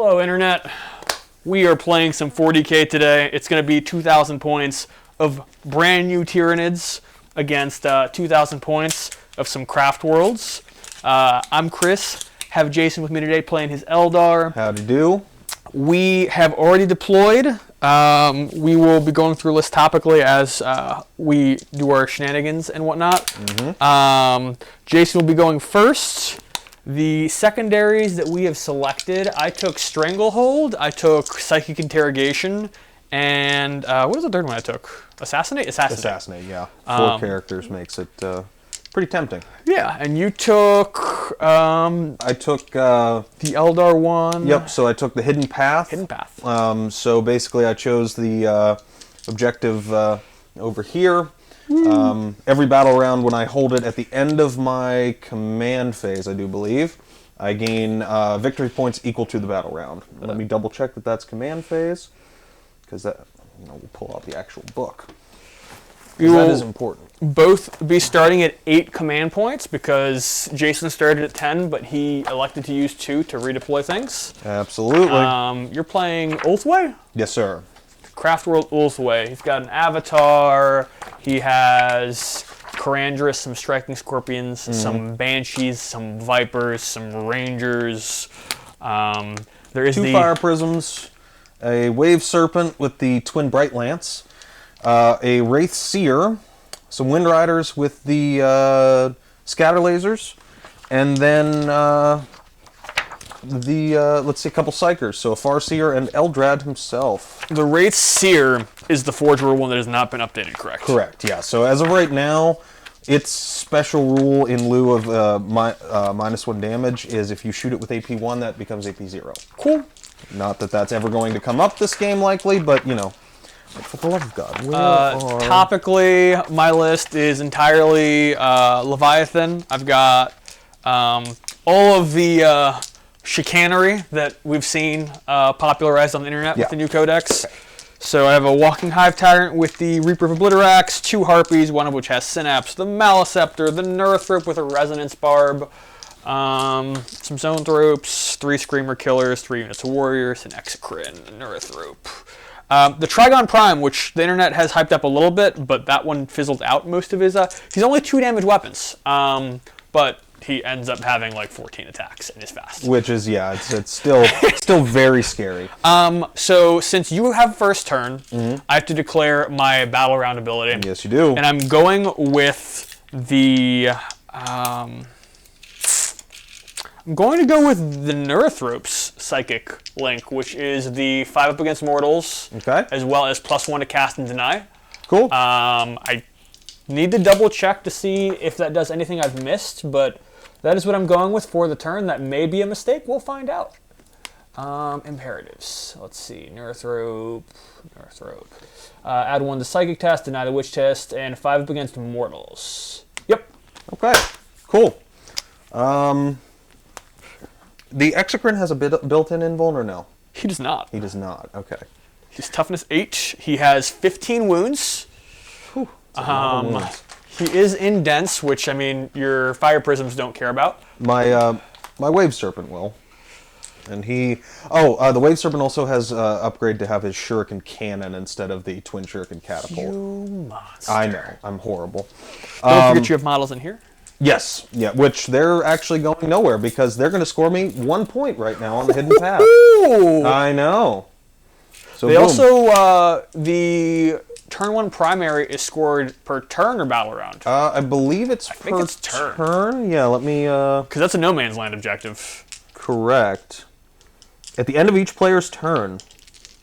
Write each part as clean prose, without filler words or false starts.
Hello, Internet. We are playing some 40k today. It's going to be 2,000 points of brand new Tyranids against 2,000 points of some Craftworlds. I'm Chris. Have Jason with me today playing his Eldar. Howdy do. We have already deployed. We will be going through lists topically as we do our shenanigans and whatnot. Jason will be going first. The secondaries that we have selected, I took Stranglehold, I took Psychic Interrogation, and what was the third one I took? Assassinate? Assassinate, yeah. Four characters makes it pretty tempting. Yeah, and you took... I took... the Eldar one. Yep, so I took the Hidden Path. Hidden Path. So basically I chose the objective over here. Every battle round, when I hold it at the end of my command phase, I do believe, I gain victory points equal to the battle round. Let me double check that that's command phase, because that we'll pull out the actual book. That is important. Both be starting at 8 command points because Jason started at 10, but he elected to use 2 to redeploy things. Absolutely. You're playing Ulthwe? Yes, sir. Craftworld Ulthwe. He's got an avatar. He has Karandras, some striking scorpions, some banshees, some vipers, some rangers. There is 2 fire prisms, a wave serpent with the twin bright lance, a wraith seer, some wind riders with the scatter lasers, and then let's see, a couple psychers, so a Farseer and Eldrad himself. The Wraith Seer is the Forge rule one that has not been updated, correct? Correct, yeah. So as of right now, its special rule in lieu of -1 damage is if you shoot it with AP1, that becomes AP0. Cool. Not that that's ever going to come up this game, likely, but, you know, for the love of God. Topically, my list is entirely Leviathan. I've got all of the... chicanery that we've seen popularized on the internet with the new codex. Okay. So I have a Walking Hive Tyrant with the Reaper of Obliterax, 2 Harpies, one of which has Synapse, the Maliceptor, the Neurthrope with a Resonance Barb, some Zoanthropes, 3 Screamer Killers, 3 units of Warriors, an Exocrine, a Neurthrope. The Trigon Prime, which the internet has hyped up a little bit, but that one fizzled out most of his... he's only 2 damage weapons, but... he ends up having like 14 attacks and is fast. Which is, yeah, it's still very scary. So since you have first turn, I have to declare my battle round ability. Yes, you do. And I'm going with the I'm going to go with the Neurthrope's Psychic Link, which is the 5 up against mortals, as well as +1 to cast and deny. Cool. I need to double check to see if that does anything I've missed, but that is what I'm going with for the turn. That may be a mistake. We'll find out. Imperatives. Let's see. Neurthrope. Add 1 to Psychic test, deny the Witch test, and 5 up against mortals. Yep. Okay. Cool. The Exocrine has a built-in invuln or no? He does not. He does not. Okay. He's toughness 8. He has 15 wounds. Whew. He is in dense, which, I mean, your fire prisms don't care about. My wave serpent will, and he. Oh, the wave serpent also has upgrade to have his shuriken cannon instead of the twin shuriken catapult. You monster! I know, I'm horrible. Don't forget you have models in here. Yes, yeah, which they're actually going nowhere because they're going to score me 1 point right now on the hidden path. I know. So they also the. Turn 1 primary is scored per turn or battle round? I believe it's per turn. Yeah, let me... Because that's a no man's land objective. Correct. At the end of each player's turn.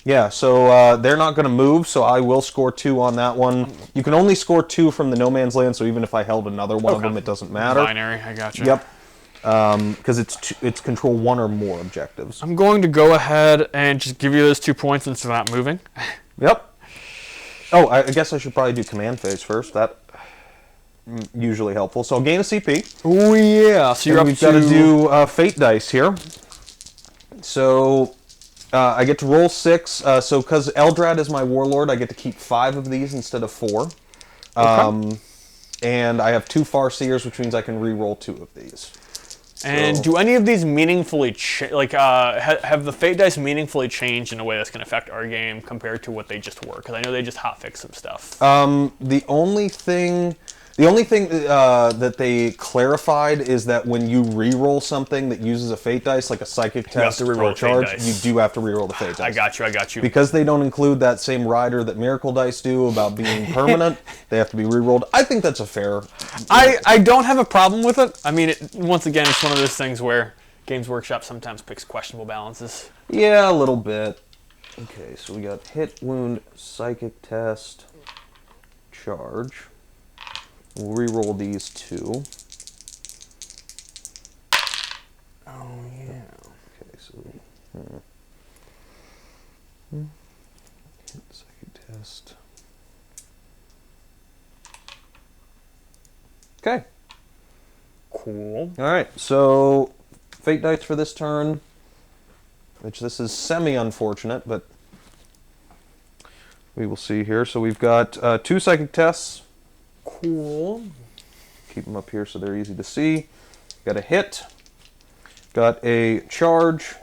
Yeah, so they're not going to move, so I will score 2 on that one. You can only score 2 from the no man's land, so even if I held another one of them, it doesn't matter. Binary, I gotcha. Yep. Because it's control 1 or more objectives. I'm going to go ahead and just give you those 2 points since they're not moving. Yep. Oh, I guess I should probably do command phase first. That usually helpful. So I'll gain a CP. Oh yeah. So you're up we've got to do fate dice here. So I get to roll 6. So because Eldrad is my warlord, I get to keep 5 of these instead of 4. Okay. And I have 2 Farseers, which means I can re-roll 2 of these. And do any of these meaningfully have the fate dice meaningfully changed in a way that's going to affect our game compared to what they just were? Because I know they just hotfixed some stuff. The only thing that they clarified is that when you re-roll something that uses a fate dice, like a psychic test or a charge, you do have to re-roll the fate dice. I got you. Because they don't include that same rider that miracle dice do about being permanent, they have to be re-rolled. I think that's a fair... I don't have a problem with it. I mean, once again, it's one of those things where Games Workshop sometimes picks questionable balances. Yeah, a little bit. Okay, so we got hit, wound, psychic test, charge. We'll re-roll these two. Oh, yeah. Okay, so... Hit, psychic test. Okay. Cool. Alright, so... Fate dice for this turn. Which this is semi-unfortunate, but... we will see here. So we've got 2 psychic tests. Cool. Keep them up here so they're easy to see. Got a hit, got a charge,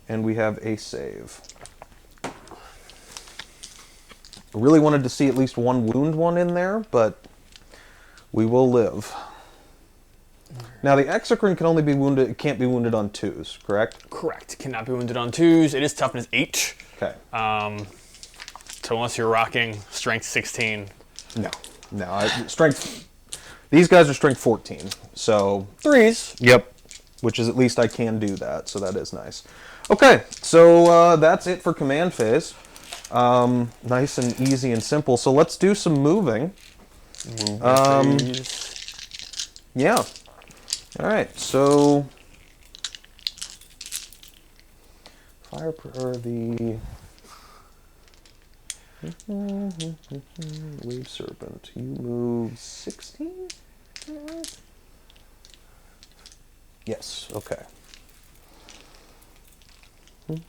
and we have a save. I really wanted to see at least one wound one in there, but we will live. Now the Exocrine can only be wounded, it can't be wounded on 2s, correct? Correct. Cannot be wounded on 2s. It is toughness 8. Okay. So unless you're rocking strength 16. No, strength... These guys are strength 14, so... 3s. Yep. Which is at least I can do that, so that is nice. Okay, so that's it for command phase. Nice and easy and simple. So let's do some moving. Yeah. Alright, so... the... Wave Serpent. You move 16? Yes, okay. Did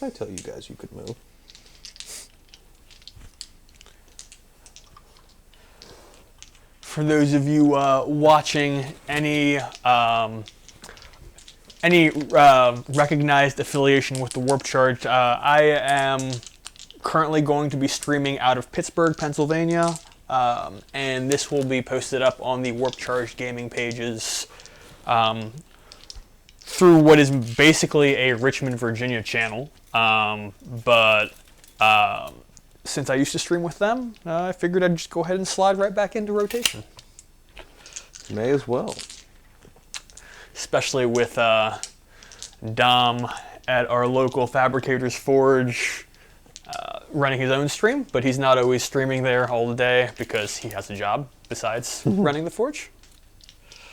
I tell you guys you could move? For those of you watching, any recognized affiliation with the Warp Charge, I am currently going to be streaming out of Pittsburgh, Pennsylvania, and this will be posted up on the Warp Charge gaming pages through what is basically a Richmond, Virginia channel. But since I used to stream with them, I figured I'd just go ahead and slide right back into rotation. May as well. Especially with Dom at our local Fabricator's Forge running his own stream, but he's not always streaming there all the day because he has a job besides running the Forge.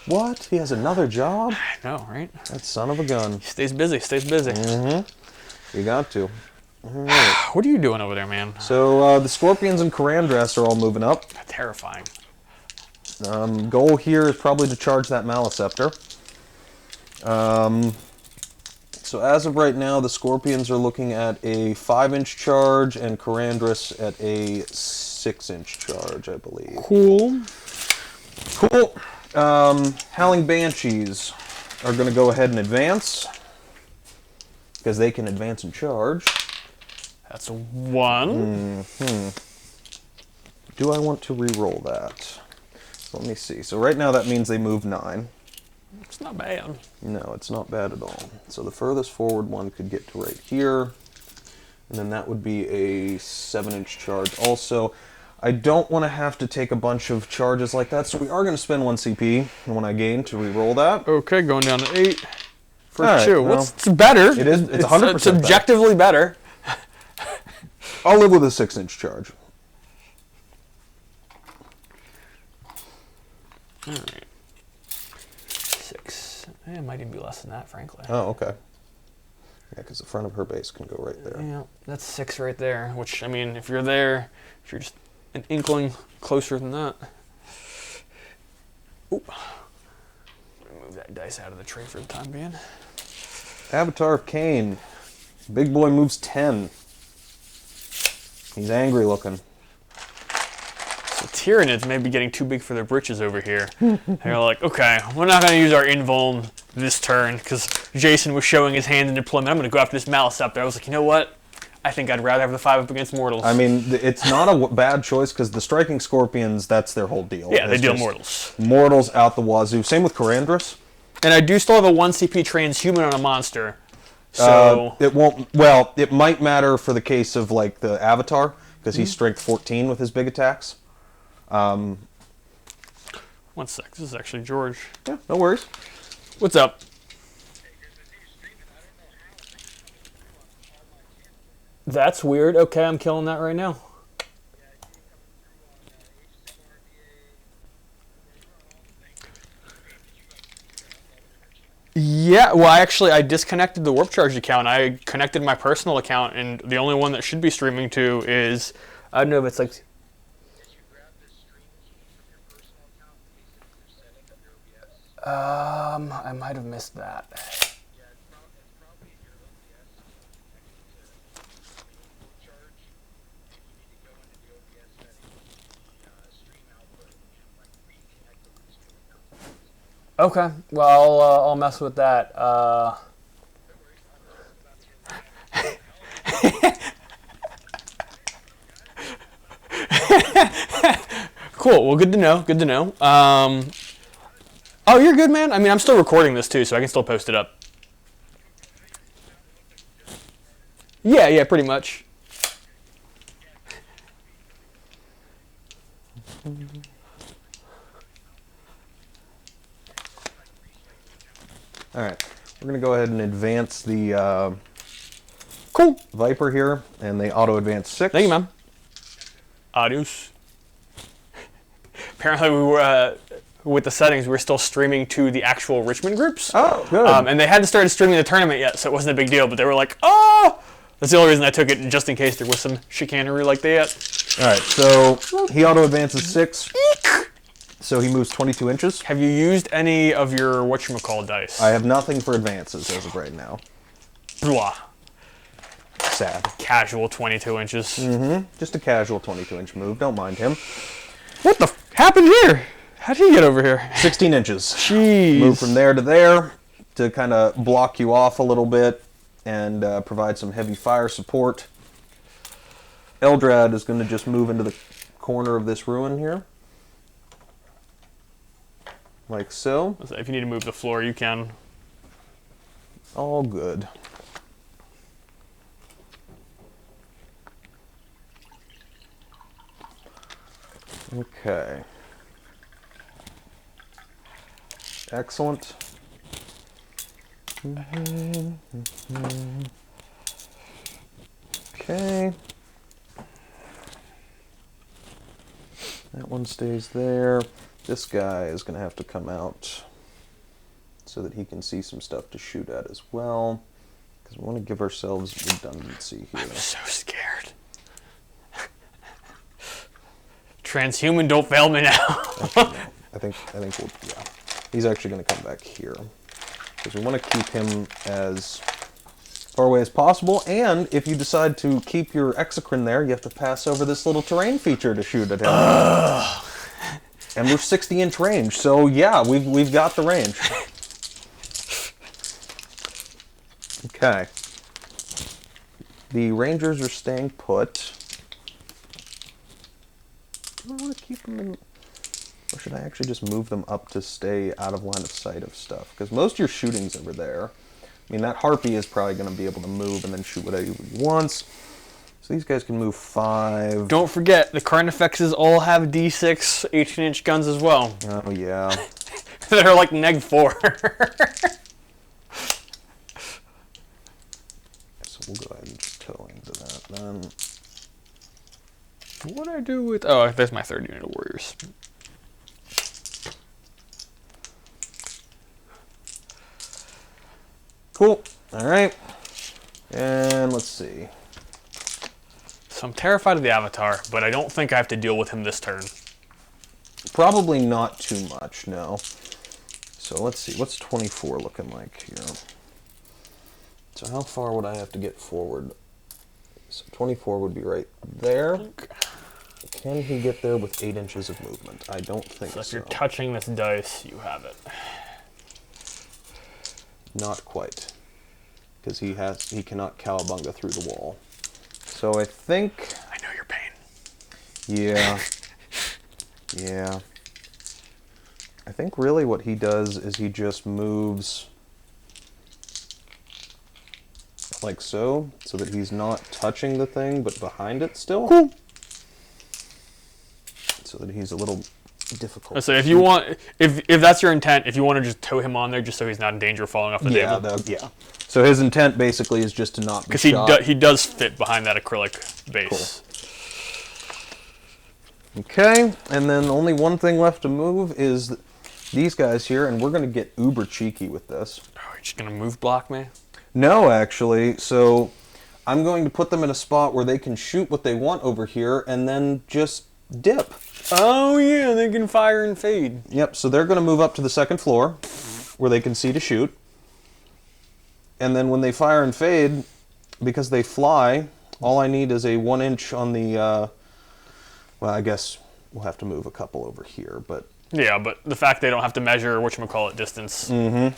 What? He has another job? I know, right? That son of a gun. He stays busy, You got to. All right. What are you doing over there, man? So the Scorpions and Karandras are all moving up. Terrifying. Goal here is probably to charge that Maleceptor. So as of right now, the Scorpions are looking at a 5-inch charge and Karandras at a 6-inch charge, I believe. Cool. Cool. Howling Banshees are going to go ahead and advance because they can advance and charge. That's a 1. Do I want to re-roll that? So let me see. So right now that means they move 9. It's not bad. No, it's not bad at all. So the furthest forward one could get to right here. And then that would be a 7-inch charge. Also, I don't want to have to take a bunch of charges like that, so we are going to spend 1 CP when I gain to re-roll that. Okay, going down to 8 for all 2. Right, well, it's better. It is. It's 100% It's objectively better. I'll live with a 6-inch charge. All right. 6. It might even be less than that, frankly. Oh, okay. Yeah, because the front of her base can go right there. Yeah, that's 6 right there, which, I mean, if you're there, if you're just an inkling closer than that. Oop. Move that dice out of the tray for the time being. Avatar of Cain. Big boy moves 10. He's angry looking. Tyranids may be getting too big for their britches over here. And they're like, okay, we're not going to use our invuln this turn because Jason was showing his hand in deployment. I'm going to go after this Malice up there. I was like, you know what? I think I'd rather have the 5 up against Mortals. I mean, it's not a bad choice because the Striking Scorpions, that's their whole deal. Yeah, they It's deal just Mortals. Mortals out the wazoo. Same with Corandris. And I do still have a 1 CP transhuman on a monster. So It won't. Well, it might matter for the case of like the Avatar because he's strength 14 with his big attacks. 1 sec. This is actually George. Yeah, no worries. What's up? That's weird. Okay, I'm killing that right now. Yeah, well, I disconnected the Warp Charge account. I connected my personal account, and the only one that should be streaming to is, I don't know if it's like... I might have missed that. Okay, well, I'll mess with that. Cool, well, good to know, good to know. Oh, you're good, man. I mean, I'm still recording this, too, so I can still post it up. Yeah, pretty much. All right, we're gonna go ahead and advance the Cool. Viper here, and they auto advance 6. Thank you, man. Adios. Apparently, we were with the settings. We were still streaming to the actual Richmond groups. Oh, good. And they hadn't started streaming the tournament yet, so it wasn't a big deal. But they were like, "Oh!" That's the only reason I took it, just in case there was some chicanery like that. All right, so he auto advances 6. So he moves 22 inches. Have you used any of your whatchamacall dice? I have nothing for advances as of right now. Blah. Sad. Casual 22 inches. Just a casual 22-inch move. Don't mind him. What the happened here? How'd he get over here? 16 inches. Jeez. Move from there to kind of block you off a little bit and provide some heavy fire support. Eldrad is going to just move into the corner of this ruin here. Like so. If you need to move the floor, you can. All good. Okay. Excellent. Okay. That one stays there. This guy is going to have to come out so that he can see some stuff to shoot at as well. Because we want to give ourselves redundancy here. I'm so scared. Transhuman, don't fail me now. I think we'll, yeah. He's actually going to come back here. Because we want to keep him as far away as possible. And if you decide to keep your Exocrine there, you have to pass over this little terrain feature to shoot at him. And we're 60-inch range, so yeah, we've got the range. Okay. The Rangers are staying put. Do I want to keep them in... Or should I actually just move them up to stay out of line of sight of stuff? Because most of your shooting's over there. I mean, that Harpy is probably going to be able to move and then shoot whatever he wants. So these guys can move 5. Don't forget, the current effects all have D6 18-inch guns as well. Oh, yeah. They're like neg 4. So we'll go ahead and just toe into that then. What do I do with... Oh, there's my 3rd unit of warriors. Cool. All right. And let's see. So I'm terrified of the Avatar, but I don't think I have to deal with him this turn. Probably not too much, no. So let's see. What's 24 looking like here? So how far would I have to get forward? So 24 would be right there. Can he get there with 8 inches of movement? I don't think so. So if you're touching this dice, you have it. Not quite. Because he cannot cowabunga through the wall. So I think... I know your pain. Yeah. Yeah. I think really what he does is he just moves like so that he's not touching the thing, but behind it still. Cool. So that he's a little difficult. So if you want, if that's your intent, if you want to just tow him on there just so he's not in danger of falling off the table. Yeah. So his intent basically is just to not be shot. Because he does fit behind that acrylic base. Cool. Okay, and then only one thing left to move is these guys here, and we're going to get uber cheeky with this. Oh, you're just going to move block me? No, actually. So I'm going to put them in a spot where they can shoot what they want over here and then just dip. Oh, yeah, they can fire and fade. Yep, so they're going to move up to the second floor where they can see to shoot. And then when they fire and fade, because they fly, all I need is a 1 inch on the, well, I guess we'll have to move a couple over here, but... Yeah, but the fact they don't have to measure whatchamacallit distance. Mm-hmm.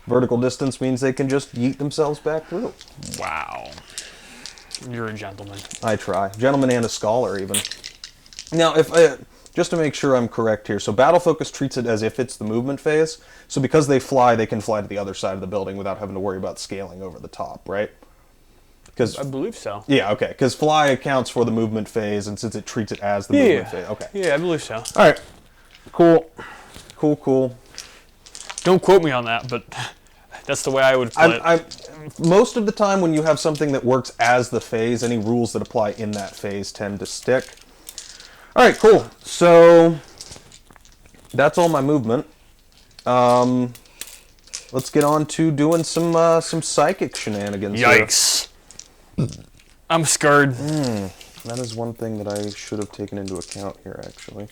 Vertical distance means they can just yeet themselves back through. Wow. You're a gentleman. I try. Gentleman and a scholar, even. Now, if just to make sure I'm correct here, so Battle Focus treats it as if it's the movement phase. So because they fly, they can fly to the other side of the building without having to worry about scaling over the top, right? I believe so. Yeah, okay. Because fly accounts for the movement phase, and since it treats it as the movement phase. Okay. Yeah, I believe so. All right. Cool. Cool. Don't quote me on that, but that's the way I would play it. Most of the time when you have something that works as the phase, any rules that apply in that phase tend to stick. All right, cool. So that's all my movement. Let's get on to doing some psychic shenanigans. Yikes. I'm scared. That is one thing that I should have taken into account here, actually.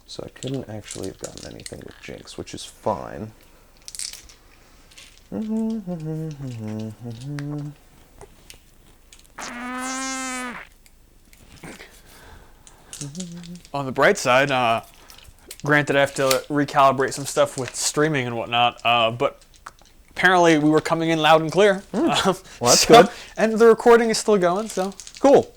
So I couldn't actually have gotten anything with Jinx, which is fine. On the bright side, granted I have to recalibrate some stuff with streaming and whatnot, but apparently we were coming in loud and clear. Well, that's good. And the recording is still going, so. Cool.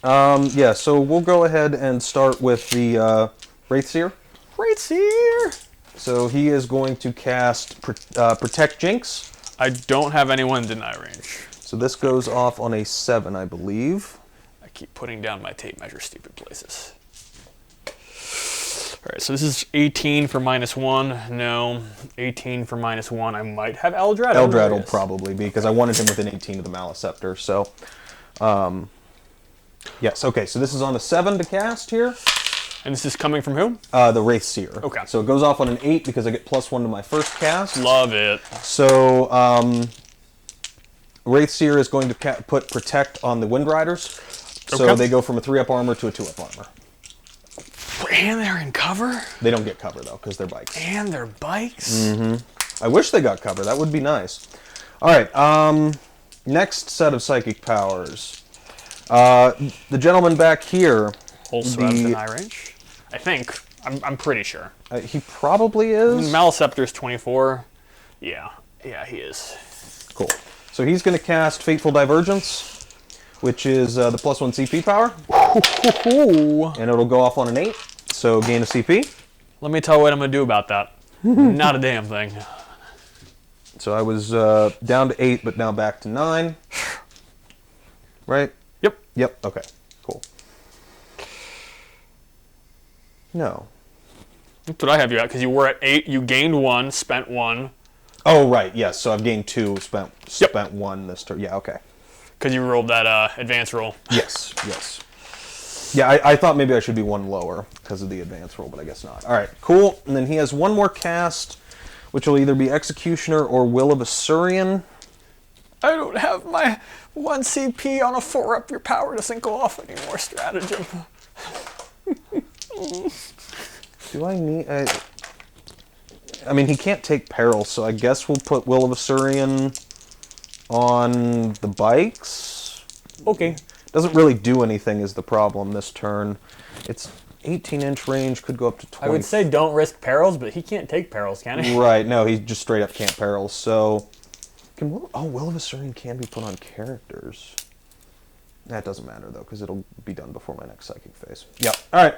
Yeah, so we'll go ahead and start with the Wraithseer. Wraithseer! So he is going to cast Protect Jinx. I don't have anyone in deny range. So this goes off on a 7, I believe. I keep putting down my tape measure stupid places. Alright, so this is 18 for -1. No. 18 for -1. I might have Eldrad. Eldrad will probably be, because I wanted him within 18 of the Maleceptor, so... yes, okay, so this is on a 7 to cast here. And this is coming from who? The Wraithseer. Okay. So it goes off on an 8 because I get +1 to my first cast. Love it. So, Wraithseer is going to put Protect on the Wind Riders. So Okay. they go from a 3-up armor to a 2-up armor. And they're in cover? They don't get cover, though, because they're bikes. And they're bikes? Mm-hmm. I wish they got cover. That would be nice. All right, next set of psychic powers. The gentleman back here... Also out of deny range? I think. I'm pretty sure. He probably is. Maleceptor's 24. Yeah, he is. Cool. So he's going to cast Fateful Divergence, which is the +1 CP power. And it'll go off on an 8, so gain a CP. Let me tell you what I'm going to do about that. Not a damn thing. So I was down to 8, but now back to 9. Right? Yep, okay, cool. No. That's what I have you at, because you were at 8, you gained 1, spent 1. Oh, right, yes, so I've gained 2, spent 1 this turn. Yeah, okay. Because you rolled that advance roll. Yes. Yeah, I thought maybe I should be 1 lower because of the advance roll, but I guess not. All right, cool. And then he has one more cast, which will either be Executioner or Will of Asuryan. I don't have my 1 CP on a 4-up your power doesn't go off anymore stratagem. Do I need... I mean, he can't take peril, so I guess we'll put Will of Asuryan on the bikes. Okay. Doesn't really do anything is the problem this turn. It's 18-inch range, could go up to 20. I would say don't risk perils, but he can't take perils, can he? Right, no, he just straight up can't perils. So, Will of Asuryan can be put on characters. That doesn't matter, though, because it'll be done before my next psychic phase. Yep, all right,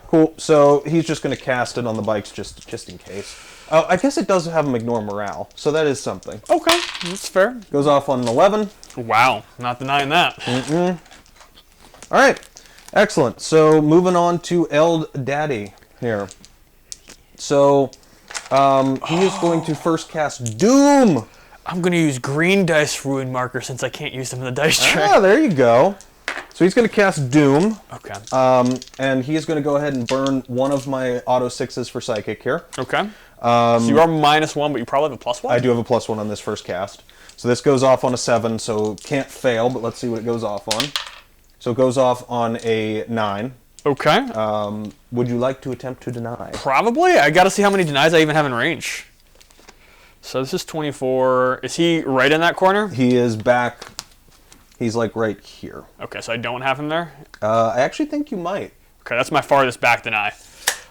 cool. So he's just going to cast it on the bikes just in case. I guess it does have him ignore morale, so that is something. Okay, that's fair. Goes off on an 11. Wow, not denying that. All right, excellent. So moving on to Eldari here. So he is going to first cast Doom. I'm going to use green dice ruin marker since I can't use them in the dice tray. Ah, there you go. So he's going to cast Doom. Okay. And he is going to go ahead and burn one of my auto 6s for Psychic here. Okay. So you are -1, but you probably have a +1? I do have a +1 on this first cast. So this goes off on a 7, so can't fail, but let's see what it goes off on. So it goes off on a 9. Okay. Would you like to attempt to deny? Probably. I got to see how many denies I even have in range. So this is 24. Is he right in that corner? He is back. He's like right here. Okay, so I don't have him there? I actually think you might. Okay, that's my farthest back deny.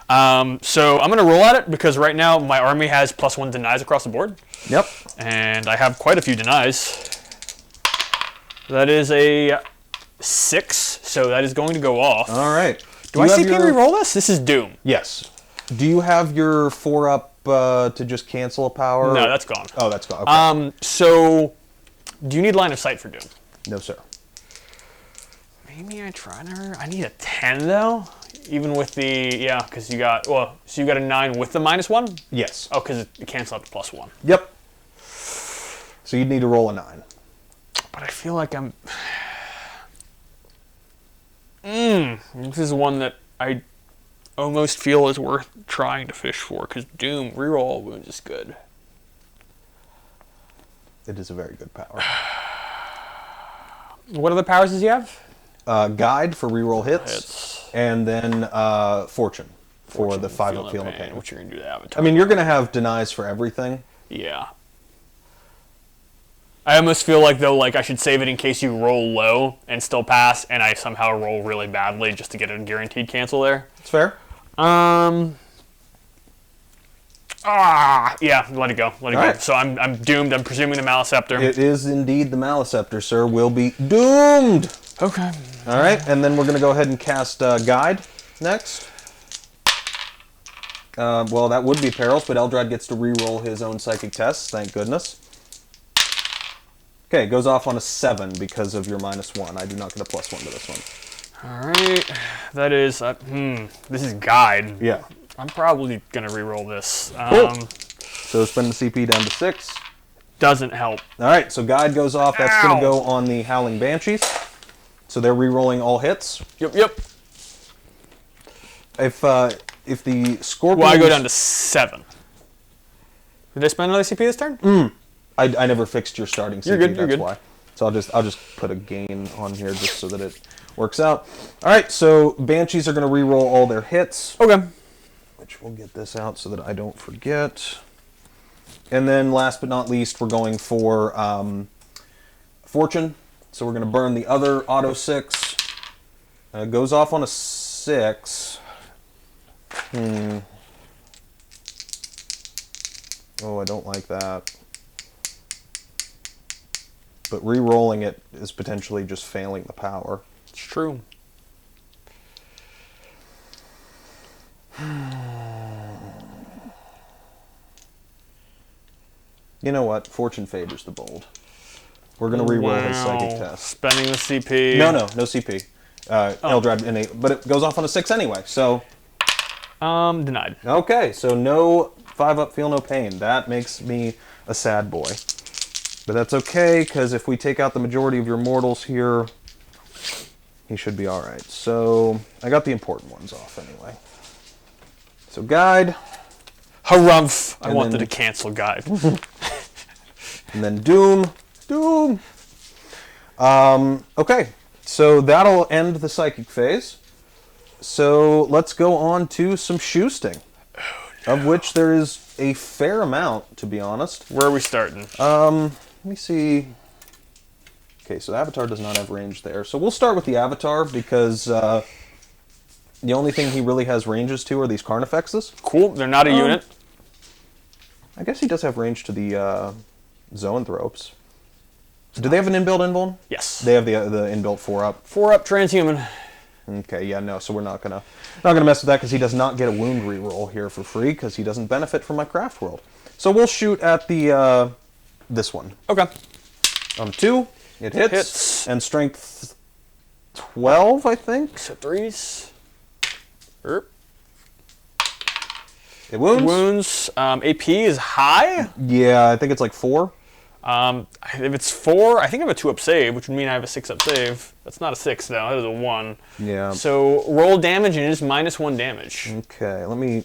So I'm going to roll at it because right now my army has +1 denies across the board. Yep. And I have quite a few denies. That is a 6, so that is going to go off. All right. Do I CP reroll this? This is Doom. Yes. Do you have your 4-up to just cancel a power? No, that's gone. Oh, that's gone. Okay. So do you need line of sight for Doom? No, sir. Maybe I try her. I need a 10 though, even with the because you got so you got a 9 with the -1. Yes. Oh, because it cancels out the +1. Yep. So you'd need to roll a 9. But I feel like I'm. This is one that I almost feel is worth trying to fish for because Doom reroll all wounds is good. It is a very good power. What other powers does he have? Guide for reroll hits. And then Fortune for the 5-up Feel No Pain. What you're going to do to Avatar? I mean, you're going to have denies for everything. Yeah. I almost feel like, though, like I should save it in case you roll low and still pass, and I somehow roll really badly just to get a guaranteed cancel there. That's fair. Yeah, let it go. Let it go. Right. So I'm doomed. I'm presuming the Maliceptor. It is indeed the Maliceptor, sir. Will be doomed. Okay. All right, and then we're going to go ahead and cast Guide next. Well, that would be Perils, but Eldrad gets to re-roll his own Psychic tests, thank goodness. Okay, it goes off on a 7 because of your -1. I do not get a +1 to this one. All right. That is... this is Guide. Yeah. I'm probably going to re-roll this. Cool. So spend the CP down to 6. Doesn't help. All right, so Guide goes off. That's going to go on the Howling Banshees. So they're re-rolling all hits. Yep. If the Scorpions... Well, I go down to 7. Did I spend another CP this turn? I never fixed your starting CP. You're good. That's why. So I'll just put a gain on here just so that it works out. All right, so Banshees are going to re-roll all their hits. Okay. Which we'll get this out so that I don't forget. And then last but not least, we're going for Fortune. So we're going to burn the other auto 6. Goes off on a 6. Oh, I don't like that. But re-rolling it is potentially just failing the power. It's true. You know what? Fortune favors the bold. We're going to re-roll his Psychic test. Spending the CP. No CP. Eldrad innate, but it goes off on a 6 anyway, so... Denied. Okay, so no 5-up Feel No Pain. That makes me a sad boy. But that's okay, because if we take out the majority of your mortals here, he should be alright. So, I got the important ones off anyway. So, Guide. Harumph! I wanted to cancel Guide. And then Doom. Okay, so that'll end the Psychic phase. So, let's go on to some Shoosting. Of which there is a fair amount, to be honest. Where are we starting? Let me see. Okay, so Avatar does not have range there. So we'll start with the Avatar because the only thing he really has ranges to are these Carnifexes. Cool. They're not a unit. I guess he does have range to the Zoanthropes. Do they have an inbuilt invuln? Yes. They have the inbuilt 4-up. 4-up transhuman. Okay, yeah, no, so we're not gonna mess with that because he does not get a wound reroll here for free because he doesn't benefit from my Craftworld. So we'll shoot at the this one. Okay. On 2, it hits. And strength 12, I think. So 3s. Erp. It wounds. Wounds. AP is high. Yeah, I think it's like 4. If it's 4, I think I have a 2-up save, which would mean I have a 6-up save. That's not a 6 though. That is a 1. Yeah. So roll damage and it is -1 damage. Okay, let me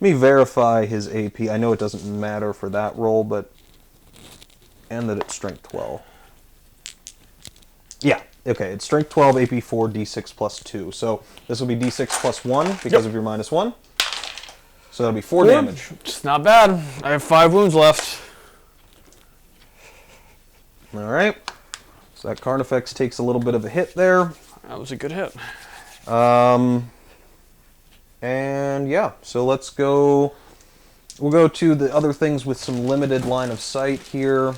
verify his AP. I know it doesn't matter for that roll, but and that it's strength 12. Yeah. Okay, it's strength 12, AP 4, D6 plus 2. So this will be D6 plus 1 because of your -1. So that'll be 4 damage. It's not bad. I have 5 wounds left. All right. So that Carnifex takes a little bit of a hit there. That was a good hit. And yeah, so let's go. We'll go to the other things with some limited line of sight here.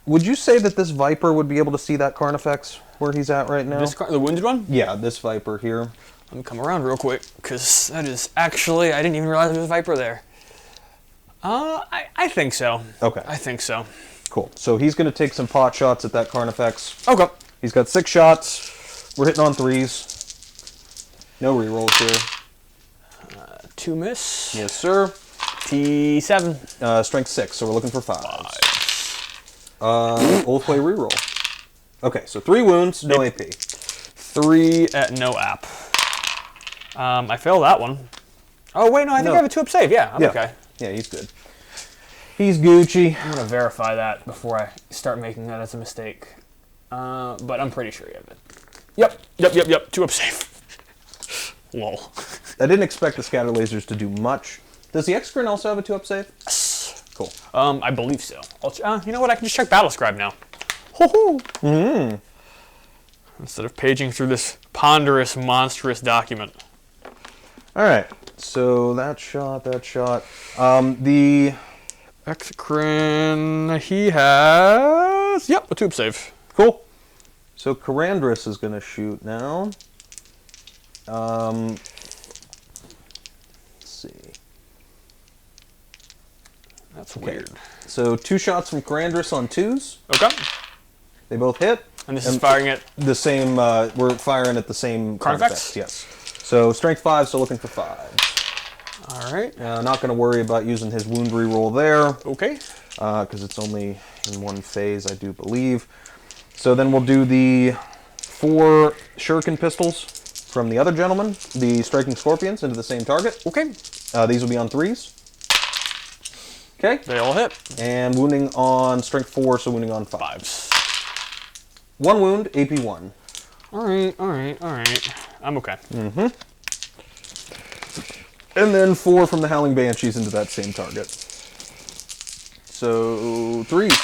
Would you say that this Viper would be able to see that Carnifex where he's at right now? The wounded one? Yeah, this Viper here. Let me come around real quick, because that is actually, I didn't even realize there was a Viper there. I think so. Okay. I think so. Cool. So he's going to take some pot shots at that Carnifex. Okay. He's got 6 shots. We're hitting on 3s. No rerolls here. 2 miss. Yes, sir. T7. Strength 6, so we're looking for 5. Ulthwe reroll. Okay, so 3 wounds, no AP. 3 at no app. I failed that one. Oh, wait, no, I think I have a 2-up save. Yeah, I'm okay. Yeah, he's good. He's Gucci. I'm going to verify that before I start making that as a mistake. But I'm pretty sure you have it. Yep. 2-up save. Lol. I didn't expect the scatter lasers to do much. Does the Excrement also have a 2-up save? Yes. Cool. I believe so. You know what? I can just check Battlescribe now. Hoo-hoo! Instead of paging through this ponderous, monstrous document. All right. So that shot. The Exocrine, he has... Yep, a 2-up save. Cool. So Karandris is going to shoot now. Let's see. That's weird. So 2 shots from Karandris on 2s. Okay. They both hit. And this is firing at... The same, we're firing at the same... Carnifex? Yes. So strength 5, so looking for 5. All right. Not going to worry about using his wound reroll there. Okay. Because it's only in one phase, I do believe. So then we'll do the 4 Shuriken pistols from the other gentleman, the striking scorpions, into the same target. Okay. These will be on 3s. Okay. They all hit. And wounding on strength 4, so wounding on 5s. 1 wound, AP 1. All right. I'm okay. And then 4 from the Howling Banshees into that same target. So 3s.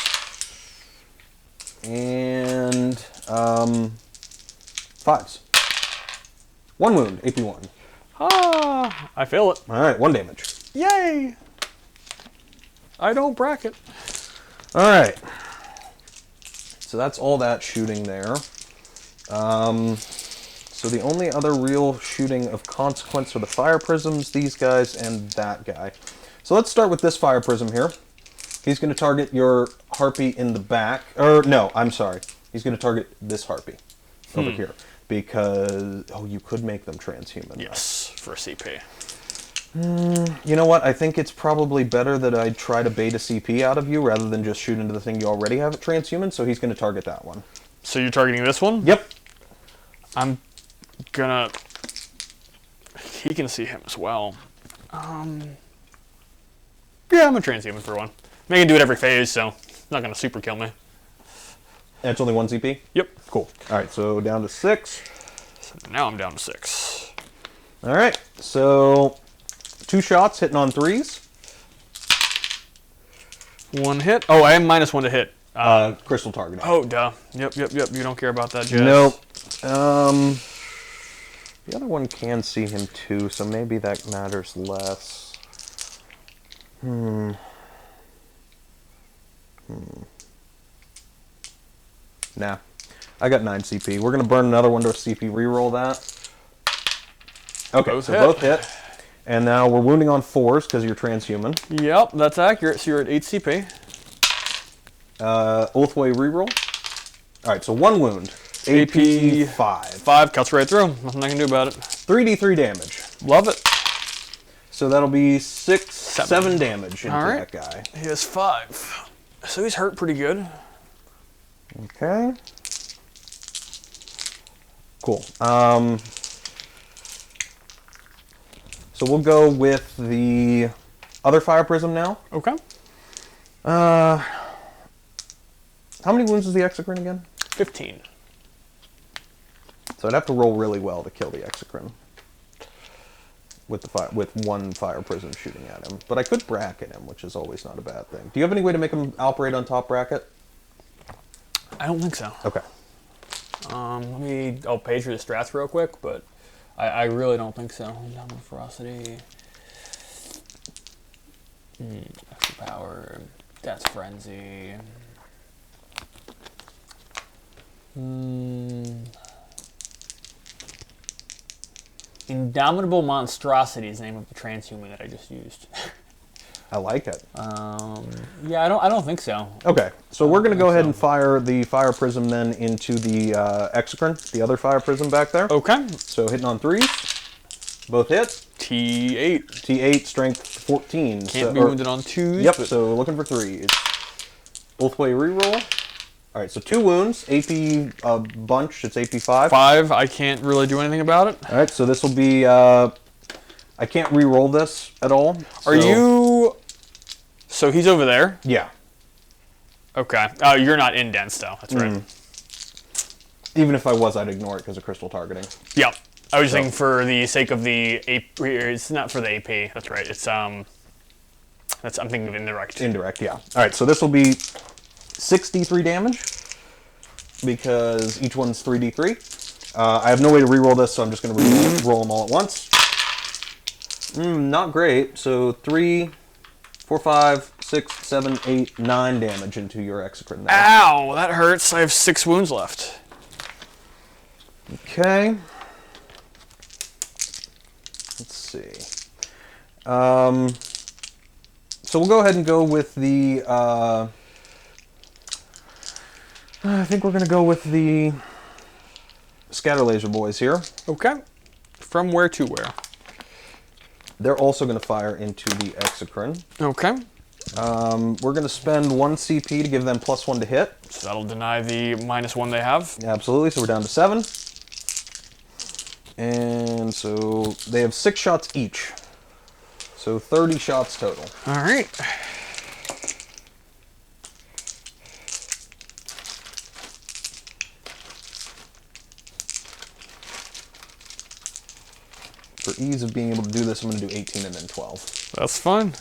And 5s. 1 wound, AP 1. I feel it. All right, 1 damage. Yay! I don't bracket. All right. So that's all that shooting there. So the only other real shooting of consequence are the fire prisms, these guys, and that guy. So let's start with this fire prism here. He's going to target your harpy in the back. Or, no, I'm sorry. He's going to target this harpy over here. Because, you could make them transhuman. Yes, for a CP. You know what? I think it's probably better that I try to bait a CP out of you rather than just shoot into the thing you already have at transhuman, so he's going to target that one. So you're targeting this one? Yep. I'm gonna... He can see him as well. Yeah, I'm a transhuman for one. I can do it every phase, so it's not gonna super kill me. That's only 1 CP? Yep. Cool. Alright, so down to 6. So now I'm down to 6. Alright, so 2 shots hitting on 3s. 1 hit. Oh, I am -1 to hit. Crystal targeting. Oh, duh. Yep. You don't care about that, Jess. Nope. The other one can see him too, so maybe that matters less. Nah. I got 9 CP. We're going to burn another one to a CP. Reroll that. Okay, both hit. And now we're wounding on 4s because you're transhuman. Yep, that's accurate. So you're at 8 CP. Ulthwe reroll. Alright, so 1 wound. AP 5. 5 cuts right through. Nothing I can do about it. 3d3 damage. Love it. So that'll be 7 damage into that guy. He has 5. So he's hurt pretty good. Okay. Cool. So we'll go with the other fire prism now. Okay. How many wounds is the exocrine again? 15. So I'd have to roll really well to kill the exocrine with one fire prism shooting at him. But I could bracket him, which is always not a bad thing. Do you have any way to make him operate on top bracket? I don't think so. Okay. I'll page through the strats real quick, but I really don't think so. Dominant ferocity. Extra power. Death frenzy. Indomitable monstrosity is the name of the transhuman that I just used. I like it. Yeah, I don't think so. Okay, so we're going to go ahead and fire the fire prism then into the exocrine, the other fire prism back there. Okay. So hitting on 3s, both hit. T8. T8, strength 14. Can't be wounded on 2s. Yep, so looking for 3s. Both-way reroll. All right, so 2 wounds, AP bunch, it's AP 5. 5, I can't really do anything about it. All right, so this will be, I can't re-roll this at all. Are you... So he's over there? Yeah. Okay. Oh, you're not in dense though. That's right. Even if I was, I'd ignore it because of crystal targeting. Yep. I was thinking for the sake of the AP. It's not for the AP. That's right. It's I'm thinking of indirect. Indirect, yeah. All right, so this will be 63 damage because each one's 3d3. I have no way to re-roll this, so I'm just going to roll them all at once. Not great. So 3, 4, 5, 6, 7, 8, 9 damage into your exocrine there. Ow, that hurts. I have 6 wounds left. Okay. Let's see. So we'll go ahead and go with the... I think we're going to go with the scatter laser boys here. Okay. From where to where? They're also going to fire into the exocrine. Okay. We're going to spend 1 CP to give them +1 to hit. So that'll deny the -1 they have. Absolutely, so we're down to 7. And so they have 6 shots each. So 30 shots total. All right. For ease of being able to do this, I'm going to do 18 and then 12. That's fine.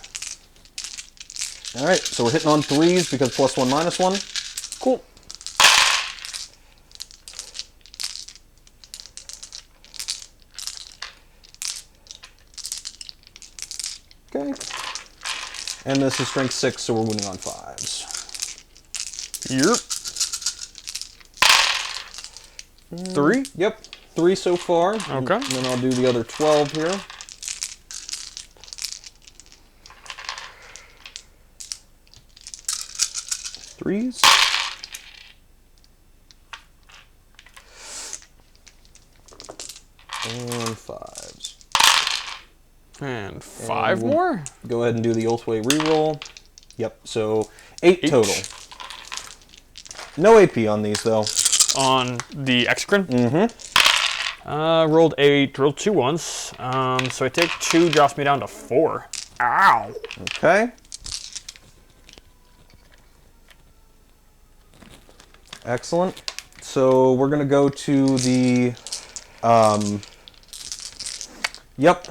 All right, so we're hitting on 3s because +1, -1. Cool. Okay. And this is strength 6, so we're winning on 5s. Yep. 3? Yep, 3 so far. Okay. And then I'll do the other 12 here. Threes. And 5s. And 5 more? Go ahead and do the Ulthwe reroll. Yep, so 8 total. No AP on these, though. On the exocrine? Mm-hmm. Rolled 8, rolled 2 once. So I take 2, drops me down to 4. Ow! Okay. Excellent. So we're going to go to the... Yep.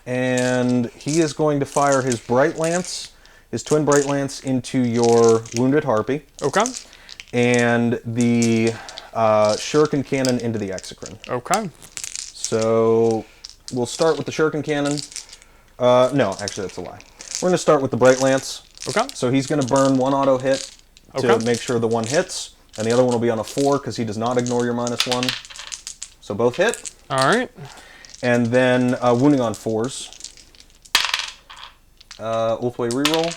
And he is going to fire his Bright Lance his Twin Bright Lance into your Wounded Harpy, Okay. and the Shuriken Cannon into the Exocrine. Okay. So we'll start with the Shuriken Cannon. No, actually that's a lie. We're going to start with the Bright Lance. Okay. So he's going to burn one auto hit to Okay. make sure the one hits, and the other one will be on a 4 because he does not ignore your -1. So both hit. All right. And then wounding on 4s. Ulthwe reroll.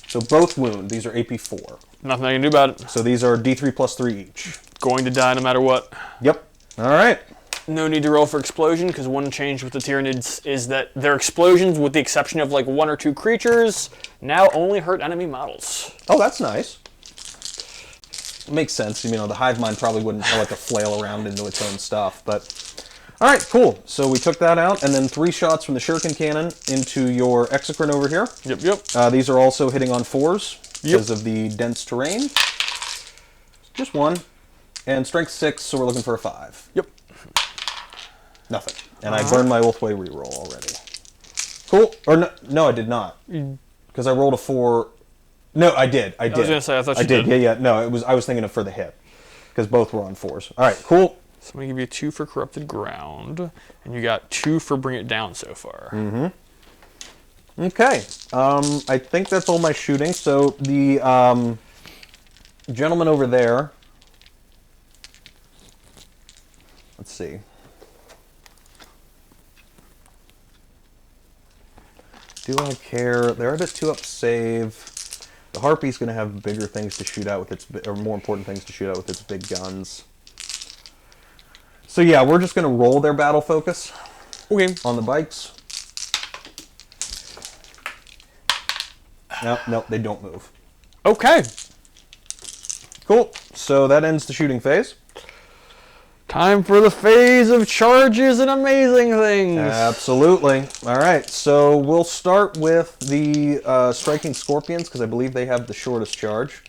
So both wound. These are AP 4. Nothing I can do about it. So these are D3 plus 3 each. Going to die no matter what. Yep. All right. No need to roll for explosion, because one change with the Tyranids is that their explosions, with the exception of like 1 or 2 creatures, now only hurt enemy models. Oh, that's nice. Makes sense. You know, the hive mind probably wouldn't let to flail around into its own stuff, but... All right, cool. So we took that out, and then 3 shots from the Shuriken Cannon into your Exocrine over here. Yep. These are also hitting on 4s because of the dense terrain. Just 1. And strength 6, so we're looking for a 5. Yep. Nothing. And I burned my Ulthwe reroll already. Cool. Or no, I did not. Because I rolled a 4. No, I did. I did. I was going to say, I thought you did. Yeah. No, I was thinking of for the hit. Because both were on 4s. All right, cool. So I'm going to give you 2 for Corrupted Ground, and you got 2 for Bring It Down so far. Mm-hmm. Okay. I think that's all my shooting. So the gentleman over there... Let's see. Do I care? They're at a 2-up save. The Harpy's going to have bigger things to shoot out with its... Or more important things to shoot out with its big guns. So yeah, we're just going to roll their battle focus. Okay. On the bikes. Nope, they don't move. Okay. Cool. So that ends the shooting phase. Time for the phase of charges and amazing things. Absolutely. All right, so we'll start with the Striking Scorpions, because I believe they have the shortest charge.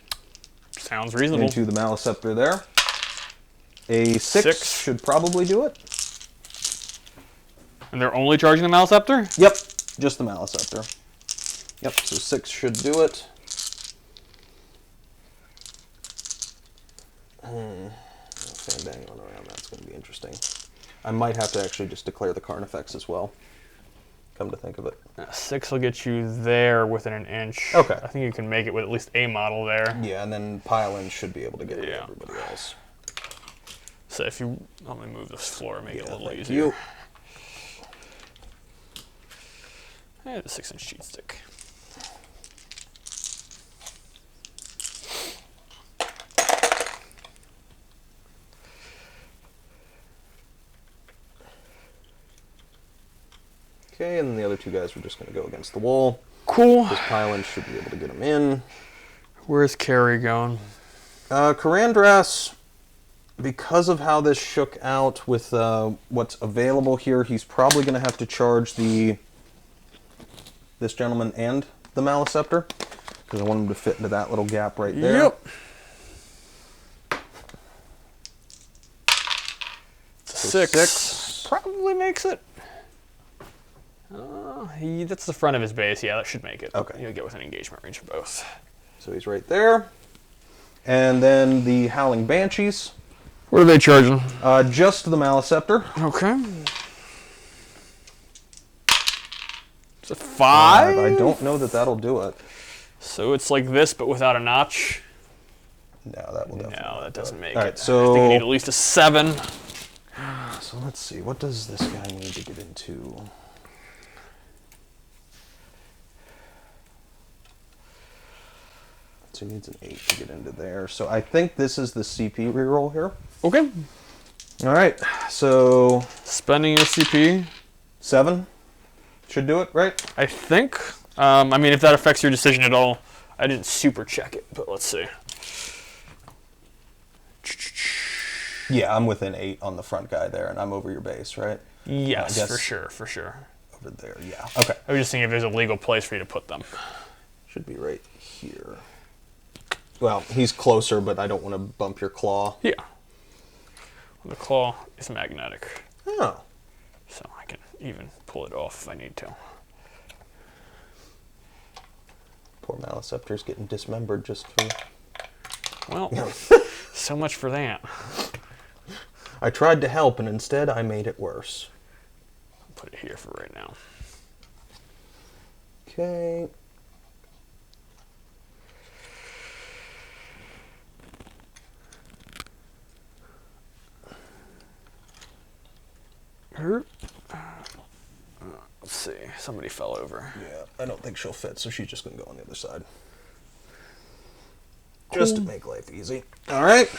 Sounds reasonable. Into the Maleceptor there. A 6 should probably do it. And they're only charging the Maleceptor? Yep, just the Maleceptor. Yep, so 6 should do it. Fandangling around, that's going to be interesting. I might have to actually just declare the Carnifex as well, come to think of it. 6 will get you there within an inch. Okay. I think you can make it with at least a model there. Yeah, and then Pile-In should be able to get rid of everybody else. So if you... Let me move this floor and make it a little thank easier. you. And a 6-inch cheat stick. Okay, and then the other 2 guys were just going to go against the wall. Cool. This Pile-In should be able to get them in. Where's Carrie going? Karandras, because of how this shook out with what's available here, he's probably going to have to charge this gentleman and the Maleceptor, because I want him to fit into that little gap right there. Yep. So 6 probably makes it. That's the front of his base. Yeah, that should make it. Okay. You'll get within engagement range of both. So he's right there. And then the Howling Banshees. What are they charging? Just the Maleceptor. Okay. It's a 5? I don't know that that'll do it. So it's like this, but without a notch? No, that will definitely No, that doesn't make All it. right, so I think you need at least a 7. So let's see. What does this guy need to get into? So he needs an 8 to get into there. So I think this is the CP reroll here. Okay. All right. So Spending your CP. 7 should do it, right? I think. I mean, if that affects your decision at all, I didn't super check it, but let's see. Yeah, I'm within 8 on the front guy there, and I'm over your base, right? Yes, I guess for sure, for sure. over there, yeah. Okay. I was just thinking if there's a legal place for you to put them. Should be right here. Well, he's closer, but I don't want to bump your claw. Yeah. The claw is magnetic. Oh. So I can even pull it off if I need to. Poor Maliceptor's getting dismembered just for... Well, so much for that. I tried to help, and instead I made it worse. I'll put it here for right now. Okay. Let's see. Somebody fell over. Yeah, I don't think she'll fit, so she's just going to go on the other side. Just to make life easy. All right.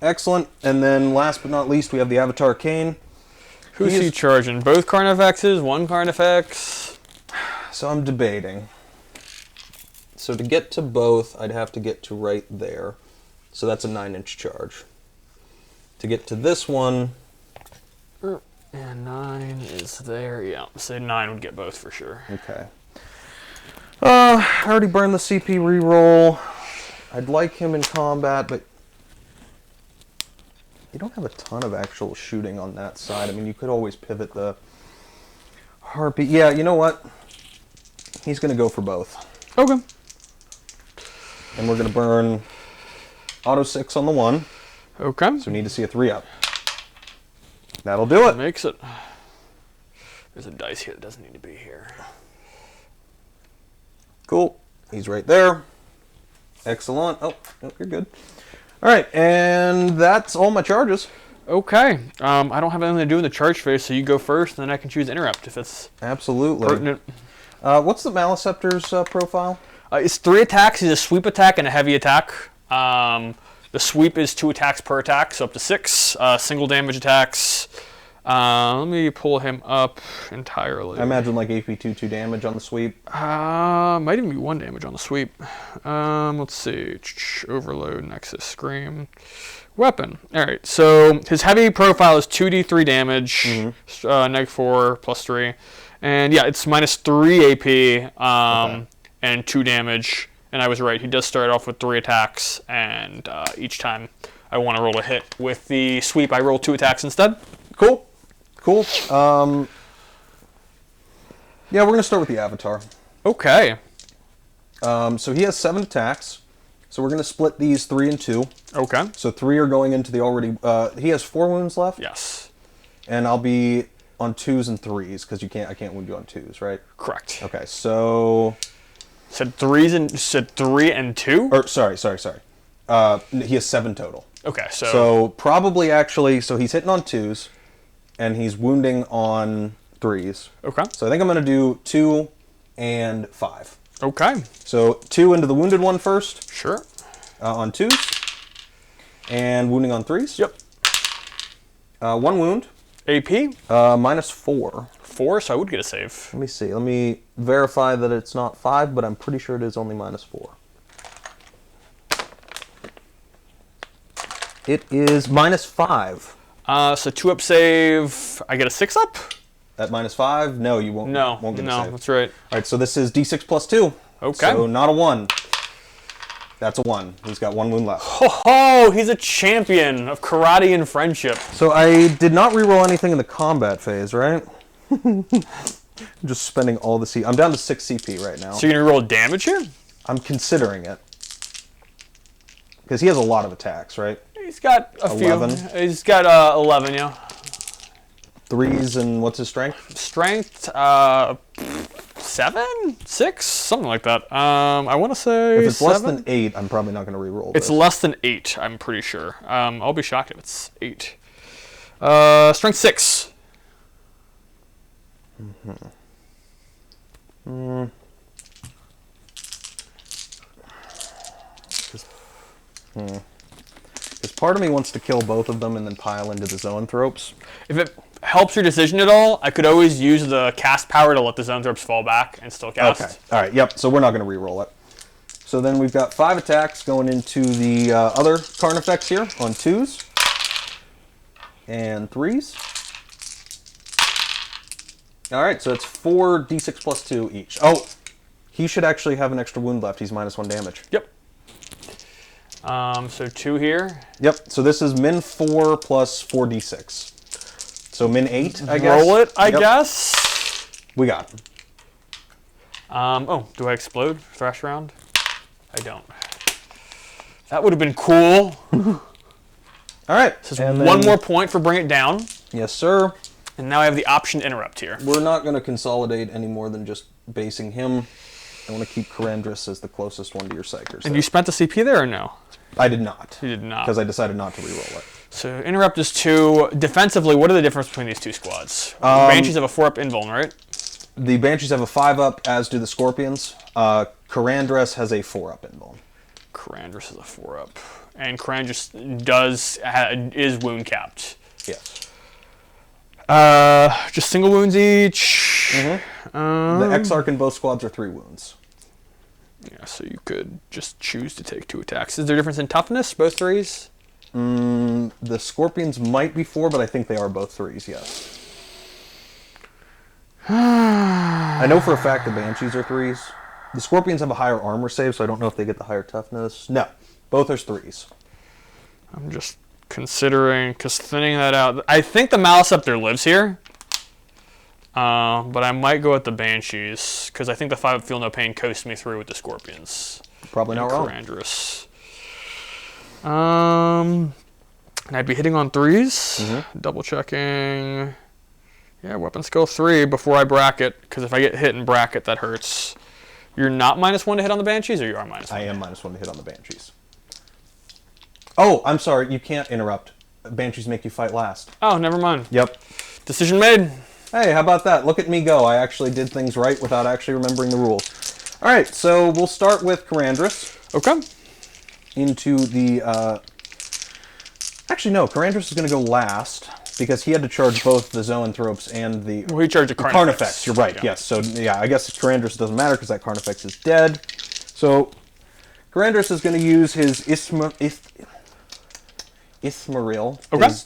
Excellent. And then last but not least, we have the Avatar Arcane. Who's he charging? Both Carnifexes? One Carnifex? So I'm debating. So to get to both, I'd have to get to right there. So that's a 9-inch charge. To get to this one... And 9 is there. Yeah, so 9 would get both for sure. Okay. I already burned the CP reroll. I'd like him in combat, but you don't have a ton of actual shooting on that side. I mean, you could always pivot the Harpy. Yeah, you know what? He's going to go for both. Okay. And we're going to burn auto 6 on the 1. Okay. So we need to see a 3-up. That'll do it. Makes it. There's a dice here that doesn't need to be here. Cool. He's right there. Excellent. Oh, you're good. All right, and that's all my charges. Okay. I don't have anything to do in the charge phase, so you go first, and then I can choose interrupt if it's absolutely pertinent. What's the Maliceptor's profile? It's 3 attacks. He's a sweep attack and a heavy attack. The sweep is 2 attacks per attack, so up to 6 single damage attacks. Let me pull him up entirely. I imagine like AP 2 damage on the sweep. Might even be 1 damage on the sweep. Let's see. Overload, Nexus, Scream. Weapon. Alright, so his heavy profile is 2d3 damage, -4 plus 3. And yeah, it's -3 AP Okay. and 2 damage. And I was right, he does start off with 3 attacks, and each time I want to roll a hit with the sweep, I roll 2 attacks instead. Cool. Cool. Yeah, we're going to start with the Avatar. Okay. So he has 7 attacks. So we're going to split these 3 and 2. Okay. So 3 are going into the already... he has 4 wounds left? Yes. And I'll be on 2s and 3s, because I can't wound you on 2s, right? Correct. Okay, so... Said 3 and 2? Or, sorry. He has 7 total. Okay, So probably actually... So he's hitting on 2s, and he's wounding on 3s. Okay. So I think I'm going to do 2 and 5. Okay. So 2 into the wounded one first. Sure. On 2s. And wounding on 3s. Yep. 1 wound. AP? -4. 4, so I would get a save. Let me see. Let me verify that it's not 5, but I'm pretty sure it is only -4. It is -5. So 2-up save, I get a 6-up? At -5? No, you won't. No, won't get a no, save. that's right. All right, so this is D6 plus 2. Okay. So not a 1. That's a 1. He's got 1 wound left. Ho-ho! He's a champion of karate and friendship. So I did not reroll anything in the combat phase, right? I'm just spending all the CP. I'm down to 6 CP right now. So you're going to roll damage here? I'm considering it. Because he has a lot of attacks, right? He's got a 11. few. He's got 11, yeah. 3s and what's his strength? Strength, 7? 6? Something like that. I want to say If it's 7? less than 8, I'm probably not going to reroll It's this. less than 8, I'm pretty sure. I'll be shocked if it's 8. Strength 6. Because part of me wants to kill both of them and then pile into the zoanthropes. If it helps your decision at all, I could always use the cast power to let the zoanthropes fall back and still cast. Okay. All right. Yep. So we're not going to reroll it. So then we've got 5 attacks going into the other Carnifex here on 2s and 3s. All right. So it's 4 D6 plus 2 each. Oh, he should actually have an extra wound left. He's -1 damage. Yep. So 2 here. Yep. So this is min 4 plus 4d6. So min 8, I guess. Roll it, I Yep. guess. We got him. Oh, do I explode? Thrash round? I don't. That would have been cool. All right. This is one more point for bring it down. Yes, sir. And now I have the option to interrupt here. We're not going to consolidate any more than just basing him. I want to keep Karandras as the closest one to your Psykers. And you spent the CP there or no? I did not. You did not. Because I decided not to reroll it. So interrupt is 2. Defensively, what are the difference between these two squads? Banshees have a 4-up invuln, right? The Banshees have a 5-up, as do the Scorpions. Karandras has a 4-up invuln. Karandras is a 4-up. And Karandras is wound capped. Yes. Just single wounds each. Mm-hmm. The Exarch in both squads are 3 wounds. Yeah, so you could just choose to take 2 attacks. Is there a difference in toughness? Both 3s? The Scorpions might be 4, but I think they are both 3s, yes. I know for a fact the Banshees are 3s. The Scorpions have a higher armor save, so I don't know if they get the higher toughness. No, both are 3s. I'm just considering, because thinning that out. I think the Maliceptor lives here. But I might go with the Banshees, because I think the 5-up Feel No Pain coasts me through with the Scorpions. Probably not wrong. Karandras. And I'd be hitting on 3s. Mm-hmm. Double checking. Yeah, weapon skill 3 before I bracket, because if I get hit and bracket, that hurts. You're not -1 to hit on the Banshees, or you are -1? I am -1 to hit on the Banshees. Oh, I'm sorry, you can't interrupt. Banshees make you fight last. Oh, never mind. Yep. Decision made. Hey, how about that? Look at me go. I actually did things right without actually remembering the rules. All right, so we'll start with Karandras. Okay. Into the... Actually, no, Karandras is going to go last, because he had to charge both the Zoanthropes and the... Well, he charged a Carnifex. You're right, yeah. yes. So, yeah, I guess Karandras doesn't matter, because that Carnifex is dead. So, Karandras is going to use his Ithmaril, his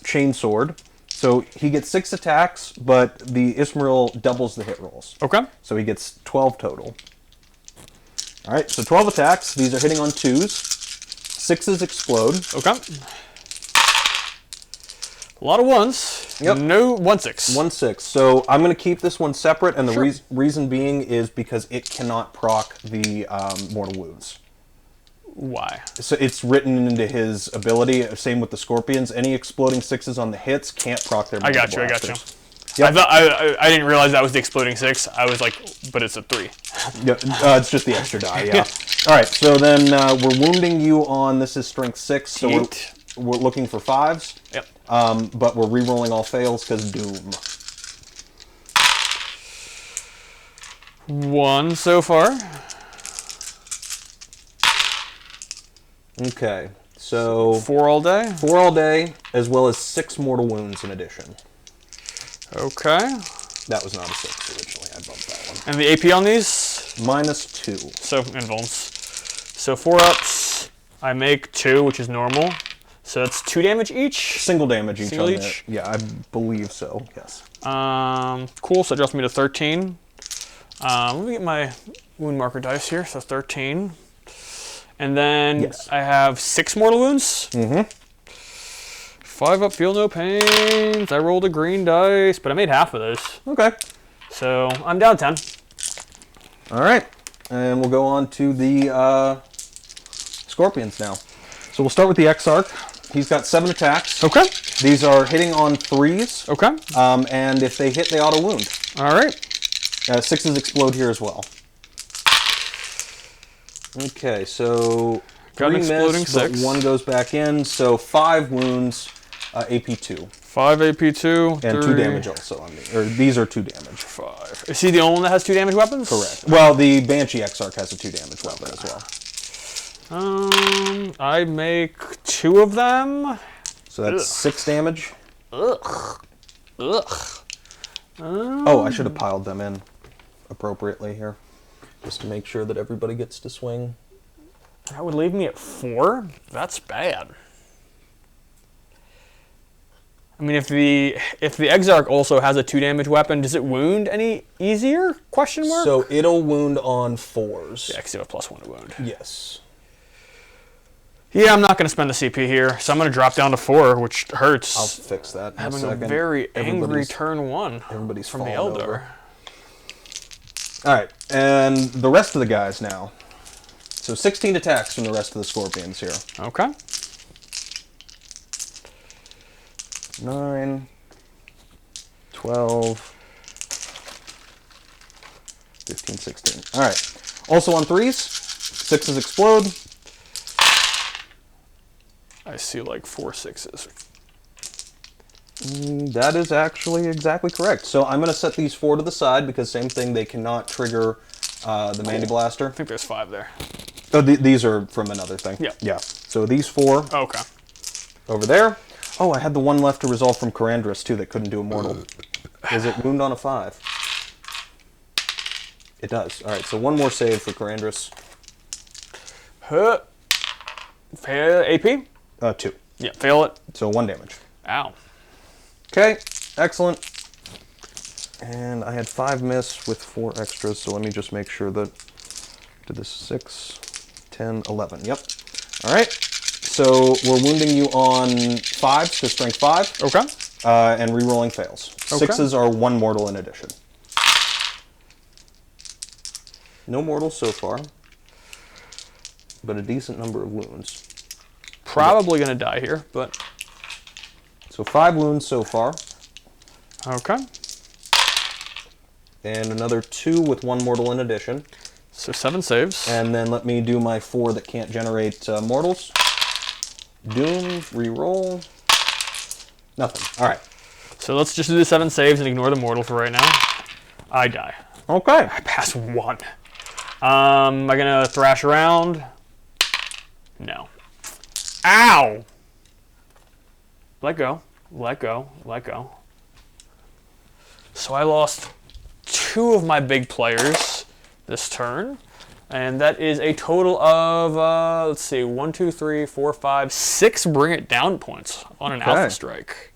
Chainsword. So he gets 6 attacks, but the Ithmaril doubles the hit rolls. Okay. So he gets 12 total. All right, so 12 attacks. These are hitting on 2s. 6s explode. Okay. A lot of 1s. Yep. No 1/6. 1/6. So I'm going to keep this one separate, and the reason being is because it cannot proc the mortal wounds. Why? So it's written into his ability. Same with the Scorpions. Any exploding 6s on the hits can't proc their. I got you. Yep. I didn't realize that was the exploding 6. I was like, but it's a 3. Yeah, it's just the extra die. Yeah. All right. So then we're wounding you on. This is strength 6. So we're looking for 5s. Yep. But we're re-rolling all fails because doom. 1 so far. Okay, so 4 all day. 4 all day, as well as 6 mortal wounds in addition. Okay. That was not a 6 originally. I bumped that one. And the AP on these? -2. So invulns. So 4-ups. I make 2, which is normal. So that's 2 damage each. Single damage each. Single on each? it. Yeah, I believe so. Yes. Cool. So it drops me to 13. Let me get my wound marker dice here. So 13. And then I have 6 mortal wounds. Mm-hmm. 5-up, feel no pains. I rolled a green dice, but I made half of those. Okay. So I'm down 10. All right. And we'll go on to the Scorpions now. So we'll start with the Exarch. He's got 7 attacks. Okay. These are hitting on 3s. Okay. And if they hit, they auto wound. All right. 6s explode here as well. Okay, so Got 3 an exploding miss, but 6. 1 goes back in, so 5 wounds, AP2. 5 AP2. And 3, 2 damage also on me. Or these are 2 damage. 5. Is he the only one that has 2 damage weapons? Correct. Well, the Banshee Exarch has a 2 damage weapon as well. I make 2 of them. So that's 6 damage. Ugh. Oh, I should have piled them in appropriately here. Just to make sure that everybody gets to swing. That would leave me at 4? That's bad. I mean, if the Exarch also has a 2 damage weapon, does it wound any easier? Question mark. So it'll wound on 4s. Yeah, because you have a +1 to wound. Yes. Yeah, I'm not going to spend the CP here, so I'm going to drop down to 4, which hurts. I'll fix that in Having a second. a very angry turn 1 everybody's from the falling Eldar. over. All right, and the rest of the guys now. So 16 attacks from the rest of the scorpions here. Okay. 9, 12, 15, 16. All right. Also on 3s, 6s explode. I see like 4 6s. That is actually exactly correct. So I'm going to set these 4 to the side because same thing, they cannot trigger the Mandy Blaster. I think there's 5 there. Oh, these are from another thing. Yeah. Yeah. So these 4 Okay. over there. Oh, I had the one left to resolve from Karandras too that couldn't do Immortal. Is it wound on a 5? It does. All right, so one more save for Karandras. Huh. Fail AP? 2. Yeah, fail it. So 1 damage. Ow. Okay, excellent. And I had 5 miss with 4 extras, so let me just make sure that did this 6, 10, 11. Yep. All right. So we're wounding you on 5s to strength 5. Okay. And rerolling fails. Okay. 6s are 1 mortal in addition. No mortals so far, but a decent number of wounds. Probably going to die here, but... So 5 wounds so far. Okay. And another 2 with 1 mortal in addition. So 7 saves. And then let me do my 4 that can't generate mortals. Doom, reroll. Nothing. All right. So let's just do the 7 saves and ignore the mortal for right now. I die. Okay. I pass 1. Am I going to thrash around? No. Ow! Let go. Let go. Let go. So I lost 2 of my big players this turn. And that is a total of, let's see, 1, 2, 3, 4, 5, 6 bring it down points on an Alpha Strike.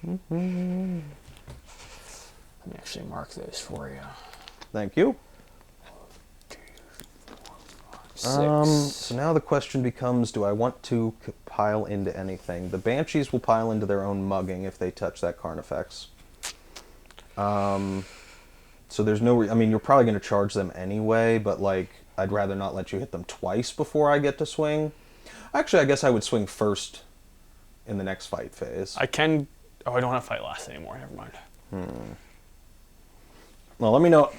Let me actually mark those for you. Thank you. 6. So now the question becomes, do I want to pile into anything? The Banshees will pile into their own mugging if they touch that Carnifex. So there's no... I mean, you're probably going to charge them anyway, but, like, I'd rather not let you hit them twice before I get to swing. Actually, I guess I would swing first in the next fight phase. I can... Oh, I don't have fight last anymore. Never mind. Well, let me know.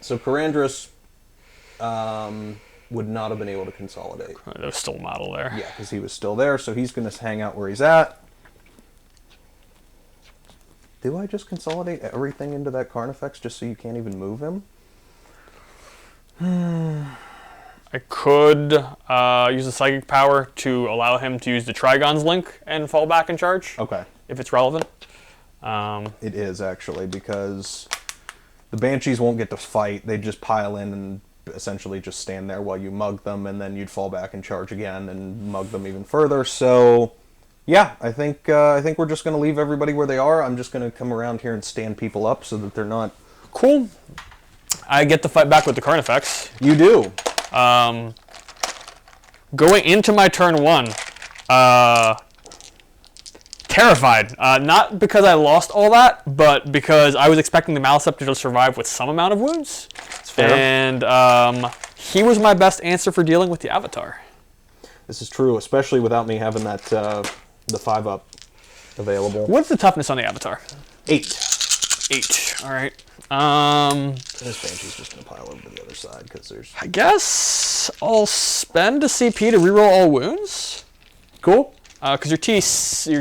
So Karandras would not have been able to consolidate. There's still a model there. Yeah, because he was still there, so he's going to hang out where he's at. Do I just consolidate everything into that Carnifex just so you can't even move him? I could use the Psychic Power to allow him to use the Trigon's Link and fall back and charge. Okay. If it's relevant. It is, actually, because the Banshees won't get to fight. They just pile in and essentially just stand there while you mug them, and then you'd fall back and charge again and mug them even further. So... yeah, I think we're just going to leave everybody where they are. I'm just going to come around here and stand people up so that they're not... Cool. I get to fight back with the Carnifex. You do. Going into my turn 1, terrified. Not because I lost all that, but because I was expecting the Maliceptor to survive with some amount of wounds. That's fair. And he was my best answer for dealing with the Avatar. This is true, especially without me having that... the 5-up available. What's the toughness on the Avatar? 8. 8. All right. This Banshee's just going to pile over to the other side because there's... I guess I'll spend a CP to reroll all wounds. Cool. Because you're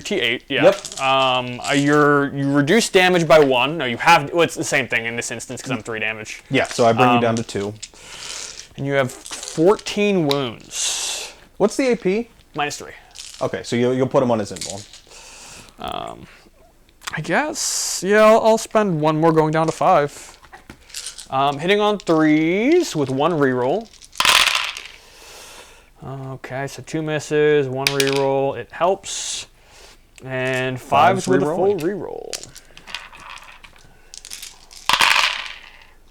T8, yeah. Yep. You reduce damage by 1. No, you have... Well, it's the same thing in this instance because I'm 3 damage. Yeah, so I bring you down to 2. And you have 14 wounds. What's the AP? -3. Okay, so you'll put him on his invuln. I guess, yeah, I'll spend 1 more going down to 5. Hitting on 3s with 1 reroll. Okay, so 2 misses, 1 reroll. It helps. And 5s with a full reroll.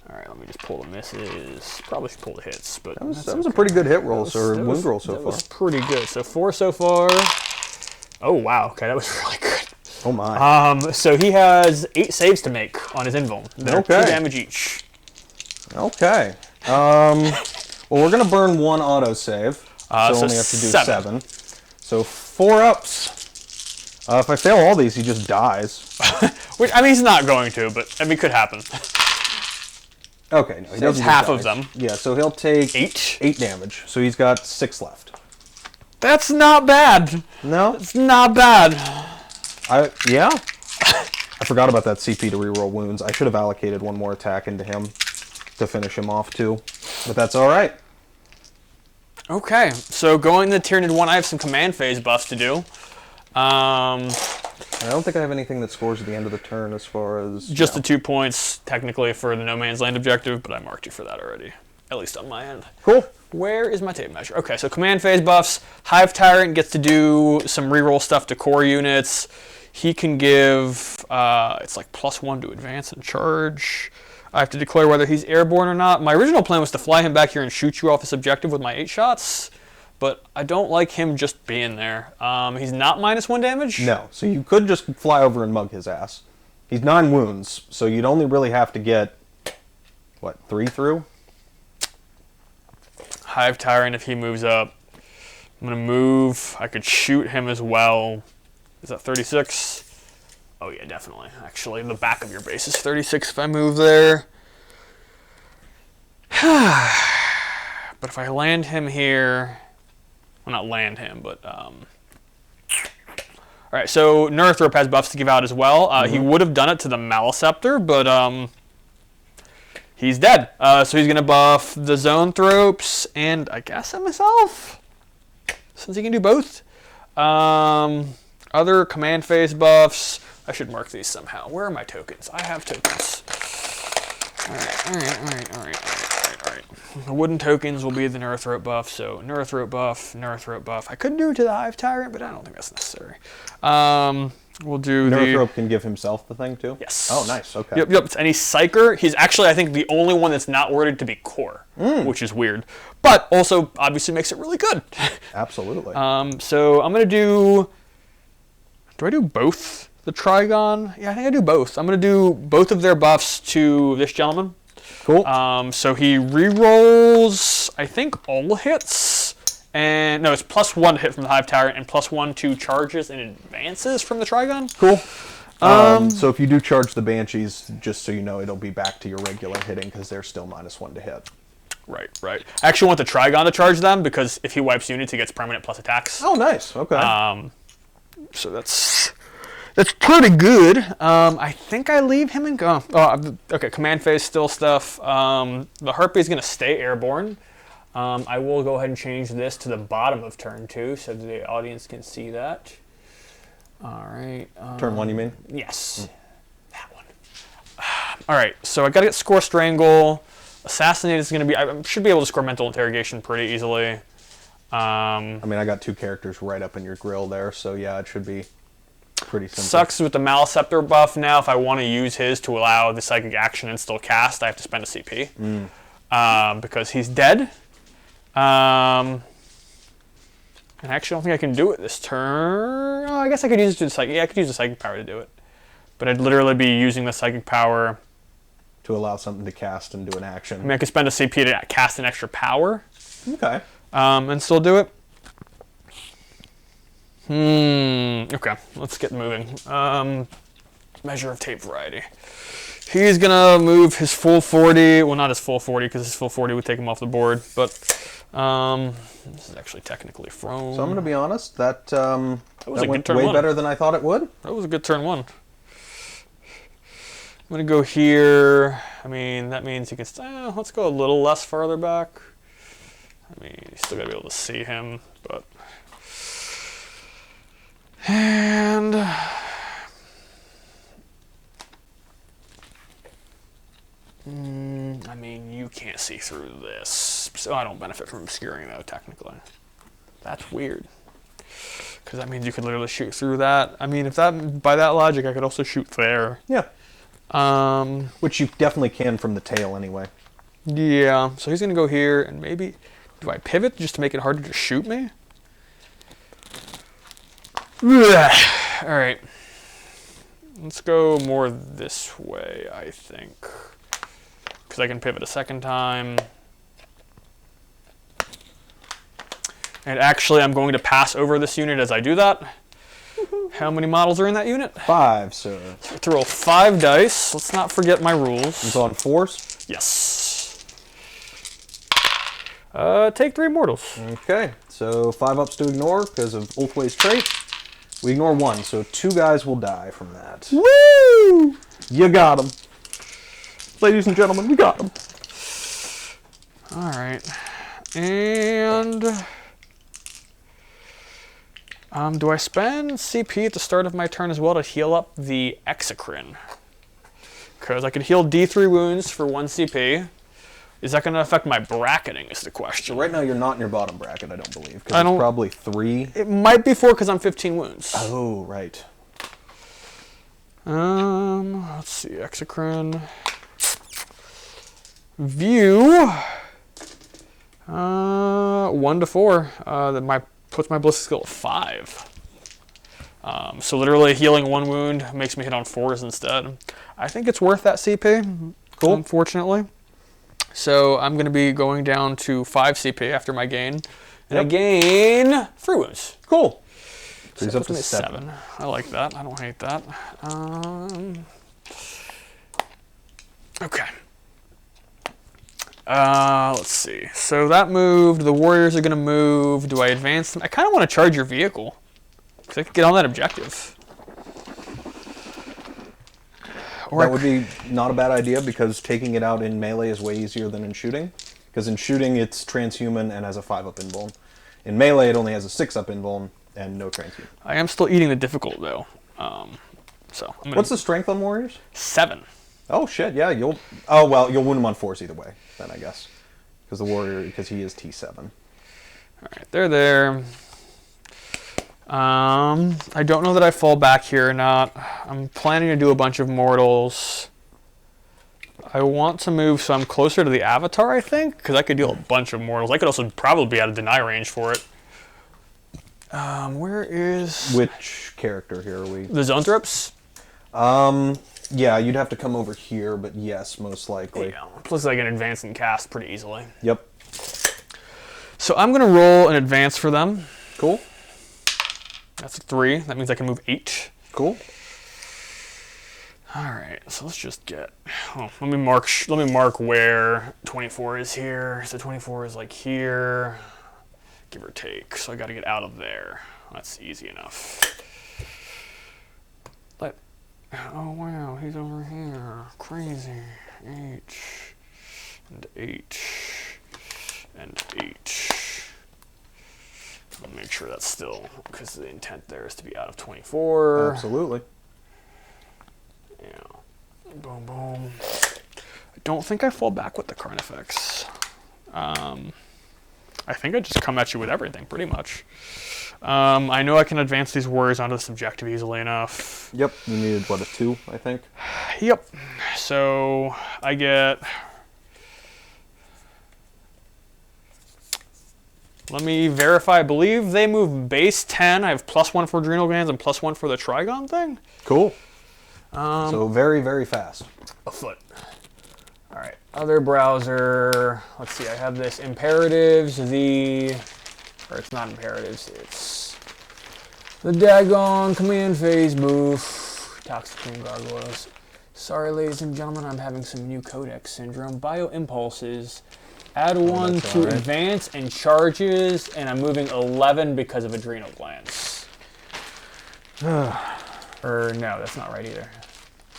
All right, let me just pull the misses. Probably should pull the hits, but that was a pretty good hit roll, or wound roll so far. That was pretty good. So 4 so far. Oh, wow. Okay, that was really good. Oh my. So he has 8 saves to make on his invuln. They're 2 damage each. Okay. Well, we're going to burn 1 autosave, so so only have to do 7. So 4 ups. If I fail all these, he just dies. Which, I mean, he's not going to, but I mean, it could happen. Okay, no, he doesn't. Half of them. Yeah, so he'll take 8 damage. So he's got 6 left. That's not bad. No? It's not bad. Yeah. I forgot about that CP to reroll wounds. I should have allocated 1 more attack into him to finish him off too. But that's alright. Okay, so going to Tyranid 1, I have some command phase buffs to do. I don't think I have anything that scores at the end of the turn as far as... Just the 2 points, technically, for the No Man's Land objective, but I marked you for that already. At least on my end. Cool. Where is my tape measure? Okay, so command phase buffs. Hive Tyrant gets to do some reroll stuff to core units. He can give, it's like +1 to advance and charge. I have to declare whether he's airborne or not. My original plan was to fly him back here and shoot you off this objective with my 8 shots, but I don't like him just being there. He's not -1 damage? No, so you could just fly over and mug his ass. He's 9 wounds, so you'd only really have to get, what, 3 through? Hive Tyrant, if he moves up. I'm going to move. I could shoot him as well. Is that 36? Oh, yeah, definitely. Actually, the back of your base is 36 if I move there. But if I land him here... Well, not land him, but... All right, so Nerthrop has buffs to give out as well. He would have done it to the Maliceptor, but... He's dead. So he's going to buff the Zonethropes and I guess myself, since he can do both. Other command phase buffs. I should mark these somehow. Where are my tokens? I have tokens. All right. The wooden tokens will be the Nerthrope buff. So Nerthrope buff. I could do it to the Hive Tyrant, but I don't think that's necessary. We'll do Nerthrope can give himself the thing too? Yes. Oh, nice. Okay. Yep. It's any Psyker. He's actually, I think, the only one that's not worded to be core, which is weird. But also, obviously, makes it really good. Absolutely. So I'm going to do... Do I do both the Trigon? Yeah, I think I do both. I'm going to do both of their buffs to this gentleman. Cool. So he rerolls, I think, all hits. And no, it's +1 to hit from the Hive Tyrant and +1 to charges and advances from the Trigon. Cool. So if you do charge the Banshees, just so you know, it'll be back to your regular hitting because they're still -1 to hit. Right. I actually want the Trigon to charge them because if he wipes units, he gets permanent plus attacks. Oh, nice. Okay. So that's pretty good. I think I leave him and go. Oh, okay. Command phase still stuff. The Harpy is going to stay airborne. I will go ahead and change this to the bottom of turn 2 so the audience can see that. All right. Turn 1, you mean? Yes. That one. All right. So I got to get Score Strangle. Assassinate is going to be... I should be able to score Mental Interrogation pretty easily. I mean, I got 2 characters right up in your grill there, so yeah, it should be pretty simple. Sucks with the Maliceptor buff now. If I want to use his to allow the Psychic Action and still cast, I have to spend a CP. Because he's dead. And I actually don't think I can do it this turn. Oh, I guess I could use it to the Psychic. Yeah, I could use the Psychic Power to do it. But I'd literally be using the Psychic Power... To allow something to cast and do an action. I mean, I could spend a CP to cast an extra power. Okay. And still do it. Okay, let's get moving. Measure of tape variety. He's gonna move his full 40. Well, not his full 40 because his full 40 would take him off the board. But this is actually technically thrown. So I'm gonna be honest. That was a went good turn way 1. better than I thought it would. That was a good turn 1. I'm gonna go here. I mean, that means you can. Let's go a little less farther back. I mean, you still gotta be able to see him, but. And I mean, you can't see through this, so I don't benefit from obscuring though. Technically, that's weird. Because that means you could literally shoot through that. I mean, if that by that logic, I could also shoot there. Yeah. Which you definitely can from the tail anyway. Yeah. So he's gonna go here, and maybe do I pivot just to make it harder to shoot me? All right. Let's go more this way, I think. Because I can pivot a second time. And actually, I'm going to pass over this unit as I do that. How many models are in that unit? 5, sir. So I have to roll 5 dice. Let's not forget my rules. It's on force? Yes. Take 3 mortals. Okay, so 5 ups to ignore because of Ulthwe's trait. We ignore 1, so 2 guys will die from that. Woo! You got him. Ladies and gentlemen, we got him. All right. And... do I spend CP at the start of my turn as well to heal up the Exocrine? Because I could heal D3 wounds for 1 CP. Is that going to affect my bracketing is the question. So right now you're not in your bottom bracket, I don't believe. Because it's probably 3. It might be 4 because I'm 15 wounds. Oh, right. Let's see. Exocrine. View. 1 to 4. That puts my ballistic skill at 5. So literally healing 1 wound makes me hit on 4s instead. I think it's worth that CP. Cool. Unfortunately. So I'm going to be going down to 5 CP after my gain. And I gain 3 wounds. Cool. So he's up to 7. I like that. I don't hate that. Okay. Let's see. So that moved. The warriors are going to move. Do I advance them? I kind of want to charge your vehicle. Because I could get on that objective. Or that would be not a bad idea because taking it out in melee is way easier than in shooting. Because in shooting it's transhuman and has a 5-up invuln. In melee it only has a 6-up invuln and no transhuman. I am still eating the difficult though. What's the strength on warriors? 7. Oh shit, yeah, you'll... Oh, well, you'll wound him on force either way, then, I guess. Because the warrior, because he is T7. Alright, they're there. I don't know that I fall back here or not. I'm planning to do a bunch of mortals. I want to move so I'm closer to the avatar, I think, because I could deal a bunch of mortals. I could also probably be out of deny range for it. Where is... Which character here are we? The Zoanthropes? Yeah, you'd have to come over here, but yes, most likely. Yeah. Plus I can advance and cast pretty easily. Yep. So I'm going to roll an advance for them. Cool. That's a 3. That means I can move 8. Cool. All right, so let's just get... Oh, let me mark where 24 is here. So 24 is like here, give or take. So I got to get out of there. That's easy enough. Oh wow, he's over here. Crazy. H and H and H. I'll make sure that's still, because the intent there is to be out of 24. Absolutely. Yeah. Boom, boom. I don't think I fall back with the Carnifex. I think I just come at you with everything, pretty much. I know I can advance these warriors onto this objective easily enough. Yep, you needed, what, a 2, I think? Yep. So I get... Let me verify. I believe they move base 10. I have +1 for adrenal glands and +1 for the Trigon thing. Cool. So very, very fast. A foot. All right. Other browser. Let's see. I have this imperatives. Or it's not imperatives. It's the daggone command phase booth. Toxic Green Gargoyles. Sorry, ladies and gentlemen. I'm having some new codex syndrome. Bio impulses. Add 1 to right. advance and charges, and I'm moving 11 because of adrenal glands. Or no, that's not right either.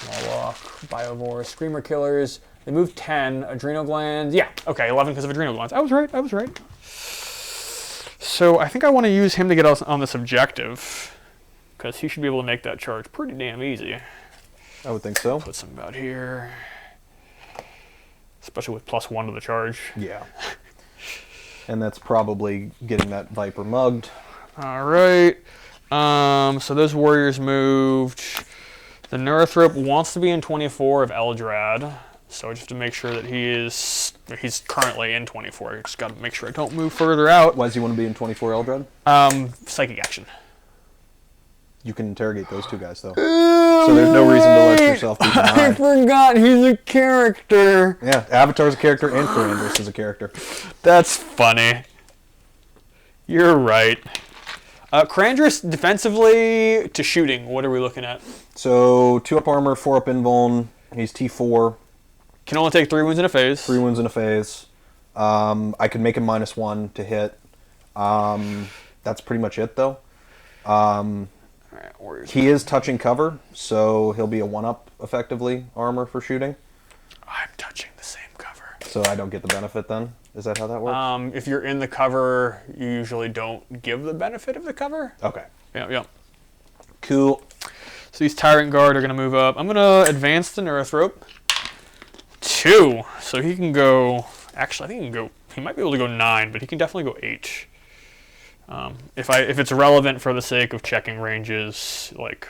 Warlock, Biovore, Screamer Killers. They move 10, adrenal glands. Yeah, okay, 11 because of adrenal glands. I was right. So I think I want to use him to get us on this objective, because he should be able to make that charge pretty damn easy. I would think so. Put some about here. Especially with +1 to the charge. Yeah. And that's probably getting that Viper mugged. All right. So those warriors moved. The Neurothrop wants to be in 24 of Eldrad. So I just have to make sure that he's currently in 24. I just got to make sure I don't move further out. Why does he want to be in 24 Eldrad? Psychic action. You can interrogate those two guys, though. So there's no reason to let yourself be denied. I forgot he's a character. Yeah, Avatar's a character and Karandras is a character. That's funny. You're right. Karandras defensively to shooting. What are we looking at? So 2 up armor, 4 up invuln. He's T4. Can only take 3 wounds in a phase. 3 wounds in a phase. I could make him -1 to hit. That's pretty much it, though. He is touching cover, so he'll be a 1-up, effectively, armor for shooting. I'm touching the same cover. So I don't get the benefit then? Is that how that works? If you're in the cover, you usually don't give the benefit of the cover. Okay. Yeah. Cool. So these Tyrant Guard are going to move up. I'm going to advance the Neurithrope. 2. So he can go... Actually, I think he can go... He might be able to go 9, but he can definitely go H. If it's relevant for the sake of checking ranges, like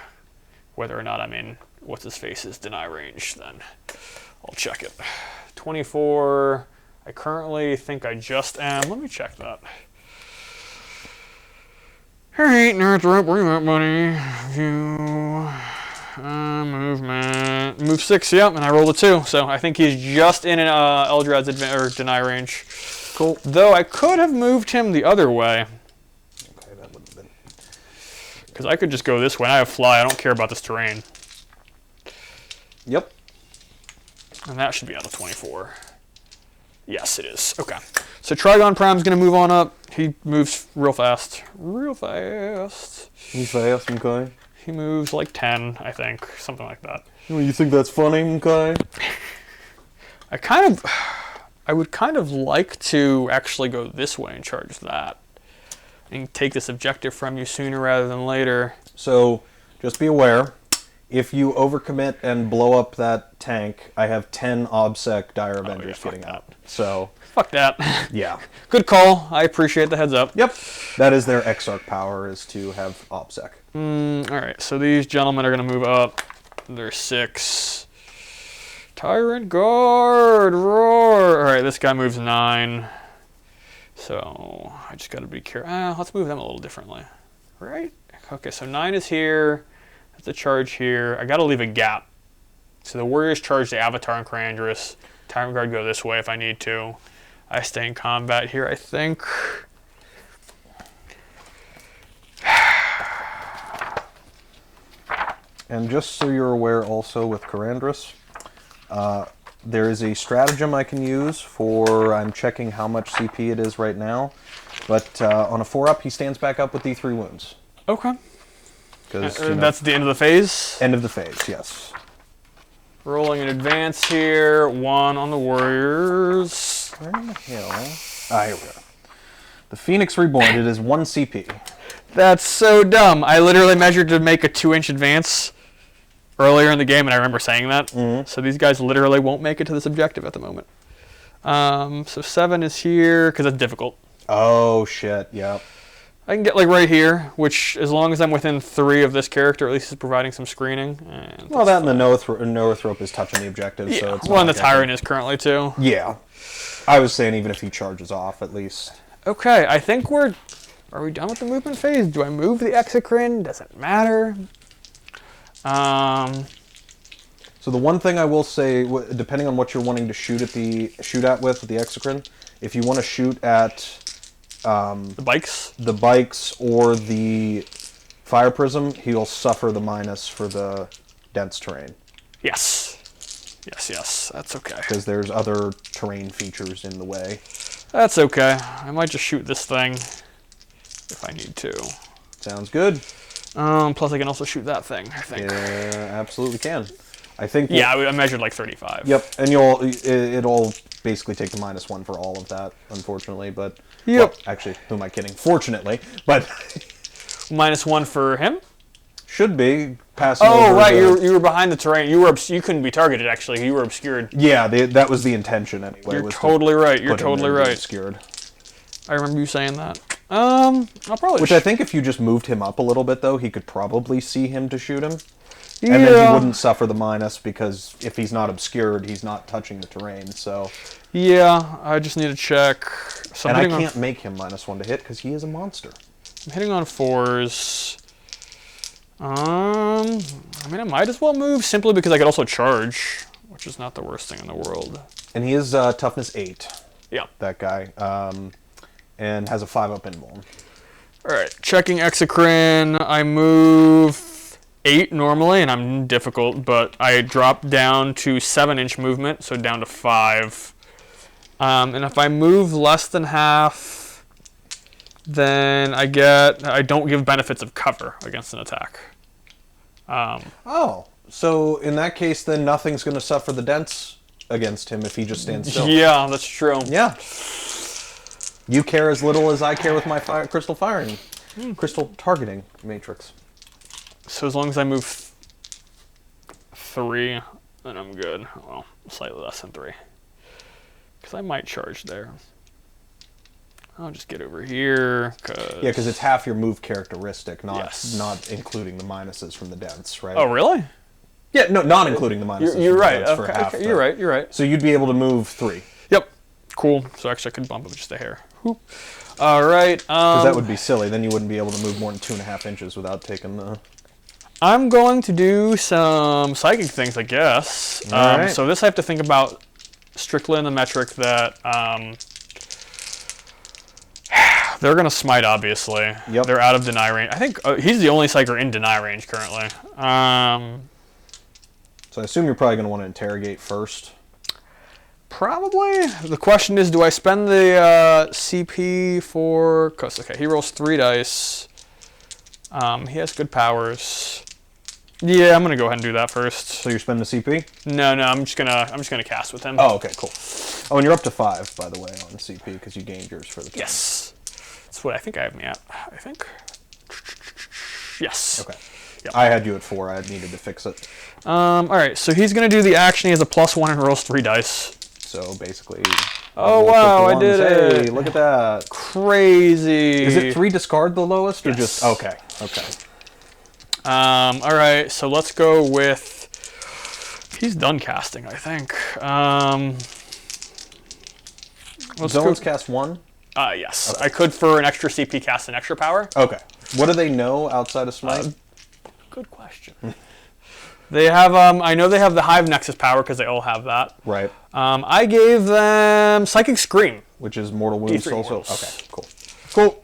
whether or not I'm in what's-his-face's deny range, then I'll check it. 24... I currently think I just am. Let me check that. Alright, Neurithrope, where you at, buddy? View... movement. Move 6, yep, and I rolled a 2. So I think he's just in an Eldrad's deny range. Cool. Though I could have moved him the other way. Okay, that would have been... Because I could just go this way. I have fly. I don't care about this terrain. Yep. And that should be on the 24. Yes, it is. Okay. So Trigon Prime's going to move on up. He moves real fast. Real fast. He's fast, okay. He moves like 10, I think. Something like that. You think that's funny, okay? I would kind of like to actually go this way and charge that. And take this objective from you sooner rather than later. So, just be aware, if you overcommit and blow up that tank, I have 10 OBSEC Dire Avengers getting out. So, fuck that. yeah. Good call. I appreciate the heads up. Yep. That is their Exarch power, is to have OBSEC. Alright, so these gentlemen are going to move up. They're 6. Tyrant Guard! Roar! Alright, this guy moves 9. So, I just got to be careful. Let's move them a little differently. Right? Okay, so 9 is here. That's a charge here. I got to leave a gap. So the Warriors charge the Avatar and Karandras. Tyrant Guard go this way if I need to. I stay in combat here, I think. And just so you're aware also with Karandras, there is a stratagem I can use for, I'm checking how much CP it is right now, but on a 4-up he stands back up with D3 wounds. Okay. That's the end of the phase? End of the phase, yes. Rolling in advance here. 1 on the Warriors. Where in the hell? Here we go. The Phoenix Reborn, it is 1 CP. That's so dumb. I literally measured to make a 2-inch advance earlier in the game, and I remember saying that. So these guys literally won't make it to this objective at the moment. So 7 is here, because that's difficult. Oh, shit, yep. I can get like right here, which as long as I'm within 3 of this character, at least is providing some screening. Well, that and the Neurithrope is touching the objective. Yeah. So it's Well, and the Tyrant is currently too. Yeah. I was saying even if he charges off, at least. Okay, I think we're... Are we done with the movement phase? Do I move the Exocrine? Does it matter? So the one thing I will say, depending on what you're wanting to shoot at the with the Exocrine, if you want to shoot at the bikes or the Fire Prism, he'll suffer the minus for the dense terrain. Yes. That's okay. Because there's other terrain features in the way. That's okay. I might just shoot this thing if I need to. Sounds good. Plus I can also shoot that thing, I think. Yeah, absolutely can. I think. Yeah, I measured like 35. Yep, and it'll basically take the -1 for all of that, unfortunately. But yep. Well, actually, who am I kidding? Fortunately, but -1 for him. Should be passing. Oh, right, you were behind the terrain. You couldn't be targeted. Actually, you were obscured. Yeah, that was the intention anyway. You're totally right. You're totally right. Obscured. I remember you saying that. I'll probably. Which I think if you just moved him up a little bit, though, he could probably see him to shoot him. Yeah. And then he wouldn't suffer the minus because if he's not obscured, he's not touching the terrain. So. Yeah, I just need to check. So and I can't make him -1 to hit because he is a monster. I'm hitting on 4s. I mean, I might as well move simply because I could also charge, which is not the worst thing in the world. And he is toughness 8. Yeah. That guy. And has a 5-up invuln. Alright, checking Exocrine. I move 8 normally, and I'm difficult, but I drop down to 7-inch movement, so down to 5. And if I move less than half, then I don't give benefits of cover against an attack. So in that case, then nothing's going to suffer the dents against him if he just stands still. Yeah, that's true. Yeah. You care as little as I care with my crystal firing, crystal targeting matrix. So as long as I move 3, then I'm good. Well, slightly less than 3. Because I might charge there. I'll just get over here. Yeah, because it's half your move characteristic, not Yes. not including the minuses from the dents, right? Oh, really? Yeah, no, not including the minuses. You're from right. The dents for Okay, half okay. the- You're right. You're right. So you'd be able to move 3. Yep. Cool. So actually, I could bump up just a hair. Whoop. All right. Because that would be silly. Then you wouldn't be able to move more than 2.5 inches without taking the... I'm going to do some psychic things, I guess. All right. So this I have to think about strictly in the metric that they're going to smite, obviously. Yep. They're out of deny range. I think he's the only psyker in deny range currently. So I assume you're probably going to want to interrogate first. Probably. The question is, do I spend the CP for... Cause, okay, he rolls 3 dice. He has good powers. Yeah, I'm gonna go ahead and do that first. So you're spending the CP? No, I'm just gonna cast with him. Oh, okay, cool. Oh, and you're up to 5, by the way, on CP, because you gained yours for the turn. Yes. That's what I think I have me at. I think. Yes. Okay. Yep. I had you at 4. I needed to fix it. All right, so he's gonna do the action. He has a +1 and rolls 3 dice. So basically... Oh, wow, I did it. Hey, look at that. Crazy. Is it 3 discard the lowest, or Yes. just... Okay, okay. All right, so let's go with... He's done casting, I think. Let's Zones go... cast 1? Yes. Okay. I could, for an extra CP, cast an extra power. Okay. What do they know outside of Smite? Good question. They have, I know they have the Hive Nexus power because they all have that. Right. I gave them Psychic Scream. Which is Mortal Wounds D3 also? mortals. Okay, cool. Cool.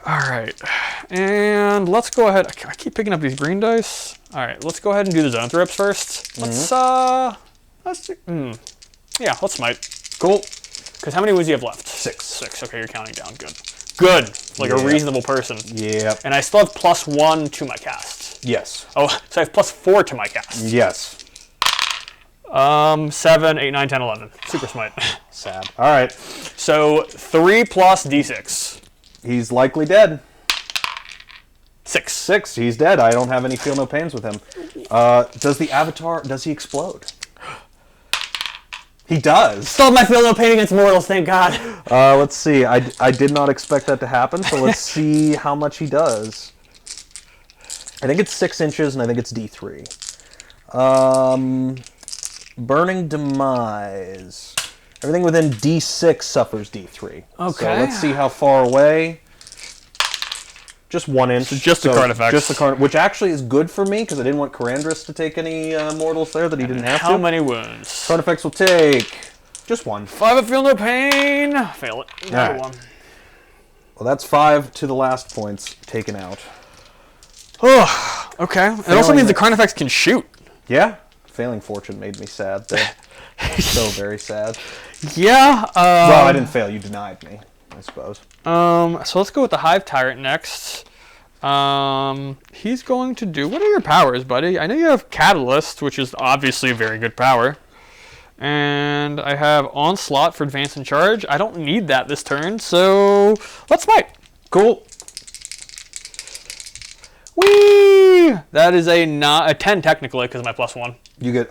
All right. And let's go ahead. I keep picking up these green dice. All right, let's go ahead and do the Zone Thrips first. Let's yeah, let's Smite. Cool. Because how many wounds do you have left? 6. 6. Okay, you're counting down. Good. Good. Like a reasonable person. Yeah. And I still have +1 to my cast. Yes. Oh, so I have +4 to my cast. Yes. 7, 8, 9, 10, 11. Super Smite. Sad. All right. So 3 plus D6. He's likely dead. 6. 6. He's dead. I don't have any feel no pains with him. Does the Avatar, does he explode? He does. Still have my feel no pain against mortals, thank God. Let's see. I did not expect that to happen, so let's see how much he does. I think it's 6 inches, and I think it's D3. Burning Demise. Everything within D6 suffers D3. Okay. So let's see how far away. Just 1 inch. So just the card effects. Just the card, which actually is good for me, because I didn't want Karandras to take any mortals there that he didn't have to. How many wounds? Card effects will take just 1. 5 of feel no pain. Fail it. Another All right. 1. Well, that's 5 to the last points taken out. Oh, okay. It also means the card effects can shoot. Yeah. Failing Fortune made me sad, though. So very sad. Yeah. Well, I didn't fail. You denied me, I suppose. So let's go with the Hive Tyrant next. He's going to do... What are your powers, buddy? I know you have Catalyst, which is obviously a very good power. And I have Onslaught for Advance and Charge. I don't need that this turn, so let's Smite. Cool. Whee! That is a 10 technically, because of my +1. You get,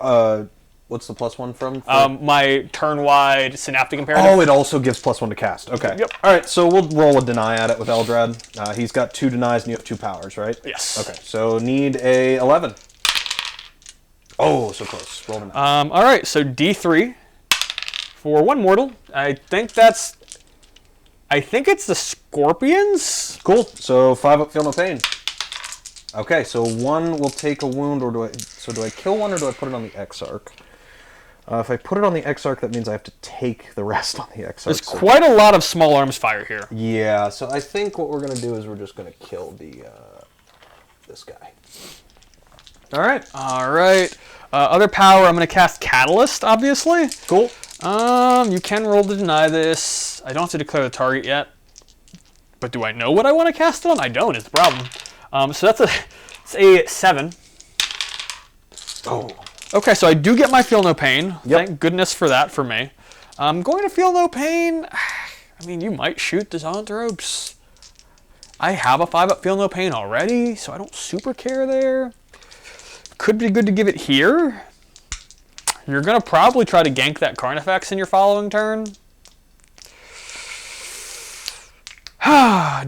what's the +1 from? My turn-wide Synaptic Imperative. Oh, it also gives +1 to cast. Okay. Yep. All right, so we'll roll a deny at it with Eldrad. He's got 2 denies and you have 2 powers, right? Yes. Okay, so need a 11. Oh, so close. Roll the 9. All right, so D3 for 1 mortal. I think it's the Scorpions. Cool. So 5 up, feel no pain. Okay, so one will take a wound, or do I kill one, or do I put it on the Exarch? If I put it on the Exarch, that means I have to take the rest on the Exarch. There's quite a lot of small arms fire here. Yeah, so I think what we're going to do is we're just going to kill this guy. All right. All right. Other power, I'm going to cast Catalyst, obviously. Cool. You can roll to deny this. I don't have to declare the target yet. But do I know what I want to cast it on? I don't, is the problem. So it's a 7. Oh. Okay, so I do get my Feel No Pain. Yep. Thank goodness for that for me. I'm going to Feel No Pain. I mean, you might shoot the Zoanthropes. I have a 5-up Feel No Pain already, so I don't super care there. Could be good to give it here. You're going to probably try to gank that Carnifex in your following turn.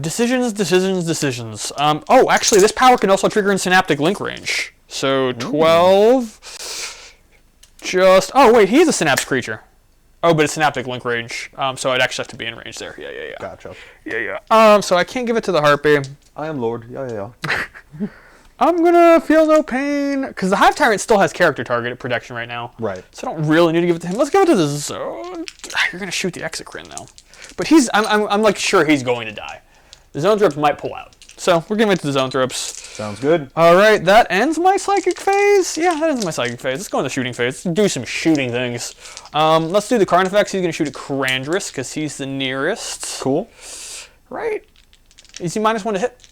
Decisions. Oh, actually, this power can also trigger in Synaptic Link range. So 12. Oh, wait, he's a Synapse creature. Oh, but it's Synaptic Link range. So I'd actually have to be in range there. Yeah. Gotcha. Yeah. So I can't give it to the Harpy. I am Lord. Yeah. I'm gonna Feel No Pain because the Hive Tyrant still has character targeted protection right now. Right. So I don't really need to give it to him. Let's give it to the Zone. You're gonna shoot the Exocrine though, but I'm like sure he's going to die. The Zoanthropes might pull out, so we're giving it to the Zoanthropes. Sounds good. All right, that ends my Psychic phase. Yeah, that ends my Psychic phase. Let's go into shooting phase. Let's do some shooting things. Let's do the Carnifex. He's gonna shoot at Karandris because he's the nearest. Cool. Right. Is he -1 to hit?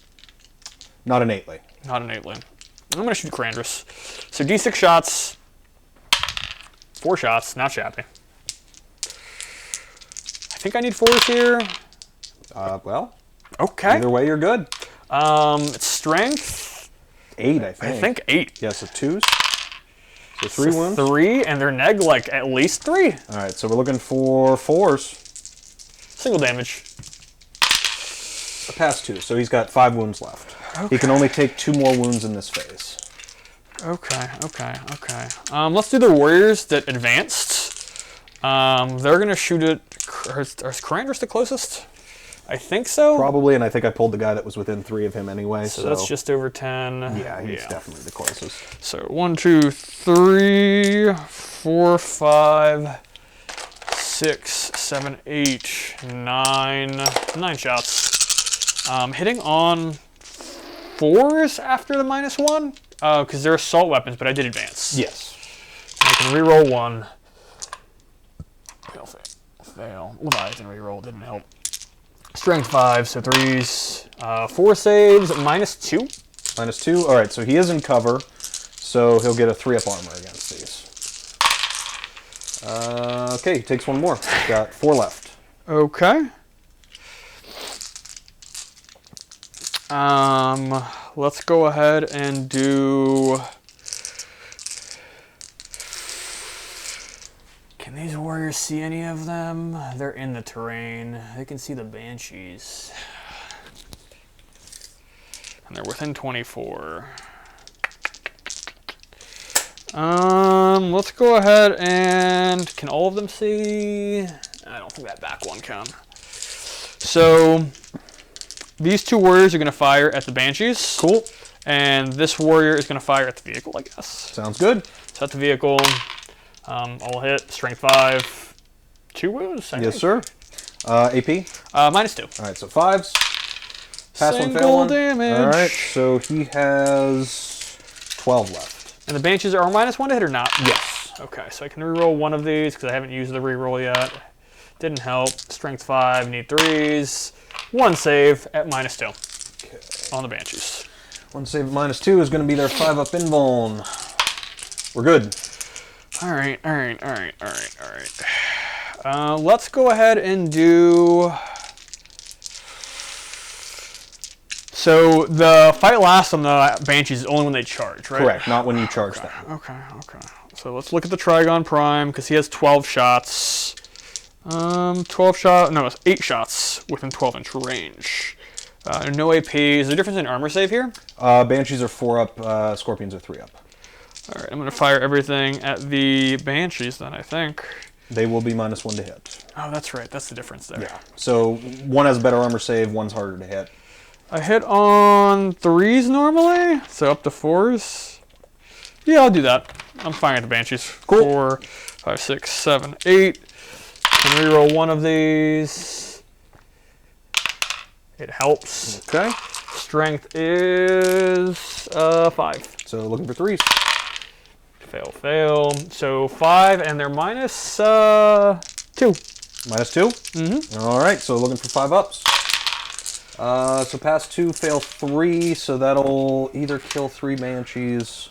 Not innately. Not innately. I'm going to shoot Karandris. So D6 shots. 4 shots. Not shabby. I think I need 4s here. Well. Okay. Either way, you're good. It's strength. 8, I think. I think 8. Yeah, so 2s. So 3 wounds. 3, and they're neg like at least 3. All right, so we're looking for 4s. Single damage. A pass 2, so he's got 5 wounds left. Okay. He can only take 2 more wounds in this phase. Okay. Let's do the warriors that advanced. They're going to shoot at... Is Karandris the closest? I think so. Probably, and I think I pulled the guy that was within 3 of him anyway. So that's just over 10. Yeah, he's definitely the closest. So 1, 2, 3, 4, 5, 6, 7, 8, 9. 9 shots. Hitting on 4s after the -1, because they're assault weapons, but I did advance. Yes. I can reroll 1. Fail. Leviathan reroll didn't help. Strength 5, so 3s. 4 saves, -2. -2. All right, so he is in cover, so he'll get a 3-up armor against these. Okay, he takes 1 more. He's got 4 left. Okay. Let's go ahead and do... Can these warriors see any of them? They're in the terrain. They can see the Banshees. And they're within 24. Let's go ahead and... Can all of them see? I don't think that back one can. So... These 2 warriors are going to fire at the Banshees. Cool. And this warrior is going to fire at the vehicle, I guess. Sounds good. So at the vehicle, all hit, strength 5, 2 wounds. Yes, sir. AP? -2. All right, so 5s. Pass 1, fail 1. Damage. All right, so he has 12 left. And the Banshees are -1 to hit or not? Yes. Okay, so I can reroll 1 of these because I haven't used the reroll yet. Didn't help. Strength 5, need 3s. 1 save at -2 on the Banshees. 1 save at -2 is going to be their 5-up invuln. We're good. All right. Let's go ahead and do... So the fight lasts on the Banshees only when they charge, right? Correct, not when you charge them. Okay. So let's look at the Trigon Prime because he has 12 shots. 12 shot, no, it's 8 shots within 12-inch range. No AP. Is there a difference in armor save here? Banshees are 4-up, Scorpions are 3-up. All right, I'm going to fire everything at the Banshees then, I think. They will be -1 to hit. Oh, that's right. That's the difference there. Yeah. So one has a better armor save, one's harder to hit. I hit on 3s normally, so up to 4s. Yeah, I'll do that. I'm fine at the Banshees. Cool. 4, 5, 6, 7, 8. Can reroll one of these. It helps. Okay. Strength is 5. So looking for 3s. Fail, fail. So 5, and they're minus 2. Minus 2? Mm-hmm. All right, so looking for 5 ups. So pass 2, fail 3, so that'll either kill 3 Banshees.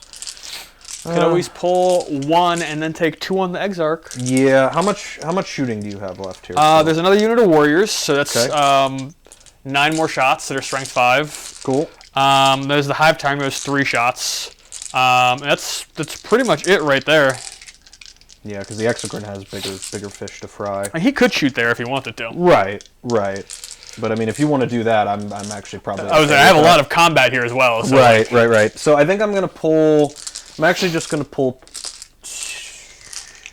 Could always pull 1 and then take 2 on the Exarch. Yeah, how much shooting do you have left here? There's another unit of warriors, so that's Okay. 9 more shots that are strength 5. Cool. There's the Hive Tyrant, there's 3 shots. That's pretty much it right there. Yeah, because the Exocrine has bigger fish to fry. He could shoot there if he wanted to. Right. But I mean, if you want to do that, I'm actually probably. I have a lot of combat here as well. So Right. So I think I'm gonna pull. I'm actually just gonna pull.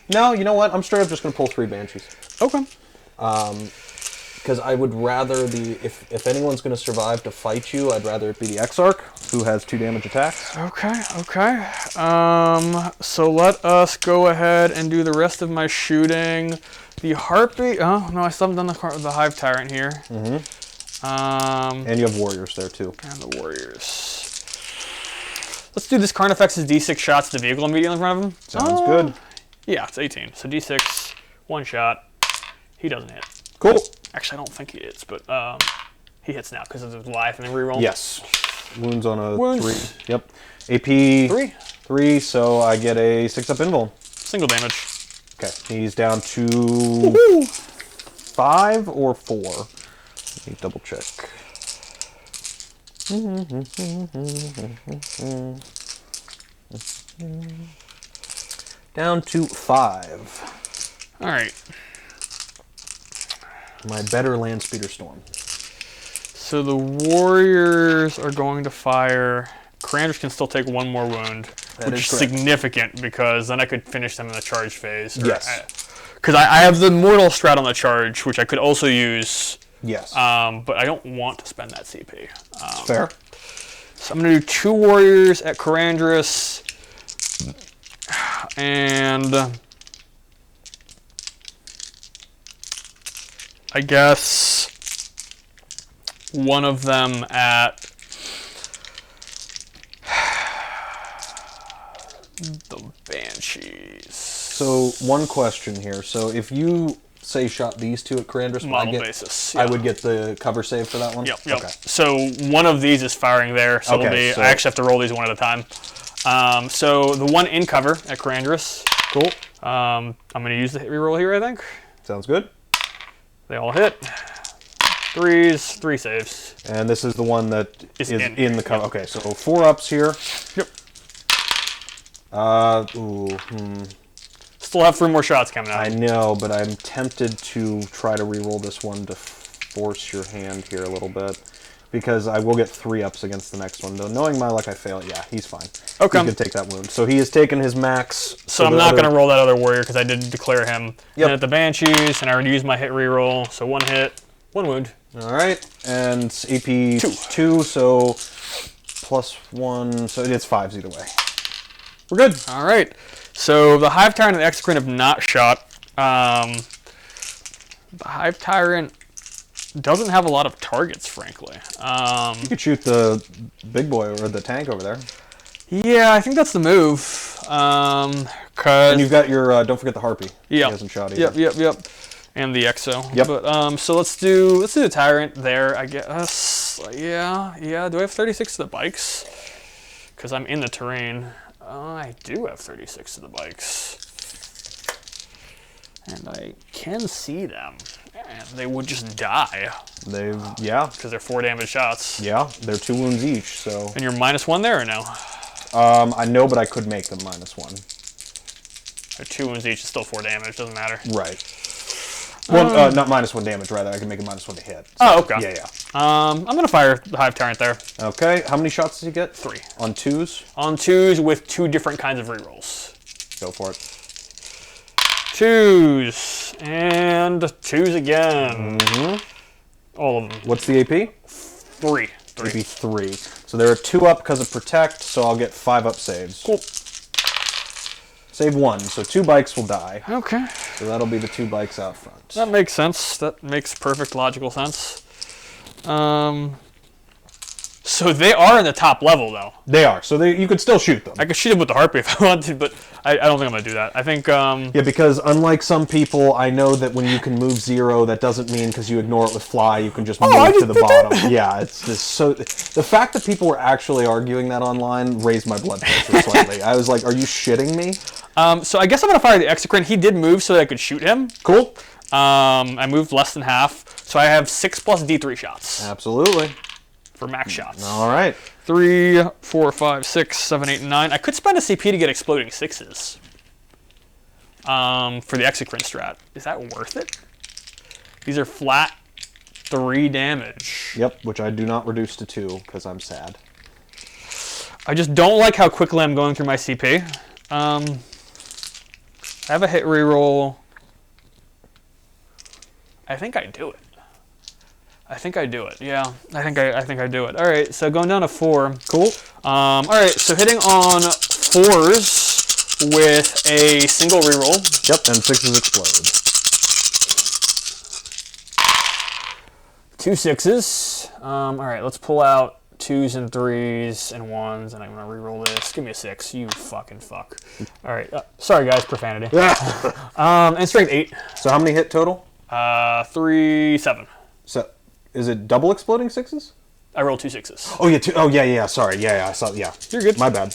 No, you know what? I'm straight up just gonna pull 3 Banshees. Okay. Because I would rather if anyone's gonna survive to fight you, I'd rather it be the Exarch, who has 2 damage attacks. Okay. So let us go ahead and do the rest of my shooting. The Harpy. Oh no, I still haven't done the Hive Tyrant here. Mm-hmm. And you have warriors there too. And the warriors. Let's do this Carnifex's D6 shots to the vehicle immediately in front of him. Sounds good. Yeah, it's 18. So D6, 1 shot. He doesn't hit. Cool. Actually, I don't think he hits, but he hits now because of his life and then reroll. Yes. Wounds on a Wounds. 3. Yep. AP 3. 3, so I get a 6-up invul. Single damage. Okay, he's down to 5 or 4. Let me double check. Down to 5. All right. My better land speeder storm. So the warriors are going to fire. Cranders can still take 1 more wound, which is significant because then I could finish them in the charge phase. Yes. Because I have the mortal strat on the charge, which I could also use. Yes. But I don't want to spend that CP. Fair. So I'm going to do 2 warriors at Corandris. And I guess one of them at the Banshees. So one question here. So if you say shot these 2 at Corandris, Model basis. I would get the cover save for that one? Yep. Okay. So one of these is firing there. So Okay, it'll be, I actually have to roll these one at a time. So the one in cover at Corandris. Cool. I'm going to use the hit reroll here, I think. Sounds good. They all hit. 3s, 3 saves. And this is the one that is in the cover. Yep. Okay, so 4 ups here. Yep. Still have 3 more shots coming out. I know, but I'm tempted to try to re-roll this one to force your hand here a little bit. Because I will get 3 ups against the next one. Though knowing my luck, I fail. Yeah, he's fine. Okay. He can take that wound. So he has taken his max. So I'm not going to roll that other warrior because I did declare him. Yep. And at the Banshees, and I already used my hit reroll. So 1 hit, 1 wound. All right. And AP 2, so +1. So it's 5s either way. We're good. All right. So the Hive Tyrant and the Exocrine have not shot. The Hive Tyrant doesn't have a lot of targets, frankly. You could shoot the big boy or the tank over there. Yeah, I think that's the move. And you've got your, don't forget the Harpy. Yeah. He hasn't shot either. Yep. And the Exo. Yep. But, so let's do the Tyrant there, I guess. Yeah. Do I have 36 to the bikes? Because I'm in the terrain. I do have 36 to the bikes. And I can see them. And they would just die. Because they're 4 damage shots. Yeah, they're 2 wounds each, so. And you're -1 there or no? I know, but I could make them -1. They're 2 wounds each, it's still 4 damage, doesn't matter. Right. Well, not -1 damage, rather. I can make it -1 to hit. So, Oh, okay. Yeah. I'm going to fire the Hive Tyrant there. Okay, how many shots does he get? 3. On 2s? On 2s with 2 different kinds of rerolls. Go for it. 2s. And 2s again. Mm-hmm. All of them. What's the AP? 3. It'd be 3. So there are 2 up because of protect, so I'll get 5 up saves. Cool. Save 1, so 2 bikes will die. Okay. So that'll be the 2 bikes out front. That makes sense. That makes perfect logical sense. So they are in the top level, though. They are. So you could still shoot them. I could shoot them with the Harpy if I wanted, but I don't think I'm going to do that. I think... Yeah, because unlike some people, I know that when you can move 0, that doesn't mean because you ignore it with fly, you can just move to the bottom. Yeah, it's this. So the fact that people were actually arguing that online raised my blood pressure slightly. I was like, are you shitting me? So I guess I'm going to fire the Exocrine. He did move so that I could shoot him. Cool. I moved less than half, so I have 6 plus D3 shots. Absolutely. For max shots. All right. 3, 4, 5, 6, 7, 8, and 9. I could spend a CP to get exploding 6s. For the Exocrine strat. Is that worth it? These are flat 3 damage. Yep, which I do not reduce to 2 because I'm sad. I just don't like how quickly I'm going through my CP. I have a hit reroll. I think I do it. I think I do it. Yeah, I think I do it. All right, so going down to 4. Cool. All right, so hitting on 4s with a single reroll. Yep, and 6s explode. 2 6s. All right, let's pull out 2s and 3s and 1s, and I'm gonna reroll this. Give me a 6, you fucking fuck. All right, sorry guys, profanity. And strength 8. So how many hit total? 3, 7. So is it double exploding 6s? I rolled 2 6s. Oh yeah, 2. Oh yeah. Sorry, yeah. I saw. Yeah, You're good. My bad.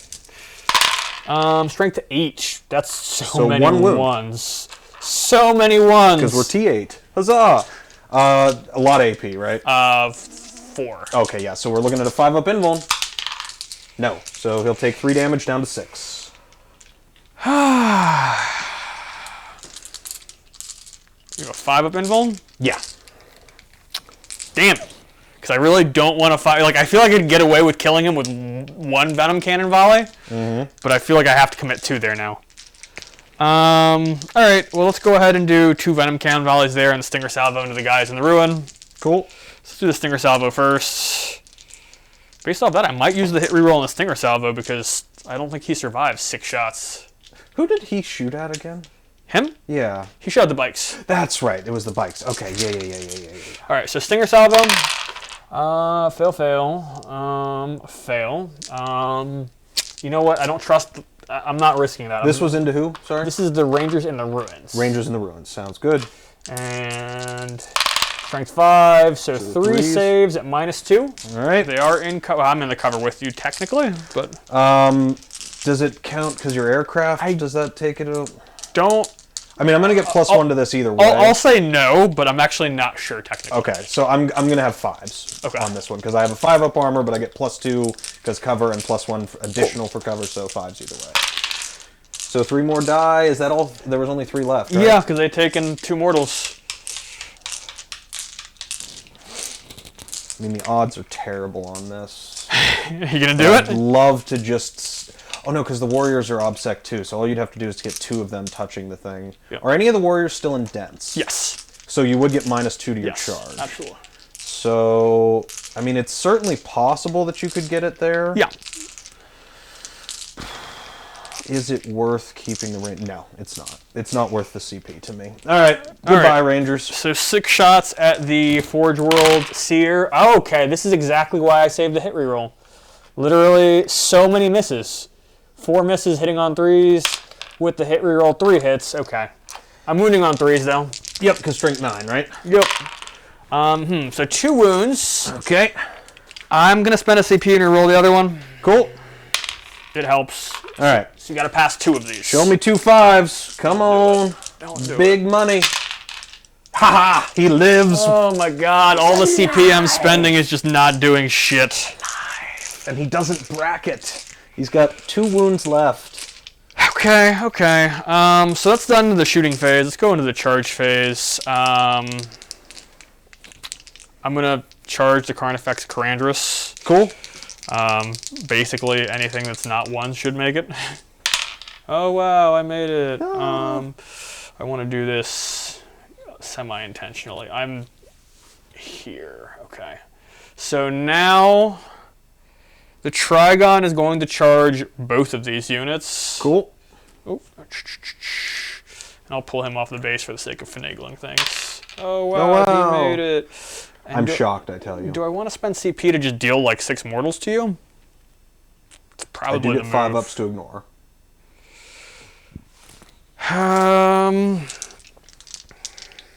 Strength 8. That's So many 1 wound. ones. So many ones. Because we're T8. Huzzah! A lot of AP, right? 4. Okay, yeah. So we're looking at a 5 up invuln. No. So he'll take 3 damage down to 6. You have a 5 up invuln? Yeah. Damn it. Because I really don't want to fight. Like, I feel like I could get away with killing him with 1 Venom Cannon volley. But I feel like I have to commit 2 there now. Alright, well, let's go ahead and do 2 Venom Cannon volleys there and the Stinger Salvo into the guys in the ruin. Cool. Let's do the Stinger Salvo first. Based off that, I might use the hit reroll on the Stinger Salvo because I don't think he survives 6 shots. Who did he shoot at again? Him? Yeah. He shot the bikes. That's right. It was the bikes. Okay. Yeah. Alright, so Stinger Salvo. Fail. Fail. You know what? I don't trust... I'm not risking that. This was into who? Sorry? This is the Rangers in the Ruins. Rangers in the Ruins. Sounds good. And strength 5, so 3 saves at -2. All right. They are in cover. I'm in the cover with you technically, but does it count because you're aircraft? Does that take it? Don't. I mean, I'm gonna get +1 to this either way. I'll say no, but I'm actually not sure technically. Okay, so I'm gonna have 5s on this one because I have a 5 up armor, but I get +2 because cover and +1 additional for cover, so 5s either way. So 3 more die. Is that all? There was only 3 left, right? Yeah, because they've taken 2 mortals. I mean, the odds are terrible on this. You gonna do I'd it? love to just... Oh no, because the warriors are obsec too, so all you'd have to do is get 2 of them touching the thing. Yep. Are any of the warriors still in dense? Yes. So you would get -2 to your Yes, charge. absolutely. So, I mean, it's certainly possible that you could get it there. Yeah. Is it worth keeping the range? No, it's not. It's not worth the CP to me. All right. Goodbye, Rangers. So 6 shots at the Forge World Seer. Oh, okay, this is exactly why I saved the hit reroll. Literally, so many misses. 4 misses hitting on 3s with the hit reroll. 3 hits. Okay. I'm wounding on 3s, though. Yep, because strength 9, right? Yep. So 2 wounds. Okay. I'm going to spend a CP and reroll the other one. Cool. It helps. All right. So you got to pass 2 of these. Show me 2 5s. Come on. Don't do Big money. Ha! He lives. Oh my god, all the CP I'm spending is just not doing shit. And he doesn't bracket. He's got 2 wounds left. Okay. So that's done to the shooting phase. Let's go into the charge phase. I'm gonna charge the Carnifex Carandrus. Cool. Basically anything that's not 1 should make it. Oh wow, I made it. I want to do this semi-intentionally. I'm here. Okay. So now the Trigon is going to charge both of these units. Cool. Oh. And I'll pull him off the base for the sake of finagling things. Oh, wow, wow. he made it. And I'm shocked, I tell you. Do I want to spend CP to just deal like 6 mortals to you? It's probably I do the get move. 5 ups to ignore.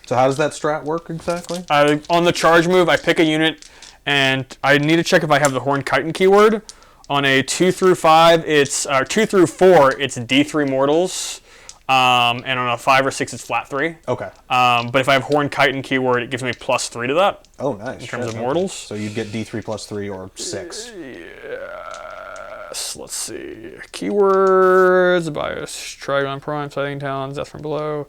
So how does that strat work exactly? On the charge move, I pick a unit, and I need to check if I have the Horned Chitin keyword. On a 2 through 5, it's 2 through 4, it's D3 mortals, and on a 5 or 6, it's flat 3. Okay. But if I have Horned Chitin keyword, it gives me +3 to that. Oh, nice. In terms of mortals. So you'd get D3 plus 3 or 6. Yes. Let's see. Keywords: Bios, Trigon Prime, Sighting Talons, Death from Below.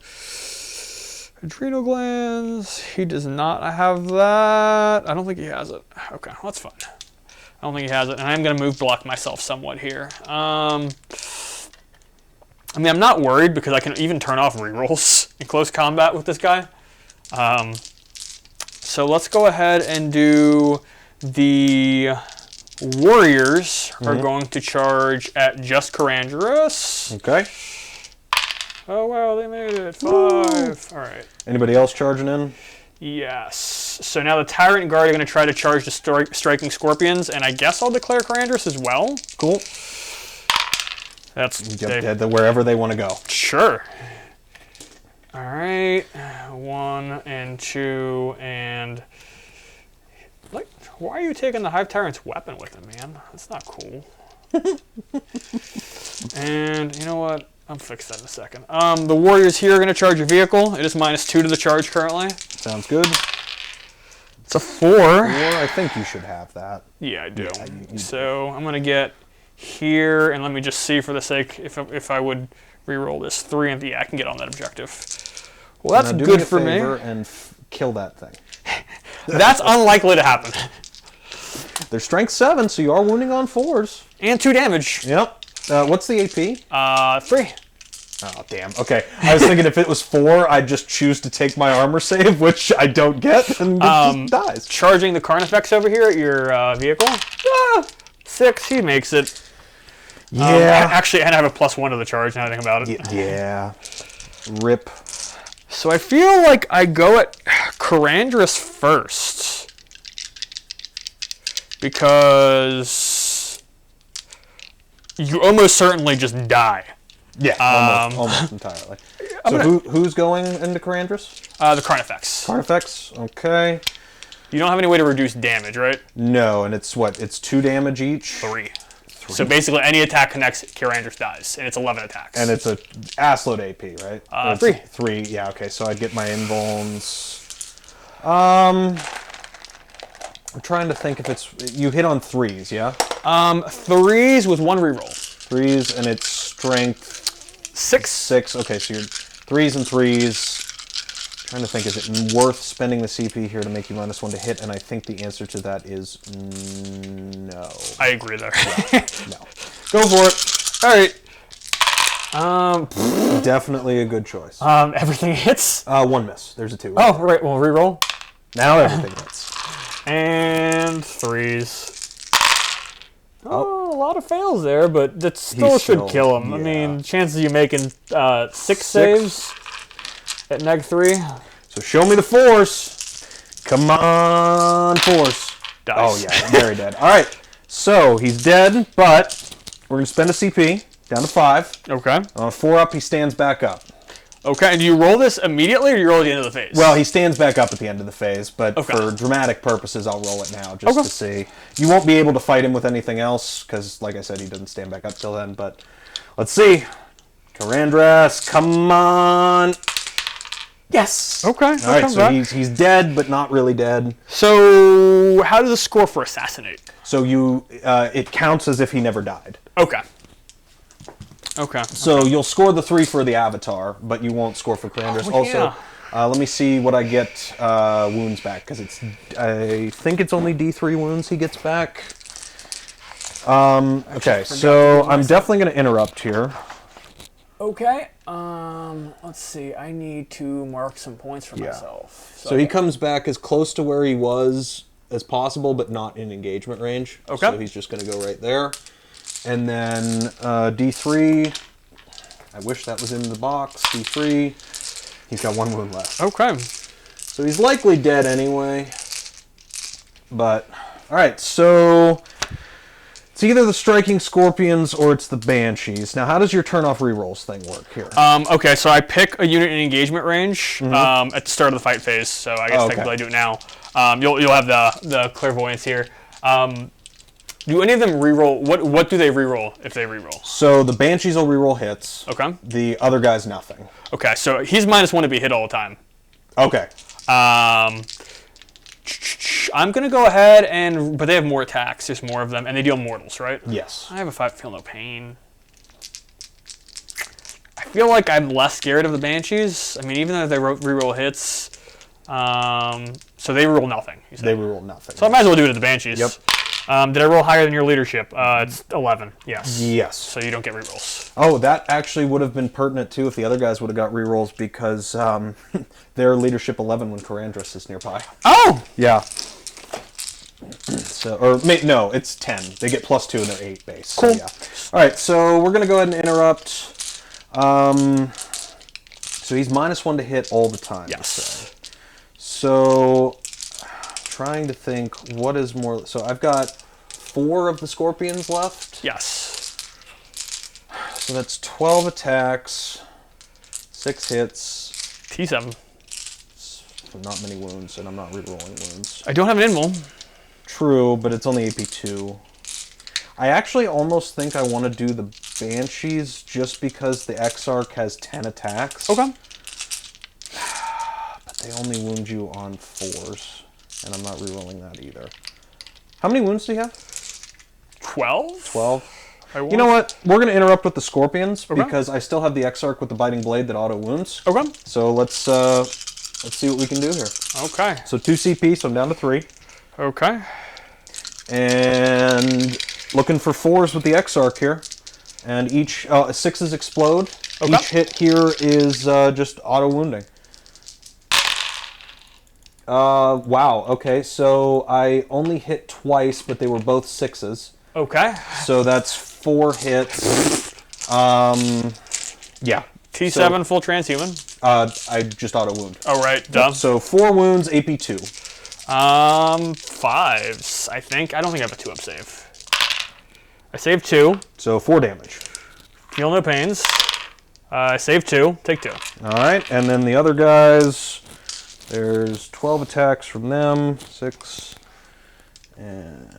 Adrenal glands. He does not have that. I don't think he has it. Okay, that's fine. I don't think he has it, and I'm going to move block myself somewhat here. I mean, I'm not worried because I can even turn off rerolls in close combat with this guy. So let's go ahead and do the warriors are going to charge at just Karandras. Okay. Oh, wow, they made it. 5. Woo. All right. Anybody else charging in? Yes. So now the Tyrant Guard are going to try to charge the striking Scorpions, and I guess I'll declare Karandras as well. Cool. That's wherever they want to go. Sure. All right. 1 and 2 and... Like, why are you taking the Hive Tyrant's weapon with him, man? That's not cool. And you know what? I'll fix that in a second. The warriors here are going to charge a vehicle. It is -2 to the charge currently. Sounds good. It's a 4. 4, I think you should have that. Yeah, I do. Yeah, you so I'm going to get here, and let me just see for the sake, if I would re-roll this 3, and yeah, I can get on that objective. Well, that's good for me. And kill that thing. That's unlikely to happen. They're strength 7, so you are wounding on 4s. And 2 damage. Yep. What's the AP? 3. Oh, damn. Okay. I was thinking if it was 4, I'd just choose to take my armor save, which I don't get, and it just dies. Charging the Carnifex over here at your vehicle. 6, he makes it. Yeah. Actually, and I have a +1 to the charge, now I think about it. Yeah. Rip. So I feel like I go at Karandras first. Because you almost certainly just die. Yeah, almost entirely. So who's going into Karandras? The Carnifex. Carnifex, okay. You don't have any way to reduce damage, right? No, and it's what? It's 2 damage each? 3. So basically, any attack connects, Karandras dies, and it's 11 attacks. And it's a assload AP, right? 3. 3, yeah, okay, so I'd get my invulns. I'm trying to think if it's... You hit on 3s, yeah? 3s with 1 reroll. 3s, and it's strength... 6. 6, okay, so you're 3s and 3s. Trying to think, is it worth spending the CP here to make you -1 to hit? And I think the answer to that is no. I agree there. No. Go for it. All right. Definitely a good choice. Everything hits. 1 miss. There's a 2. Oh, right. Well, reroll. Now everything hits. And 3s. Oh, a lot of fails there, but that still should kill him. Yeah. I mean, chances of you making 6 saves at -3. So show me the force. Come on, force. Dice. Oh, yeah, very dead. All right, so he's dead, but we're going to spend a CP down to 5. Okay. On a 4 up, he stands back up. Okay, and do you roll this immediately, or do you roll at the end of the phase? Well, he stands back up at the end of the phase, but Okay. for dramatic purposes, I'll roll it now just to see. You won't be able to fight him with anything else, because, like I said, he doesn't stand back up till then, but let's see. Karandras, come on. Yes. Okay. All right, so he's dead, but not really dead. So, how does the score for assassinate? So it counts as if he never died. Okay. Okay. So you'll score the 3 for the Avatar, but you won't score for Karandras. Oh, also, yeah. let me see what I get wounds back, because I think it's only D3 wounds he gets back. Okay, so I'm definitely going to interrupt here. Okay. Let's see. I need to mark some points for myself. So he comes back as close to where he was as possible, but not in engagement range. Okay. So he's just going to go right there. And then D3. I wish that was in the box. D3. He's got 1 wound left. Okay. So he's likely dead anyway. But, alright, so it's either the Striking Scorpions or it's the Banshees. Now, how does your turn-off rerolls thing work here? Okay, so I pick a unit in engagement range at the start of the fight phase, so I guess technically I do it now. You'll have the clairvoyance here. Do any of them reroll? What do they reroll if they reroll? So the Banshees will reroll hits. Okay. The other guy's nothing. Okay, so he's -1 to be hit all the time. Okay. I'm gonna go ahead but they have more attacks. There's more of them, and they deal mortals, right? Yes. I have a 5 feel no pain. I feel like I'm less scared of the Banshees. I mean, even though they reroll hits, so they reroll nothing. You said. They reroll nothing. So I might as well do it to the Banshees. Yep. Did I roll higher than your leadership? It's 11. Yes. Yes. So you don't get rerolls. Oh, that actually would have been pertinent too if the other guys would have got rerolls because they're leadership 11 when Karandras is nearby. Oh. Yeah. So, no, it's 10. They get +2 and they're 8 base. Cool. So, yeah. All right, so we're gonna go ahead and interrupt. So he's -1 to hit all the time. Yes. So, trying to think what is more. So I've got 4 of the Scorpions left. Yes. So that's 12 attacks, 6 hits. T7. Not many wounds, and I'm not rerolling wounds. I don't have an invul. True, but it's only AP2. I actually almost think I want to do the Banshees just because the Exarch has 10 attacks. Okay. But they only wound you on 4s, and I'm not rerolling that either. How many wounds do you have? 12? 12. You know what? We're going to interrupt with the Scorpions Okay. because I still have the Exarch with the Biting Blade that auto wounds. Okay. So let's see what we can do here. Okay. So 2 CP, so I'm down to 3. Okay. And looking for 4s with the Exarch here. And each 6s explode. Okay. Each hit here is just auto wounding. Wow. Okay, so I only hit twice, but they were both 6s. Okay. So that's 4 hits. Yeah. T7 full transhuman. I just auto wound. Oh, right. Duh. So 4 wounds, AP2. 5s, I think. I don't think I have a 2-up save. I saved 2. So 4 damage. Feel no pains. I saved 2. Take 2. All right, and then the other guys, there's 12 attacks from them. 6 and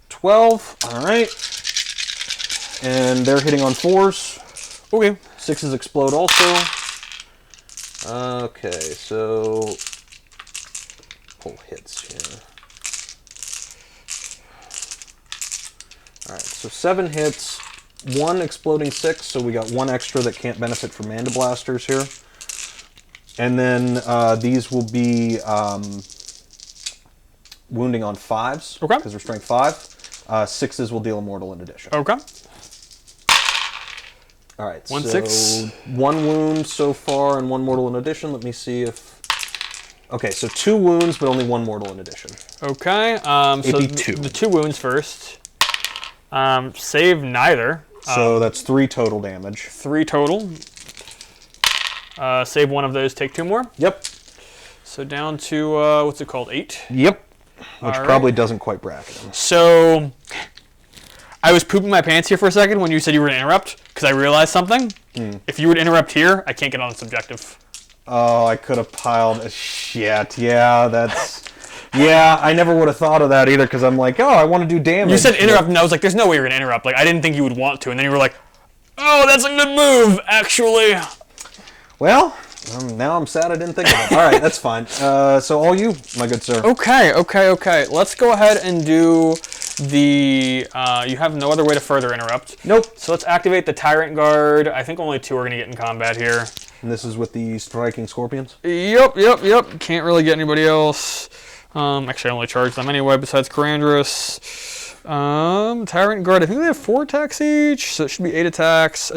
12. All right. And they're hitting on 4s. Okay. 6s explode also. Okay, so pull hits here. All right, so 7 hits, 1 exploding 6, so we got 1 extra that can't benefit from Manda Blasters here. And then these will be wounding on 5s, okay, because they're strength 5. 6s will deal immortal in addition. Okay. All right, 1 so 6. 1 wound so far and 1 mortal in addition. Let me see if... Okay, so 2 wounds, but only 1 mortal in addition. Okay, so AP2. the 2 wounds first. Save neither. So that's 3 total damage. 3 total. Save 1 of those, take 2 more. Yep. So down to, what's it called, 8? Yep. Which All probably right. doesn't quite bracket him. So, I was pooping my pants here for a second when you said you were going to interrupt, because I realized something. If you would interrupt here, I can't get on this objective. Oh, I could have piled shit. Yeah, that's... Yeah, I never would have thought of that either, because I'm like, oh, I want to do damage. You said interrupt, and I was like, there's no way you're going to interrupt. Like, I didn't think you would want to, and then you were like, oh, that's a good move, actually. Well, now I'm sad I didn't think of it. All right, that's fine. So all you, my good sir. Okay. Let's go ahead and do the... you have no other way to further interrupt. Nope. So let's activate the Tyrant Guard. I think only 2 are going to get in combat here. And this is with the Striking Scorpions? Yep. Can't really get anybody else. Actually, I only charge them anyway, besides Karandras. Tyrant Guard, I think they have 4 attacks each, so it should be 8 attacks.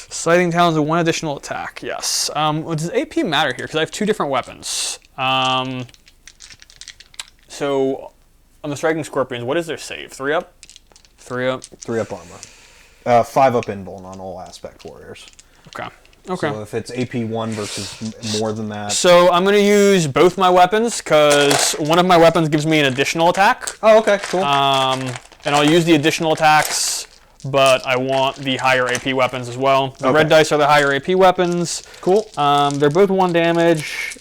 Sighting Talons with 1 additional attack, yes. Does AP matter here? Because I have 2 different weapons. so on the Striking Scorpions, what is their save? 3 up? 3 up? 3 up armor. 5 up invuln on all aspect warriors. Okay. Okay. So if it's AP 1 versus more than that. So I'm going to use both my weapons because one of my weapons gives me an additional attack. Oh, okay, cool. And I'll use the additional attacks, but I want the higher AP weapons as well. The red dice are the higher AP weapons. Cool. They're both 1 damage.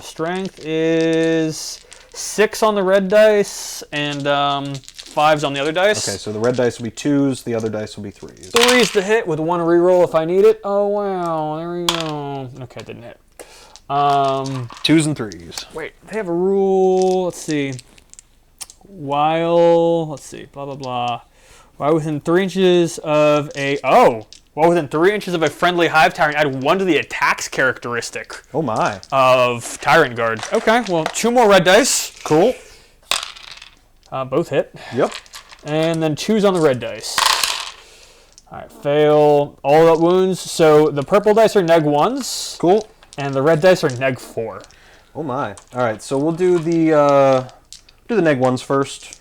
Strength is 6 on the red dice and 5s on the other dice. Okay, so the red dice will be 2s, the other dice will be 3s. 3s to hit with 1 reroll if I need it. Oh, wow. There we go. Okay, it didn't hit. 2s and 3s. Wait, they have a rule. Let's see. Let's see, blah, blah, blah. While within 3 inches of while within 3 inches of a friendly hive tyrant, add 1 to the attacks characteristic. Oh my. Of Tyrant Guard. Okay, well, 2 more red dice. Cool. Both hit. Yep. And then 2s on the red dice. Alright, fail. All up wounds. So the purple dice are neg 1s. Cool. And the red dice are neg 4. Oh my. Alright, so we'll do the neg 1s first.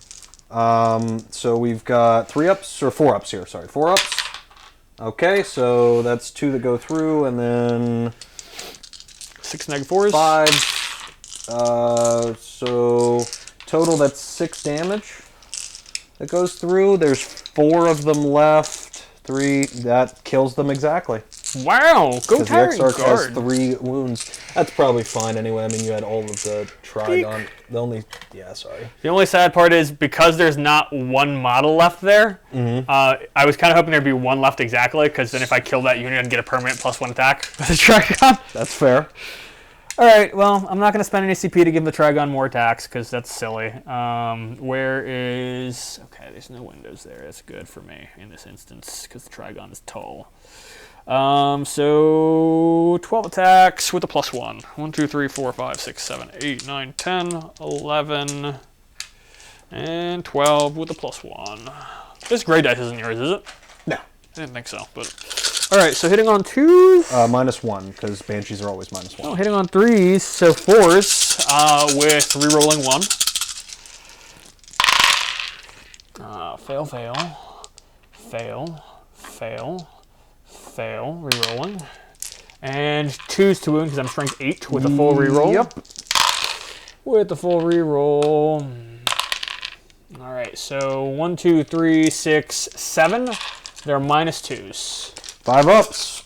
So we've got 3 ups, or 4 ups here, sorry. 4 ups. Okay, so that's 2 that go through, and then 6 neg 4s. 5. So total, that's 6 damage that goes through. There's 4 of them left. 3, that kills them exactly. Wow, go Tyrant Guard. The Exarch has Guard. 3 wounds. That's probably fine anyway. I mean, you had all of the Trigon. The only sad part is because there's not 1 model left there, I was kind of hoping there'd be 1 left exactly, because then if I kill that unit, I'd get a permanent +1 attack with the Trigon. That's fair. Alright, well, I'm not going to spend any CP to give the Trigon more attacks, because that's silly. Where is... Okay, there's no windows there. That's good for me in this instance, because the Trigon is tall. So 12 attacks with a +1. 1, 2, 3, 4, 5, 6, 7, 8, 9, 10, 11, and 12 with a +1. This gray dice isn't yours, is it? No. I didn't think so, but... Alright, so hitting on 2s. -1, because Banshees are always -1. Oh, hitting on 3s, so 4s with rerolling 1. Fail, fail. Fail, fail. Fail, rerolling. And 2s to wound because I'm strength 8 with a full reroll. Yep. With the full reroll. Alright, so 1, 2, 3, 6, 7. They're -2s. 5 ups.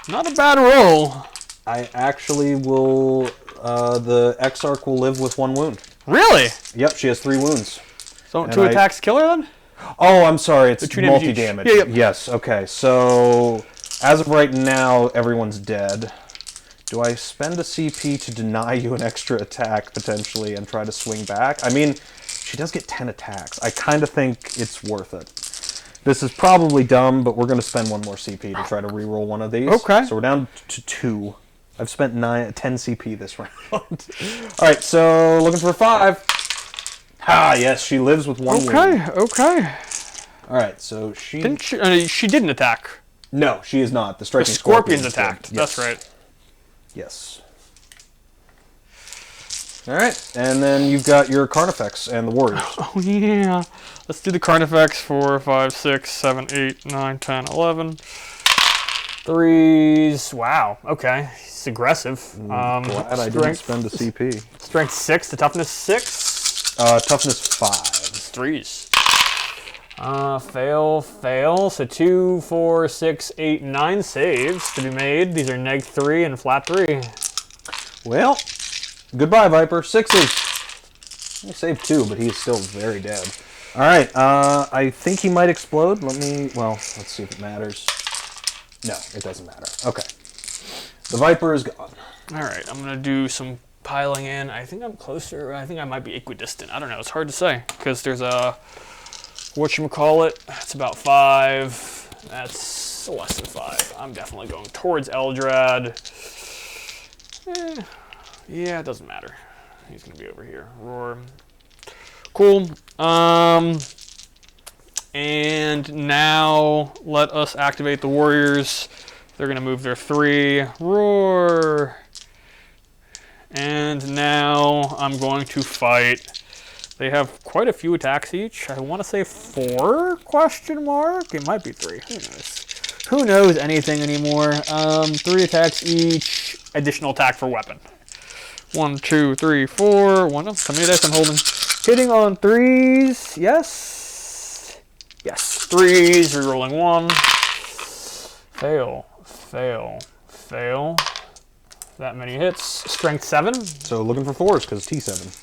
Not a bad roll. I actually will, the Exarch will live with 1 wound. Really? Yep, she has 3 wounds. So 2 attacks kill her then? Oh, I'm sorry, it's 2 damage multi-damage. each. Yeah, yep. Yes, okay, so as of right now, everyone's dead. Do I spend a CP to deny you an extra attack, potentially, and try to swing back? I mean, she does get 10 attacks. I kind of think it's worth it. This is probably dumb, but we're going to spend 1 more CP to try to reroll one of these. Okay. So we're down to 2. I've spent 10 CP this round. Alright, so looking for a 5. Ah, yes, she lives with 1 wound. Okay. Alright, so she... She didn't attack. No, she is not. The The striking Scorpions did. attacked. Yes. That's right. Yes. Alright, and then you've got your Carnifex and the Warriors. Oh, yeah. Let's do the Carnifex. 4, 5, 6, 7, 8, 9, 10, 11. 3s. Wow. Okay. He's aggressive. Glad I didn't spend a CP. Strength 6 to toughness 6. Toughness 5. 3s. Fail. So 2, 4, 6, 8, 9 saves to be made. These are neg 3 and flat 3. Well, goodbye, Viper. 6s. He saved 2, but he's still very dead. Alright, I think he might explode. Let's see if it matters. No, it doesn't matter. Okay. The Viper is gone. Alright, I'm going to do some piling in. I think I'm closer. I think I might be equidistant. I don't know. It's hard to say because there's a... Whatchamacallit, it's about 5. That's less than 5. I'm definitely going towards Eldrad. Yeah, it doesn't matter. He's going to be over here. Roar. Cool. And now let us activate the Warriors They're going to move their 3. Roar. And now I'm going to fight. They have quite a few attacks each. I want to say 4, question mark? It might be 3. Who knows? Who knows anything anymore? 3 attacks each. Additional attack for weapon. 1, 2, 3, 4. How many dice I'm holding? Hitting on 3s. Yes. Yes. 3s. Rerolling 1. Fail. Fail. Fail. That many hits. Strength 7. So looking for 4s because T7.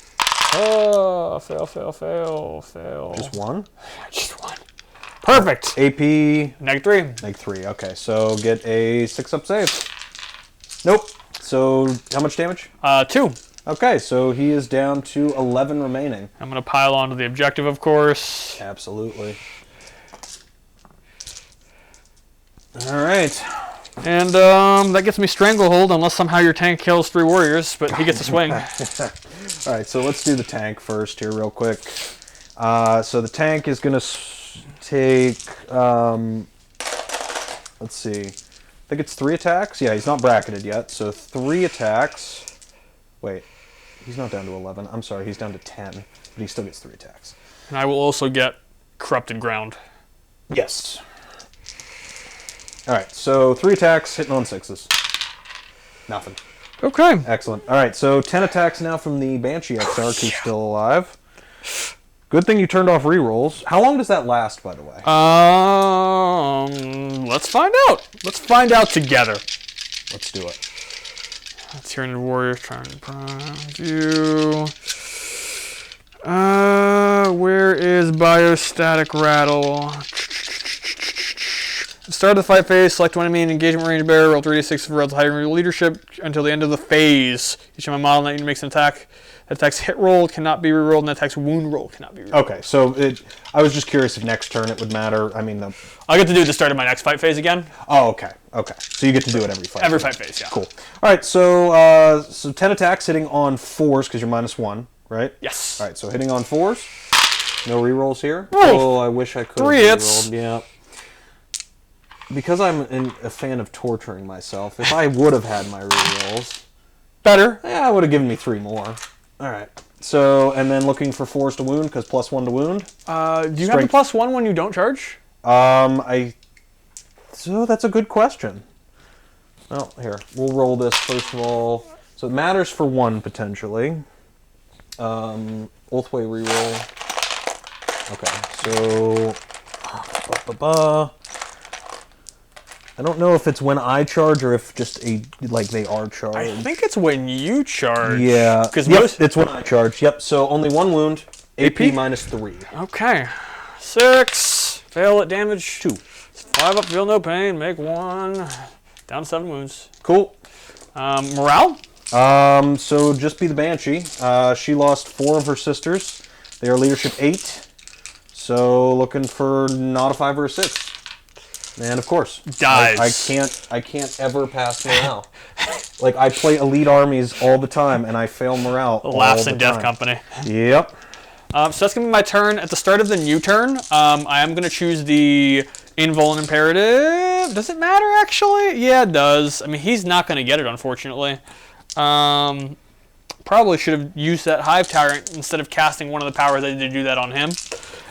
Oh, fail, fail, fail, fail. Just 1? Just 1. Perfect. AP. -3. -3. Okay, so get a 6-up save. Nope. So how much damage? 2. Okay, so he is down to 11 remaining. I'm going to pile onto the objective, of course. Absolutely. All right. And that gets me Stranglehold unless somehow your tank kills 3 warriors, but he gets a swing. All right, so let's do the tank first here real quick. So the tank is going to take, let's see, I think it's 3 attacks. Yeah, he's not bracketed yet, so 3 attacks. Wait, he's not down to 11. I'm sorry, he's down to 10, but he still gets 3 attacks. And I will also get Corrupted Ground. Yes. All right, so 3 attacks, hitting on 6s. Nothing. Okay. Excellent. All right, so 10 attacks now from the Banshee Exarch, who's still alive. Good thing you turned off rerolls. How long does that last, by the way? Let's find out. Let's find out together. Let's do it. Tyranid Warriors trying to view. Where is Biostatic Rattle? Start of the fight phase, select one enemy in engagement range bearer, roll 3d6 for relative height leadership until the end of the phase. Each time a model that makes an attack, that attack's hit roll cannot be rerolled, and that attack's wound roll cannot be rerolled. Okay, so I was just curious if next turn it would matter. I mean, I get to do it at the start of my next fight phase again. Oh, okay, okay. So you get to do it every fight. Every fight phase, yeah. Cool. All right, so 10 attacks hitting on 4s because you're -1, right? Yes. All right, so hitting on 4s. No rerolls here. Oh, I wish I could. 3 hits. Yeah. Because I'm a fan of torturing myself, if I would have had my rerolls, Better. yeah, it would have given me 3 more. All right. So, and then looking for 4s to wound, because +1 to wound. Do you have a +1 when you don't charge? So that's a good question. Well, here, we'll roll this first of all. So it matters for 1, potentially. Ulthwe reroll. Okay, so... I don't know if it's when I charge or if just they are charged. I think it's when you charge. Yeah. Because it's when I charge. Yep. So only 1 wound. AP -3. Okay. 6. Fail at damage. 2. 5 up. Feel no pain. Make 1. Down to 7 wounds. Cool. Morale. So just be the Banshee. She lost 4 of her sisters. They are leadership 8. So looking for not a 5 or a 6. And of course, dies. I can't ever pass morale. Like I play elite armies all the time, and I fail morale. Laughs in Death Company. Yep. So that's gonna be my turn. At the start of the new turn, I am gonna choose the invuln imperative. Does it matter actually? Yeah, it does. I mean, he's not gonna get it, unfortunately. Probably should have used that Hive Tyrant instead of casting one of the powers. I did do that on him.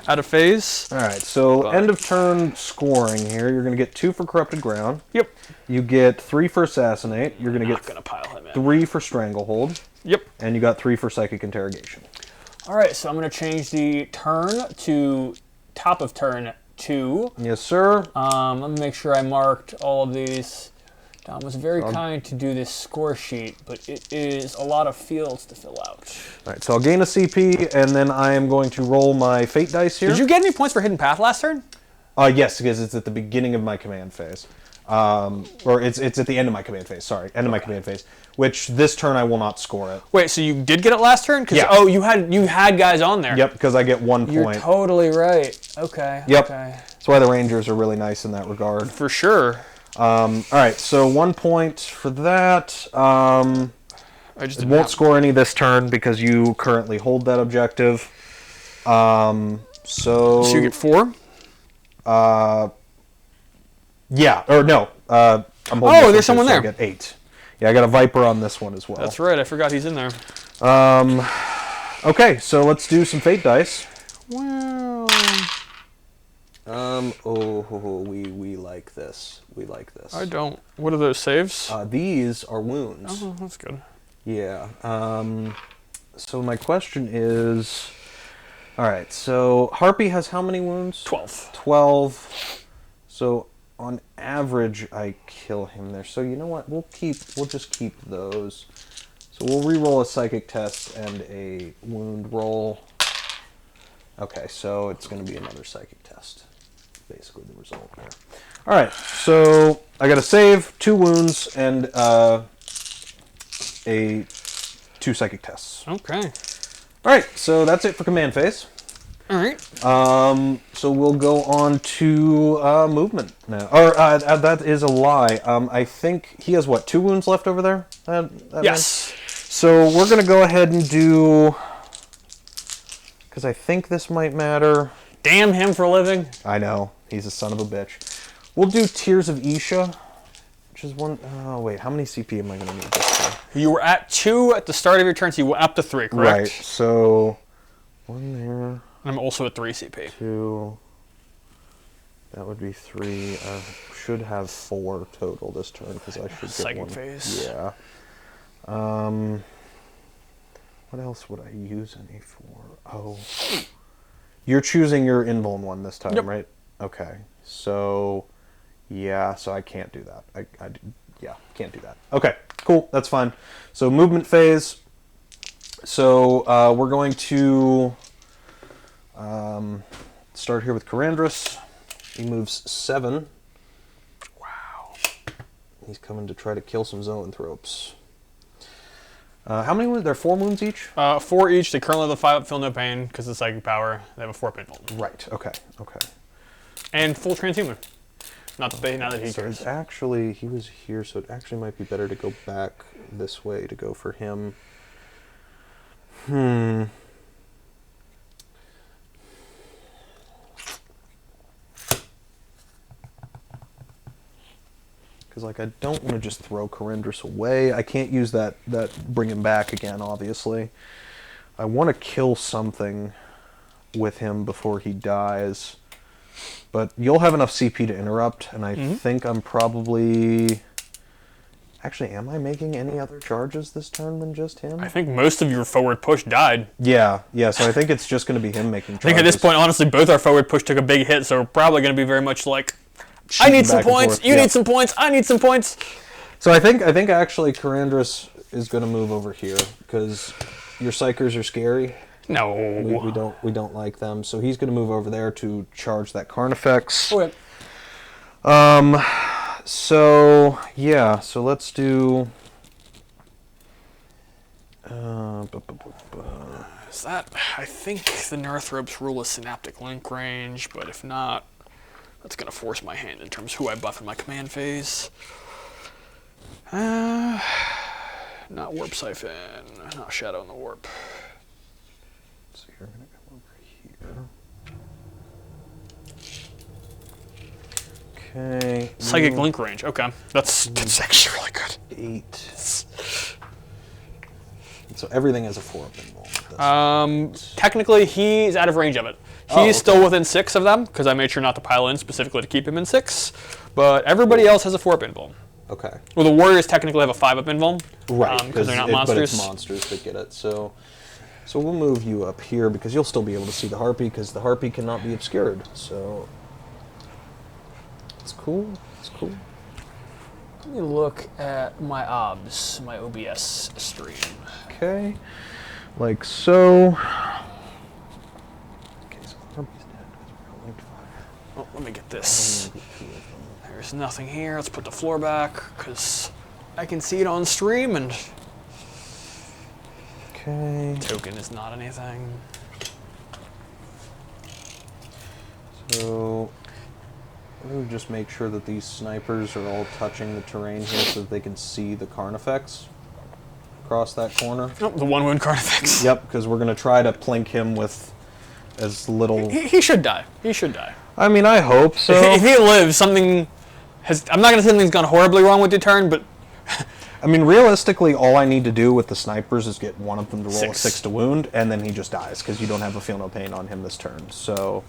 Out of phase. All right, so end of turn scoring here. You're going to get 2 for Corrupted Ground. Yep. You get 3 for Assassinate. You're going to get pile him in. 3 for Stranglehold. Yep. And you got 3 for Psychic Interrogation. All right, so I'm going to change the turn to top of turn 2. Yes, sir. Let me make sure I marked all of these. Dom was very kind to do this score sheet, but it is a lot of fields to fill out. All right, so I'll gain a CP, and then I am going to roll my Fate dice here. Did you get any points for Hidden Path last turn? Yes, because it's at the beginning of my command phase. Or it's at the end of my command phase, sorry. End of my command phase. Which this turn I will not score it. Wait, so you did get it last turn? Yeah. Oh, you had guys on there. Yep, because I get 1 point. You're totally right. Okay. Yep. Okay. That's why the Rangers are really nice in that regard. For sure. All right, so 1 point for that. I just won't score any this turn because you currently hold that objective. So you get 4? Yeah, or no. I'm holding this one there's someone too, so there. I get 8. Yeah, I got a Viper on this one as well. That's right. I forgot he's in there. Okay, so let's do some Fate dice. Wow. We like this. We like this. I don't. What are those saves? These are wounds. Oh, that's good. Yeah. So my question is, all right. So Harpy has how many wounds? 12. 12. So on average, I kill him there. So you know what? We'll just keep those. So we'll re-roll a psychic test and a wound roll. Okay, so it's going to be another psychic test. Basically the result there. All right, so I got a save, 2 wounds, and 2 psychic tests. Okay. All right, so that's it for command phase. All right. So we'll go on to movement now. Or that is a lie. I think he has what, 2 wounds left over there? Yes. Man? So we're gonna go ahead and do, because I think this might matter. Damn him for living. I know, he's a son of a bitch. We'll do Tears of Isha, which is one. Oh wait, how many CP am I gonna need this for? You were at 2 at the start of your turn, so you went up to 3, correct? Right. So 1 there. I'm also at 3 CP. 2. That would be 3. I should have 4 total this turn because I should get Psychic 1. phase. Yeah. What else would I use any for? Oh. You're choosing your invuln one this time, yep. Right? Okay. So, yeah, so I can't do that. Yeah, can't do that. Okay, cool. That's fine. So, movement phase. So, we're going to start here with Karandras. He moves 7. Wow. He's coming to try to kill some zoanthropes. How many wounds? There are 4 wounds each? 4 each. They currently have a 5 up, feel no pain, because of psychic power. They have a 4 pinball. Right, okay. And full transhuman. Not that he So cares. it's actually, he was here, so it actually might be better to go back this way to go for him. Because, like, I don't want to just throw Karandras away. I can't use that bring him back again, obviously. I want to kill something with him before he dies. But you'll have enough CP to interrupt, and I think I'm probably... Actually, am I making any other charges this turn than just him? I think most of your forward push died. Yeah, so I think it's just going to be him making charges. I think at this point, honestly, both our forward push took a big hit, so we're probably going to be very much like... I need some points. You need some points. I need some points. So I think actually Karandras is going to move over here because your psychers are scary. No, we don't like them. So he's going to move over there to charge that Carnifex. Okay. So yeah. So let's do. Is that? I think the Northropes rule a synaptic link range, but if not. That's going to force my hand in terms of who I buff in my command phase. Not Warp Siphon. Not Shadow in the Warp. So you're going to come over here. Okay. Psychic Link range. Okay. That's actually really good. 8. So everything has a 4-up involved. Technically, he's out of range of it. He's still within 6 of them, because I made sure not to pile in specifically to keep him in 6. But everybody else has a 4-up invuln. Okay. Well, the Warriors technically have a 5-up invuln. Right. Because they're not monsters. But it's monsters that get it. So we'll move you up here, because you'll still be able to see the Harpy, because the Harpy cannot be obscured. So it's cool. It's cool. Let me look at my OBS, my OBS stream. Okay. Like so. Oh, let me get this. There's nothing here. Let's put the floor back, because I can see it on stream, and... Okay. Token is not anything. So... we'll just make sure that these snipers are all touching the terrain here so that they can see the Carnifex across that corner. Oh, the 1-wound Carnifex. Yep, because we're going to try to plink him with as little... He should die. He should die. I mean, I hope so. If he lives, something I'm not gonna say anything's gone horribly wrong with your turn, but I mean, realistically, all I need to do with the snipers is get one of them to roll a 6. 6 to wound, and then he just dies, because you don't have a feel no pain on him this turn. So,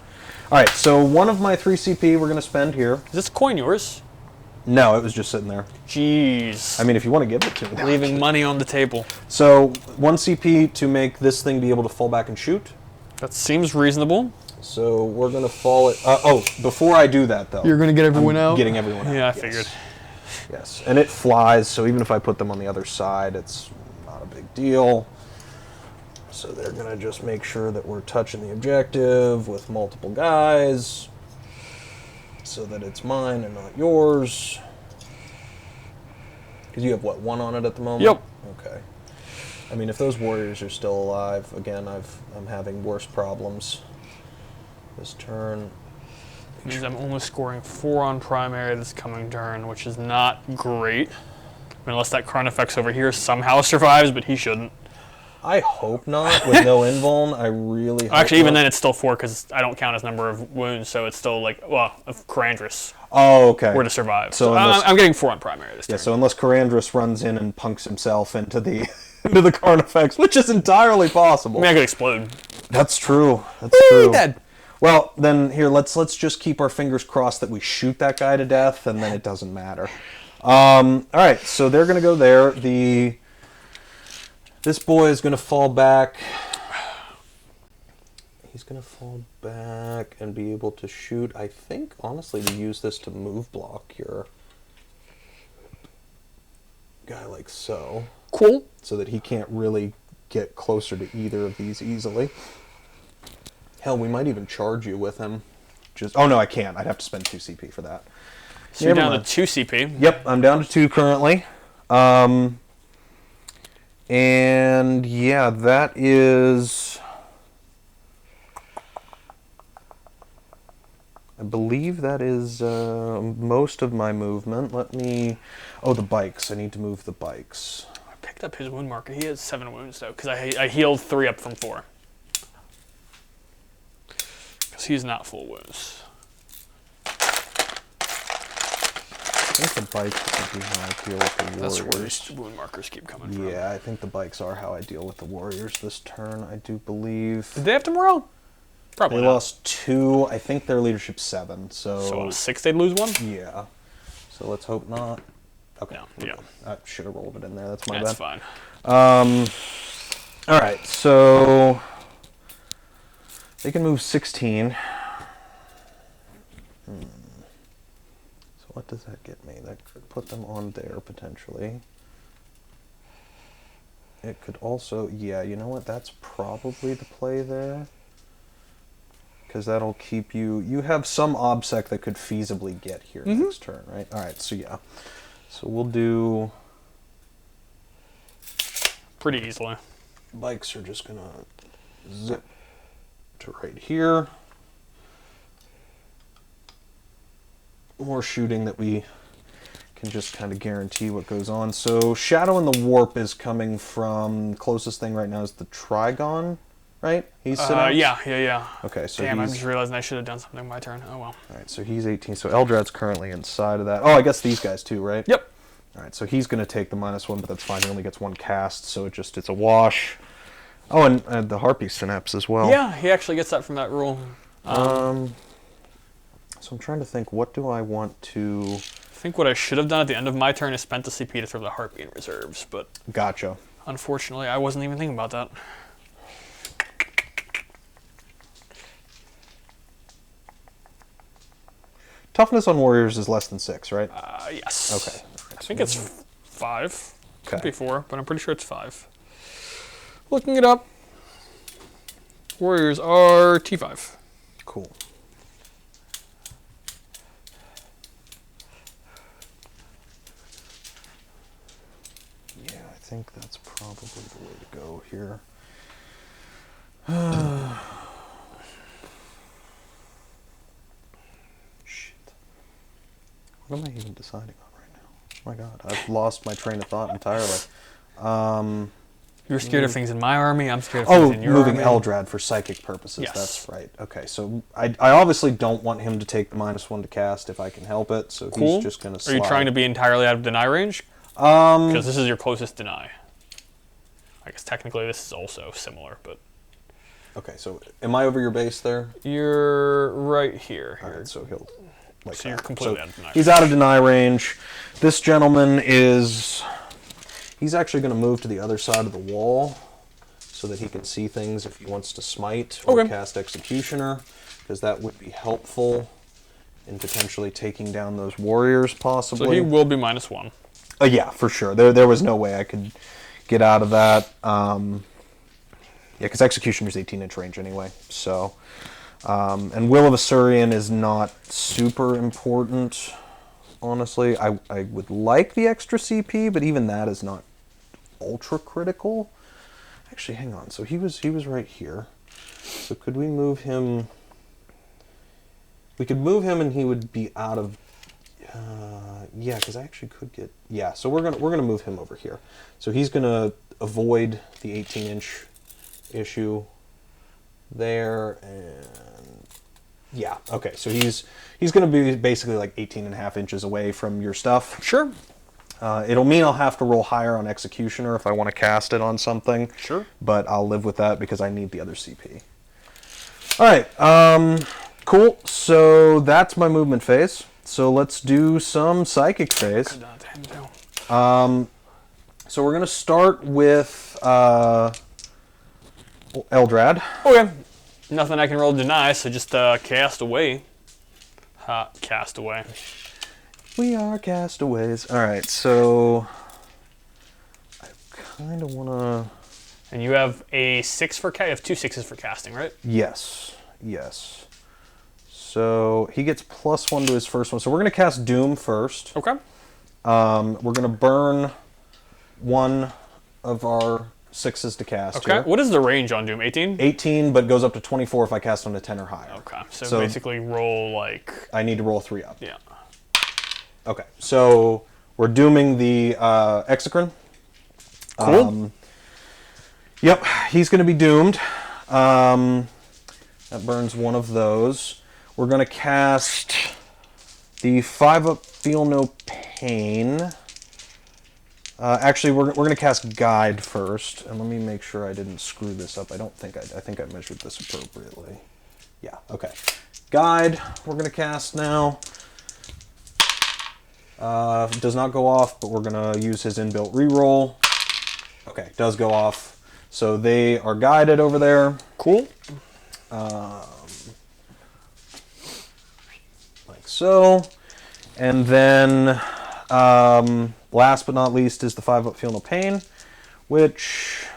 alright, so one of my 3 CP we're going to spend here. Is this coin yours? No, it was just sitting there. Jeez. I mean, if you want to give it to me. Leaving money on the table. So, 1 CP to make this thing be able to fall back and shoot. That seems reasonable. So, we're going to fall it... before I do that, though. You're going to get everyone out? Getting everyone out. Yeah, I yes. figured. Yes, and it flies, so even if I put them on the other side, it's not a big deal. So they're going to just make sure that we're touching the objective with multiple guys, so that it's mine and not yours. Because you have, what, 1 on it at the moment? Yep. Okay. I mean, if those warriors are still alive, again, I'm having worse problems this turn. Means I'm only scoring 4 on primary this coming turn, which is not great. I mean, unless that Carnifex over here somehow survives, but he shouldn't. I hope not, with no invuln. I really hope Actually, even not. then it's still 4 because I don't count his number of wounds, so it's still like, well, if Karandras Oh, okay. were to survive. So So I'm getting 4 on primary this turn. Yeah, so unless Karandras runs in and punks himself into the into the Carnifex, which is entirely possible. I mean, I could explode. That's true. That's true. Dead. Well, then here let's just keep our fingers crossed that we shoot that guy to death, and then it doesn't matter. All right, so they're gonna go there. This boy is gonna fall back. He's gonna fall back and be able to shoot. I think, honestly, to use this to move block your guy like so. Cool. So that he can't really get closer to either of these easily. Hell, we might even charge you with him. Oh no, I can't. I'd have to spend 2 CP for that. So you're down to 2 CP. Yep, I'm down to 2 currently. And yeah, that is... I believe that is most of my movement. Let me... Oh, the bikes. I need to move the bikes. I picked up his wound marker. He has 7 wounds, though, because I healed 3 up from 4. Because he's not full wounds. I think the bikes would be how I deal with the warriors. That's where his wound markers keep coming from. Yeah, I think the bikes are how I deal with the warriors this turn, I do believe. Did they have tomorrow? Probably They not. lost 2. I think their leadership's 7, so... So 6 they'd lose 1? Yeah. So let's hope not. Okay. No, yeah. I should have rolled it in there. That's my That's bad. fine. Alright, so... They can move 16. So what does that get me? That could put them on there, potentially. It could also... Yeah, you know what? That's probably the play there. Because that'll keep you... You have some obsec that could feasibly get here next turn, right? Alright, so yeah. So we'll do... Pretty easily. Bikes are just going to zip to right here. More shooting that we can just kind of guarantee what goes on. So Shadow in the Warp is coming from... Closest thing right now is the Trigon, right? He's Yeah. Okay, so Damn, I'm he's... just realizing I should have done something my turn. Oh well. Alright, so he's 18. So Eldrad's currently inside of that. Oh, I guess these guys too, right? Yep. Alright, so he's going to take the -1, but that's fine. He only gets 1 cast, so it's a wash. Oh, and the Harpy Synapse as well. Yeah, he actually gets that from that rule. So I'm trying to think, what do I want to... I think what I should have done at the end of my turn is spent the CP to throw the Harpy in reserves, but Gotcha. unfortunately I wasn't even thinking about that. Toughness on warriors is less than 6, right? Yes. Okay. I think it's 5. Could Okay. be 4, but I'm pretty sure it's 5. Looking it up. Warriors are T5. Cool. Yeah, I think that's probably the way to go here. Shit. What am I even deciding on right now? Oh my god, I've lost my train of thought entirely. You're scared of things in my army. I'm scared of things in your moving army. Eldrad for psychic purposes. Yes. That's right. Okay, so I obviously don't want him to take the -1 to cast if I can help it. So Cool. he's just going to slide. Are you trying to be entirely out of deny range? Because this is your closest deny. I guess technically this is also similar, but... Okay, so am I over your base there? You're right here. All right, so he'll... Like So you're that. completely So out of deny he's range. out of deny range. This gentleman is... He's actually going to move to the other side of the wall so that he can see things if he wants to smite or cast Executioner, because that would be helpful in potentially taking down those warriors, possibly. So he will be -1. Yeah, for sure. There was no way I could get out of that. Yeah, because Executioner's 18-inch range anyway. So, and Will of Asuryan is not super important, honestly. I would like the extra CP, but even that is not ultra critical. Actually, hang on. So he was right here. So could we move him? We could move him, and he would be out of. Yeah, because I actually could get. Yeah, so we're gonna move him over here. So he's gonna avoid the 18-inch issue there, and yeah, okay. So he's gonna be basically like 18.5 inches away from your stuff. Sure. It'll mean I'll have to roll higher on Executioner if I want to cast it on something. Sure. But I'll live with that because I need the other CP. All right. Cool. So that's my movement phase. So let's do some psychic phase. So we're going to start with Eldrad. Okay. Nothing I can roll to deny, so just cast away. Cast away. We are castaways. All right, so I kind of want to... And you have a 6 for you have 2 6s for casting, right? Yes, yes. So he gets +1 to his first one. So we're going to cast Doom first. Okay. We're going to burn one of our 6s to cast. Okay. Here. What is the range on Doom? 18? 18, but goes up to 24 if I cast on a 10 or higher. Okay. So basically roll like... I need to roll 3 up. Yeah. Okay, so we're dooming the Exocrine. Cool. Yep, he's going to be doomed. That burns one of those. We're going to cast the 5-up Feel No Pain. Actually, we're going to cast Guide first, and let me make sure I didn't screw this up. I think I measured this appropriately. Yeah, okay. Guide, we're going to cast now. Does not go off, but we're going to use his inbuilt reroll. Okay, does go off. So they are guided over there. Cool. Like so. And then, last but not least, is the 5-up Feel No Pain, which...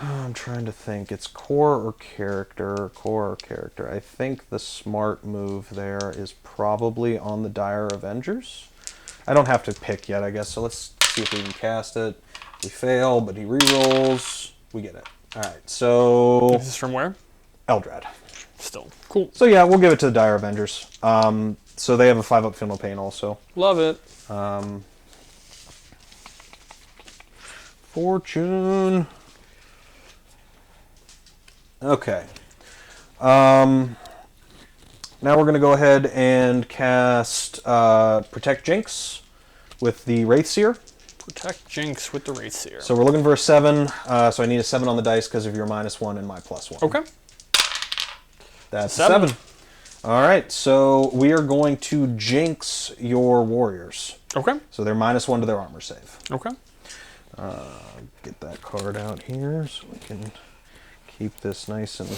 I'm trying to think. It's core or character? Core or character. I think the smart move there is probably on the Dire Avengers. I don't have to pick yet, I guess, so let's see if we can cast it. We fail, but he rerolls. We get it. Alright, so... This is from where? Eldrad. Still. Cool. So yeah, we'll give it to the Dire Avengers. So they have a 5-up Feel No Pain also. Love it. Fortune... Okay. Now we're going to go ahead and cast Protect Jinx with the Wraithseer. Protect Jinx with the Wraithseer. So we're looking for a 7, so I need a 7 on the dice because of your -1 and my +1. Okay. That's 7. 7. All right, so we are going to Jinx your warriors. Okay. So they're -1 to their armor save. Okay. Get that card out here so we can... keep this nice and...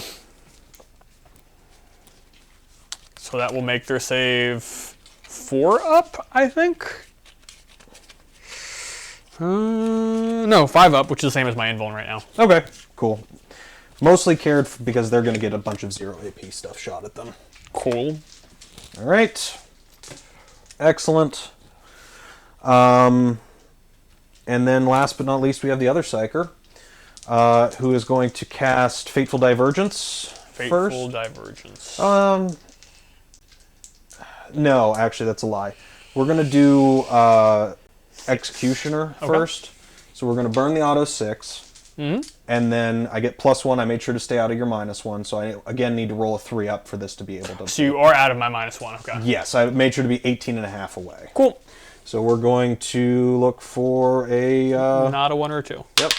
So that will make their save 4 up, I think? No, 5 up, which is the same as my invuln right now. Okay, cool. Mostly cared because they're going to get a bunch of 0 AP stuff shot at them. Cool. All right. Excellent. And then last but not least, we have the other Psyker. Who is going to cast Fateful Divergence first. Fateful Divergence. No, actually, that's a lie. We're going to do Executioner first. So we're going to burn the auto 6. And then I get +1. I made sure to stay out of your -1, so I, again, need to roll a 3 up for this to be able to... So you are out of my -1, okay. Yes, I made sure to be 18.5 away. Cool. So we're going to look for a... Not a 1 or a 2. Yep.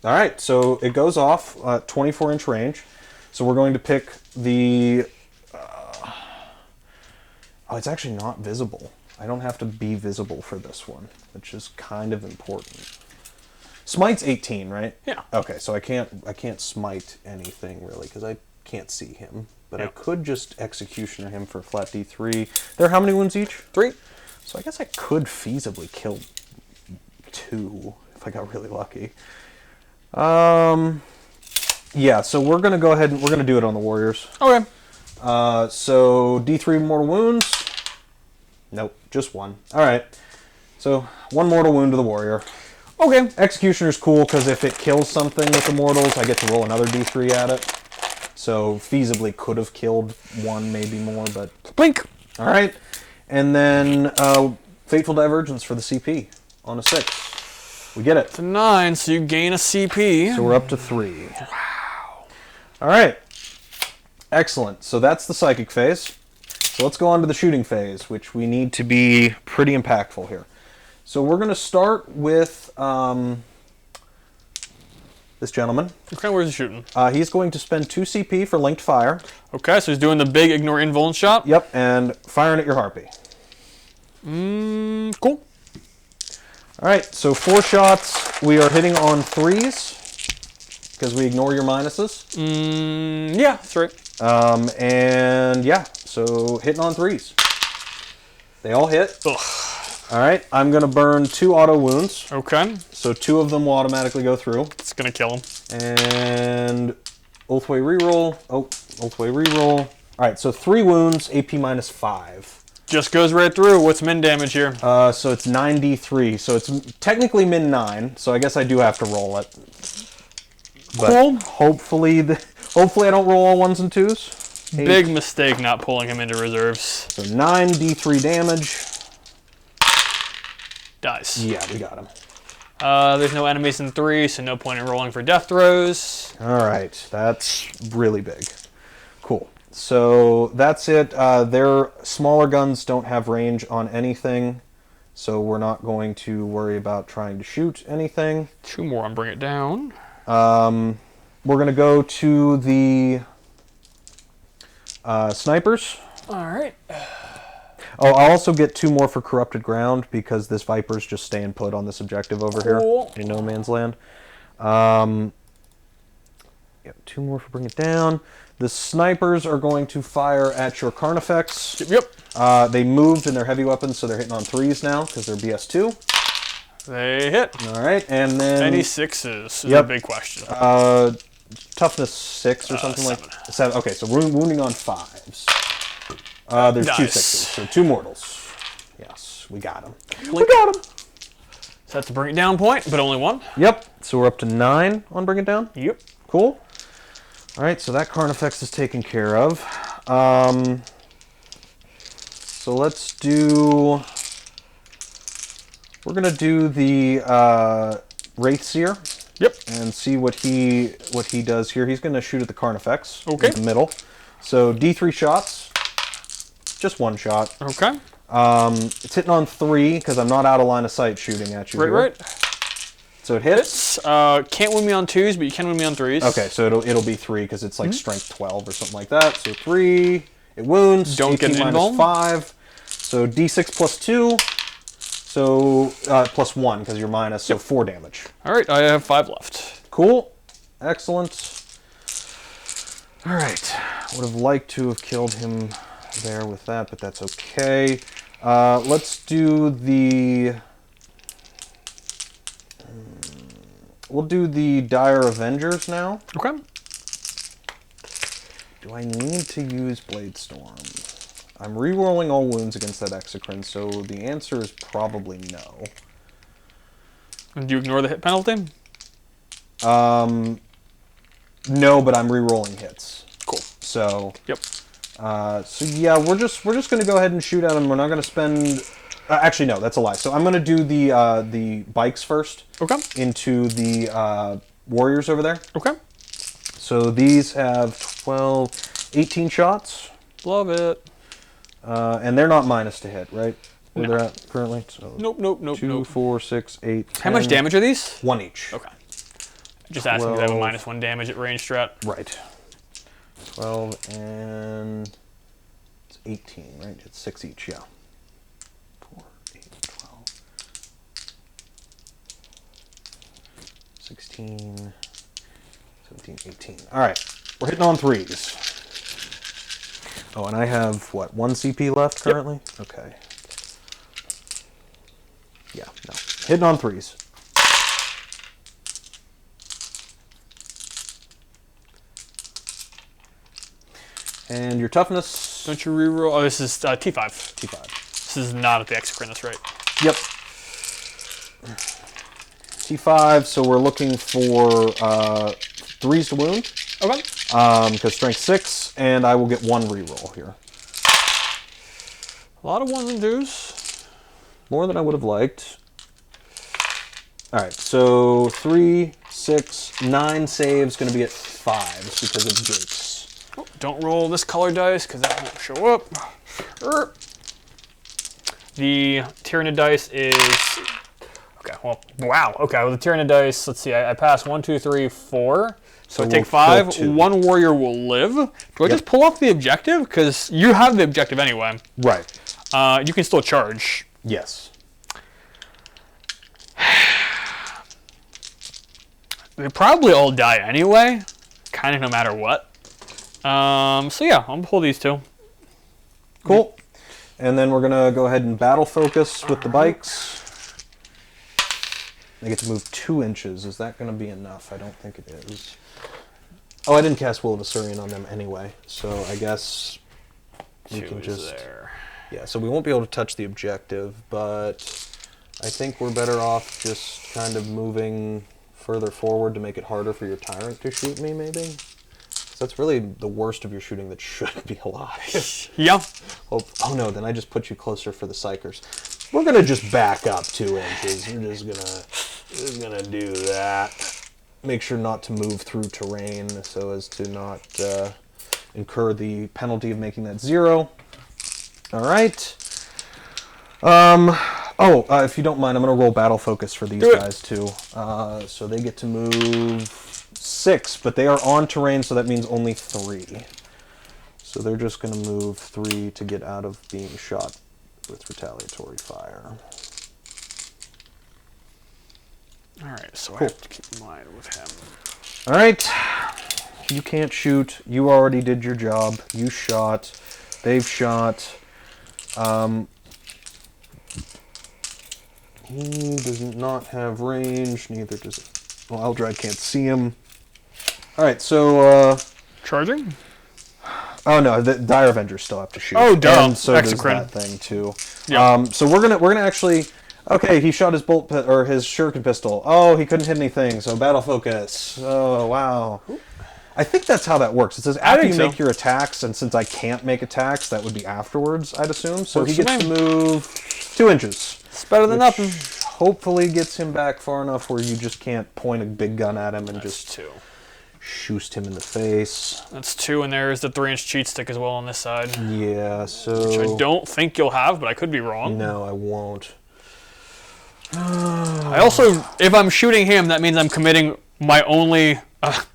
All right, so it goes off 24-inch range. So we're going to pick the... oh, it's actually not visible. I don't have to be visible for this one, which is kind of important. Smite's 18, right? Yeah. Okay, so I can't smite anything really because I can't see him, but I could just executioner him for a flat D3. There, how many wounds each? 3. So I guess I could feasibly kill 2 if I got really lucky. Yeah. So we're gonna go ahead and we're gonna do it on the warriors. Okay. So D3 mortal wounds. Nope, just 1. All right. So 1 mortal wound to the warrior. Okay. Executioner's cool because if it kills something with the mortals, I get to roll another D3 at it. So feasibly could have killed 1, maybe more, but... Blink! All right. And then Fateful Divergence for the CP on a 6. We get it. It's a 9, so you gain a CP. So we're up to 3. Wow. All right. Excellent. So that's the psychic phase. So let's go on to the shooting phase, which we need to be pretty impactful here. So we're going to start with this gentleman. Okay, where's he shooting? He's going to spend 2 CP for linked fire. Okay, so he's doing the big ignore invuln shot. Yep, and firing at your harpy. Cool. All right, so 4 shots. We are hitting on 3s because we ignore your minuses. Yeah, that's right. And yeah, so hitting on 3s. They all hit. Ugh. All right, I'm going to burn 2 auto wounds. Okay. So 2 of them will automatically go through. It's going to kill him. And Ulthwe reroll. Oh, Ulthwe reroll. All right, so 3 wounds, AP -5. Just goes right through. What's min damage here? So it's 9d3. So it's technically min 9. So I guess I do have to roll it. But cool. hopefully I don't roll all 1s and 2s. Big mistake not pulling him into reserves. So 9d3 damage. Dies. Yeah, we got him. There's no enemies in 3, so no point in rolling for death throws. All right, that's really big. Cool. So that's it. Their smaller guns don't have range on anything, so we're not going to worry about trying to shoot anything. 2 more on Bring It Down. We're going to go to the snipers. All right. Oh, I'll also get 2 more for Corrupted Ground because this Viper's just staying put on this objective over here in no man's land. Yep, 2 more for Bring It Down. The snipers are going to fire at your Carnifex. Yep. They moved in their heavy weapons, so they're hitting on 3s now because they're BS2. They hit. All right, and then... Any 6s is a big question. Toughness 6 or something 7. like 7. Okay, so we're wounding on 5s. There's Nice. 2 6s, so 2 mortals. Yes, we got him. Blink. We got him. So that's the Bring It Down point, but only 1. Yep, so we're up to 9 on Bring It Down. Yep. Cool. All right, so that Carnifex is taken care of. So let's do... We're going to do the Wraithseer. Yep. And see what he does here. He's going to shoot at the Carnifex Okay. in the middle. So D3 shots. Just 1 shot. Okay. It's hitting on 3 because I'm not out of line of sight shooting at you. Right. So it hits. Can't win me on 2s, but you can win me on 3s. Okay, so it'll be 3 because it's like strength 12 or something like that. So 3. It wounds. Don't AP get an minus invuln. 5. So D6 plus 2. So plus 1 because you're minus. So 4 damage. All right, I have 5 left. Cool. Excellent. All right. Would have liked to have killed him there with that, but that's okay. Let's do the... We'll do the Dire Avengers now. Okay. Do I need to use Blade Storm? I'm rerolling all wounds against that Exocrine, so the answer is probably no. And do you ignore the hit penalty? No, but I'm rerolling hits. Cool. So Yep. so yeah, we're just gonna go ahead and shoot at him. We're not gonna spend Actually, no, that's a lie. So I'm going to do the bikes first. Okay. Into the warriors over there. Okay. So these have 12, 18 shots. Love it. And they're not minus to hit, right? Where No. they're at currently? So Nope. 2, 4, 6, 8, 10. How much damage are these? 1 each. Okay. Just asking because I have a 12. -1 damage at range strat. Right. 12 and it's 18, right? It's 6 each, yeah. 4, 8, 12, 16, 17, 18. All right, we're hitting on 3s. Oh, and I have, what, 1 CP left currently? Yep. Okay. Yeah, no. Hitting on 3s. And your toughness? Don't you reroll? Oh, this is T5. T5. This is not at the exocrine, that's right. Yep. T5, so we're looking for 3s to wound. Okay. Because strength 6, and I will get 1 reroll here. A lot of 1s and 2s. More than I would have liked. Alright, so 3, 6, 9 saves, going to be at 5s because of Jake's. Oh, don't roll this color dice because that won't show up. The Tyranid dice is... Okay, well, wow. Okay, well, the Tyranid dice, let's see, I passed 1, 2, 3, 4. So I take we'll 5. kill 2. 1 warrior will live. Do I just pull off the objective? Because you have the objective anyway. Right. You can still charge. Yes. They probably all die anyway, kind of no matter what. So yeah, I'm gonna pull these 2. Cool. And then we're going to go ahead and battle focus with the bikes. They get to move 2 inches. Is that going to be enough? I don't think it is. Oh, I didn't cast Will of Asuryan on them anyway, so I guess we can just... there. Yeah, so we won't be able to touch the objective, but I think we're better off just kind of moving further forward to make it harder for your tyrant to shoot me, maybe? That's really the worst of your shooting that should be alive. Yeah. Oh no, then I just put you closer for the psychers. We're gonna just back up 2 inches. We're just gonna do that. Make sure not to move through terrain so as to not incur the penalty of making that 0. All right. If you don't mind, I'm gonna roll battle focus for these guys too. So they get to move 6, but they are on terrain, so that means only 3. So they're just going to move 3 to get out of being shot with retaliatory fire. Alright, so Cool. I have to keep in mind with him. Alright. You can't shoot. You already did your job. You shot. They've shot. He does not have range. Neither does... Well, Eldrad can't see him. Alright, so... Charging? Oh no, the Dire Avengers still have to shoot. Oh, duh. And so does Exocrine. that thing too. Yeah. So we're gonna actually. Okay, he shot his or his shuriken pistol. Oh, he couldn't hit anything. So battle focus. Oh wow. I think that's how that works. It says after you make your attacks, and since I can't make attacks, that would be afterwards, I'd assume. So he gets to move 2 inches. It's better than nothing. Hopefully gets him back far enough where you just can't point a big gun at him and just 2. Shoost him in the face. That's 2, and there's the 3-inch cheat stick as well on this side. Yeah, so... Which I don't think you'll have, but I could be wrong. No, I won't. I also, if I'm shooting him, that means I'm committing my only,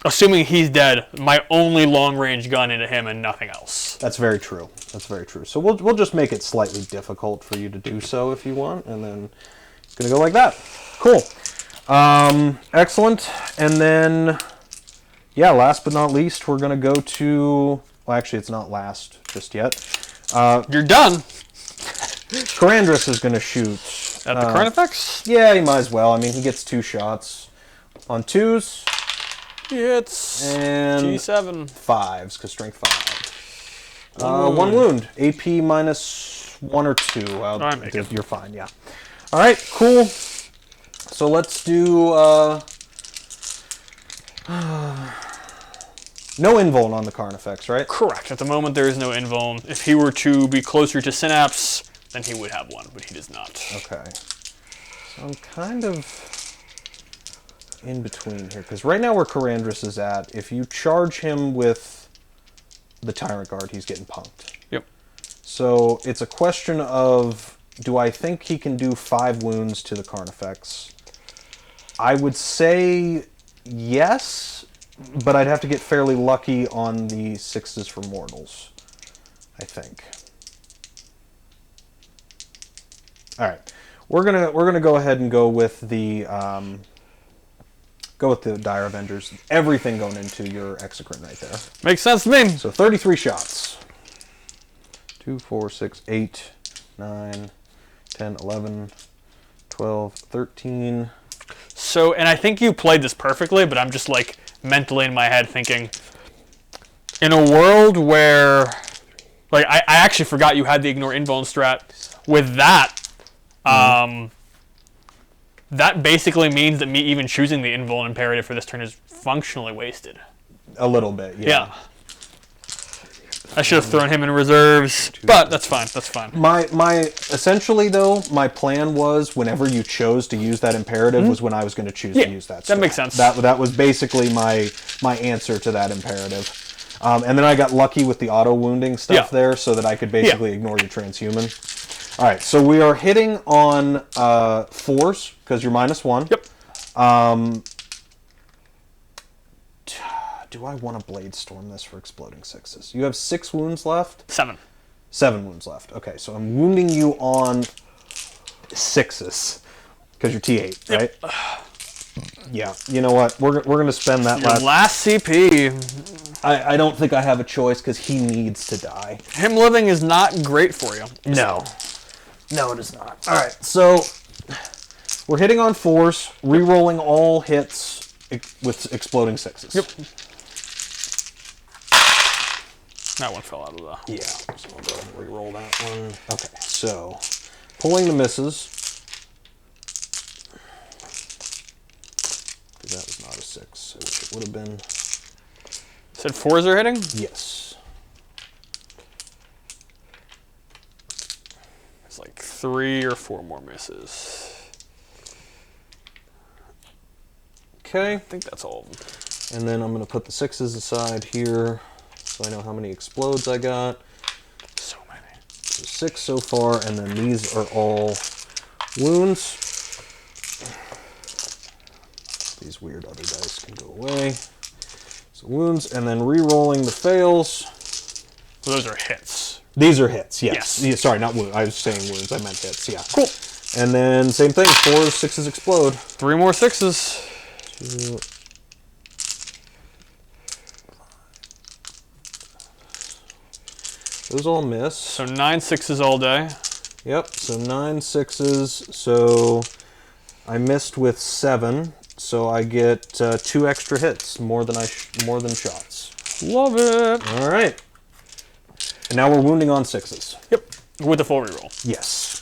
assuming he's dead, my only long-range gun into him and nothing else. That's very true. That's very true. So we'll just make it slightly difficult for you to do so if you want, and then it's going to go like that. Cool. Excellent. And then... Yeah, last but not least, we're going to go to... Well, actually, it's not last just yet. You're done. Karandras is going to shoot. At the current effects? Yeah, he might as well. I mean, he gets 2 shots. On 2s. He hits. And... G7. 5s, because strength 5. 1 wound. AP minus 1 or 2. You're fine, yeah. Alright, cool. So let's do... No invuln on the Karn effects, right? Correct. At the moment, there is no invuln. If he were to be closer to Synapse, then he would have one, but he does not. Okay. So I'm kind of in between here, because right now where Karandras is at, if you charge him with the Tyrant Guard, he's getting punked. Yep. So it's a question of, do I think he can do 5 wounds to the Carnifex? I would say yes, but I'd have to get fairly lucky on the 6s for mortals, I think. All right, we're gonna go ahead and go with the Dire Avengers. Everything going into your Exocrine right there. Makes sense to me. So 33 shots. 2, 4, 6, 8, 9, 10, 11, 12, 13. So, and I think you played this perfectly, but I'm just like mentally in my head thinking, in a world where, like, I actually forgot you had the ignore invuln strat. With that, that basically means that me even choosing the invuln imperative for this turn is functionally wasted. A little bit, yeah. I should have thrown him in reserves, but that's fine. That's fine. Essentially though, my plan was whenever you chose to use that imperative was when I was going to choose to use that. That makes sense. That was basically my answer to that imperative, and then I got lucky with the auto wounding stuff there, so that I could basically ignore your transhuman. All right, so we are hitting on 4s because you're -1. Yep. Do I want to Blade Storm this for exploding 6s? You have 6 wounds left? 7. 7 wounds left. Okay, so I'm wounding you on 6s because you're T8, right? Yeah. You know what? We're going to spend that last CP. I don't think I have a choice because he needs to die. Him living is not great for you. No. No, it is not. All right, so we're hitting on 4s, re-rolling all hits with exploding 6s. Yep. That one fell out of the... Yeah, so I'll go ahead and re-roll that one. Okay, so pulling the misses. Because that was not a 6. I wish it would have been. Said 4s are hitting? Yes. It's like 3 or 4 more misses. Okay. I think that's all of them. And then I'm going to put the 6s aside here so I know how many explodes I got. So many. So 6 so far, and then these are all wounds. These weird other dice can go away. So wounds, and then re-rolling the fails. Well, those are hits. These are hits, yes. Yes. Yeah, sorry, not wounds. I was saying wounds. I meant hits, yeah. Cool. And then same thing, 4s, 6s explode. 3 more 6s. 2. Those all miss. So 9 6s all day. Yep, so 9 6s. So I missed with 7. So I get 2 extra hits, more than shots. Love it. All right. And now we're wounding on 6s. Yep. With the full reroll. Yes.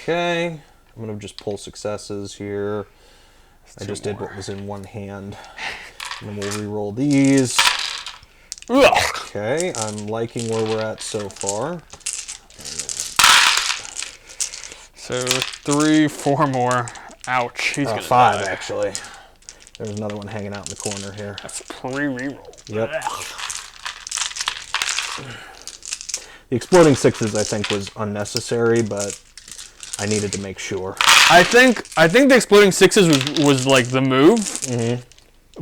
Okay. I'm going to just pull successes here. I just did what was in one hand. And then we'll re-roll these. Ugh. Okay, I'm liking where we're at so far. So 3, 4 more. Ouch. He's gonna 5 die. actually. There's another one hanging out in the corner here. That's pre-reroll. Yep. Ugh. The exploding 6s I think was unnecessary, but I needed to make sure. I think the exploding 6s was like the move.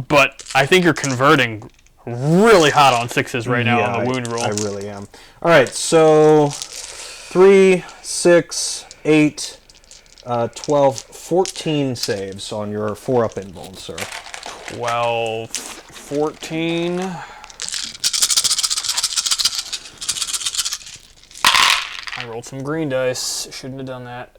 But I think you're converting really hot on 6s right now on the wound roll. I really am. All right, so 3, 6, 8, 12, 14 saves on your 4-up invuln, sir. 12, 14. I rolled some green dice. Shouldn't have done that.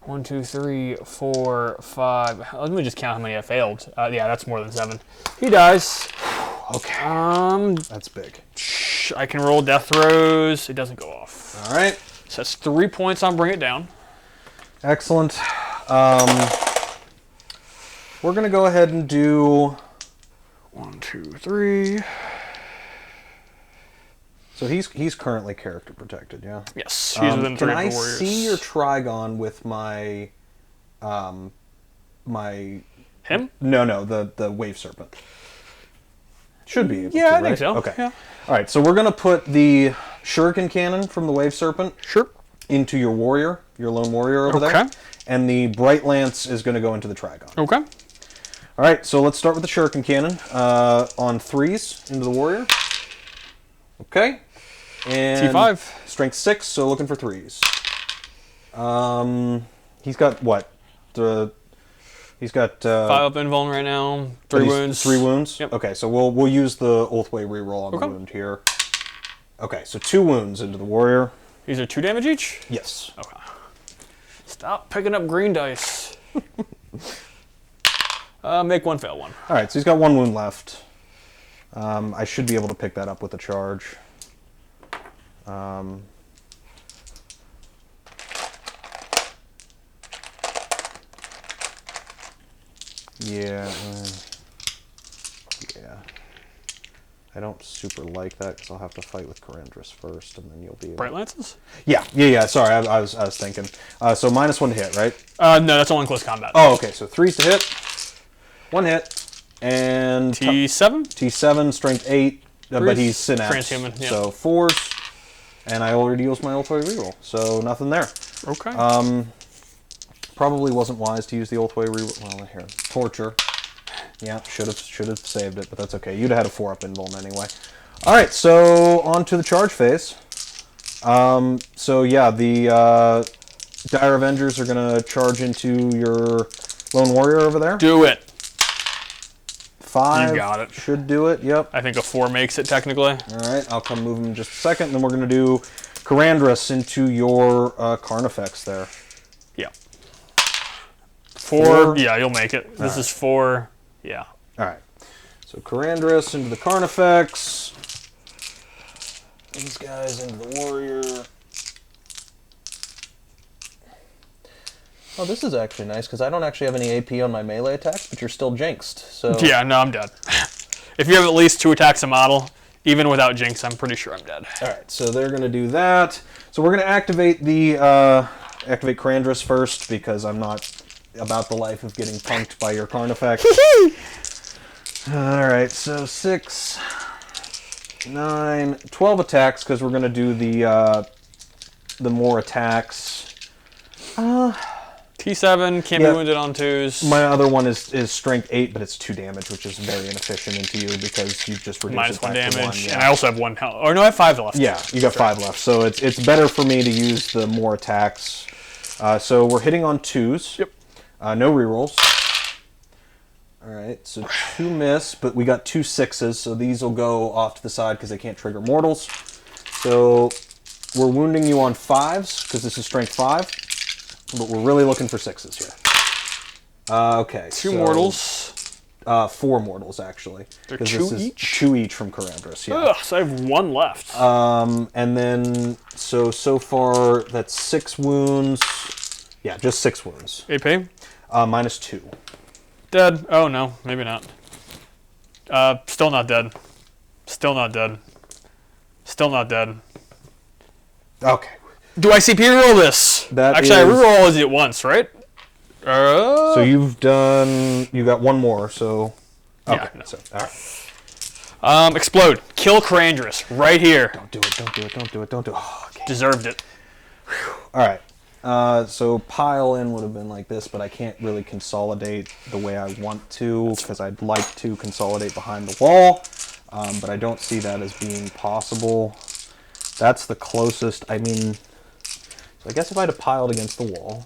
1, 2, 3, 4, 5. Let me just count how many I failed. Yeah, that's more than 7. He dies. Okay. That's big. I can roll death throws. It doesn't go off. All right. So that's 3 points on Bring It Down. Excellent. We're going to go ahead and do 1, 2, 3. So he's currently character protected, yeah? Yes, he's within 3 Can of I the warriors. see your Trigon with my... Him? No, the Wave Serpent. Should be able to, Yeah, I right? think so. Okay. Yeah. All right, so we're going to put the Shuriken Cannon from the Wave Serpent Sure. into your warrior, your lone warrior over there. Okay. And the Bright Lance is going to go into the Trigon. Okay. All right, so let's start with the Shuriken Cannon on 3s into the warrior. Okay. And T5. Strength 6, so looking for 3s. He's got what? He's got 5 up invuln right now. 3 wounds. 3 wounds. Yep. Okay, so we'll use the Ulthwe reroll on the wound here. Okay, so 2 wounds into the warrior. These are 2 damage each? Yes. Okay. Stop picking up green dice. Make 1, fail 1. All right, so he's got 1 wound left. I should be able to pick that up with a charge. Yeah. Yeah. I don't super like that because I'll have to fight with Corandris first, and then you'll be able... Bright Lances? Yeah. Sorry, I was thinking. So -1 to hit, right? No, that's only in close combat. Oh, okay. So 3s to hit, 1 hit, and T7? T7, strength 8, but he's synapse. Transhuman, yeah. So 4s, and I already used my Ulthwe reroll, so nothing there. Okay. Probably wasn't wise to use the Ulthwe reroll. Well, here, torture. Yeah, should have saved it, but that's okay. You'd have had a 4-up invuln anyway. All right, so on to the charge phase. So yeah, the Dire Avengers are gonna charge into your lone warrior over there. Do it. 5 You got it. should do it. Yep. I think a 4 makes it technically. All right, I'll come move him in just a second, and then we're gonna do Corandris into your Carnifex there. Yeah. 4. Yeah, you'll make it. This is 4. Yeah. All right. So Corandris into the Carnifex. These guys into the warrior. Oh, this is actually nice because I don't actually have any AP on my melee attacks, but you're still jinxed. So Yeah, no, I'm dead. If you have at least 2 attacks a model, even without Jinx, I'm pretty sure I'm dead. All right, so they're going to do that. So we're going to activate the activate Corandris first because I'm not about the life of getting punked by your Carnifex. All right, so 6, 9, 12 attacks because we're going to do the more attacks. T7, can't be wounded on 2s. My other one is strength 8, but it's 2 damage, which is very inefficient into you because you've just reduced Minus it back 1 to damage. 1. Yeah. And I also have 1 health. Or no, I have 5 left. Yeah, you got 5 left, so it's better for me to use the more attacks. So we're hitting on 2s. Yep. No rerolls. All right, so 2 miss, but we got 2 6s, so these will go off to the side because they can't trigger mortals. So we're wounding you on 5s because this is strength 5, but we're really looking for 6s here. Okay. 2 mortals. 4 mortals, actually. They're 'cause 2 this is each? 2 each from Corandris, yeah. Ugh, so I have 1 left. And then, so far, that's 6 wounds. Yeah, just 6 wounds. AP? -2. Dead. Oh, no, maybe not. Still not dead. Still not dead. Still not dead. Okay. Do I CP reroll this? That Actually, I is- reroll it once, right? So you got 1 more, so... Okay, Yeah, no. so, all right. Explode. Kill Corandris right here. Don't do it, don't do it, don't do it, don't do it. Oh, okay. Deserved it. All right. So pile in would have been like this, but I can't really consolidate the way I want to because I'd like to consolidate behind the wall, but I don't see that as being possible. That's the closest. I mean, so I guess if I had to piled against the wall,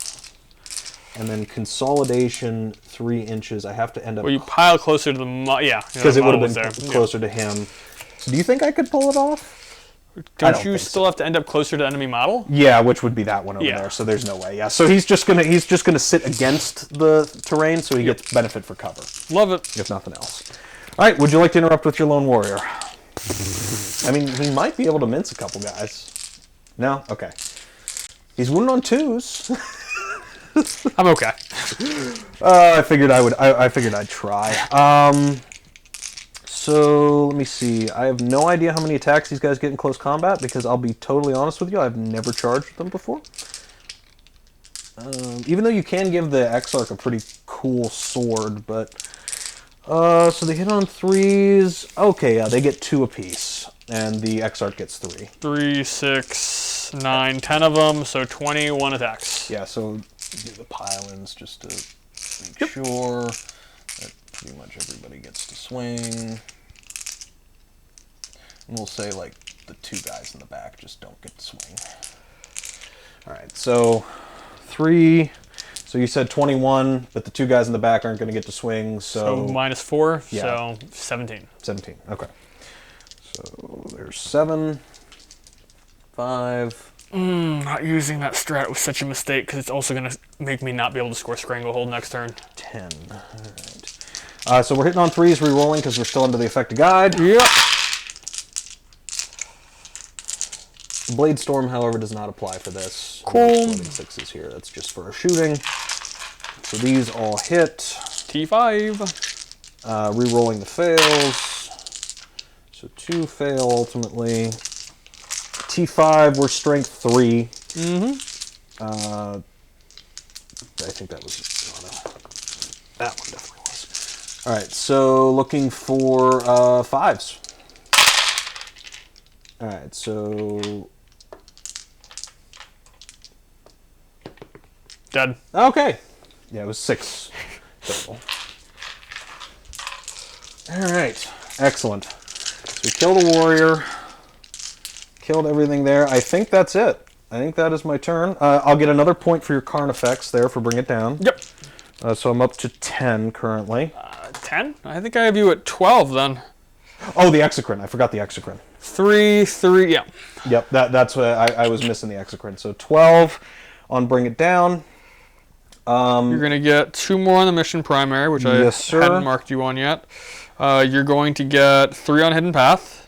and then consolidation 3 inches, I have to end up... Well, you pile closer to the yeah. Because it would have been there. closer to him. So do you think I could pull it off? Don't you still have to end up closer to enemy model? Yeah, which would be that one over Yeah. there. So there's no way. Yeah. So he's just gonna sit against the terrain, so he gets benefit for cover, Love it. if nothing else. All right. Would you like to interrupt with your lone warrior? I mean, he might be able to mince a couple guys. No. Okay. He's wounded on 2s. I'm okay. I figured I would. I figured I'd try. So let me see. I have no idea how many attacks these guys get in close combat because I'll be totally honest with you, I've never charged with them before. Even though you can give the Exarch a pretty cool sword, but so they hit on 3s. Okay, yeah, they get 2 apiece, and the Exarch gets 3. 3, 6, 9, 10 of them, so 21 attacks. Yeah, so do the pile-ins just to make sure that pretty much everybody gets to swing. And we'll say, like, the 2 guys in the back just don't get to swing. Alright, so 3. So you said 21, but the 2 guys in the back aren't going to get to swing, so... So minus 4, yeah. so 17. 17, okay. So there's 7, 5... Not using that strat was such a mistake because it's also going to make me not be able to score Stranglehold next turn. 10. Alright. So we're hitting on 3s, re-rolling because we're still under the effective guide. Yep. Blade Storm, however, does not apply for this. Cool. 6s here. That's just for our shooting. So these all hit. T5. Re-rolling the fails. So 2 fail ultimately. T5, we're strength 3. I think that was... that one definitely was. Alright, so looking for 5s. Alright, so... Dead. Okay. Yeah, it was 6 total. Alright, excellent. So we killed a warrior. Killed everything there. I think that's it. I think that is my turn. I'll get another point for your Karn effects there for Bring It Down. Yep. So I'm up to 10 currently. 10? I think I have you at 12 then. Oh, the Exocrine. I forgot the Exocrine. 3, yeah. Yep, that's what I was missing, the Exocrine. So 12 on Bring It Down. You're going to get 2 more on the mission primary, which yes, I hadn't marked you on yet. You're going to get 3 on Hidden Path.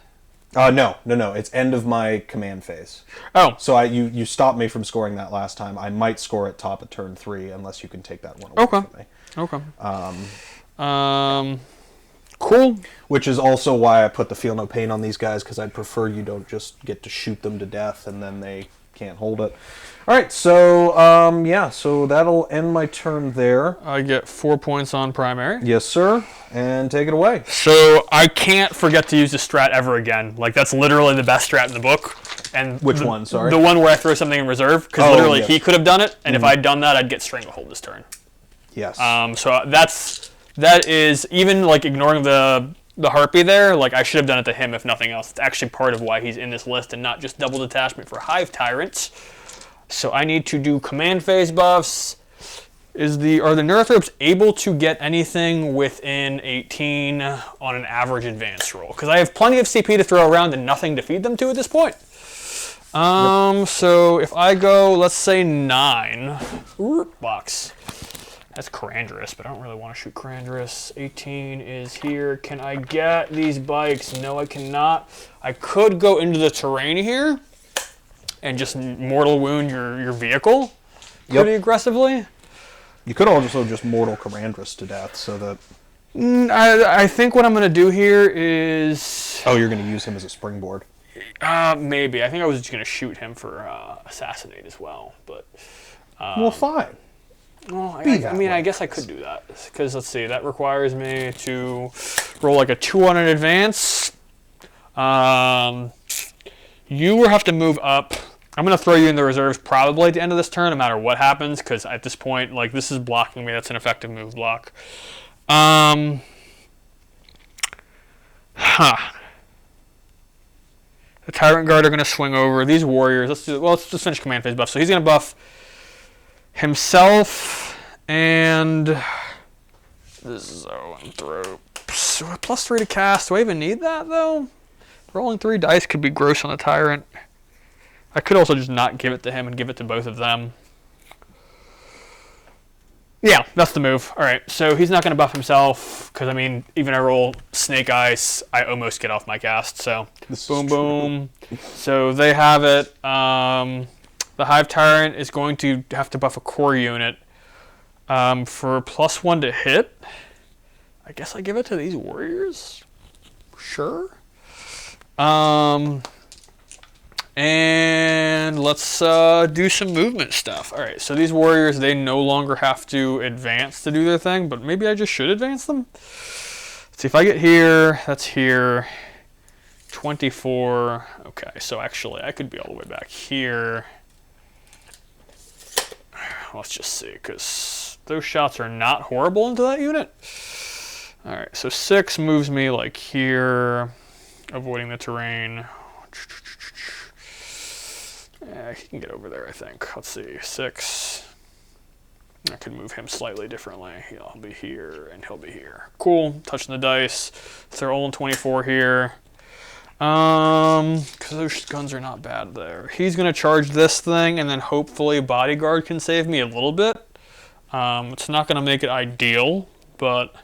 No. It's end of my command phase. Oh. So you stopped me from scoring that last time. I might score at top of turn 3 unless you can take that one away from me. Okay. Cool. Which is also why I put the Feel No Pain on these guys, because I'd prefer you don't just get to shoot them to death and then they can't hold it. All right, so yeah, so that'll end my turn there. I get 4 points on primary. Yes, sir. And take it away. So I can't forget to use the strat ever again. Like, that's literally the best strat in the book. And which one? Sorry. The one where I throw something in reserve, because literally yes. he could have done it, and if I'd done that, I'd get Stranglehold this turn. Yes. So that is even like ignoring the Harpy there. Like, I should have done it to him if nothing else. It's actually part of why he's in this list and not just double detachment for Hive Tyrants. So I need to do command phase buffs. Are the Neurothropes able to get anything within 18 on an average advance roll? Because I have plenty of CP to throw around and nothing to feed them to at this point. So if I go, let's say 9 box. That's Karandrus, but I don't really want to shoot Karandrus. 18 is here. Can I get these bikes? No, I cannot. I could go into the terrain here and just mortal wound your vehicle pretty aggressively. You could also just mortal Karandrus to death, so that... I think what I'm going to do here is... Oh, you're going to use him as a springboard. Maybe. I think I was just going to shoot him for Assassinate as well, but... well, fine. Well, I guess I could do that, because let's see, that requires me to roll like a 2 on an advance. You will have to move up. I'm going to throw you in the reserves probably at the end of this turn, no matter what happens, because at this point, like, this is blocking me. That's an effective move block. The Tyrant Guard are going to swing over. These warriors, let's just finish command phase buff. So he's going to buff himself and this Zoanthropes. +3 to cast. Do I even need that, though? Rolling 3 dice could be gross on the Tyrant. I could also just not give it to him and give it to both of them. Yeah, that's the move. All right, so he's not going to buff himself, because, I mean, even I roll Snake Eyes, I almost get off my cast, so boom. So they have it. The Hive Tyrant is going to have to buff a core unit for +1 to hit. I guess I give it to these warriors. Sure. And let's do some movement stuff. All right, so these warriors, they no longer have to advance to do their thing, but maybe I just should advance them. Let's see if I get here, that's here, 24. Okay, so actually I could be all the way back here. Let's just see, because those shots are not horrible into that unit. All right, so 6 moves me like here, avoiding the terrain. Yeah, he can get over there, I think. Let's see, 6. I can move him slightly differently. He'll be here, and he'll be here. Cool, touching the dice. So they're all in 24 here. Because those guns are not bad there. He's going to charge this thing, and then hopefully Bodyguard can save me a little bit. It's not going to make it ideal, but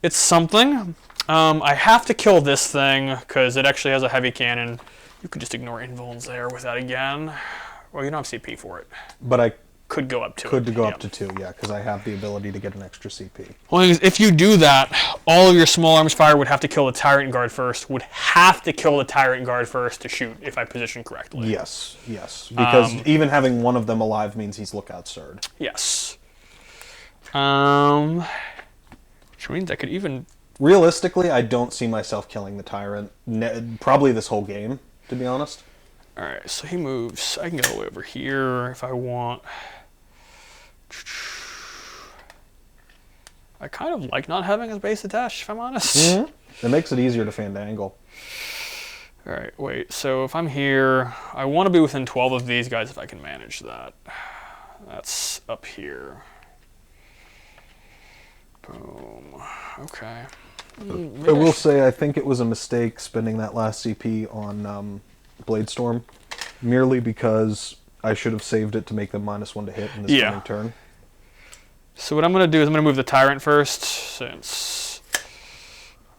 it's something. I have to kill this thing, because it actually has a heavy cannon. You could just ignore invulns there with that again. Well, you don't have CP for it. But I could go up to it. Could go up to 2, yeah, because I have the ability to get an extra CP. Well, if you do that, all of your small arms fire would have to kill the Tyrant Guard first, to shoot if I position correctly. Yes, yes. Because even having one of them alive means he's lookout sword. Yes. Which means I could even... Realistically, I don't see myself killing the Tyrant probably this whole game, to be honest. Alright, so he moves. I can go all the way over here if I want. I kind of like not having his base attached, if I'm honest. Mm-hmm. It makes it easier to fandangle. Alright, wait. So if I'm here, I want to be within 12 of these guys if I can manage that. That's up here. Boom. Okay. I will say I think it was a mistake spending that last CP on Bladestorm, merely because I should have saved it to make them -1 to hit in this coming turn. So what I'm going to do is I'm going to move the Tyrant first, since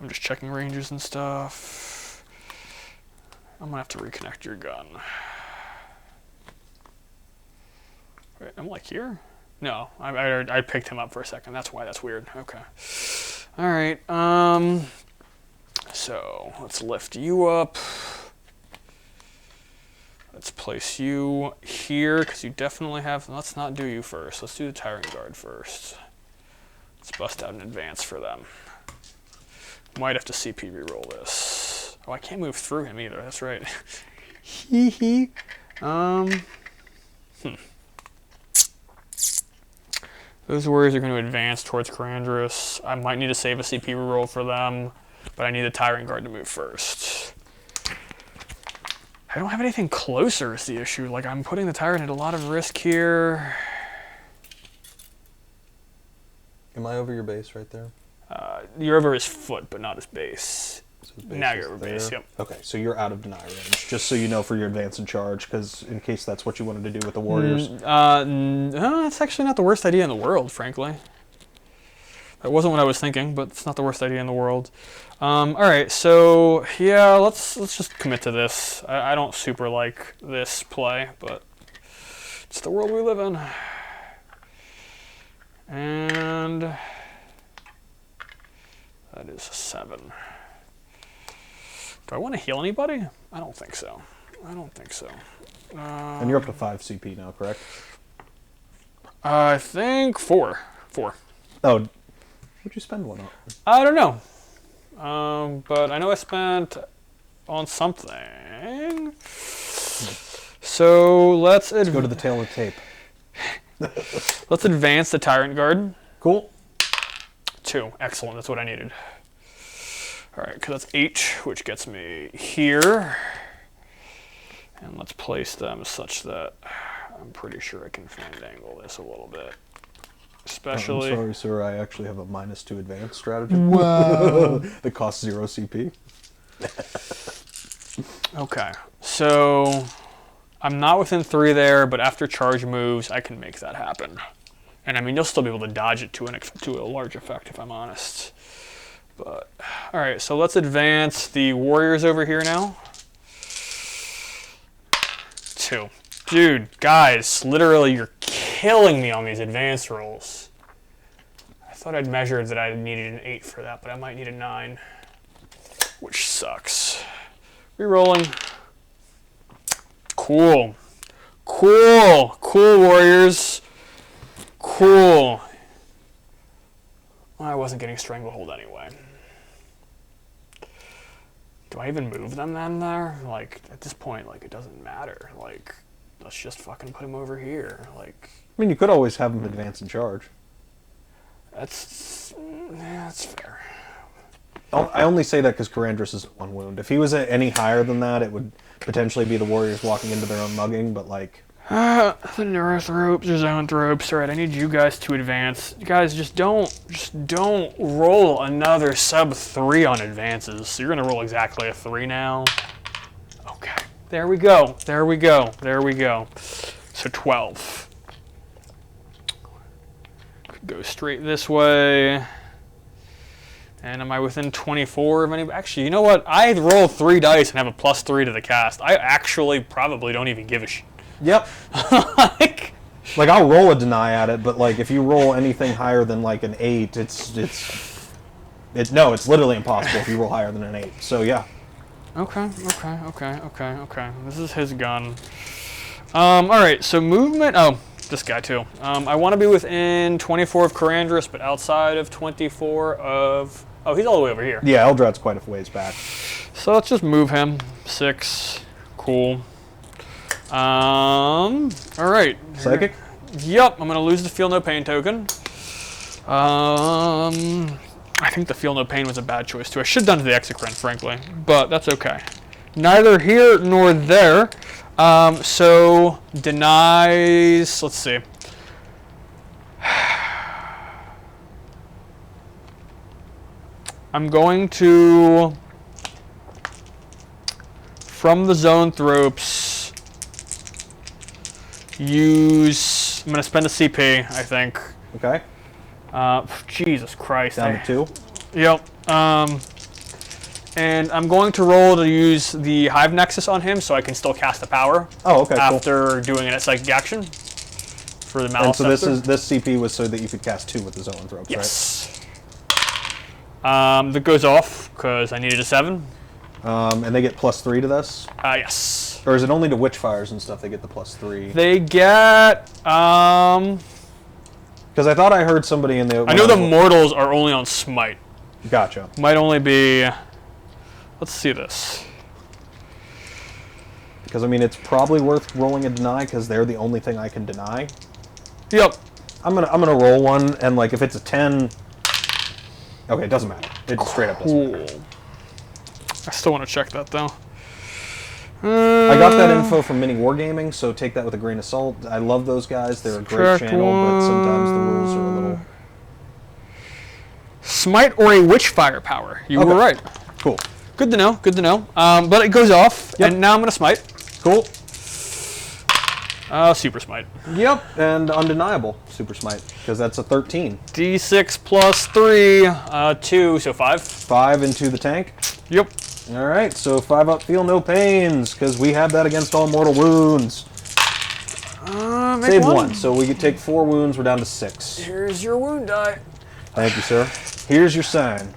I'm just checking ranges and stuff. I'm going to have to reconnect your gun. Wait, I'm like here? No, I picked him up for a second. That's why that's weird. Okay. All right. So let's lift you up. Let's place you here, because you definitely have... Let's not do you first. Let's do the Tyrant Guard first. Let's bust out an advance for them. Might have to CP reroll this. Oh, I can't move through him either. That's right. Hee hee. Those warriors are going to advance towards Karandras. I might need to save a CP reroll for them, but I need the Tyrant Guard to move first. I don't have anything closer is the issue. Like, I'm putting the Tyrant at a lot of risk here. Am I over your base right there? You're over his foot, but not his base. So his base Now you're over base, yep. Okay, so you're out of deny range, just so you know for your advance and charge, because in case that's what you wanted to do with the warriors. That's actually not the worst idea in the world, frankly. That wasn't what I was thinking, but it's not the worst idea in the world. All right, so yeah, let's just commit to this. I don't super like this play, but it's the world we live in. And that is a 7. Do I want to heal anybody? I don't think so. I don't think so. And you're up to 5 CP now, correct? I think 4. 4. Oh, what'd you spend one on? I don't know. But I know I spent on something. So let's go to the tail of the tape. Let's advance the Tyrant Guard. Cool. 2. Excellent. That's what I needed. All right, because that's 8, which gets me here. And let's place them such that I'm pretty sure I can fandangle this a little bit. Especially... I'm sorry, sir. I actually have a -2 advance strategy. Wow. That costs 0 CP. Okay, so I'm not within 3 there, but after charge moves, I can make that happen. And I mean, you'll still be able to dodge it to a large effect, if I'm honest. But all right, so let's advance the warriors over here now. 2. Dude, guys, literally, you're killing me on these advance rolls. I thought I'd measured that I needed an 8 for that, but I might need a 9. which sucks. Rerolling. Cool. Cool. Cool, Warriors. Cool. I wasn't getting Stranglehold anyway. Do I even move them then there? Like, at this point, like, it doesn't matter. Like, let's just fucking put him over here. Like, I mean, you could always have him advance and charge. that's fair. I only say that because Karandras is at 1 wound. If he was at any higher than that, it would potentially be the Warriors walking into their own mugging, but like... The Neurothropes, the Zoanthropes. Alright, I need you guys to advance. You guys, just don't roll another sub 3 on advances. So you're gonna roll exactly a 3 now. Okay. There we go. There we go. There we go. So 12. Could go straight this way. And am I within 24 of any? Actually, you know what? I roll 3 dice and have a +3 to the cast. I actually probably don't even give a shit. Yep. like I'll roll a deny at it, but like if you roll anything higher than like an 8, it's literally impossible if you roll higher than an 8. So yeah. Okay. This is his gun. All right. So movement. Oh, this guy too. I want to be within 24 of Karandras, but outside of 24 of. Oh, he's all the way over here. Yeah, Eldrad's quite a ways back. So let's just move him. 6. Cool. All right. Psychic? Yep, I'm gonna lose the Feel No Pain token. I think the Feel No Pain was a bad choice too. I should have done the Exocrine, frankly, but that's okay. Neither here nor there. So denies. Let's see. I'm going to from the Zoanthropes. I'm going to spend a CP, I think. Okay. Jesus Christ. Down to 2. Yep. And I'm going to roll to use the Hive Nexus on him so I can still cast the power. Oh, okay, after doing it at Psychic Action. For the Malice And so this CP was so that you could cast 2 with the Zoanthropes, yes. Right? That goes off because I needed a 7. And they get +3 to this? Yes. Or is it only to Witchfires and stuff they get the +3? They get, because I thought I heard somebody in the... I know the Mortals are only on Smite. Gotcha. Might only be... Let's see this. Because, I mean, it's probably worth rolling a deny because they're the only thing I can deny. Yep. I'm gonna roll one, and, like, if it's a 10... Okay, it doesn't matter. It straight up doesn't matter. I still want to check that, though. I got that info from Mini Wargaming, so take that with a grain of salt. I love those guys. They're a great channel, but sometimes the rules are a little... Smite or a Witchfire power. You were right. Cool. Good to know, good to know. But it goes off, and now I'm going to Smite. Cool. Super Smite. Yep, and undeniable Super Smite, because that's a 13. D6 plus 3, 2, so 5. 5 into the tank. Yep. All right, so 5 up, Feel No Pains, because we have that against all mortal wounds. Save 1, so we could take 4 wounds. We're down to 6. Here's your wound die. Thank you, sir. Here's your sign.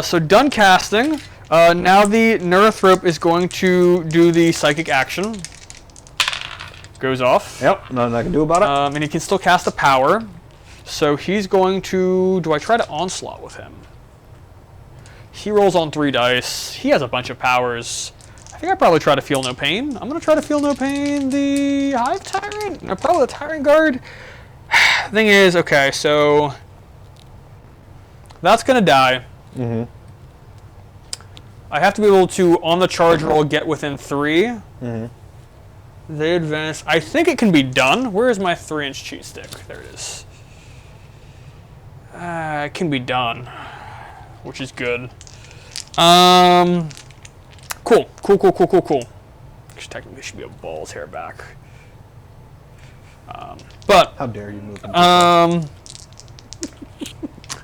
So done casting. Now the Neurothrope is going to do the Psychic Action. Goes off. Yep, nothing I can do about it. And he can still cast a power. So he's going to... Do I try to Onslaught with him? He rolls on 3 dice. He has a bunch of powers. I think I probably try to Feel No Pain. I'm going to try to Feel No Pain the Hive Tyrant. No, probably the Tyrant Guard. Thing is, okay, so... That's going to die. Mm-hmm. I have to be able to, on the charge roll, get within 3. Mm-hmm. They advance. I think it can be done. Where is my 3-inch cheat stick? There it is. It can be done, which is good. Cool. Which technically should be a ball's hair back. But how dare you move?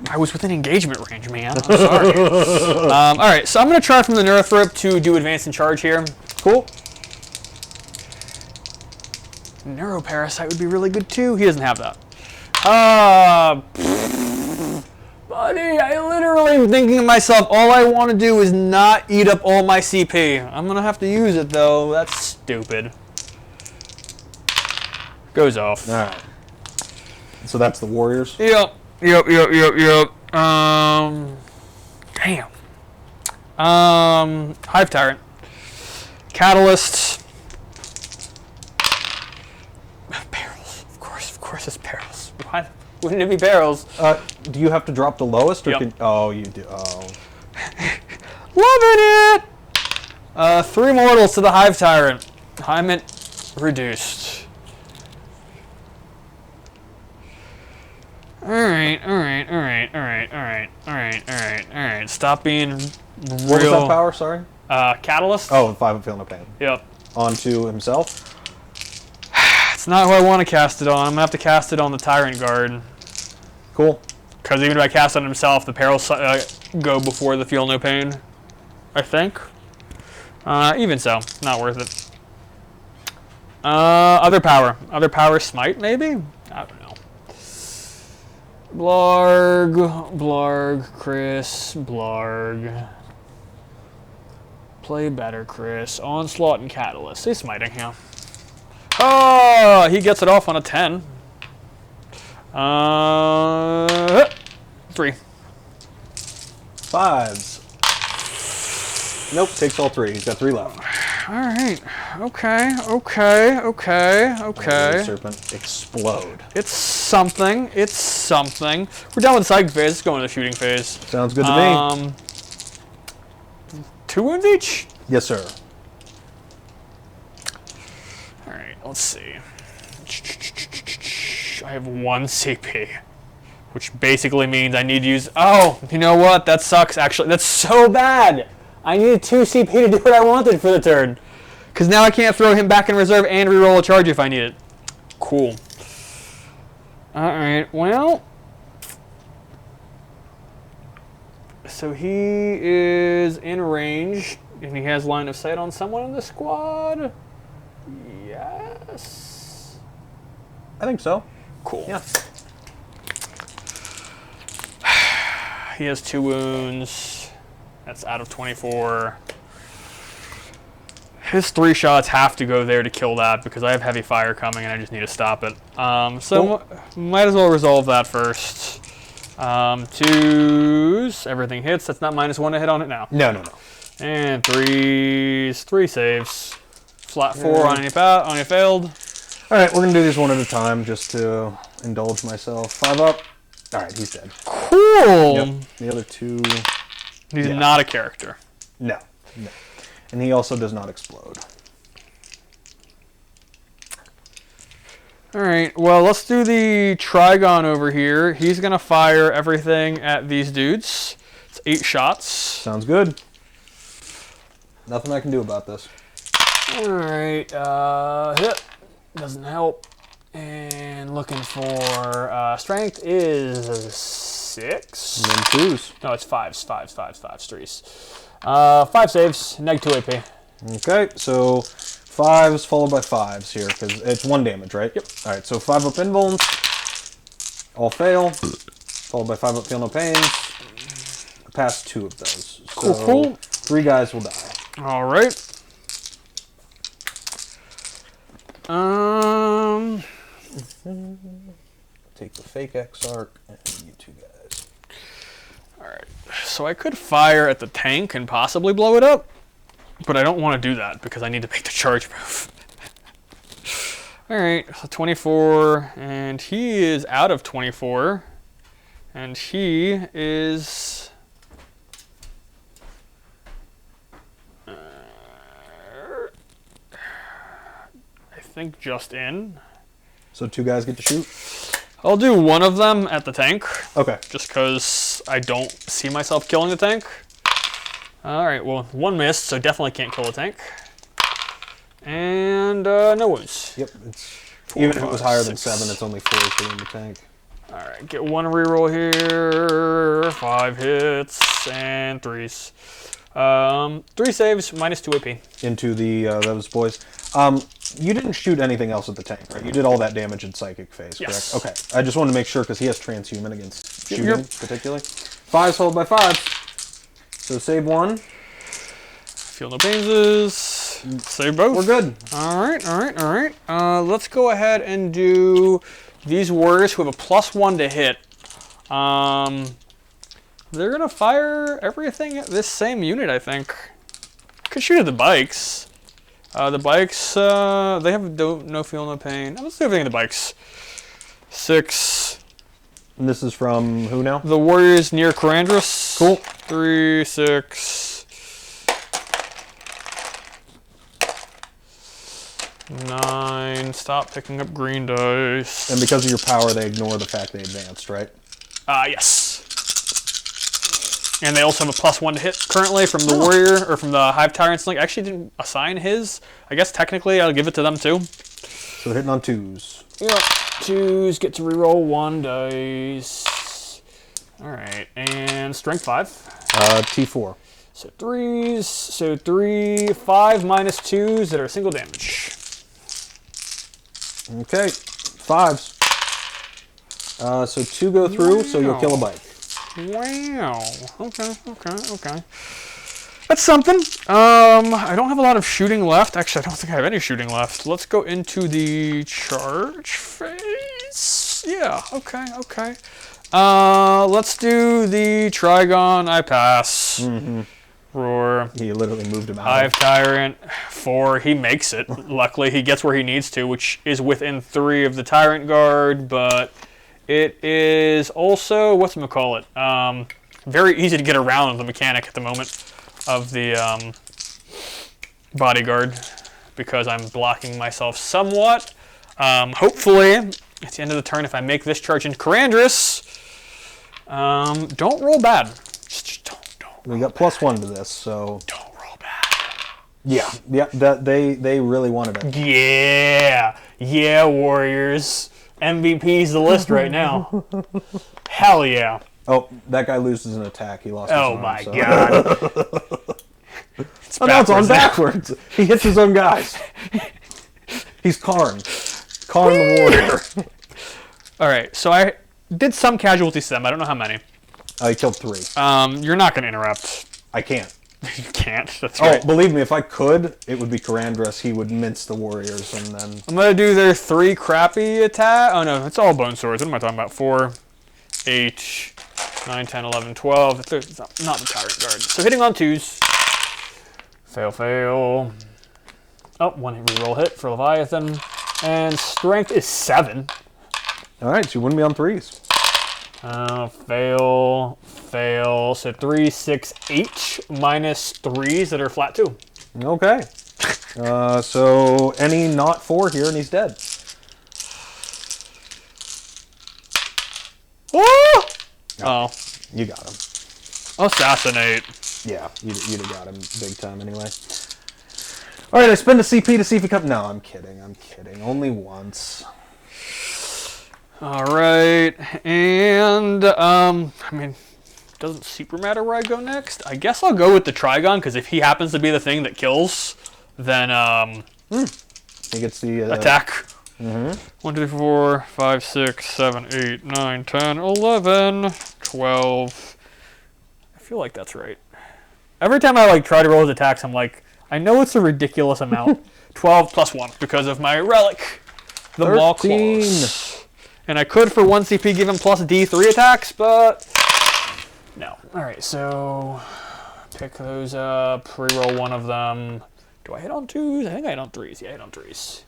I was within engagement range, man. I'm sorry. All right, so I'm gonna try from the Neurothrope to do advance and charge here. Cool. Neuroparasite would be really good too. He doesn't have that. buddy, I literally am thinking to myself, all I want to do is not eat up all my CP. I'm going to have to use it, though. That's stupid. Goes off. All right. So that's the Warriors? Yep. Damn. Hive Tyrant. Catalyst. Barrels. Of course it's barrels. Why wouldn't it be barrels? Do you have to drop the lowest? Or Yep. Oh, you do. Oh. Loving it! 3 mortals to the Hive Tyrant. Hyment reduced. Alright. Stop being real. What was that power, sorry? Catalyst? Oh, 5 of Feel No Pain. Yep. Onto himself? It's not who I want to cast it on. I'm going to have to cast it on the Tyrant Guard. Cool. Because even if I cast it on himself, the perils go before the Feel No Pain. I think. Even so, not worth it. Other power. Other power, Smite, maybe? I don't know. Blarg, Chris, Blarg. Play better, Chris. Onslaught and Catalyst. He's smiting him. Oh, he gets it off on a 10. 3. 5s. Nope, takes all 3. He's got 3 left. Alright. Okay. Serpent, explode. It's something. We're done with the psychic phase. Let's go into the shooting phase. Sounds good to me. 2 wounds each? Yes, sir. Alright, let's see. I have 1 CP. Which basically means I need to use... Oh, you know what? That sucks, actually. That's so bad! I needed 2 CP to do what I wanted for the turn. Because now I can't throw him back in reserve and reroll a charge if I need it. Cool. Alright, well... So he is in range, and he has line of sight on someone in the squad? Yes? I think so. Cool. Yeah. He has 2 wounds. That's out of 24. His 3 shots have to go there to kill that because I have heavy fire coming and I just need to stop it. So might as well resolve that first. 2s, everything hits. That's not -1 to hit on it now. No. And 3s, 3 saves. Flat 4 on any failed. All right, we're gonna do these one at a time just to indulge myself. 5 up. All right, he's dead. Cool. Yep. The other 2. He's not a character. No. And he also does not explode. All right, well, let's do the Trigon over here. He's going to fire everything at these dudes. It's 8 shots. Sounds good. Nothing I can do about this. All right, hit. Doesn't help. And looking for strength is 6. And then 2s. No, it's 5s, 3s. 5 saves, -2 AP. Okay, so 5s followed by 5s here, because it's 1 damage, right? Yep. All right, so 5 up invulns, all fail, followed by 5 up feel no pains. I passed 2 of those. So Cool. 3 guys will die. All right. Take the fake X-Arc and you 2 guys. All right. So I could fire at the tank and possibly blow it up, but I don't want to do that because I need to make the charge move. All right, so 24, and he is out of 24, and he is... I think just in. So 2 guys get to shoot? I'll do one of them at the tank. Okay. Just because I don't see myself killing the tank. All right, well, 1 missed, so definitely can't kill the tank. And no wounds. Yep, it's even if it was higher than 7, it's only 4 for in the tank. All right, get 1 reroll here. 5 hits and 3s. 3 saves, minus 2 AP. Into the those boys. You didn't shoot anything else at the tank, right? You did all that damage in psychic phase, correct? Yes. Okay. I just wanted to make sure because he has transhuman against shooting, particularly. 5s followed by 5s. So save 1. Feel no pains. Save both. We're good. All right. Let's go ahead and do these warriors who have a +1 to hit. They're gonna fire everything at this same unit, I think. Could shoot at the bikes. The bikes, they have no feel, no pain. Let's do everything at the bikes. 6. And this is from who now? The warriors near Karandras. Cool. 3, 6. 9. Stop picking up green dice. And because of your power, they ignore the fact they advanced, right? Yes. And they also have a +1 to hit currently from the warrior, or from the Hive Tyrant Sling. I actually didn't assign his. I guess technically I'll give it to them too. So hitting on 2s. Yeah, 2s get to reroll 1 dice. Alright, and strength 5. T4. So 3s, so 3, 5 minus 2s that are single damage. Okay, 5s. So 2 go through, so you'll kill a bike. Wow. Okay. That's something. I don't have a lot of shooting left. Actually, I don't think I have any shooting left. Let's go into the charge phase. Yeah, okay. Let's do the Trigon. I pass. Mm-hmm. Roar. He literally moved him out. Hive Tyrant. 4. He makes it. Luckily, he gets where he needs to, which is within 3 of the Tyrant Guard, but it is also, whatchamacallit, very easy to get around the mechanic at the moment of the bodyguard because I'm blocking myself somewhat. Hopefully, at the end of the turn, if I make this charge into Karandras, don't roll bad. Just don't. We got +1 to this, so Don't roll bad. yeah. That they really wanted it. Yeah, Warriors. MVP's the list right now. Hell yeah. Oh, that guy loses an attack. He lost. Oh his arm, my so. god. No, it's on backwards. He hits his own guys. He's Karn the warrior. All right, so I did some casualties to them. I don't know how many. I killed 3. You're not going to interrupt. I can't. You can't. That's right. Oh, believe me, if I could, it would be Karandras. He would mince the warriors, and then I'm going to do their 3 crappy attack. Oh, no, it's all bone swords. What am I talking about? 4, 8, 9, 10, 11, 12. It's not the Tyrant Guard. So hitting on 2s. Fail. Oh, 1 reroll hit for Leviathan. And strength is 7. all right. So you wouldn't be on 3s. Fail. So 3, 6, 8 minus 3s that are flat 2. Okay. So any not 4 here, and he's dead. Oh, You got him. assassinate. Yeah, you'd have got him big time anyway. All right, I spend a CP to see if he comes. No, I'm kidding. Only once. All right, and I mean, doesn't super matter where I go next. I guess I'll go with the Trigon because if he happens to be the thing that kills, then He gets the attack. 1, 2, 3, 4, 5, 6, 7, 8, 9, 10, 11, 12. I feel like that's right. Every time I try to roll his attacks, I'm like, I know it's a ridiculous amount. 12 plus 1 because of my relic, the Maw Claws. And I could for 1 CP give him plus D3 attacks, but no. All right, so pick those up, reroll 1 of them. Do I hit on 2s? I think I hit on 3s. Yeah, I hit on 3s.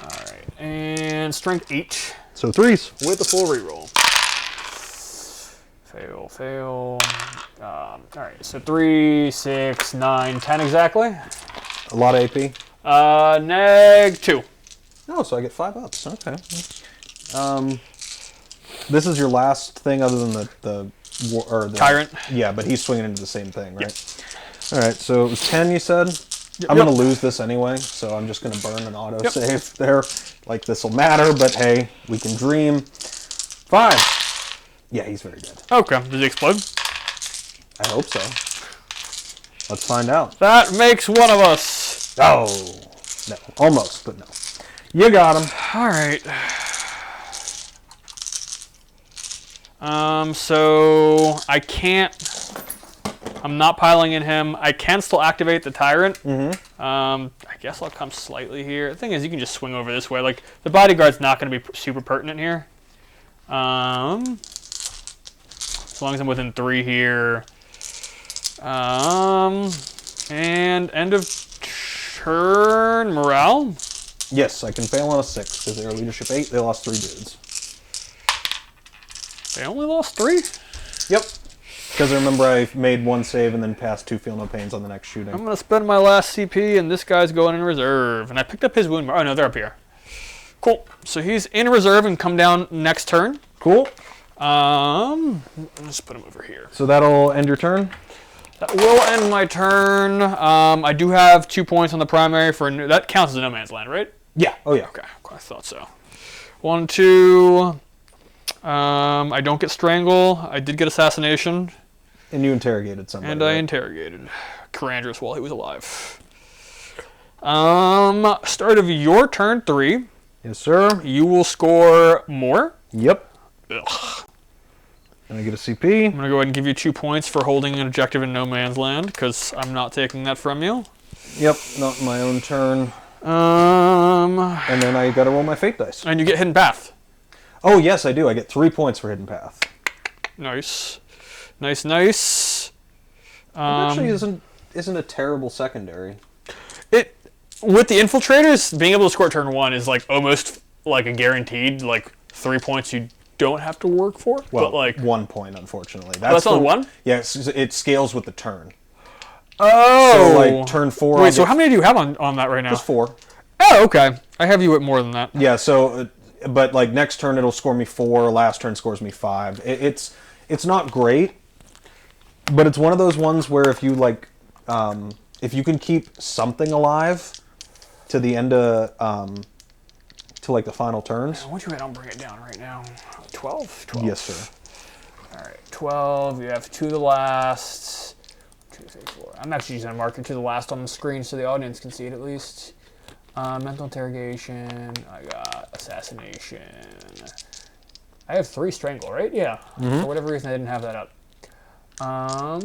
All right, and strength 8. So 3s. With the full reroll. Fail. All right, so 3, 6, 9, 10 exactly. A lot of AP. Neg 2. Oh, so I get 5 ups. Okay. This is your last thing other than the Tyrant. Yeah, but he's swinging into the same thing, right? Yep. All right, so it was 10, you said? Yep. I'm going to lose this anyway, so I'm just going to burn an autosave there. Like, this will matter, but hey, we can dream. 5. Yeah, he's very dead. Okay, does he explode? I hope so. Let's find out. That makes one of us. Oh, no. Almost, but no. You got him. All right. So I can't. I'm not piling in him. I can still activate the Tyrant. Mm-hmm. I guess I'll come slightly here. The thing is, you can just swing over this way. Like, the bodyguard's not going to be super pertinent here. As long as I'm within 3 here. And end of turn morale. Yes, I can fail on a 6 because they are leadership 8. They lost 3 dudes. They only lost 3? Yep. Because I remember I made 1 save and then passed 2 feel no pains on the next shooting. I'm going to spend my last CP, and this guy's going in reserve. And I picked up his wound. Oh, no, they're up here. Cool. So he's in reserve and come down next turn. Cool. Let's put him over here. So that'll end your turn? That will end my turn. I do have 2 points on the primary for that counts as a no man's land, right? Yeah. Oh, yeah. Okay, I thought so. 1, 2. I don't get strangle. I did get assassination. And you interrogated somebody. And I interrogated Karandras while he was alive. Start of your turn 3. Yes, sir. You will score more. Yep. Ugh. And I get a CP. I'm going to go ahead and give you 2 points for holding an objective in no man's land, because I'm not taking that from you. Yep, not my own turn. And then I got to roll my fate dice. you get hidden path. Oh, yes, I do. I get 3 points for hidden path. Nice. Nice, nice. It actually isn't a terrible secondary. With the infiltrators, being able to score turn 1 is like almost like a guaranteed 3 points you don't have to work for. Well, but 1 point, unfortunately. That's only 1? Yeah, it scales with the turn. Oh. So turn 4. Wait, so how many do you have on that right now? Just 4. Oh, okay. I have you at more than that. Yeah. So, but next turn it'll score me 4. Last turn scores me 5. It's not great, but it's one of those ones where if you if you can keep something alive to the end of to the final turns. Once you hit, I'll bring it down right now. 12? Yes, sir. All right, 12. You have 2 to the last. 2, 3, 4. I'm actually using a marker to the last on the screen so the audience can see it at least. Mental interrogation. I got assassination. I have 3 strangle, right? Yeah. Mm-hmm. For whatever reason, I didn't have that up. Oh,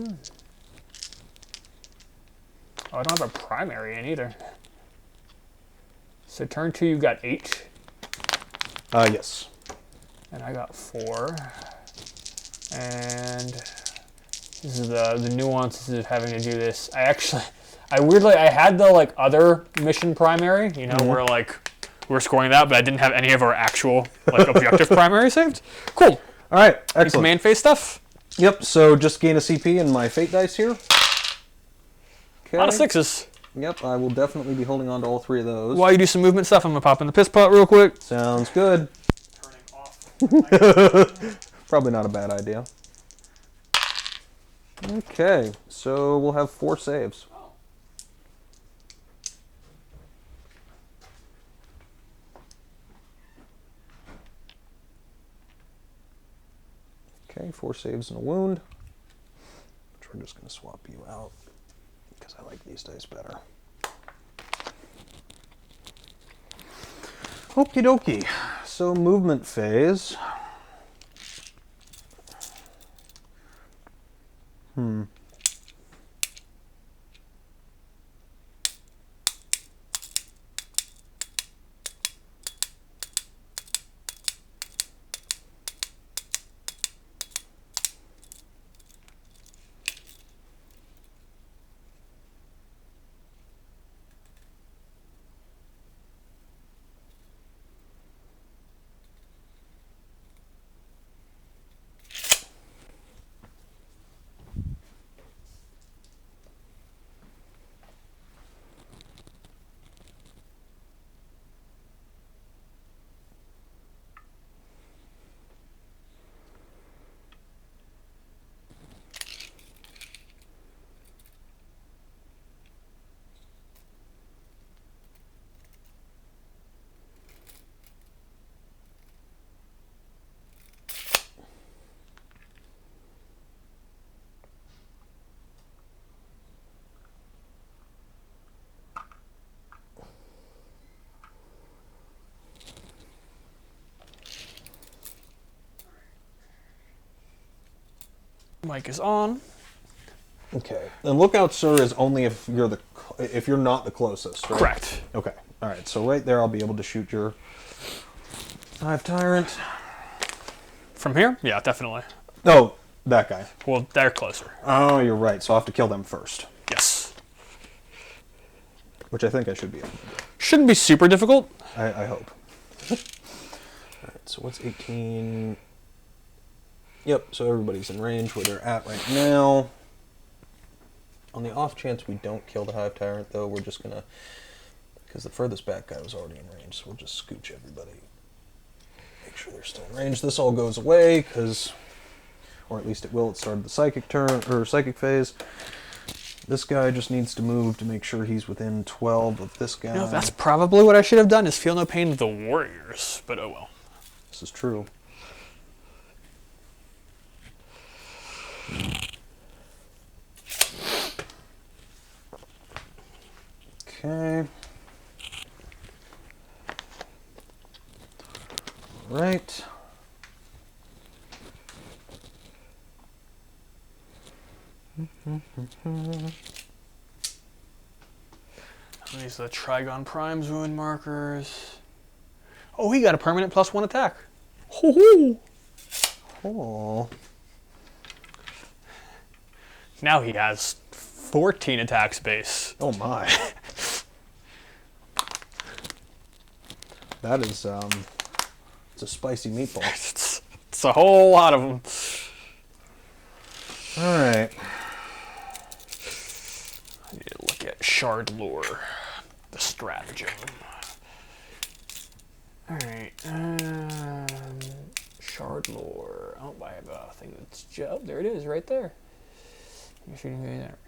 I don't have a primary in either. So turn 2, you got 8. Yes. And I got 4. And this is the nuances of having to do this. I had the I had the other mission primary, where we're scoring that, but I didn't have any of our actual objective primary saved. Cool. All right. Excellent. Command phase stuff. Yep. So just gain a CP in my fate dice here. Okay. A lot of 6s. Yep, I will definitely be holding on to all 3 of those. While you do some movement stuff, I'm going to pop in the piss pot real quick. Sounds good. Turning off. Probably not a bad idea. Okay, so we'll have 4 saves. Okay, 4 saves and a wound. Which we're just going to swap you out because I like these dice better. Okie dokie. So movement phase. Mic is on. Okay. And lookout, sir, is only if you're not the closest, right? Correct. Okay. All right. So right there, I'll be able to shoot your Hive Tyrant. From here? Yeah, definitely. Oh, that guy. Well, they're closer. Oh, you're right. So I'll have to kill them first. Yes. Which I think I should be able to do. Shouldn't be super difficult. I hope. All right. So what's 18? Yep. So everybody's in range where they're at right now. On the off chance we don't kill the Hive Tyrant, though, we're just gonna, because the furthest back guy was already in range, so we'll just scooch everybody. Make sure they're still in range. This all goes away, because, or at least it will at the start of the psychic turn, or psychic phase. This guy just needs to move to make sure he's within 12 of this guy. You know, that's probably what I should have done, is feel no pain to the warriors, but oh well. This is true. Okay. Right. These are the Trigon Prime's wound markers. Oh, he got a permanent +1 attack. Ho-ho! Oh. Now he has 14 attack space. Oh my. That is, it's a spicy meatball. It's a whole lot of them. Alright. I need to look at Shard Lore, the stratagem. Alright, Shard Lore. Oh, I have a thing that's oh, there it is, right there. Hit.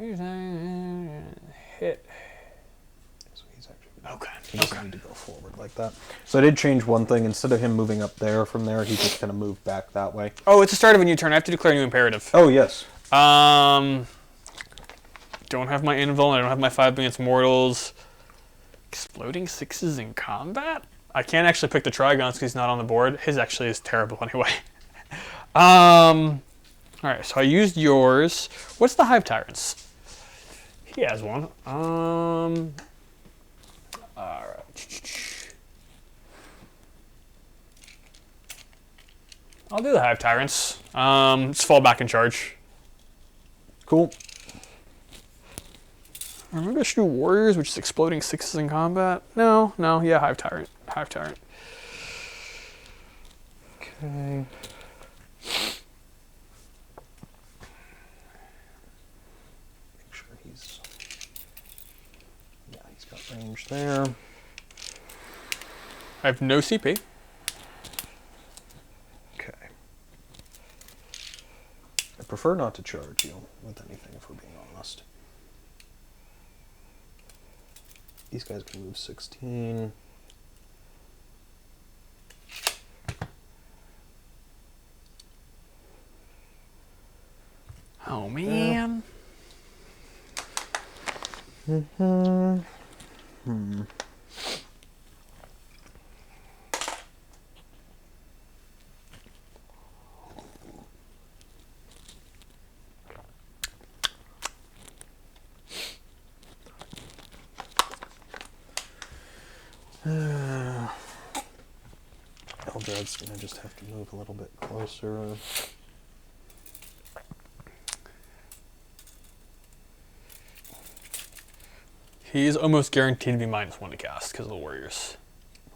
So he's actually, Okay. he doesn't need to go forward like that. So I did change one thing. Instead of him moving up there from there, he just kind of moved back that way. Oh, it's the start of a new turn. I have to declare a new imperative. Oh, yes. Don't have my invul. I don't have my 5 against mortals. Exploding 6s in combat? I can't actually pick the Trigons because he's not on the board. His actually is terrible anyway. Alright, so I used yours. What's the Hive Tyrants? He has one. Alright. I'll do the Hive Tyrants. Just fall back in charge. Cool. I'm gonna shoot warriors, which is exploding 6s in combat. No, yeah, Hive Tyrant. Hive Tyrant. Okay. Make sure he's got range there. I have no CP. Okay. I prefer not to charge you with anything, if we're being honest. These guys can move 16. Oh man. Eldrad's gonna just have to move a little bit closer. He's almost guaranteed to be -1 to cast because of the warriors.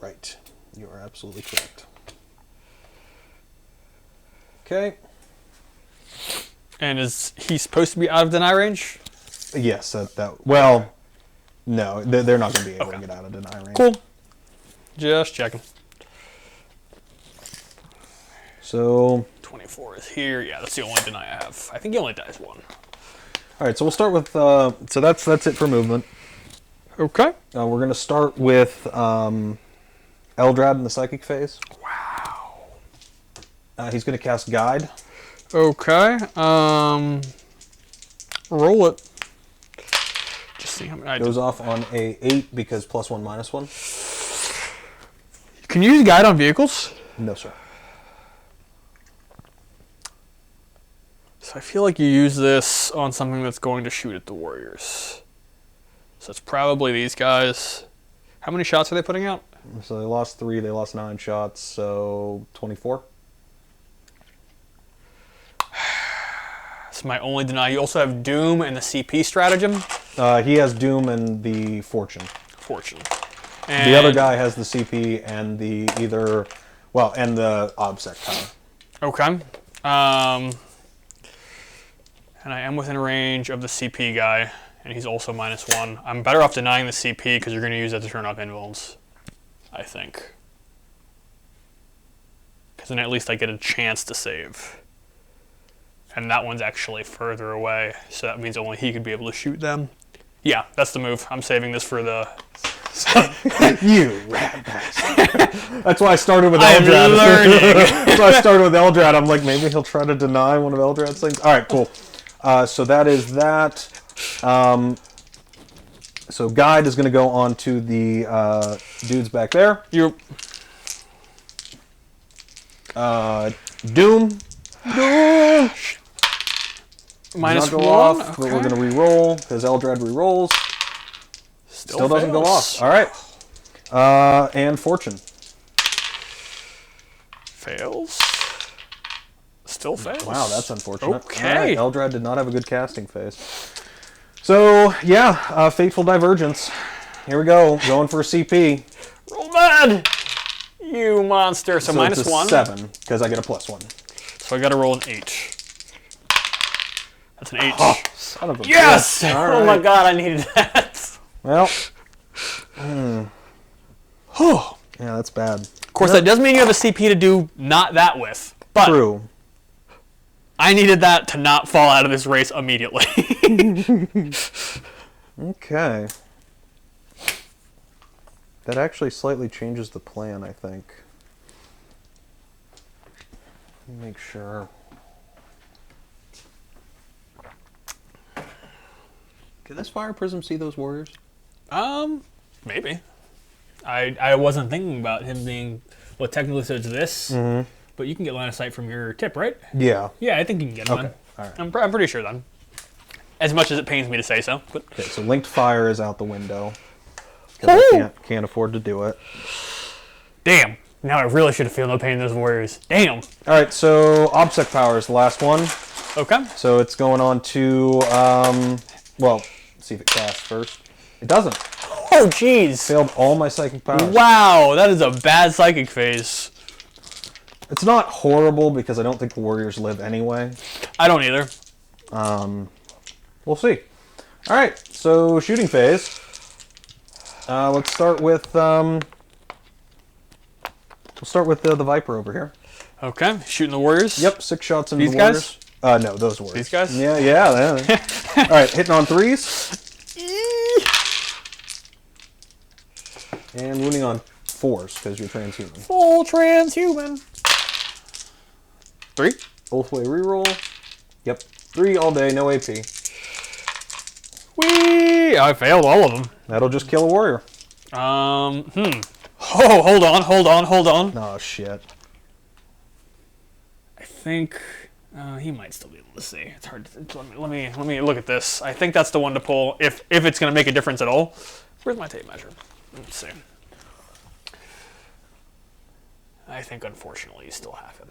Right. You are absolutely correct. Okay. And is he supposed to be out of deny range? Yes, well, no, they're not going to be able Okay. to get out of deny range. Cool. Just checking. So, 24 is here. Yeah, that's the only deny I have. I think he only dies 1. all right, so we'll start with, so that's it for movement. Okay. We're going to start with Eldrad in the psychic phase. Wow. He's going to cast Guide. Okay. Roll it. Just see how many I Goes off on a 8 because +1/-1. Can you use guide on vehicles? No, sir. So So I feel like you use this on something that's going to shoot at the warriors. So it's probably these guys. How many shots are they putting out? So they lost 3, they lost 9 shots, so 24. That's my only deny. You also have Doom and the CP stratagem. He has Doom and the Fortune. Fortune. And the other guy has the CP and the and the OBSEC power. Okay. And I am within range of the CP guy, and he's also -1. I'm better off denying the CP because you're going to use that to turn off invulns, I think. Because then at least I get a chance to save. And that one's actually further away, so that means only he could be able to shoot them. Yeah, that's the move. I'm saving this for the... You rat bastard. That's why I started with I'm Eldrad. learning. That's why I started with Eldrad. I'm like, maybe he'll try to deny one of Eldrad's things. All right, cool. So that is that. So Guide is going to go on to the dudes back there. You. Doom. Doom. -1. Go off, but Okay. we're going to re-roll because Eldrad re-rolls. Still doesn't go off. All right. And Fortune. Fails. Still fails. Wow, that's unfortunate. Okay. All right, Eldrad did not have a good casting phase. So, yeah, Fateful Divergence. Here we go. Going for a CP. Roll bad! You monster. So it's a -1. 7, because I get a +1. So I gotta roll an H. That's an H. Oh, son of a Yes! bitch. All Oh my right. god, I needed that. Well. Yeah, that's bad. Of course, that does mean you have a CP to do not that with. But True. I needed that to not fall out of this race immediately. Okay. That actually slightly changes the plan, I think. Let me make sure. Could this fire prism see those warriors? Maybe. I wasn't thinking about him being, well, technically so it's this, but you can get line of sight from your tip, right? Yeah. Yeah, I think you can get him Okay. then. All right. I'm pretty sure then. As much as it pains me to say so. But Okay, so linked fire is out the window. 'Cause I can't afford to do it. damn. Now I really should have feel no pain in those warriors. Damn. All right, so OBSEC power is the last one. Okay. So it's going on to, well, see if it casts first. It doesn't. Oh, jeez. Failed all my psychic powers. Wow, that is a bad psychic phase. It's not horrible because I don't think the warriors live anyway. I don't either. We'll see. All right, so shooting phase. Let's start with the Viper over here. Okay, shooting the warriors. Yep, 6 shots into These the guys? warriors. No, those warriors. These guys? Yeah. All right, hitting on 3s. And wounding on 4s because you're transhuman. Full transhuman. 3? Ulthwe reroll. Yep, 3 all day, no AP. Whee! I failed all of them. That'll just kill a warrior. Oh, hold on. Oh shit. I think he might still be able to see. It's hard to, let me look at this. I think that's the one to pull if it's going to make a difference at all. Where's my tape measure? Let's see. I think unfortunately you still have him.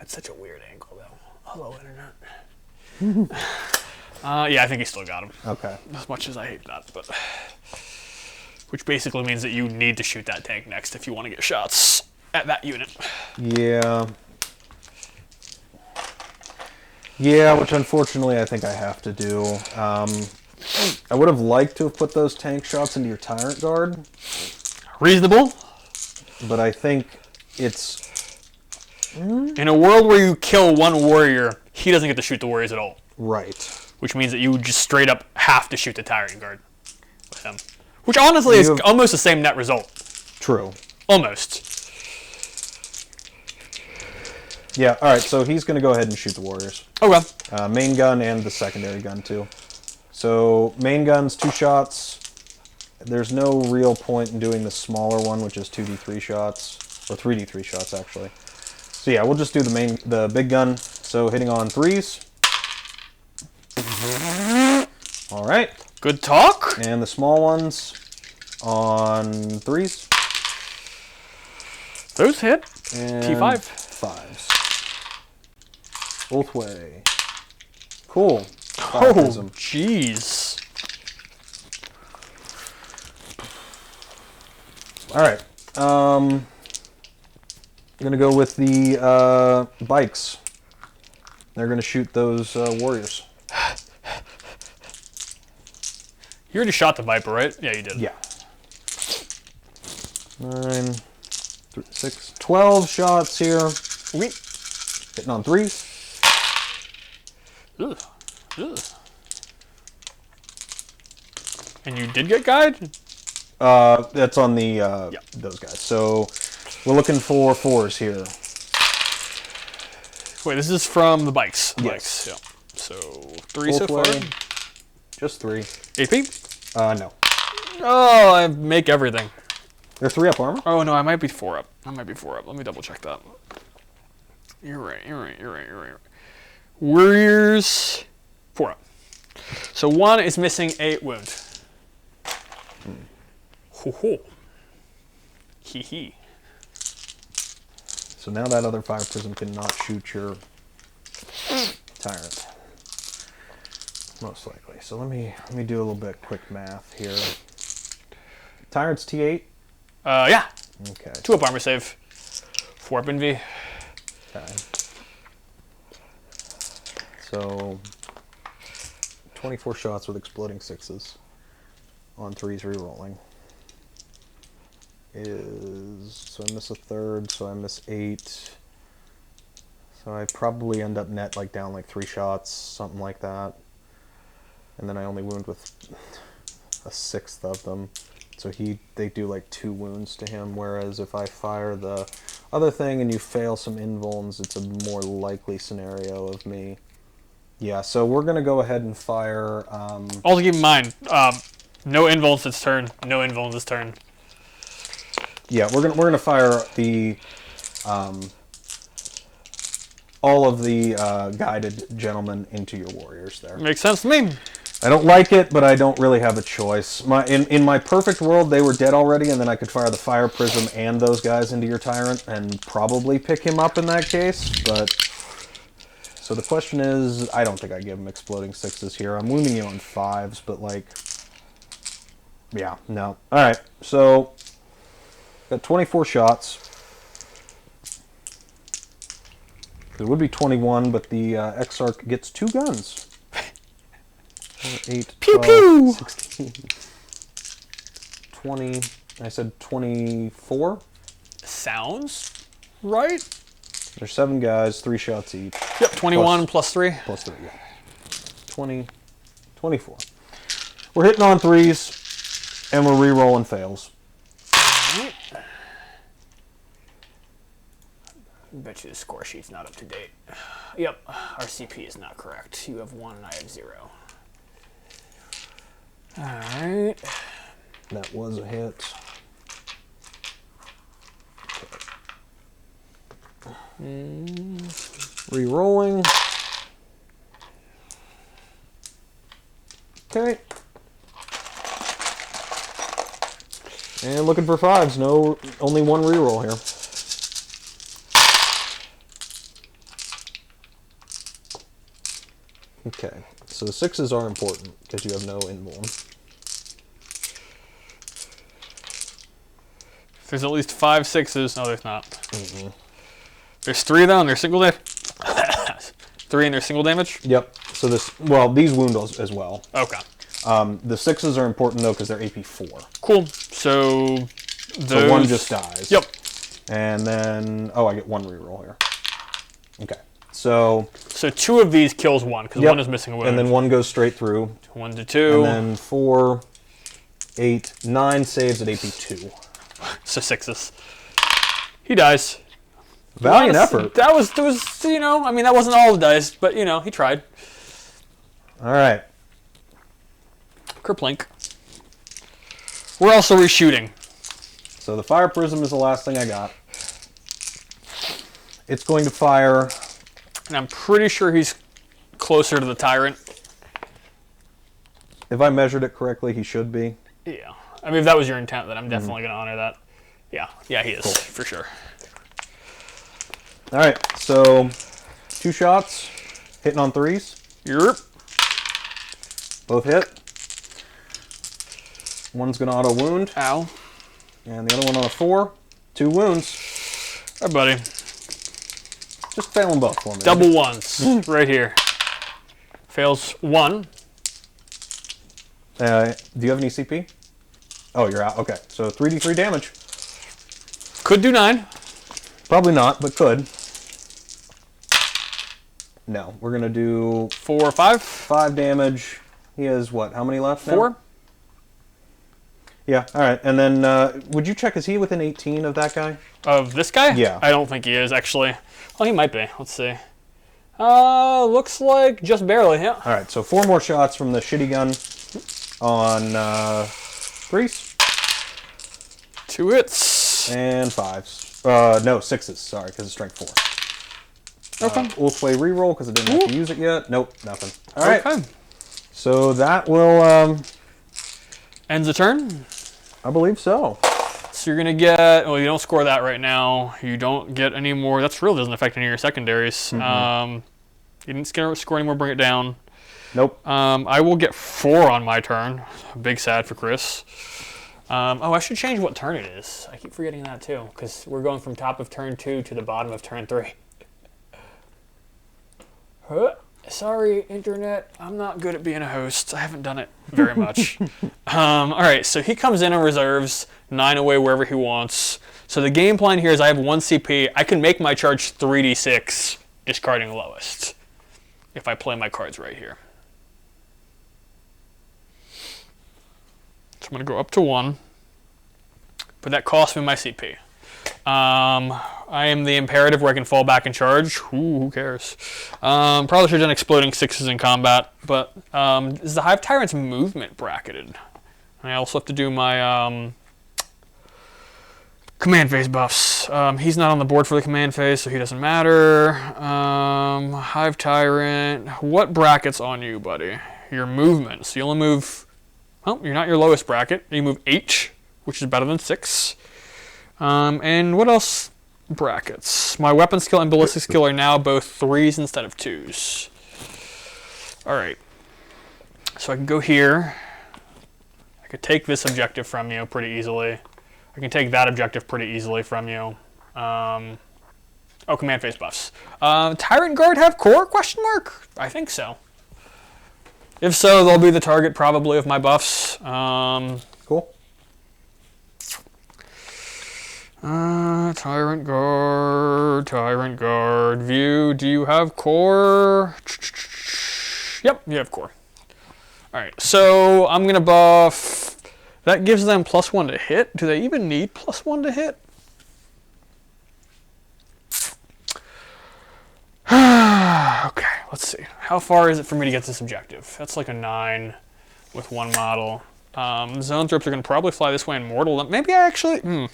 It's such a weird angle though. Hello, internet. Yeah, I think you still got him. Okay. As much as I hate that, but which basically means that you need to shoot that tank next if you want to get shots at that unit. Yeah. Yeah, which unfortunately I think I have to do. I would have liked to have put those tank shots into your Tyrant Guard, Reasonable. but I think it's... In a world where you kill one warrior, he doesn't get to shoot the warriors at all. Right. Which means that you would just straight up have to shoot the Tyrant Guard with him. Which honestly is almost the same net result. True. Almost. Yeah, alright, so he's going to go ahead and shoot the warriors. Okay. Main gun and the secondary gun too. So main gun's 2 shots. There's no real point in doing the smaller one, which is 2d3 shots, or 3d3 shots actually. So So yeah, we'll just do the big gun. So hitting on 3s. All right. Good talk. And the small ones on 3s. Those hit. And T5. 5s. Ulthwe. Cool. Oh, Prism. jeez. All right. I'm gonna go with the bikes. They're gonna shoot those warriors. You already shot the Viper, right? Yeah, you did. Yeah. 9, 3, 6, 12 shots here. Sweet. Hitting on 3s. Ugh. Ugh. And you did get guide? That's on the those guys. So we're looking for 4s here. Wait, this is from the bikes. Yes. Bikes. Yeah. So 3 so far. Ulthwe, just 3. AP? No. Oh, I make everything. They're 3 up armor. Oh no, I might be 4 up. I might be 4 up. Let me double check that. You're right. You're right. Warriors 4 up. So 1 is missing 8 wound. Ho ho. Hee hee. So now that other fire prism cannot shoot your tyrant. Most likely. So let me do a little bit quick math here. Tyrant's T8? Yeah. Okay. 2 up armor save. 4 up NV. Okay. So 24 shots with exploding 6s on 3s rerolling. So I miss a 3rd, so I miss 8. So I probably end up net like down like 3 shots, something like that. And then I only wound with a 6th of them. So they do like 2 wounds to him, whereas if I fire the other thing and you fail some invulns, it's a more likely scenario of me. Yeah, so we're gonna go ahead and fire. Also keep in mind, no invulns this turn. No invulns this turn. Yeah, we're gonna fire the all of the guided gentlemen into your warriors there. Makes sense to me. I don't like it, but I don't really have a choice. In my perfect world, they were dead already, and then I could fire the fire prism and those guys into your tyrant and probably pick him up in that case. But so the question is, I don't think I give him exploding 6s here. I'm wounding you on 5s, but like, yeah, no. All right, so got 24 shots. It would be 21, but the Exarch gets 2 guns. 8, Pew 12, pew! 16, 20, I said 24? Sounds right. There's 7 guys, 3 shots each. Yep, 21 plus 3. Plus 3, yeah. 20, 24. We're hitting on 3s, and we're re-rolling fails. I bet you the score sheet's not up to date. Yep, our CP is not correct. You have 1 and I have 0. Alright. That was a hit. Re-rolling. Okay. And looking for 5s. No, only 1 re-roll here. Okay, so the 6s are important because you have no invuln. There's at least 5 6s. No, there's not. There's 3 though, and they're single damage. 3 and they're single damage? Yep. So these wound as well. Okay. The 6s are important though because they're AP 4. Cool. So those... So 1 just dies. Yep. And then, I get 1 reroll here. Okay. So 2 of these kills 1 because 1 is missing a wound. And then 1 goes straight through. 1 to 2. And then 4, 8, 9 saves at AP 2. So 6s. He dies. Valiant effort. That was, you know, I mean, that wasn't all the dice, but, you know, he tried. All right. Kerplink. We're also reshooting. So the fire prism is the last thing I got. It's going to fire. And I'm pretty sure he's closer to the Tyrant. If I measured it correctly, he should be. Yeah. I mean, if that was your intent, then I'm definitely going to honor that. Yeah. Yeah, he is, cool. For sure. All right, so 2 shots, hitting on 3s. Yep. Both hit. One's going to auto wound. Ow. And the other one on a 4. 2 wounds. All right, buddy. Just fail them both for me. Double ones right here. Fails 1. Do you have any CP? Oh, you're out. Okay, so 3d3 damage. Could do 9. Probably not, but could. No, we're going to do 4 or 5. 5 damage. He has what? How many left now? 4. Yeah, all right. And then would you check, is he within 18 of that guy? Of this guy? Yeah. I don't think he is, actually. Oh, he might be. Let's see. Looks like just barely, yeah. All right, so 4 more shots from the shitty gun on 3s. 2 hits. And 5s. No, 6s, sorry, because it's strength 4. Okay. Ulthwe reroll, because I didn't have to use it yet. Nope, nothing. All right. Okay. So that will... Ends the turn? I believe so. So you're going to get... Well, you don't score that right now. You don't get any more... That really doesn't affect any of your secondaries. You didn't score any more, bring it down. Nope. I will get 4 on my turn. Big sad for Chris. Oh, I should change what turn it is. I keep forgetting that too, because we're going from top of turn 2 to the bottom of turn 3. Sorry, Internet. I'm not good at being a host. I haven't done it very much. All right, so he comes in and reserves 9 away wherever he wants. So the game plan here is I have 1 CP. I can make my charge 3d6, discarding lowest, if I play my cards right here. So I'm going to go up to 1, but that costs me my CP. I am the imperative where I can fall back and charge. Ooh, who cares? Probably should have done exploding 6s in combat, but is the Hive Tyrant's movement bracketed? I also have to do my command phase buffs. He's not on the board for the command phase, so he doesn't matter. Hive Tyrant, what bracket's on you, buddy? Your movement. So you only move... Well, you're not your lowest bracket. You move 8, which is better than 6. And what else? Brackets. My weapon skill and ballistic skill are now both 3s instead of 2s. Alright. So I can go here. I could take this objective from you pretty easily. I can take that objective pretty easily from you. Oh, command phase buffs. Tyrant Guard have core? Question mark? I think so. If so, they'll be the target probably of my buffs. Cool. Tyrant Guard, view, do you have core? Yep, you have core. Alright, so I'm going to buff, that gives them +1 to hit. Do they even need +1 to hit? Okay, let's see. How far is it for me to get this objective? That's like a 9 with 1 model. Zone throps are going to probably fly this way in mortal. Maybe I actually...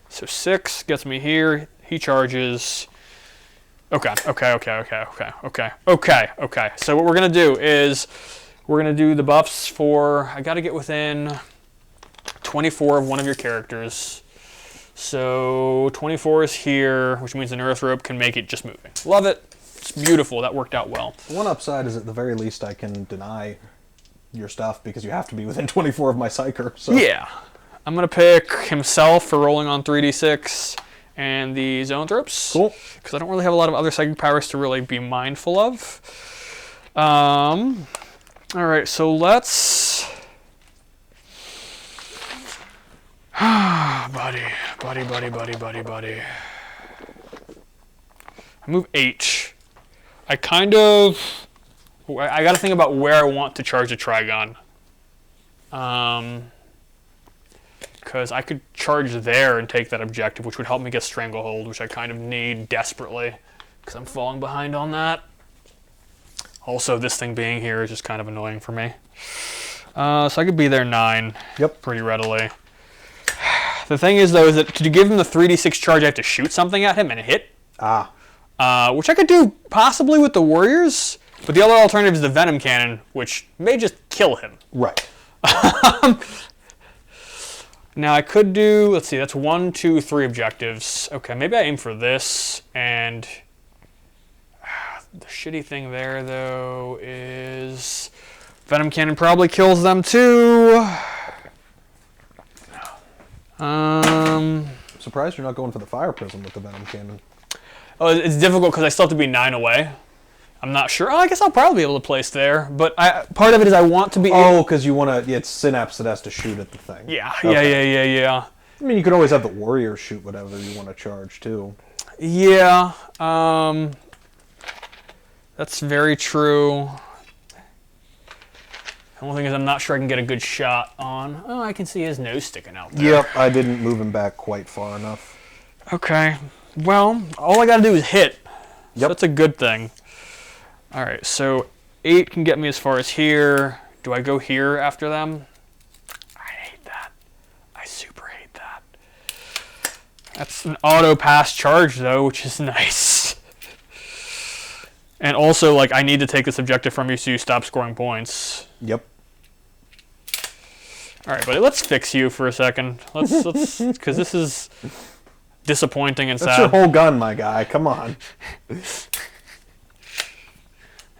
So 6 gets me here. He charges. Okay. So what we're going to do is we're going to do the buffs for... I got to get within 24 of one of your characters. So 24 is here, which means an Earth Rope can make it just moving. Love it. It's beautiful. That worked out well. One upside is at the very least I can deny your stuff because you have to be within 24 of my Psyker. So. Yeah. I'm going to pick himself for rolling on 3d6 and the Zone Thropes. Cool. Because I don't really have a lot of other psychic powers to really be mindful of. Alright, so let's... buddy. I move H. I got to think about where I want to charge a Trigon. Because I could charge there and take that objective, which would help me get Stranglehold, which I kind of need desperately, because I'm falling behind on that. Also, this thing being here is just kind of annoying for me. So I could be there 9 Yep. pretty readily. The thing is, though, is that to give him the 3d6 charge, I have to shoot something at him and hit. Which I could do possibly with the warriors, but the other alternative is the venom cannon, which may just kill him. Right. Now I could do, let's see, that's 1, 2, 3 objectives. Okay, maybe I aim for this, and the shitty thing there, though, is venom cannon probably kills them too. I'm surprised you're not going for the fire prism with the venom cannon. Oh, it's difficult because I still have to be 9 away. I'm not sure. Oh, I guess I'll probably be able to place there, but part of it is I want to be. Oh, because you want to. It's Synapse that has to shoot at the thing. Yeah, Okay. yeah. I mean, you could always have the warrior shoot whatever you want to charge too. Yeah, that's very true. The only thing is I'm not sure I can get a good shot on. Oh, I can see his nose sticking out there. Yep, I didn't move him back quite far enough. Okay, well, all I got to do is hit. Yep. So that's a good thing. All right, so 8 can get me as far as here. Do I go here after them? I hate that. I super hate that. That's an auto pass charge, though, which is nice. And also, like, I need to take this objective from you so you stop scoring points. Yep. All right, buddy, let's fix you for a second. Let's, because this is disappointing and sad. That's your whole gun, my guy. Come on.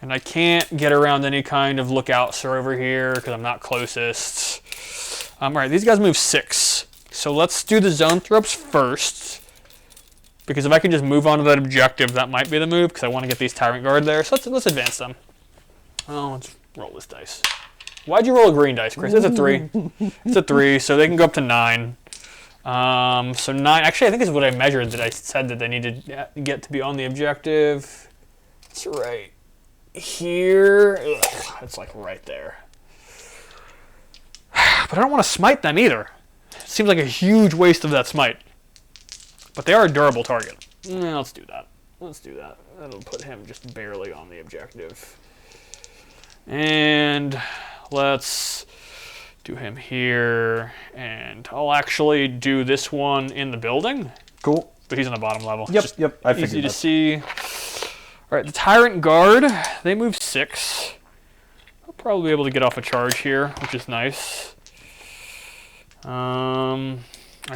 And I can't get around any kind of lookouts or over here because I'm not closest. All right, these guys move 6. So let's do the zone throws first. Because if I can just move on to that objective, that might be the move because I want to get these Tyrant Guard there. So let's advance them. Oh, let's roll this dice. Why'd you roll a green dice, Chris? It's a 3. It's a 3, so they can go up to 9. So 9, actually I think is what I measured that I said that they needed to get to be on the objective. That's right. Here, ugh, it's like right there. But I don't want to smite them either. It seems like a huge waste of that smite. But they are a durable target. Let's do that. Let's do that. That'll put him just barely on the objective. And let's do him here. And I'll actually do this one in the building. Cool. But he's on the bottom level. Yep, just yep. I figured easy to that. see. All right, the Tyrant Guard, they move 6. I'll probably be able to get off a charge here, which is nice. I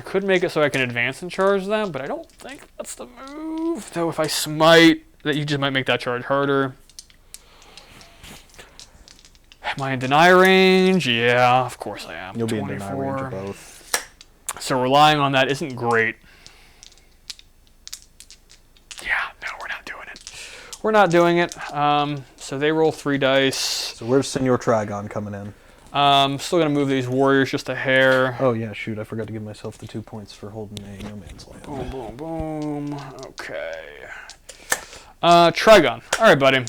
could make it so I can advance and charge them, but I don't think that's the move. Though if I smite, that you just might make that charge harder. Am I in deny range? Yeah, of course I am. You'll be in deny range of both. So relying on that isn't great. Yeah, no, we're not doing it. We're not doing it. So they roll 3 dice. So where's Senor Trigon coming in? Still gonna move these warriors just a hair. Oh yeah, shoot! I forgot to give myself the 2 points for holding a no man's land. Boom, boom, boom. Okay. Trigon. All right, buddy.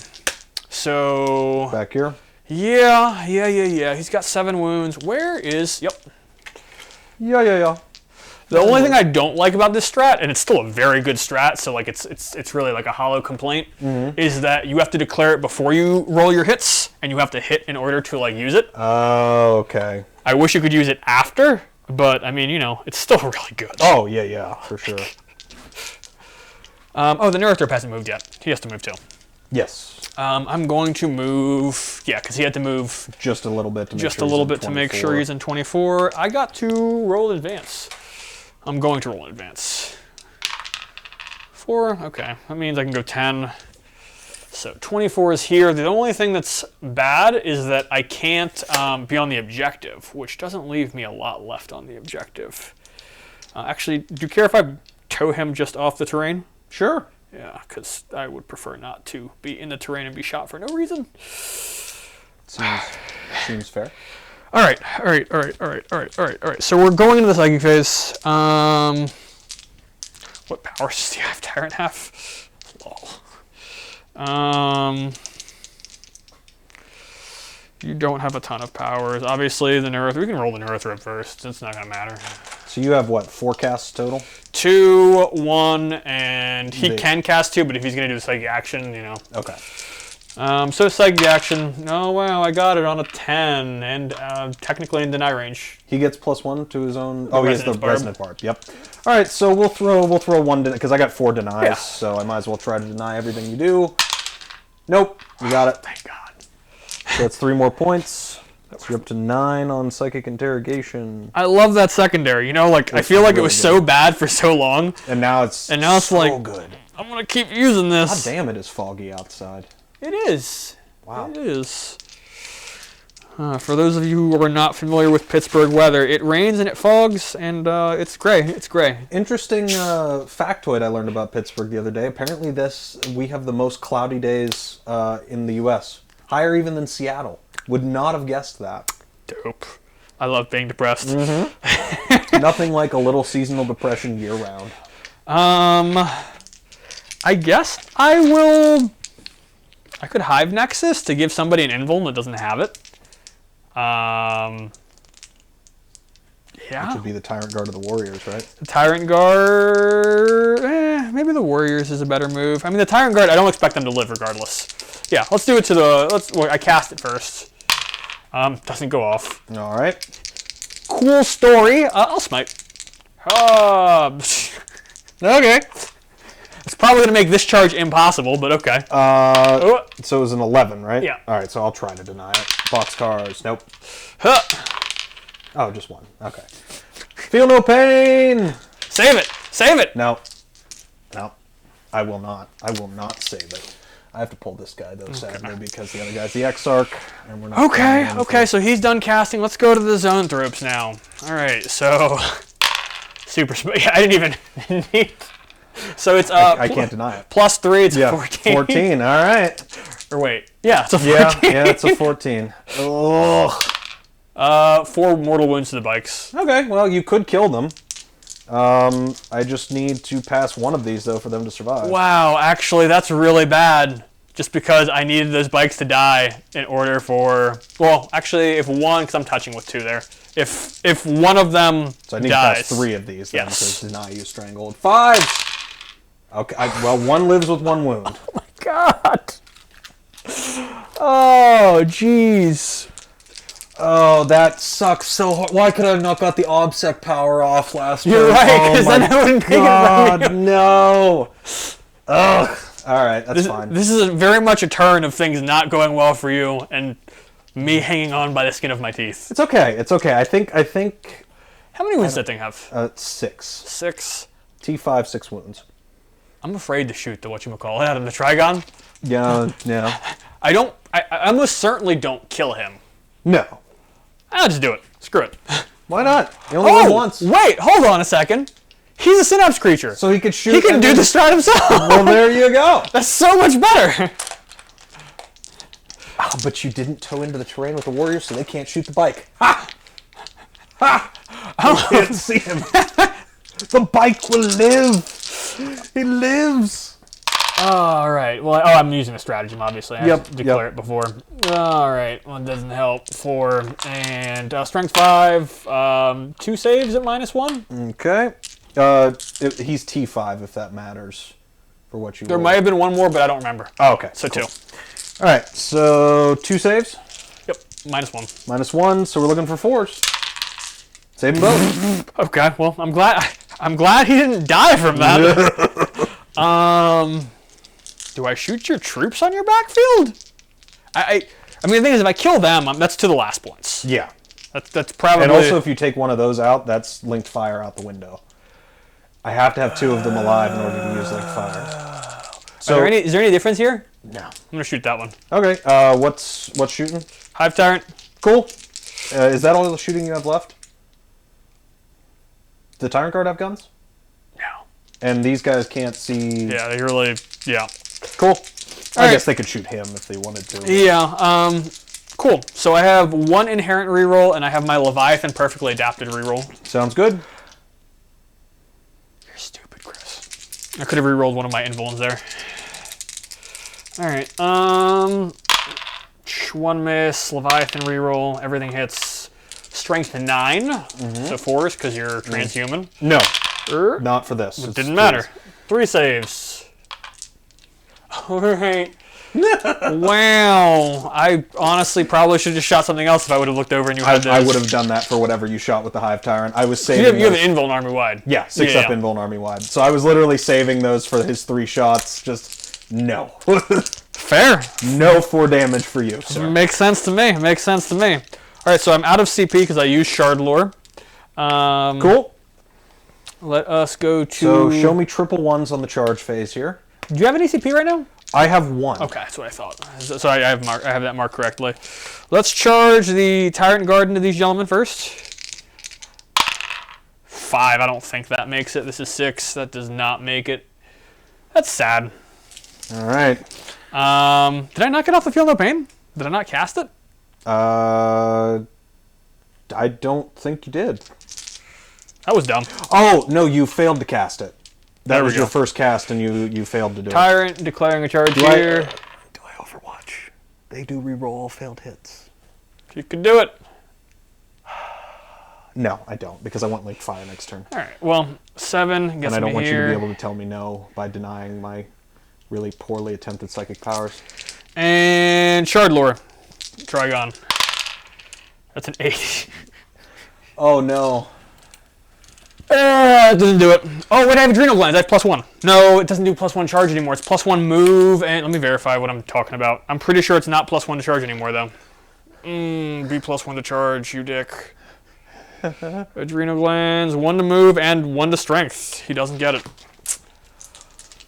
So. Back here. Yeah. He's got 7 wounds. Where is? Yep. Yeah. The only thing I don't like about this strat, and it's still a very good strat, so like it's really like a hollow complaint, is that you have to declare it before you roll your hits, and you have to hit in order to like use it. Oh, okay. I wish you could use it after, but I mean, you know, it's still really good. Oh, yeah, for sure. Oh, the Neurothorpe hasn't moved yet. He has to move too. Yes. I'm going to move, yeah, because he had to move just a little bit to make just sure a little he's in bit to make sure 24. he's in 24. I got to roll in advance. I'm going to roll in advance. 4, okay. That means I can go 10. So 24 is here. The only thing that's bad is that I can't be on the objective, which doesn't leave me a lot left on the objective. Actually, do you care if I tow him just off the terrain? Sure. Yeah, because I would prefer not to be in the terrain and be shot for no reason. Seems fair. All right. So we're going into the psychic phase. What powers does the Tyrant have? Lol. You don't have a ton of powers. Obviously, the Neurothorpe. We can roll the Neurothorpe first. It's not gonna matter. So you have what, 4 casts total? 2, 1, and he can cast 2, but if he's gonna do a psychic action, you know. Okay. So psychic action. Oh wow, I got it on a 10, and technically in deny range. He gets +1 to his own. Oh, he has the Resonance Barb. resonant barb. Yep. All right, so we'll throw one because I got 4 denies, Yeah. so I might as well try to deny everything you do. Nope, you got it. Thank God. So that's 3 more points. So you're up to 9 on psychic interrogation, I love that secondary. You know, like I feel like it was so bad for so long, and now it's so like good. I'm gonna keep using this. God damn, it is foggy outside. It is. Wow. It is. For those of you who are not familiar with Pittsburgh weather, it rains and it fogs, and it's gray. It's gray. Interesting factoid I learned about Pittsburgh the other day. Apparently, we have the most cloudy days in the U.S. Higher even than Seattle. Would not have guessed that. Dope. I love being depressed. Nothing like a little seasonal depression year round. I guess I could Hive Nexus to give somebody an invuln that doesn't have it. Yeah. Which would be the Tyrant Guard of the Warriors, right? The Tyrant Guard... maybe the Warriors is a better move. I mean, the Tyrant Guard, I don't expect them to live regardless. Yeah, let's do it to the... I cast it first. Doesn't go off. All right. Cool story. I'll smite. Okay. It's probably going to make this charge impossible, but okay. So it was an 11, right? Yeah. All right, so I'll try to deny it. Boxcars, nope. Huh. Oh, just 1. Okay. Feel no pain. Save it. Save it. No. I will not. I will not save it. I have to pull this guy, though, sadly, because the other guy's the Exarch, and we're not... Okay, so he's done casting. Let's go to the zone tropes now. All right, so... Super... Yeah, I didn't even need... So it's... I can't deny it. +3, it's 14. 14, all right. Or wait. Yeah, it's a 14. Yeah, it's a 14. Ugh. 4 mortal wounds to the bikes. Okay, well, you could kill them. I just need to pass one of these, though, for them to survive. Wow, actually, that's really bad. Just because I needed those bikes to die in order for... Well, actually, if one... Because I'm touching with 2 there. If one of them So I need dies, to pass 3 of these, then, yes. to deny you strangled. 5! Okay, well, 1 lives with 1 wound. Oh, my God. Oh, jeez. Oh, that sucks so hard. Why could I have not got the OBSEC power off last turn? You're right, because oh then I wouldn't take it from you. No. Ugh. All right, that's fine. This is very much a turn of things not going well for you and me hanging on by the skin of my teeth. It's okay. It's okay. I think. How many wounds does that thing have? 6. 6. T5, 6 wounds. I'm afraid to shoot the whatchamacallit out of the Trigon. Yeah. I almost certainly don't kill him. No. I'll just do it. Screw it. Why not? You only live once. Wait, hold on a second. He's a synapse creature. So he could shoot. He can do the strat himself. Well, there you go. That's so much better. Oh, but you didn't tow into the terrain with the warriors, so they can't shoot the bike. Ha! Ha! I can't see him. The bike will live. He lives. All right. Well, I'm using a stratagem, obviously. I had to declare it before. All right. Well, it doesn't help. 4 and strength 5. 2 saves at -1. Okay. He's T5 if that matters for what you. There might have been 1 more, but I don't remember. Oh, okay. So cool. 2. All right. So 2 saves. Yep. -1. -1. So we're looking for 4s. Save them both. Okay. Well, I'm glad he didn't die from that. Do I shoot your troops on your backfield? I mean, the thing is, if I kill them, that's to the last points. Yeah. That's probably... And also, if you take one of those out, that's linked fire out the window. I have to have 2 of them alive in order to use linked fire. So, is there any difference here? No. I'm going to shoot that one. Okay. What's shooting? Hive Tyrant. Cool. Is that all the shooting you have left? The Tyrant Guard have guns? No. And these guys can't see... Yeah, they really... Yeah. Cool. I right. guess they could shoot him if they wanted to. Yeah, cool. So I have 1 inherent reroll, and I have my Leviathan perfectly adapted reroll. Sounds good. You're stupid, Chris. I could have rerolled one of my invulns there. Alright, 1 miss, Leviathan reroll, everything hits strength 9, so 4s, because you're transhuman. No, not for this. It didn't matter. 3 saves. Alright, Wow. I honestly probably should have just shot something else if I would have looked over and you had this. I would have done that for whatever you shot with the Hive Tyrant. I was saving. You have an invuln army wide. Yeah, 6-up invuln army wide. So I was literally saving those for his 3 shots. Just no. Fair. No 4 damage for you, sir. Makes sense to me. Makes sense to me. All right, so I'm out of CP because I used Shard Lore. Cool. Let us go to... So show me triple 1s on the charge phase here. Do you have any CP right now? I have 1. Okay, that's what I thought. So I have that marked correctly. Let's charge the Tyrant Guard into these gentlemen first. 5. I don't think that makes it. This is 6. That does not make it. That's sad. All right. Did I not get off the Feel No Pain? Did I not cast it? I don't think you did. That was dumb. Oh, no, you failed to cast it. That was we go. your first cast, and you failed to do Tyrant declaring a charge Do here. Do I Overwatch? They do reroll all failed hits. You can do it. No, I don't, because I want like fire next turn. All right. Well, 7 gets me here. And I don't want you to be able to tell me no by denying my really poorly attempted psychic powers. And Shard Lore. Trigon. That's an 8. Oh, no. It doesn't do it. Oh, wait, I have Adrenal Glands. That's +1. No, it doesn't do +1 charge anymore. It's +1 move, and let me verify what I'm talking about. I'm pretty sure it's not +1 to charge anymore, though. Be +1 to charge, you dick. Adrenal Glands, 1 to move, and 1 to strength. He doesn't get it.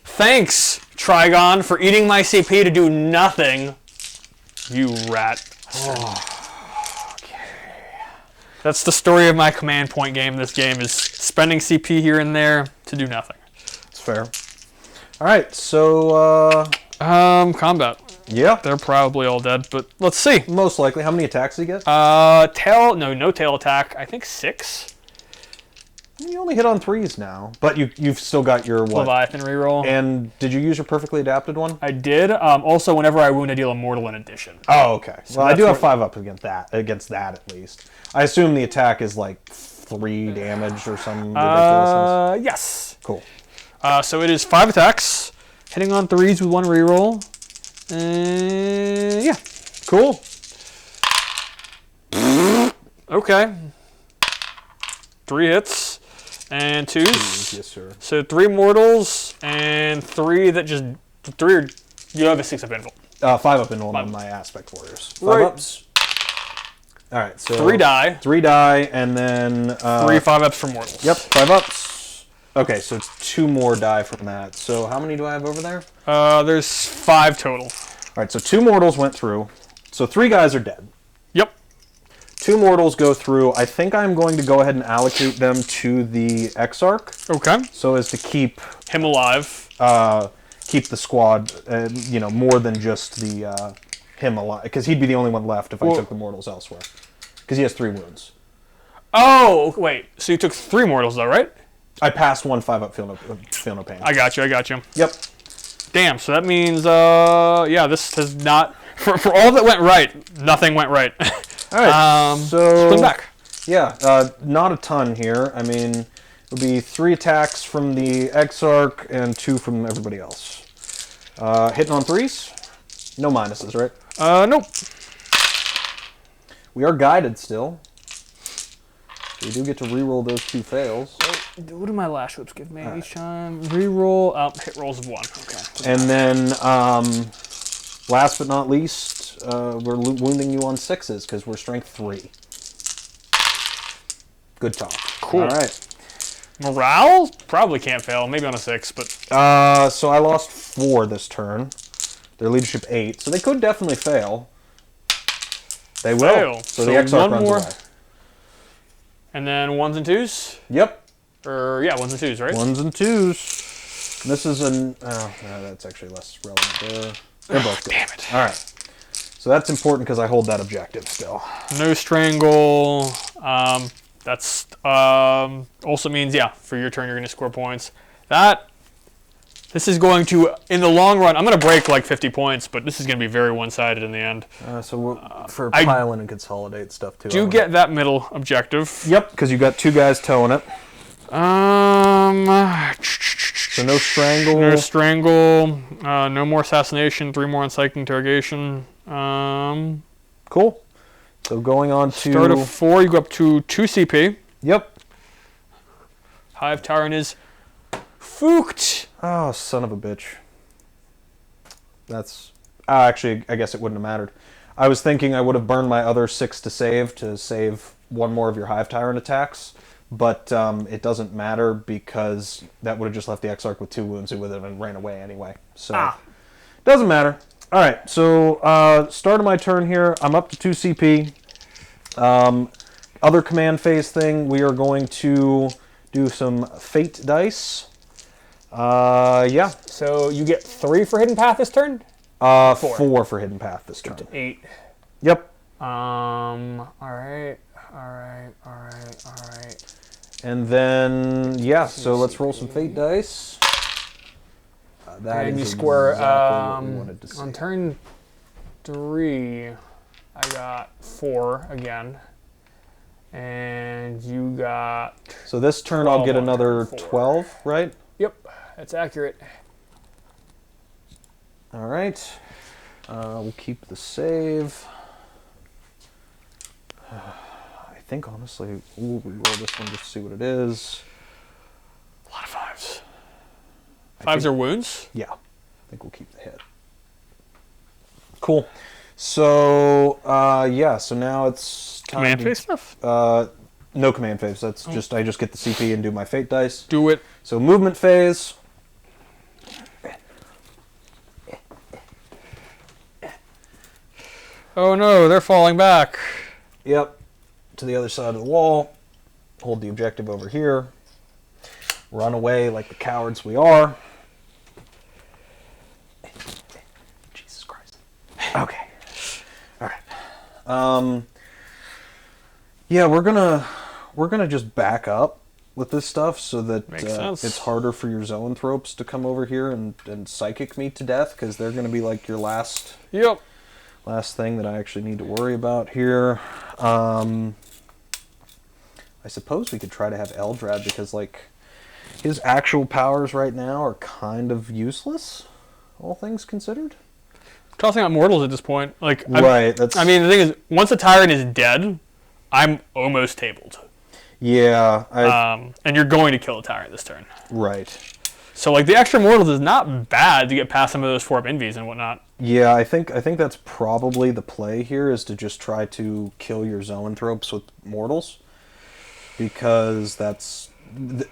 Thanks, Trigon, for eating my CP to do nothing. You rat. That's the story of my command point game. This game is spending CP here and there to do nothing. It's fair. All right, so combat. yeah, They're probably all dead, but let's see. most likely. How many attacks did you get? No tail attack. I think 6. You only hit on 3s now, but you've still got your what? Leviathan reroll. And did you use your perfectly adapted one? I did. Also, whenever I wound, I deal Immortal in addition. Oh, okay. So well, I do have what- 5-up against that at least. I assume the attack is like 3 damage or some ridiculousness. Yes. Cool. So it is 5 attacks, hitting on 3s with 1 reroll. Yeah. Cool. Okay. 3 hits and 2s. Yes, sir. So 3 mortals and 3 that just 3 are. You have a 6-up invul. 5-up in one of my aspect warriors. 5-ups. All right, so 3 die. 3 die, and then 3 5-ups for mortals. Yep, 5-ups. Okay, so it's 2 more die from that. So how many do I have over there? There's 5 total. All right, so 2 mortals went through. So 3 guys are dead. Yep. 2 mortals go through. I think I'm going to go ahead and allocate them to the Exarch, Okay. so as to keep Him alive. keep the squad, more than just the him alive, because he'd be the only one left if I took the mortals elsewhere, because he has 3 wounds. Oh, wait. So you took 3 mortals, though, right? I passed 1 5-up feel no pain. I got you. Yep. Damn, so that means, this has not... For all that went right, nothing went right. All right, so... Spin back. Yeah, not a ton here. I mean, it would be 3 attacks from the Exarch and 2 from everybody else. Hitting on 3s? No minuses, right? Nope. We are guided still. So we do get to reroll those 2 fails. What do my lash whips give me each time? Reroll, hit rolls of 1. Okay. And then, last but not least, we're wounding you on 6s because we're strength 3. Good talk. Cool. All right. Morale? Probably can't fail. Maybe on a 6, but... So I lost 4 this turn. Their leadership 8, so they could definitely fail. They will. Fail. So the Exarch runs away. And then 1s and 2s? Yep. 1s and 2s, right? 1s and 2s. This is an... Oh, no, that's actually less relevant. They're both good. Damn it. All right. So that's important because I hold that objective still. No strangle. That's also means, for your turn, you're going to score points. This is going to, in the long run, I'm going to break like 50 points, but this is going to be very one-sided in the end. For pile in and consolidate stuff too. Do get that middle objective. Yep, because you got 2 guys towing it. So no strangle. No strangle. No more assassination. 3 more on psychic interrogation. Cool. So going on to... Start of 4, you go up to 2 CP. Yep. Hive Tyranids. Fooked. Oh, son of a bitch. That's... actually, I guess it wouldn't have mattered. I was thinking I would have burned my other 6 to save 1 more of your Hive Tyrant attacks, but it doesn't matter because that would have just left the Exarch with 2 wounds. It would have ran away anyway. So, doesn't matter. All right, so start of my turn here. I'm up to 2 CP. Other command phase thing, we are going to do some fate dice. Yeah. So you get 3 for Hidden Path this turn? 4 for Hidden Path this turn. 8. Yep. Alright. And then, yeah, so let's roll some fate dice. That and is you square, exactly what we wanted to see. on turn 3, I got 4 again. And you got... So this turn I'll get 12 on another turn 4. 12, right? Yep, that's accurate. All right. We'll keep the save. I think, honestly, we'll reroll this one just to see what it is. A lot of 5s. 5s are wounds? Yeah. I think we'll keep the hit. Cool. So, yeah, so now it's time Command phase stuff? No command phase. That's just, I just get the CP and do my fate dice. Do it. So movement phase. Oh no, they're falling back. Yep. To the other side of the wall. Hold the objective over here. Run away like the cowards we are. Jesus Christ. Okay. All right. Yeah, we're gonna just back up with this stuff so that it's harder for your zoanthropes to come over here and psychic me to death, because they're gonna be like your last thing that I actually need to worry about here. I suppose we could try to have Eldrad, because like his actual powers right now are kind of useless, all things considered. Tossing out mortals at this point, like right. I mean, the thing is, once a tyrant is dead, I'm almost tabled. Yeah. And you're going to kill a tyrant this turn. Right. So like the extra mortals is not bad to get past some of those 4-up envies and whatnot. Yeah, I think that's probably the play here, is to just try to kill your zoanthropes with mortals, because that's,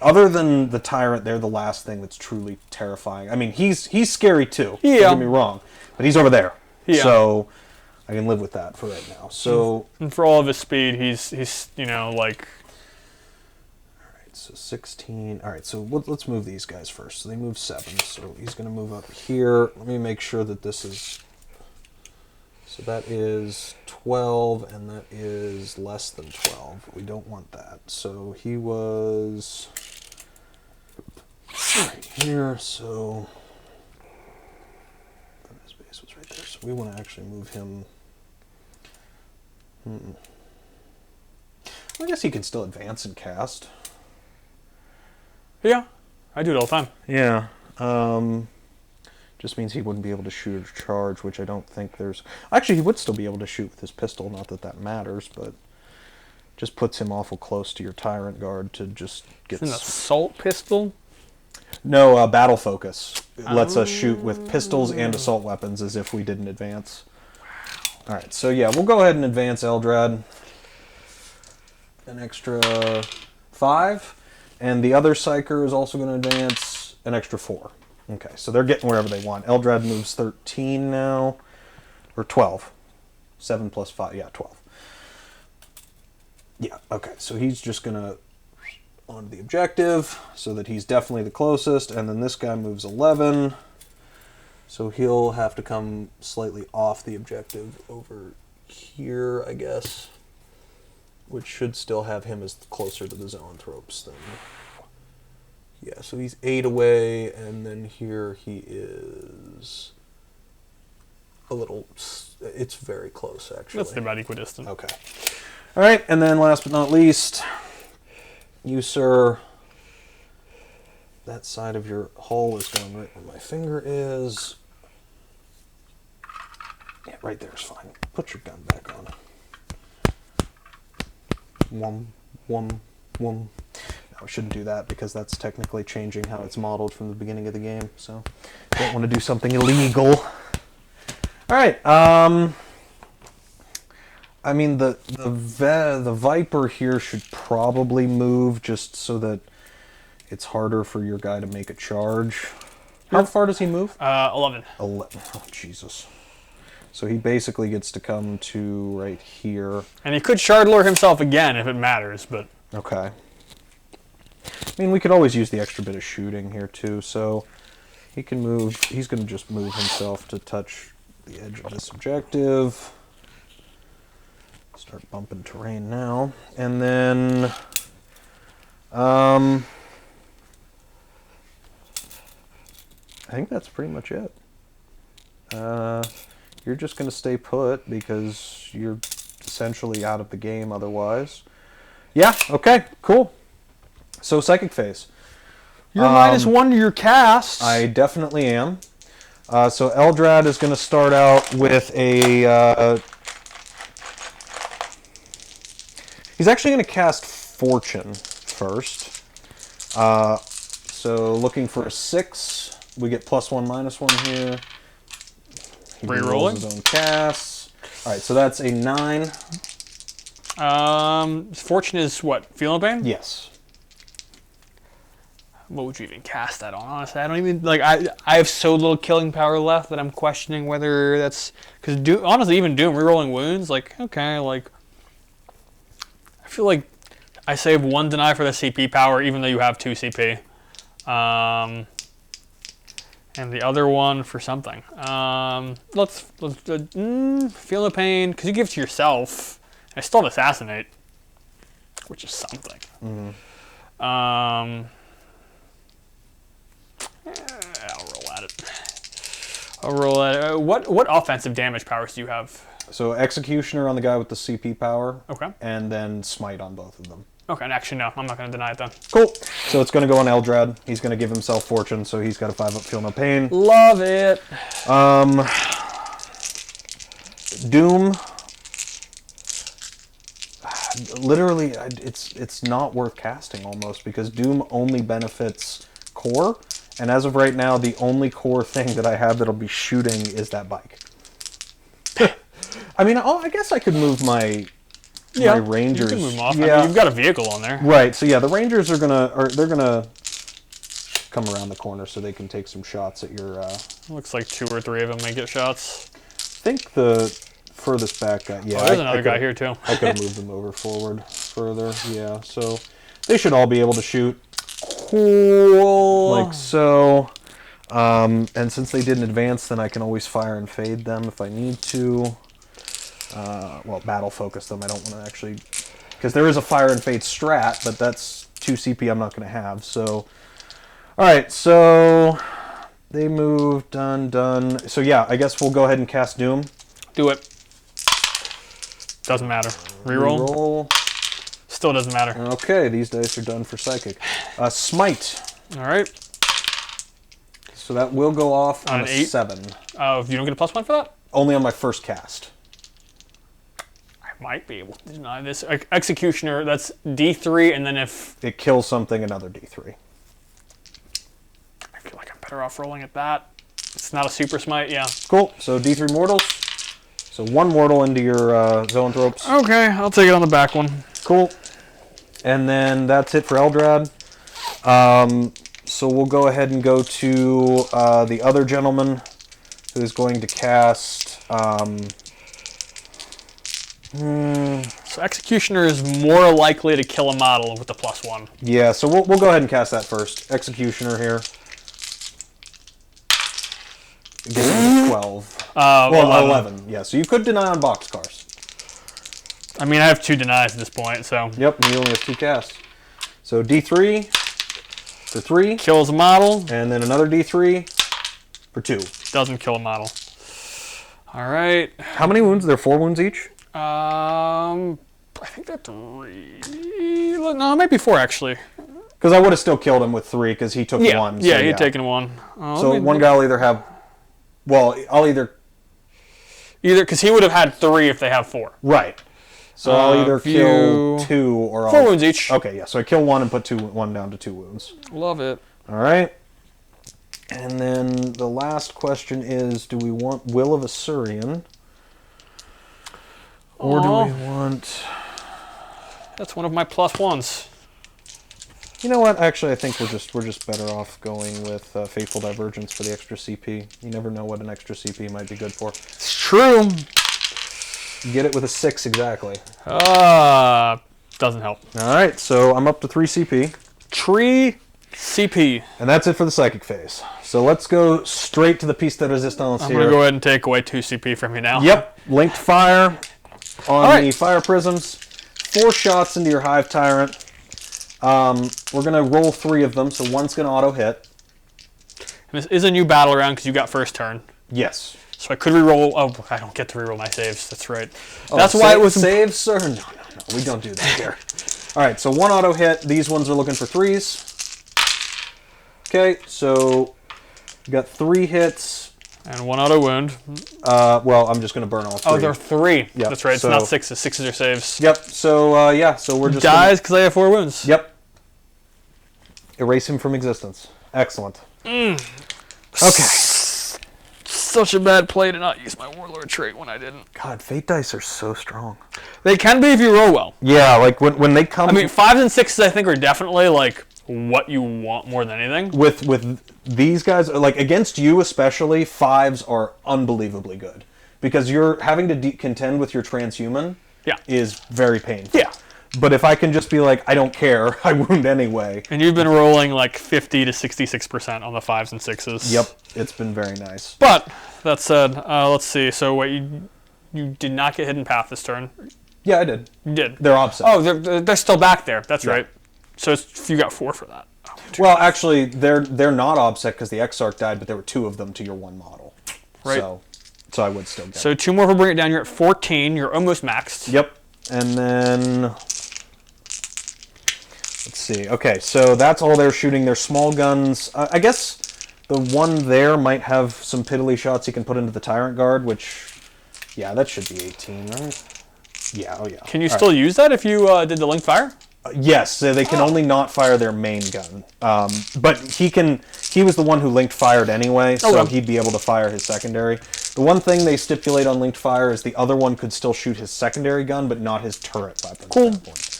other than the tyrant, they're the last thing that's truly terrifying. I mean, he's scary too. Yeah. Don't get me wrong, but he's over there. Yeah. So I can live with that for right now. So and for all of his speed, he's you know, like. So 16. All right, so let's move these guys first. So they move 7. So he's going to move up here. Let me make sure that this is... So that is 12, and that is less than 12. We don't want that. So he was right here. So his base was right there. So we want to actually move him... I guess he can still advance and cast. Yeah, I do it all the time. Yeah. Just means he wouldn't be able to shoot or charge, which I don't think there's... Actually, he would still be able to shoot with his pistol, not that that matters, but just puts him awful close to your Tyrant Guard to just get... It's an assault pistol? No, battle focus. It lets us shoot with pistols and assault weapons as if we didn't advance. Wow. Alright, so yeah, we'll go ahead and advance Eldrad. An extra 5. And the other Psyker is also going to advance an extra 4. Okay, so they're getting wherever they want. Eldrad moves 13 now. Or 12. 7 plus 5. Yeah, 12. Yeah, okay. So he's just going to onto the objective so that he's definitely the closest. And then this guy moves 11. So he'll have to come slightly off the objective over here, I guess. Which should still have him as closer to the zoanthropes than... Yeah, so he's 8 away, and then here he is a little... It's very close, actually. That's about equidistant. Okay. All right, and then last but not least, you, sir... that side of your hull is going right where my finger is. Yeah, right there is fine. Put your gun back on. Wum, wum, wum. No, I shouldn't do that because that's technically changing how it's modeled from the beginning of the game. So, don't want to do something illegal. All right. I mean, the Viper here should probably move just so that it's harder for your guy to make a charge. How far does he move? 11. 11. Oh, Jesus. So he basically gets to come to right here. And he could Shardlure himself again if it matters, but... Okay. I mean, we could always use the extra bit of shooting here, too. So he can move. He's going to just move himself to touch the edge of this objective. Start bumping terrain now. And then... I think that's pretty much it. You're just going to stay put because you're essentially out of the game otherwise. Yeah, okay, cool. So, Psychic Phase. You're -1 to your cast. I definitely am. So, Eldrad is going to start out with a... he's actually going to cast Fortune first. So, looking for a 6. We get +1/-1 here. He Rerolling his own casts. All right, so that's a 9. Fortune is what? Feeling pain? Yes. What would you even cast that on? Honestly, I don't even like. I have so little killing power left that I'm questioning whether that's because honestly, even Doom rerolling wounds. Like, okay, like I feel like I save 1 deny for the CP power, even though you have 2 CP. And the other one for something. Let's feel the pain because you give it to yourself. I still have Assassinate, which is something. Mm-hmm. I'll roll at it. I'll roll at it. What offensive damage powers do you have? So Executioner on the guy with the CP power. Okay. And then Smite on both of them. Okay, and actually no, I'm not going to deny it then. Cool. So it's going to go on Eldrad. He's going to give himself Fortune, so he's got a 5-up Feel No Pain. Love it. Doom. Literally, it's not worth casting almost because Doom only benefits core, and as of right now, the only core thing that I have that'll be shooting is that bike. I mean, I guess I could move my Rangers. You can move them off. Yeah. I mean, you've got a vehicle on there. Right. So yeah, the Rangers are gonna come around the corner so they can take some shots at your. Looks like 2 or 3 of them may get shots. I think the furthest back guy. Yeah, there's another guy here too. I could have moved them over forward further. Yeah. So they should all be able to shoot. Cool. Like so. And since they didn't advance, then I can always fire and fade them if I need to. Well, battle focus them. I don't want to actually, because there is a fire and fade strat, but that's 2 CP I'm not going to have. So, all right. So they move. Done. So yeah, I guess we'll go ahead and cast Doom. Do it. Doesn't matter. Reroll. Still doesn't matter. Okay, these dice are done for Psychic. Smite. All right. So that will go off on an a 8? 7. You don't get a +1 for that? Only on my first cast. Might be able to deny this. Executioner, that's D3, and then if... It kills something, another D3. I feel like I'm better off rolling at that. It's not a super smite, yeah. Cool. So D3 mortals. So 1 mortal into your zoanthropes. Okay, I'll take it on the back one. Cool. And then that's it for Eldrad. So we'll go ahead and go to the other gentleman who is going to cast... So Executioner is more likely to kill a model with the +1. Yeah, so we'll go ahead and cast that first. Executioner here. It gets me 12. Well, 11. Yeah, so you could deny on boxcars. I mean, I have 2 denies at this point, so... Yep, and you only have 2 casts. So D3 for 3. Kills a model. And then another D3 for 2. Doesn't kill a model. All right. How many wounds? There are 4 wounds each? I think they're 3. No, it might be 4 actually. Because I would have still killed him with 3 because he took 1. Yeah, he'd taken 1. So one guy will either have... Well, I'll either... Either, because he would have had 3 if they have 4. Right. So I'll either kill 2 or I'll... 4 wounds each. Okay, yeah. So I kill 1 and put 1 down to 2 wounds. Love it. All right. And then the last question is, do we want Will of Asuryan? Or do we want... That's one of my +1s. You know what? Actually, I think we're just better off going with Fateful Divergence for the extra CP. You never know what an extra CP might be good for. It's true. You get it with a 6 exactly. Doesn't help. All right, so I'm up to 3 CP. 3 CP. And that's it for the Psychic phase. So let's go straight to the piece de resistance here. I'm going to go ahead and take away 2 CP from you now. Yep. Linked fire on the fire prisms. 4 shots into your Hive Tyrant. We're going to roll 3 of them, so one's going to auto-hit. And this is a new battle round because you got first turn. Yes. So I could reroll... Oh, I don't get to reroll my saves. That's right. Oh, that's why it was... Saves, sir? No. We don't do that here. All right, so 1 auto-hit. These ones are looking for 3s. Okay, so we got 3 hits. And 1 auto wound. Well, I'm just going to burn all 3. Oh, there are 3. Yep. That's right. It's not 6s. 6s are saves. Yep. So, yeah. So we're just... Dies because I have 4 wounds. Yep. Erase him from existence. Excellent. Okay. Such a bad play to not use my Warlord trait when I didn't. God, Fate dice are so strong. They can be if you roll well. Yeah, like when they come... I mean, 5s and 6s I think are definitely, like, what you want more than anything. With these guys, like, against you especially, 5s are unbelievably good. Because you're having to contend with your transhuman is very painful. Yeah. But if I can just be like, I don't care, I wound anyway. And you've been rolling like 50 to 66% on the 5s and 6s. Yep, it's been very nice. But, that said, let's see. So, wait, you did not get Hidden Path this turn? Yeah, I did. You did? They're offset. Oh, they're still back there. That's right. So, you got 4 for that. Oh, well, actually, they're not offset because the Exarch died, but there were 2 of them to your 1 model. Right. So I would still get So 2 more for Bring It Down. You're at 14. You're almost maxed. Yep. And then... Let's see. Okay, so that's all they're shooting. Their small guns. I guess the one there might have some piddly shots you can put into the Tyrant Guard, which, yeah, that should be 18, right? Yeah, oh yeah. Can you still use that if you did the link fire? Yes, they can only not fire their main gun. But he was the one who linked fired anyway, so he'd be able to fire his secondary. The one thing they stipulate on linked fire is the other one could still shoot his secondary gun, but not his turret weapon at that point.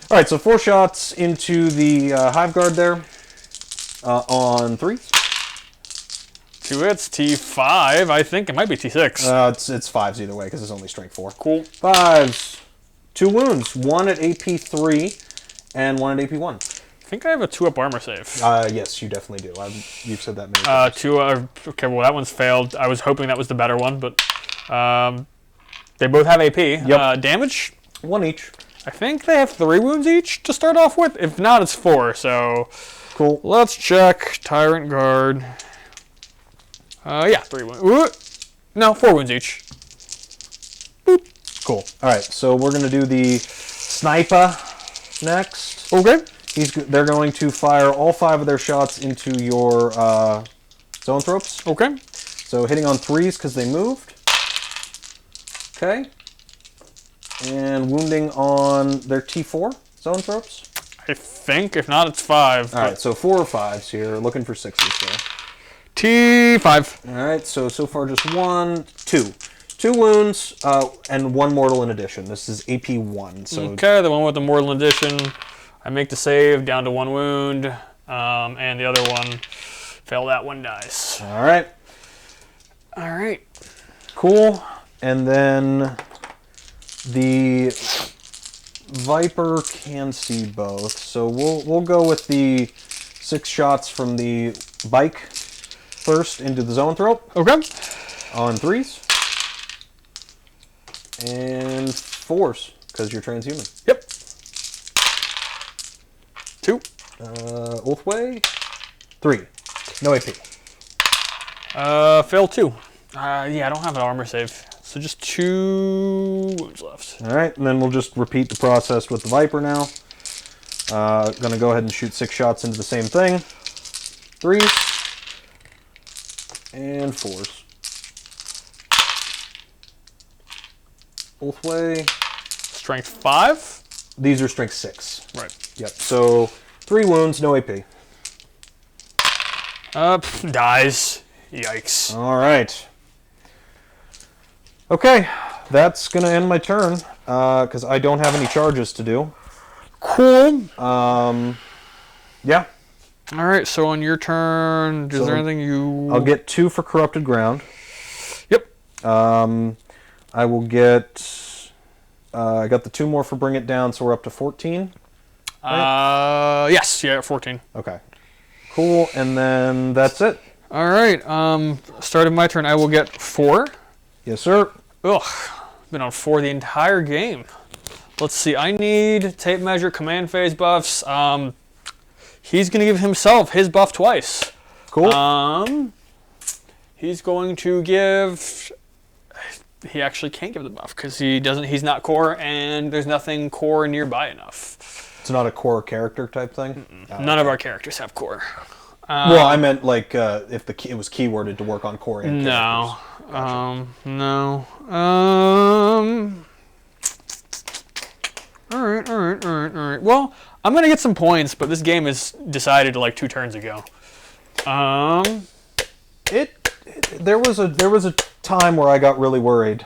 All right, so 4 shots into the Hive Guard there on 3. 2 hits, T5. I think it might be T6. It's 5s either way because it's only strength 4. Cool. 5s. 2 wounds. 1 at AP 3 and 1 at AP 1. I think I have a 2-up armor save. Yes, you definitely do. You've said that many times. 2. Okay, well that one's failed. I was hoping that was the better one, but they both have AP. Yep. Damage? 1 each. I think they have 3 wounds each to start off with. If not, it's 4. So cool. Let's check. Tyrant Guard. Yeah, 3 wounds. No, 4 wounds each. Boop. Cool. All right, so we're gonna do the sniper next. Okay. They're going to fire all 5 of their shots into your zoanthropes. Okay. So hitting on 3s because they moved. Okay. And wounding on their T4 zoanthropes. I think. If not, it's 5. All right, so 4 or 5s here. Looking for 6s there. T5. All right, so far just 1, 2. 2 wounds and 1 mortal in addition. This is AP 1. So okay, the one with the mortal addition. I make the save down to 1 wound, and the other one fail that 1 dice. All right. All right. Cool. And then the Viper can see both, so we'll go with the 6 shots from the bike first into the zoanthrope. Okay. On 3s. And 4s, because you're transhuman. Yep. 2. Ulthwe. 3. No AP. Fail 2. Yeah, I don't have an armor save. So just 2 wounds left. All right, and then we'll just repeat the process with the Viper now. Gonna go ahead and shoot 6 shots into the same thing. 3s and 4s. Ulthwe. Strength 5? These are strength 6. Right. Yep. So 3 wounds, no AP. Dies. Yikes. All right. Okay, that's gonna end my turn because I don't have any charges to do. Cool. Yeah. All right. So on your turn, is there anything you? I'll get 2 for corrupted ground. Yep. I will get. I got the 2 more for bring it down, so we're up to 14. Right? Yes. Yeah. 14. Okay. Cool, and then that's it. All right. Starting my turn, I will get 4. Yes, sir. Ugh. Been on 4 the entire game. Let's see. I need tape measure, command phase buffs. He's gonna give himself his buff twice. Cool. He's going to give. He actually can't give the buff because he doesn't. He's not core, and there's nothing core nearby enough. It's not a core character type thing. None of our characters have core. Well, I meant like if it was keyworded to work on core. And no. Gotcha. No. All right. Well, I'm gonna get some points, but this game is decided like 2 turns ago. There was a time where I got really worried.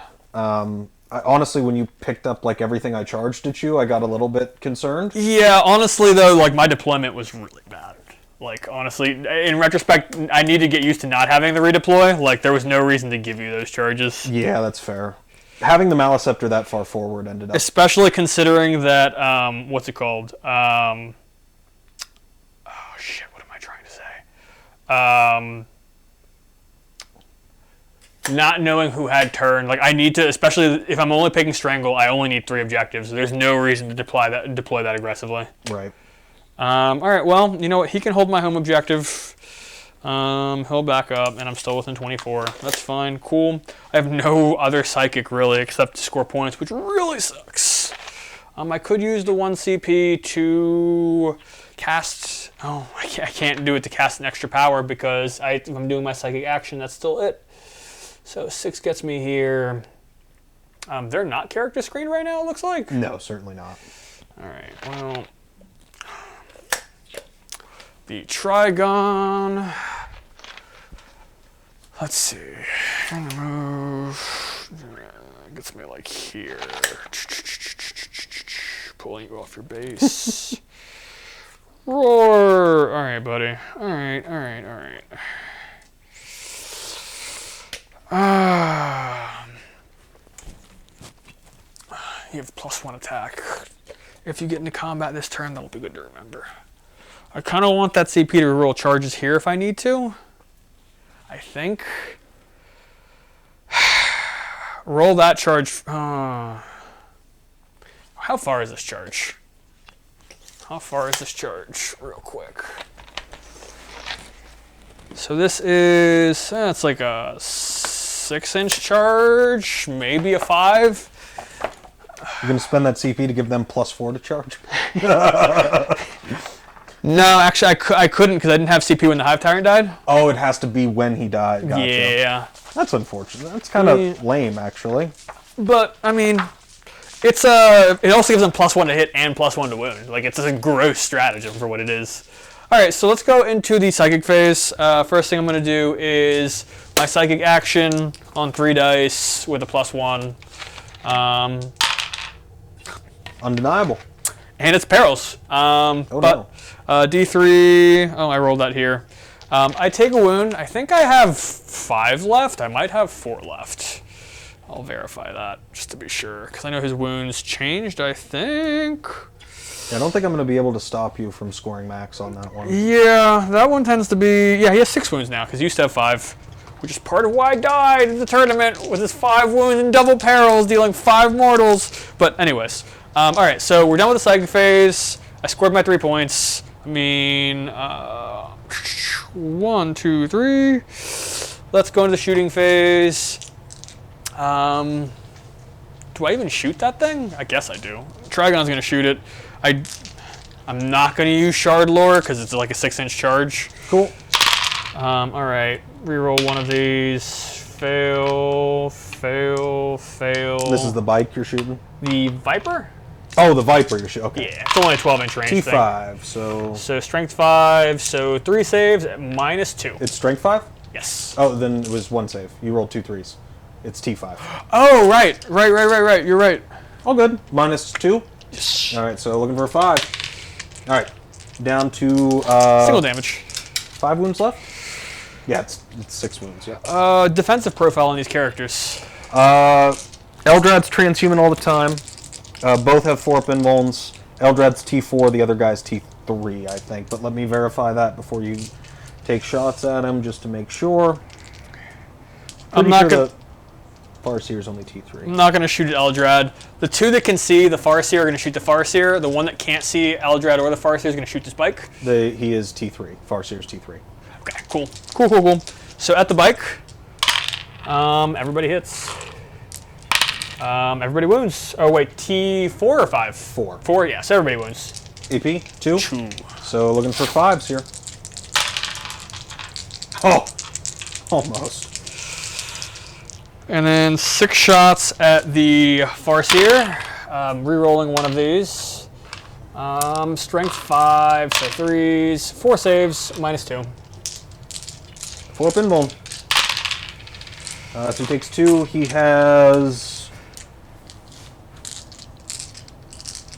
Honestly, when you picked up like everything I charged at you, I got a little bit concerned. Yeah, honestly though, like my deployment was really bad. Like honestly, in retrospect, I need to get used to not having the redeploy. Like there was no reason to give you those charges. Yeah, that's fair. Having the Maliceptor that far forward ended up. Especially considering that, what's it called? Oh shit, what am I trying to say? Not knowing who had turn, like I need to, especially if I'm only picking Strangle, I only need 3 objectives. There's no reason to deploy that aggressively. Right. All right, well, you know what? He can hold my home objective. He'll back up, and I'm still within 24. That's fine. Cool. I have no other psychic, really, except to score points, which really sucks. I could use the 1 CP to cast... Oh, I can't do it to cast an extra power because if I'm doing my psychic action, that's still it. So 6 gets me here. They're not character screened right now, it looks like? No, certainly not. All right, well... The Trigon. Let's see. I'm gonna move. Gets me like here. Pulling you off your base. Roar! All right, buddy. All right. You have +1 attack. If you get into combat this turn, that'll be good to remember. I kind of want that CP to roll charges here if I need to. I think. Roll that charge. How far is this charge? Real quick. So this is, it's like a 6-inch charge, maybe a 5. You're going to spend that CP to give them +4 to charge? No, actually, I couldn't because I didn't have CP when the Hive Tyrant died. Oh, it has to be when he died. Gotcha. Yeah. That's unfortunate. That's kind of lame, actually. But, I mean, it also gives them +1 to hit and +1 to wound. Like, it's a gross stratagem for what it is. All right, so let's go into the Psychic phase. First thing I'm going to do is my Psychic action on 3 dice with a +1. Undeniable. And it's perils. No. D3. Oh, I rolled that here. I take a wound. I think I have 5 left. I might have 4 left. I'll verify that just to be sure, because I know his wounds changed, I think. Yeah, I don't think I'm going to be able to stop you from scoring max on that one. Yeah, that one tends to be... Yeah, he has 6 wounds now, because he used to have 5, which is part of why I died in the tournament with his 5 wounds and double perils, dealing 5 mortals. But anyways, all right, so we're done with the Psychic phase. I scored my 3 points. I mean, 1, 2, 3. Let's go into the shooting phase. Do I even shoot that thing? I guess I do. Trigon's gonna shoot it. I'm not going to use Shard Lore because it's like a 6-inch charge. Cool. All right, reroll one of these. Fail, fail, fail. This is the bike you're shooting? The Viper? Oh, the Viper you're shooting. Okay. Yeah, it's only a 12-inch range T5, thing. So strength 5, so 3 saves at -2. It's strength 5? Yes. Oh, then it was 1 save. You rolled 2 3s. It's T5. Oh, right. You're right. All good. -2? Yes. All right, so looking for a 5. All right, down to... Single damage. 5 wounds left? Yeah, it's 6 wounds, yeah. Defensive profile on these characters. Eldrad's transhuman all the time. Both have 4-up invulns. Eldrad's T4, the other guy's T3, I think. But let me verify that before you take shots at him, just to make sure. I'm not gonna... Farseer's only T3. I'm not going to shoot at Eldrad. The two that can see the Farseer are going to shoot the Farseer. The one that can't see Eldrad or the Farseer is going to shoot this bike. He is T3. Farseer's T3. Okay, cool. So at the bike, everybody hits. Everybody wounds. Oh wait, T4 or 5? 4. 4, yes, everybody wounds. AP? 2? 2. So looking for 5s here. Oh! Almost. And then 6 shots at the Farseer. Rerolling one of these. Strength 5, so 3s. 4 saves, -2. 4-up invuln. So he takes 2. He has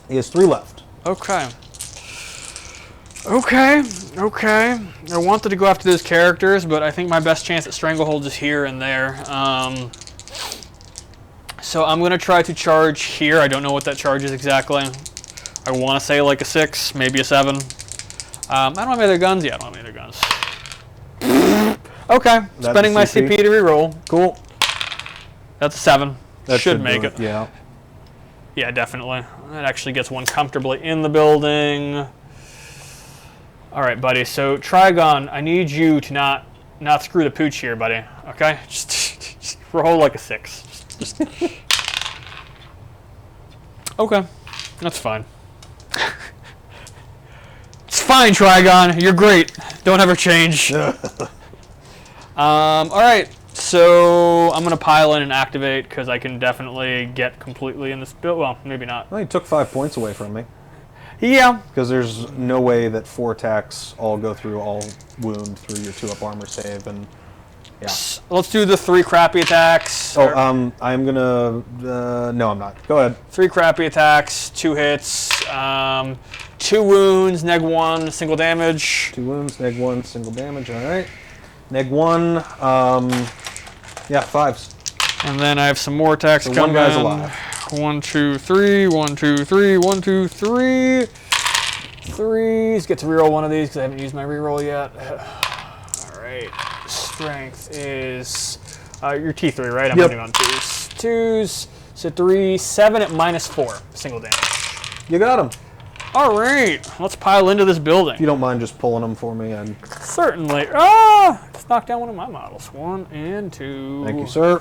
3 left. Okay. I wanted to go after those characters, but I think my best chance at Stranglehold is here and there. So I'm going to try to charge here. I don't know what that charge is exactly. I want to say like a 6, maybe a 7. I don't have any other guns. Yeah, I don't have any other guns. Okay, spending my CP to reroll. Cool. That's a 7. That should make it. Yeah. Yeah, definitely. That actually gets one comfortably in the building. All right, buddy. So Trigon, I need you to not screw the pooch here, buddy. Okay, just roll like a 6. Just okay, that's fine. It's fine, Trigon. You're great. Don't ever change. All right. So I'm gonna pile in and activate because I can definitely get completely in this build. Well, maybe not. Well, he took 5 points away from me. Yeah. Because there's no way that 4 attacks all go through all wound through your 2-up armor save, and yeah. Let's do the 3 crappy attacks. Oh, I'm gonna. No, I'm not. Go ahead. 3 crappy attacks, 2 hits, 2 wounds, neg 1, single damage. 2 wounds, neg 1, single damage. All right. Neg 1. Yeah, 5s. And then I have some more attacks so coming. 1 guy's alive. 1, 2, 3. 1, 2, 3. 1, 2, 3. 3s. Get to reroll one of these because I haven't used my reroll yet. All right. Strength is your T3, right? I'm running on 2s. 2s. So 3, 7 at -4. Single damage. You got him. All right. Let's pile into this building. If you don't mind just pulling them for me, and certainly. Ah! Let's knock down one of my models. 1 and 2. Thank you, sir.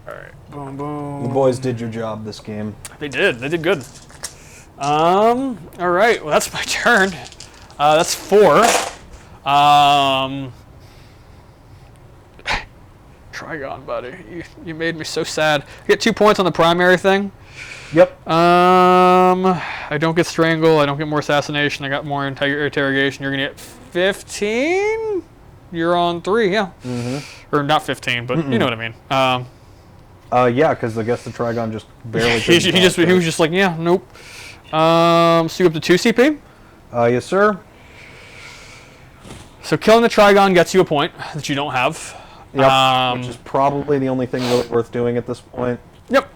All right. Boom, boom. The boys did your job this game. They did. They did good. All right. Well, that's my turn. That's 4. Trigon, buddy. You made me so sad. I get 2 points on the primary thing. Yep. I don't get strangle. I don't get more assassination. I got more interrogation. You're gonna get 15. You're on 3, yeah. Or not 15, but you know what I mean. Yeah, because I guess the Trigon just barely. he was just like, yeah, nope. So you up to 2 CP. Yes, sir. So killing the Trigon gets you a point that you don't have. Yep. Which is probably the only thing really worth doing at this point. Yep.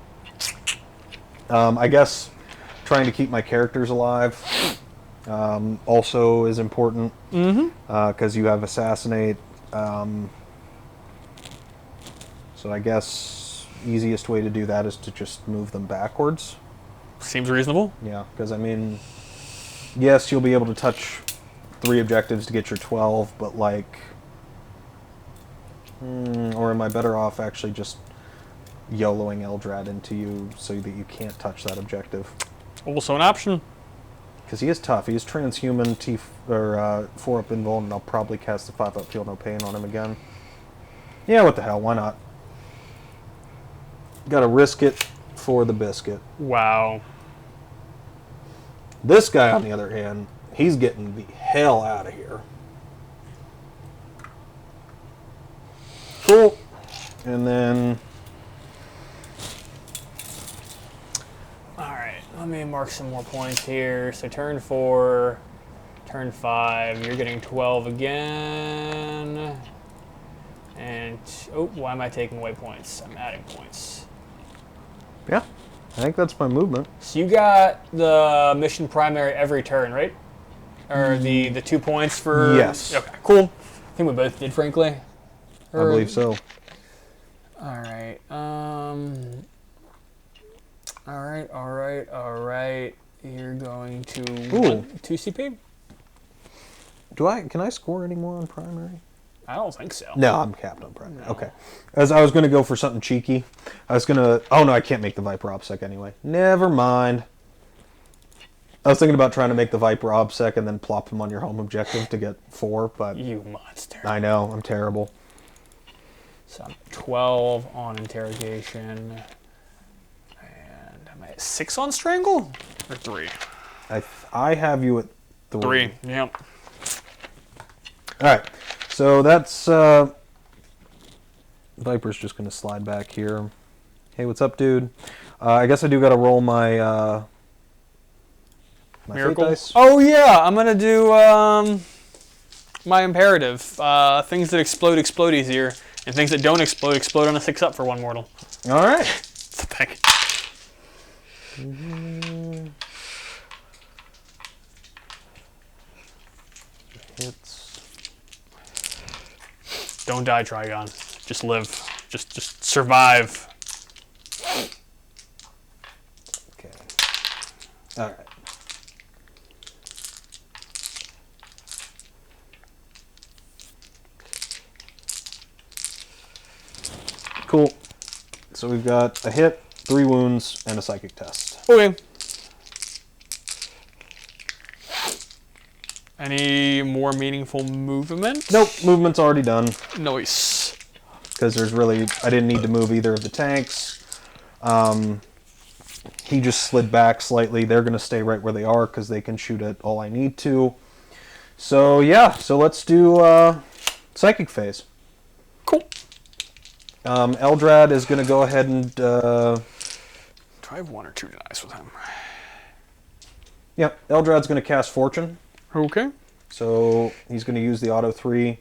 I guess trying to keep my characters alive also is important. Because you have assassinate. So I guess easiest way to do that is to just move them backwards. Seems reasonable. Yeah, because I mean, yes, you'll be able to touch 3 objectives to get your 12, but like, or am I better off actually just YOLOing Eldrad into you so that you can't touch that objective? Also an option. Because he is tough. He is transhuman, 4-up invuln, and I'll probably cast the 5-up Feel No Pain on him again. Yeah, what the hell, why not? Gotta risk it for the biscuit. Wow. This guy, on the other hand, he's getting the hell out of here. Cool. And then... Alright, let me mark some more points here. So turn 4, turn 5, you're getting 12 again. And, oh, why am I taking away points? I'm adding points. Yeah, I think that's my movement. So you got the mission primary every turn, right? Or the 2 points for... Yes. Okay, cool. I think we both did, frankly. I believe so. Alright, Alright. You're going to... Ooh. 2 CP? Can I score any more on primary? I don't think so. No, I'm capped on primary. No. Okay. As I was going to go for something cheeky. I was going to... Oh, no, I can't make the Viper OBSEC anyway. Never mind. I was thinking about trying to make the Viper OBSEC and then plop him on your home objective to get 4, but... You monster. I know, I'm terrible. So I'm 12 on interrogation. And am I at 6 on strangle? Or 3? I have you at 3. 3, yep. Alright. So that's... Viper's just going to slide back here. Hey, what's up, dude? I guess I do got to roll my... my Miracle? fate dice. Oh, yeah. I'm going to do my imperative. Things that explode easier. And things that don't explode on a 6-up for 1 mortal. Alright. It's a thing. Hits. Don't die, Trigon. Just live. Just survive. Okay. Alright. Cool. So we've got a hit, 3 wounds, and a psychic test. Okay. Any more meaningful movement? Nope, movement's already done. Nice. Because I didn't need to move either of the tanks. He just slid back slightly. They're going to stay right where they are because they can shoot at all I need to. So yeah, so let's do psychic phase. Cool. Eldrad is going to go ahead and... Do I have 1 or 2 denies with him? Yeah, Eldrad's going to cast Fortune. Okay. So he's going to use the auto 3,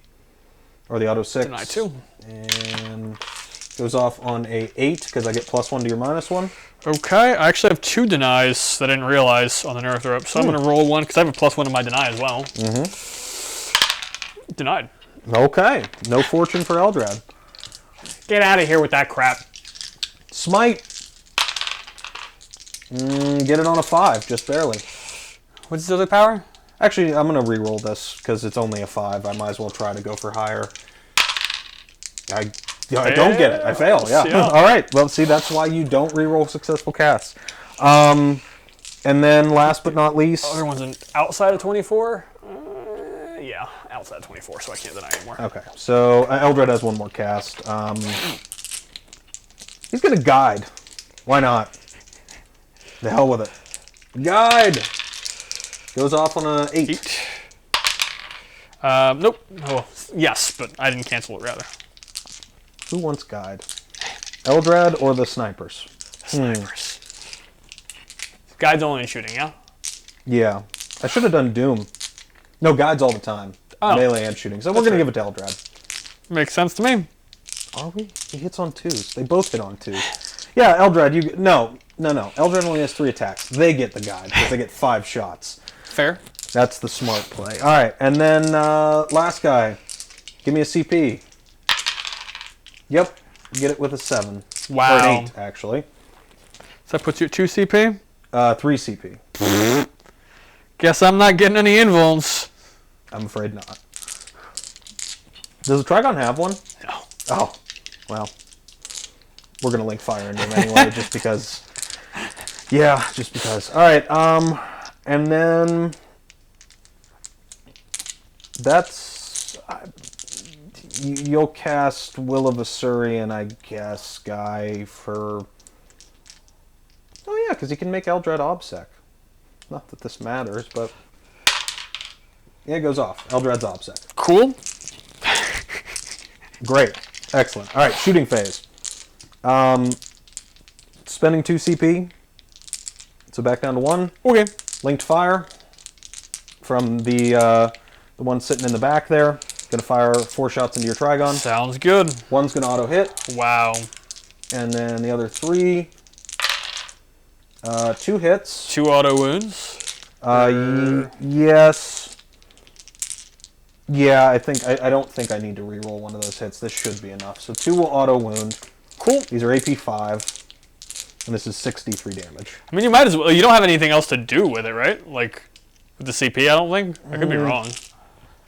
or the auto 6. Deny 2. And goes off on a 8, because I get +1 to your -1. Okay, I actually have 2 denies that I didn't realize on the nerf throw. So I'm going to roll 1, because I have a +1 to my deny as well. Denied. Okay, no Fortune for Eldrad. Get out of here with that crap. Smite. Get it on a 5, just barely. What's the other power? Actually, I'm going to re-roll this, because it's only a 5. I might as well try to go for higher. I don't get it. I fail, yeah. All right, well, see, that's why you don't re-roll successful casts. And then, last but not least... Other one's outside of 24? Yeah, outside of 24, so I can't deny anymore. Okay, so Eldrad has 1 more cast. He's going to guide. Why not? The hell with it. Guide! Goes off on a 8. Nope. Oh, yes, but I didn't cancel it, rather. Who wants guide? Eldrad or the snipers? Snipers. Guide's only in shooting, yeah? Yeah. I should have done Doom. No, guides all the time. Oh. Melee and shooting. So we're going to give it to Eldrad. Makes sense to me. Are we? He hits on 2s. They both hit on 2s. Yeah, Eldrad, you... No. Eldrad only has 3 attacks. They get the guide because they get 5 shots. Fair. That's the smart play. All right, and then last guy. Give me a CP. Yep. Get it with a 7. Wow. Or an 8, actually. So that puts you at 2 CP? 3 CP. Guess I'm not getting any invulns. I'm afraid not. Does the Trigon have one? No. Oh, well. We're going to link fire into him anyway, just because. Yeah, just because. All right, And then that's... You'll cast Will of Asuryan, I guess, guy, for... Oh yeah, because he can make Eldrad Obsec. Not that this matters, but... Yeah, it goes off. Eldrad's Obsec. Cool. Great. Excellent. All right, shooting phase. Spending 2 CP. So back down to 1. Okay. Linked fire from the one sitting in the back there. Going to fire 4 shots into your Trigon. Sounds good. One's going to auto hit. Wow. And then the other 3, 2 hits. 2 auto wounds. Yes. Yeah, I don't think I need to reroll one of those hits. This should be enough. So 2 will auto wound. Cool. These are AP 5. And this is 63 damage. I mean, you might as well. You don't have anything else to do with it, right? Like, with the CP, I don't think. I could be wrong.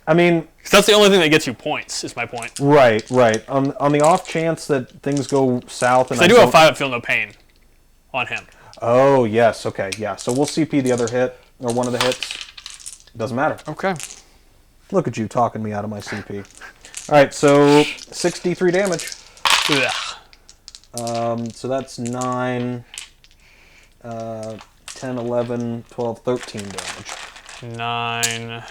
I mean... Because that's the only thing that gets you points, is my point. Right. On the off chance that things go south... and I do have 5 Feel No Pain on him. Oh, yes. Okay, yeah. So we'll CP the other hit, or one of the hits. Doesn't matter. Okay. Look at you talking me out of my CP. All right, so 63 damage. Ugh. So that's 9, 10, 11, 12, 13 damage. 9,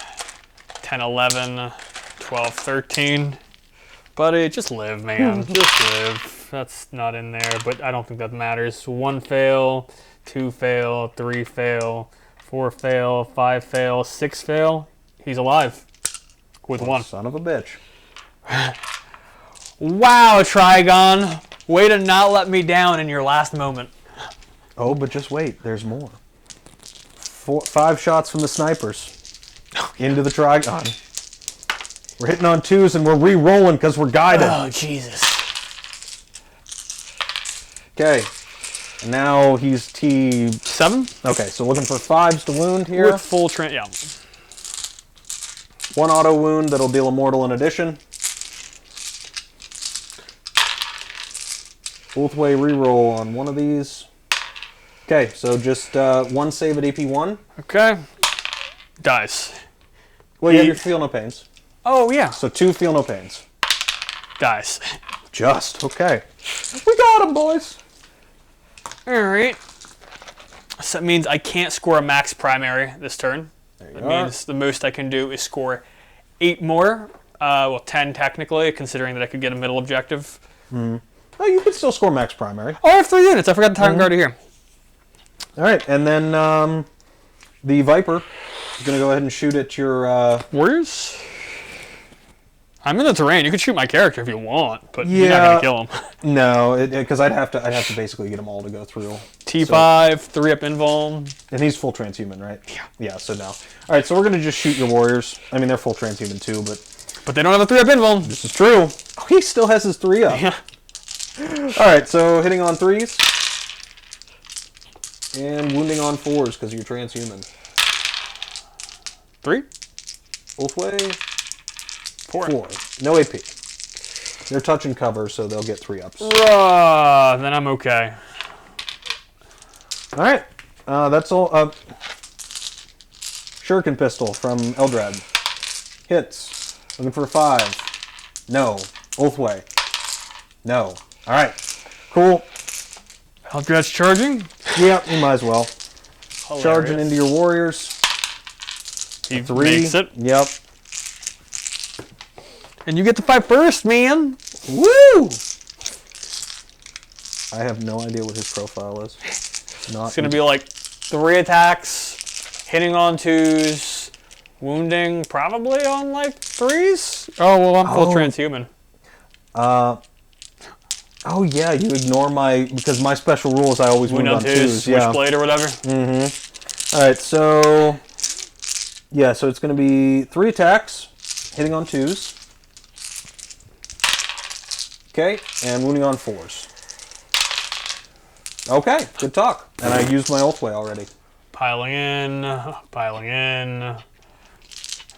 10, 11, 12, 13. Buddy, just live, man. Just live. That's not in there, but I don't think that matters. 1 fail, 2 fail, 3 fail, 4 fail, 5 fail, 6 fail. He's alive. With 1. Son of a bitch. Wow, Trigon. Way to not let me down in your last moment. Oh, but just wait. There's more. 5 shots from the snipers. Into the Trigon. We're hitting on 2s and we're re-rolling because we're guided. Oh, Jesus. Okay. Now he's T7? Okay, so looking for 5s to wound here. With full yeah. 1 auto wound that'll deal a mortal in addition. Ulthwe reroll on one of these. Okay, so just 1 save at AP 1. Okay. Dies. Well, yeah, you feel no pains. Oh, yeah. So 2 feel no pains. Dies. Just, okay. We got him, boys. Alright. So that means I can't score a max primary this turn. That means the most I can do is score 8 more. Well, 10 technically, considering that I could get a middle objective. Oh, you can still score max primary. Oh, I have 3 units. I forgot the Tyrant Guard here. All right, and then the Viper is going to go ahead and shoot at your... Warriors? I'm in the terrain. You can shoot my character if you want, but Yeah. you're not going to kill him. No, because I'd have to basically get them all to go through. T5, 3-up invuln. And he's full transhuman, right? Yeah. Yeah, so no. All right, so we're going to just shoot your warriors. I mean, they're full transhuman too, but... But they don't have a 3-up invuln. This is true. Oh, he still has his 3-up. Yeah. All right, so hitting on 3s. And wounding on 4s because you're transhuman. 3? Ulthwe? 4. 4. No AP. They're touch and cover, so they'll get 3-ups. Then I'm okay. All right, that's all. Shuriken pistol from Eldrad. Hits. Looking for a 5. No. Ulthwe. No. All right. Cool. Eldrad's charging. Yeah, you might as well. Hilarious. Charging into your warriors. He 3. makes it. Yep. And you get to fight first, man. Woo! I have no idea what his profile is. Not It's going to be like 3 attacks, hitting on 2s, wounding probably on like 3s. Oh, well, I'm full transhuman. Oh, yeah, you ignore because my special rule is I always wound on 2s. Yeah. Witchblade or whatever. Mm-hmm. All right, so... Yeah, so it's going to be 3 attacks, hitting on 2s. Okay, and wounding on 4s. Okay, good talk. And I used my Ulthwe already. Piling in. All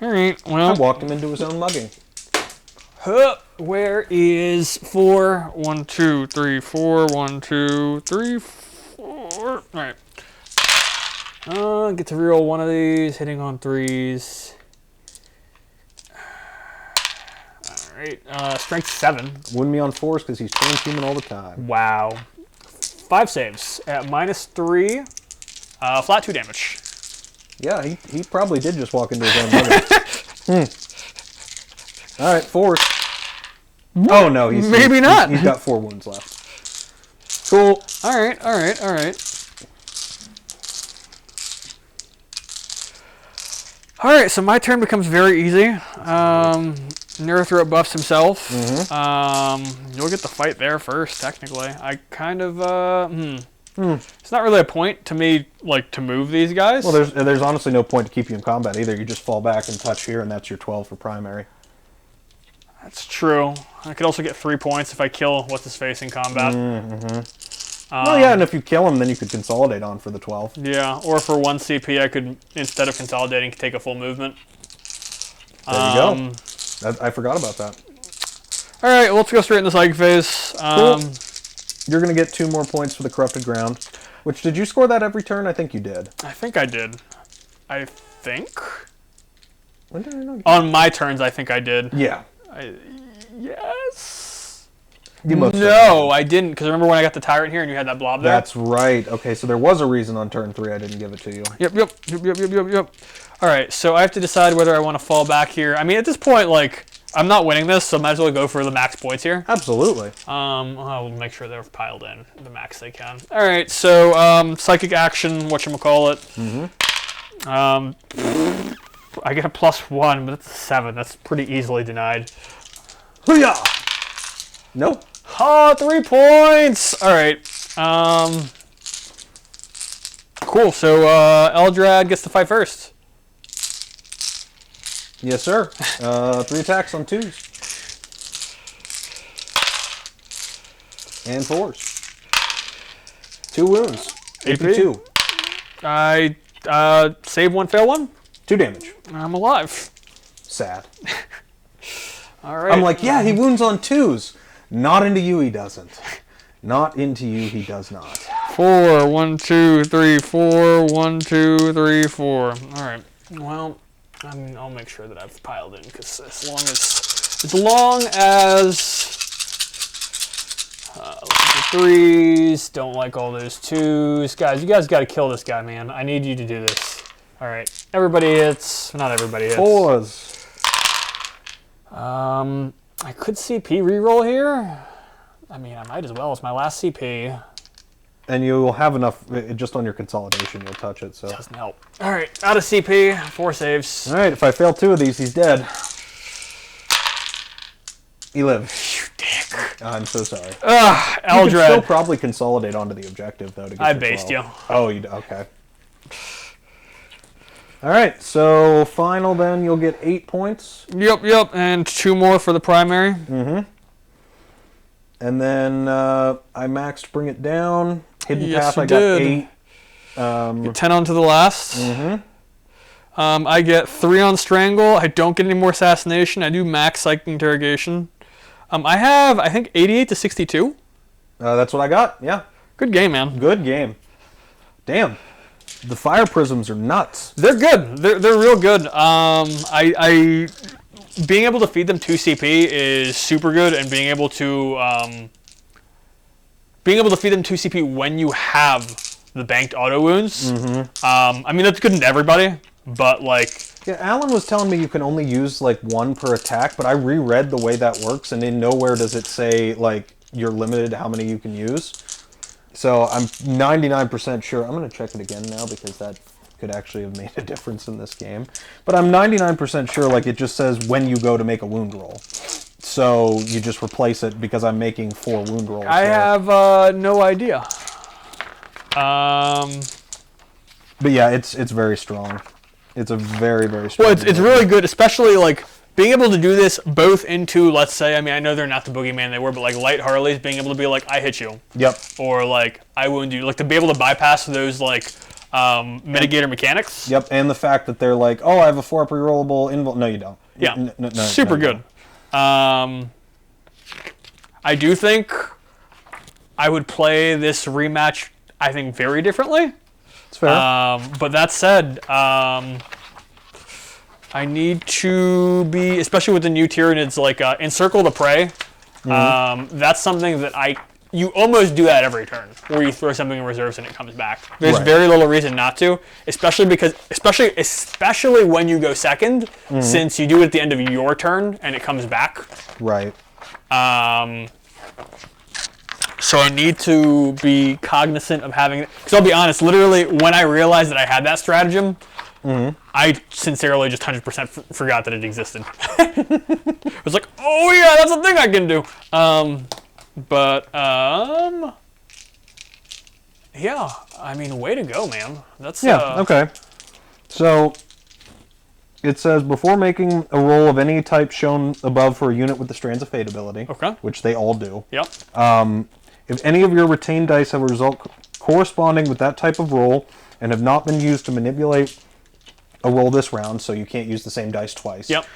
right, well. I walked him into his own mugging. Where is 4? 1, 2, 3, 4. 1, 2, 3, 4. All right. Get to reroll one of these, hitting on 3s. Alright, strength 7. Wound me on 4s because he's transhuman all the time. Wow. 5 saves at -3. Flat 2 damage. Yeah, he probably did just walk into his own mother. All right, 4s. Oh no, Maybe not. He's got 4 wounds left. Cool. All right, all right, all right. All right, so my turn becomes very easy. Neurothreat buffs himself. You'll get the fight there first, technically. I kind of, It's not really a point to me, like, to move these guys. Well, there's honestly no point to keep you in combat either. You just fall back and touch here, and that's your 12 for primary. That's true. I could also get 3 points if I kill what's-his-face in combat. Well, yeah, and if you kill him, then you could consolidate on for the 12. Yeah, or for 1 CP, I could, instead of consolidating, take a full movement. There you go. I forgot about that. All right, let's go straight in the psychic phase. Cool. You're going to get 2 more points for the corrupted ground. Which, did you score that every turn? I think you did. I think I did. I think? When did I not get On my turns, I think I did. Yeah. Yes? You most No, I didn't, because remember when I got the Tyrant here and you had that blob there? That's right. Okay, so there was a reason on turn 3 I didn't give it to you. Yep. All right, so I have to decide whether I want to fall back here. I mean, at this point, like, I'm not winning this, so I might as well go for the max points here. Absolutely. I'll make sure they're piled in the max they can. All right, so psychic action, whatchamacallit. I get a +1, but it's a 7. That's pretty easily denied. Hoo-yah! Nope. Oh, 3 points! All right. Cool, so Eldrad gets to fight first. Yes, sir. 3 attacks on 2s. And 4s. 2 wounds. AP 2. I save 1, fail 1. 2 damage. I'm alive. Sad. All right. I'm like, yeah, he wounds on 2s. Not into you, he doesn't. Not into you, he does not. 4, 1, 2, 3, 4, 1, 2, 3, 4. All right. Well, I mean, I'll make sure that I've piled in because as long as look at the 3s, don't like all those 2s, guys. You guys got to kill this guy, man. I need you to do this. All right. Everybody hits. Not everybody hits. 4s. I could CP reroll here. I mean, I might as well. It's my last CP. And you'll have enough, just on your consolidation, you'll touch it, so. Doesn't help. All right, out of CP, 4 saves. All right, if I fail 2 of these, he's dead. He lives. You dick. I'm so sorry. Eldrad. You could still probably consolidate onto the objective, though, to get I your based 12. you. Oh, you okay. All right, so final then, you'll get 8 points. Yep, and 2 more for the primary. And then I maxed Bring It Down. Hidden Yes, Path, you I got did. 8. Get 10 onto the last. I get 3 on Strangle. I don't get any more Assassination. I do max Psychic Interrogation. I have, I think, 88 to 62. That's what I got, yeah. Good game, man. Good game. Damn. The Fire Prisms are nuts. They're good. They're real good. I being able to feed them 2 CP is super good, and being able to feed them 2 CP when you have the banked auto wounds. I mean, that's good in everybody, but like. Yeah, Alan was telling me you can only use like 1 per attack, but I reread the way that works, and in nowhere does it say like you're limited to how many you can use. So I'm 99% sure. I'm going to check it again now because that could actually have made a difference in this game. But I'm 99% sure like it just says when you go to make a wound roll. So you just replace it because I'm making 4 wound rolls. I have no idea. But yeah, it's very strong. It's a very, very strong. Well, it's really good, especially like being able to do this both into, let's say, I mean, I know they're not the boogeyman they were, but like light Harleys, being able to be like, I hit you. Yep. Or like, I wound you. Like to be able to bypass those like mitigator mechanics. Yep, and the fact that they're like, oh, I have a 4 rerollable invul. No, you don't. Yeah. Super good. I do think I would play this rematch, I think, very differently. It's fair. But that said, I need to be, especially with the new Tyranids, like encircle the prey. That's something that you almost do that every turn, where you throw something in reserves and it comes back. There's very little reason not to, especially when you go second, since you do it at the end of your turn and it comes back. Right. So I need to be cognizant of having it. Because I'll be honest, literally, when I realized that I had that stratagem, I sincerely just 100% forgot that it existed. I was like, oh yeah, that's a thing I can do. Yeah, I mean, way to go, man. That's okay. So it says before making a roll of any type shown above for a unit with the Strands of Fate ability, which they all do. Yep. If any of your retained dice have a result corresponding with that type of roll and have not been used to manipulate a roll this round, so you can't use the same dice twice. Yep.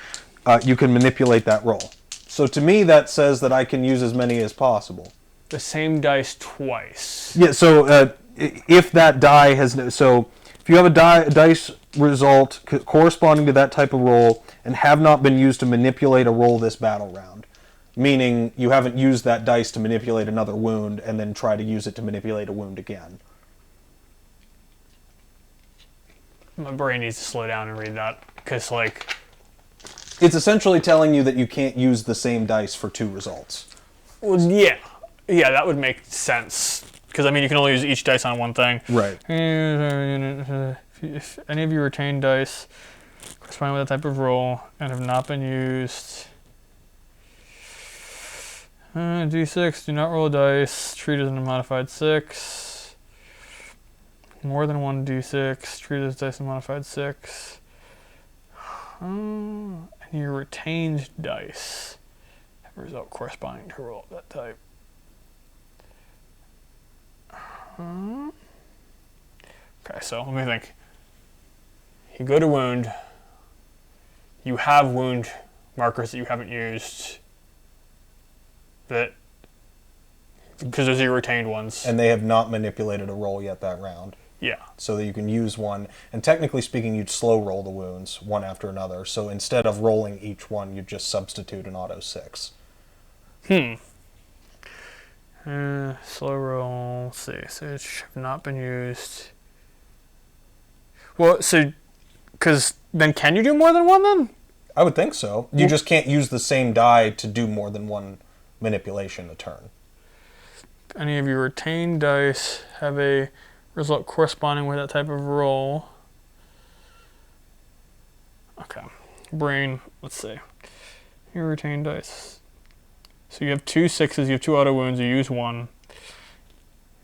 You can manipulate that roll. So to me, that says that I can use as many as possible. The same dice twice. Yeah. So if that die has so if you have a dice result corresponding to that type of roll and have not been used to manipulate a roll this battle round, meaning you haven't used that dice to manipulate another wound and then try to use it to manipulate a wound again. My brain needs to slow down and read that, because like, it's essentially telling you that you can't use the same dice for two results. Well, yeah, that would make sense, because I mean you can only use each dice on one thing. Right. If any of you retain dice corresponding with that type of roll and have not been used, D6, do not roll dice, treat as a modified 6. More than one D6, treat as dice and modified 6. And your retained dice have a result corresponding to a roll of that type. Okay, so let me think. You go to wound. You have wound markers that you haven't used. Because those are your retained ones. And they have not manipulated a roll yet that round. Yeah. So that you can use one. And technically speaking, you'd slow roll the wounds one after another. So instead of rolling each one, you'd just substitute an auto 6. Slow roll. Let's see. So it should have not been used. Well, so, because then can you do more than one then? I would think so. You just can't use the same die to do more than one manipulation a turn. Any of your retained dice have a result corresponding with that type of roll. Okay. Brain, let's see. Your retained dice. So you have 2 6s, you have 2 auto wounds, you use 1.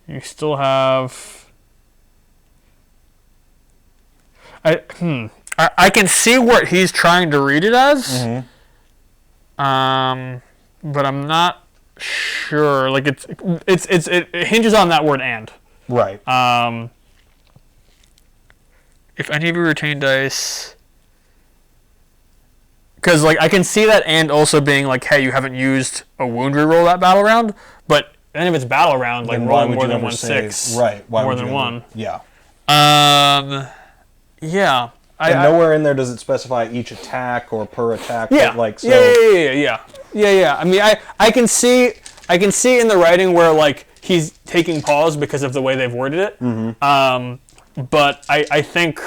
You still have... I can see what he's trying to read it as. But I'm not sure. Like it hinges on that word "and." Right. If any of you retain dice, because like I can see that "and" also being like, hey, you haven't used a wound reroll that battle round, but then if it's battle round, like rolling more than 1 6, right? Why more than one, yeah. Yeah. And nowhere in there does it specify each attack or per attack. Yeah. But like so. Yeah. I mean, I can see in the writing where like he's taking pause because of the way they've worded it. But I think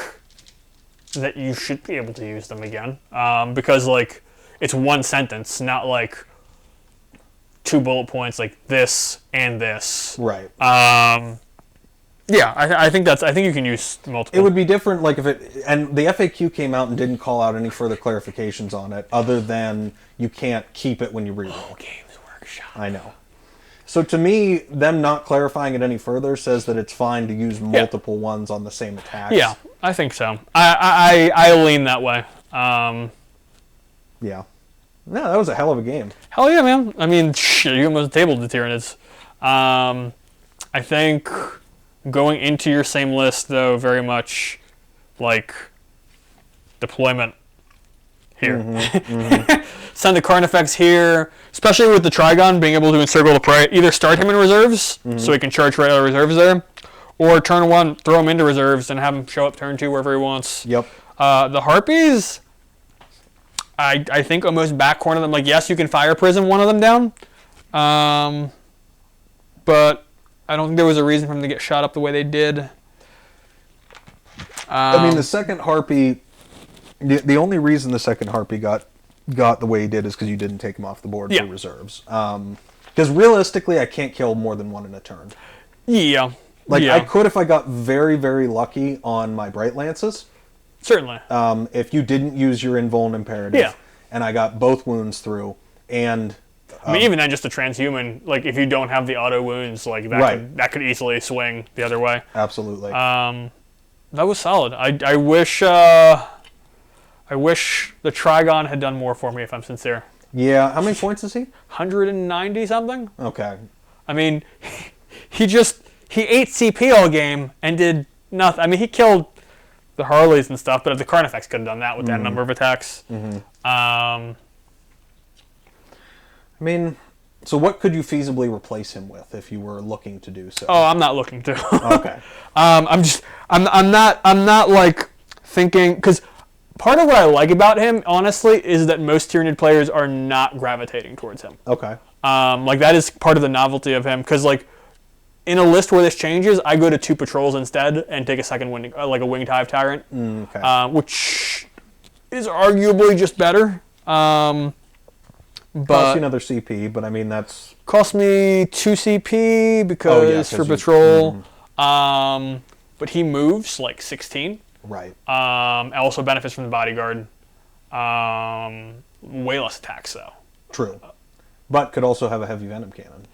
that you should be able to use them again because like it's one sentence, not like 2 bullet points like this and this. Right. Yeah, I think you can use multiple. It would be different, like if it, and the FAQ came out and didn't call out any further clarifications on it, other than you can't keep it when you reroll. Games Workshop. I know. So to me, them not clarifying it any further says that it's fine to use multiple ones on the same attacks. Yeah, I think so. I lean that way. Yeah. No, that was a hell of a game. Hell yeah, man. I mean, shit, you almost tabled the Tyranids. I think going into your same list, though, very much like deployment here. Send the Carnifex here, especially with the Trigon being able to encircle the prey. Either start him in reserves, so he can charge right out of reserves there, Or turn 1, throw him into reserves and have him show up turn 2 wherever he wants. Yep. The Harpies, I think almost back corner them. Like, yes, you can Fire Prison one of them down. But I don't think there was a reason for them to get shot up the way they did. I mean, the second Harpy, the only reason the second Harpy got the way he did is because you didn't take him off the board for reserves. Because realistically, I can't kill more than one in a turn. Yeah. Like, I could if I got very, very lucky on my Bright Lances. Certainly. If you didn't use your Invuln Imperative. Yeah. And I got both wounds through, and... I mean, even then, just the transhuman, like, if you don't have the auto wounds, like, that could easily swing the other way. Absolutely. That was solid. I wish the Trigon had done more for me, if I'm sincere. Yeah. How many points is he? 190 something. Okay. I mean, he ate CP all game and did nothing. I mean, he killed the Harleys and stuff, but the Carnifex could have done that with that number of attacks. I mean, so what could you feasibly replace him with if you were looking to do so? Oh, I'm not looking to. Okay. I'm not like thinking, because part of what I like about him, honestly, is that most Tyranid players are not gravitating towards him. Okay. Like, that is part of the novelty of him, because, like, in a list where this changes, I go to 2 patrols instead and take a second a Winged Hive Tyrant, Okay. which is arguably just better. But Costs you another CP, but I mean, that's... Cost me 2 CP because for patrol. But he moves like 16. Right. Also benefits from the bodyguard. Way less attacks, though. True. But could also have a heavy venom cannon.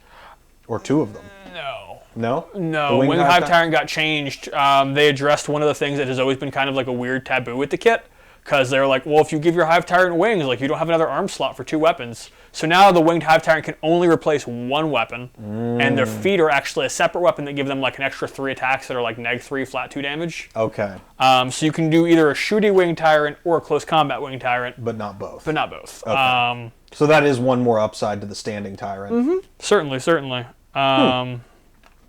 Or 2 of them. No. No? No. Winged Hive Tyrant got changed. They addressed one of the things that has always been kind of like a weird taboo with the kit. Because they're like, well, if you give your Hive Tyrant wings, like, you don't have another arm slot for 2 weapons. So now the Winged Hive Tyrant can only replace 1 weapon, and their feet are actually a separate weapon that give them like an extra 3 attacks that are like -3 flat 2 damage. Okay. So you can do either a shooty Winged Tyrant or a close combat Winged Tyrant. But not both. Okay. So that is one more upside to the standing Tyrant. Certainly.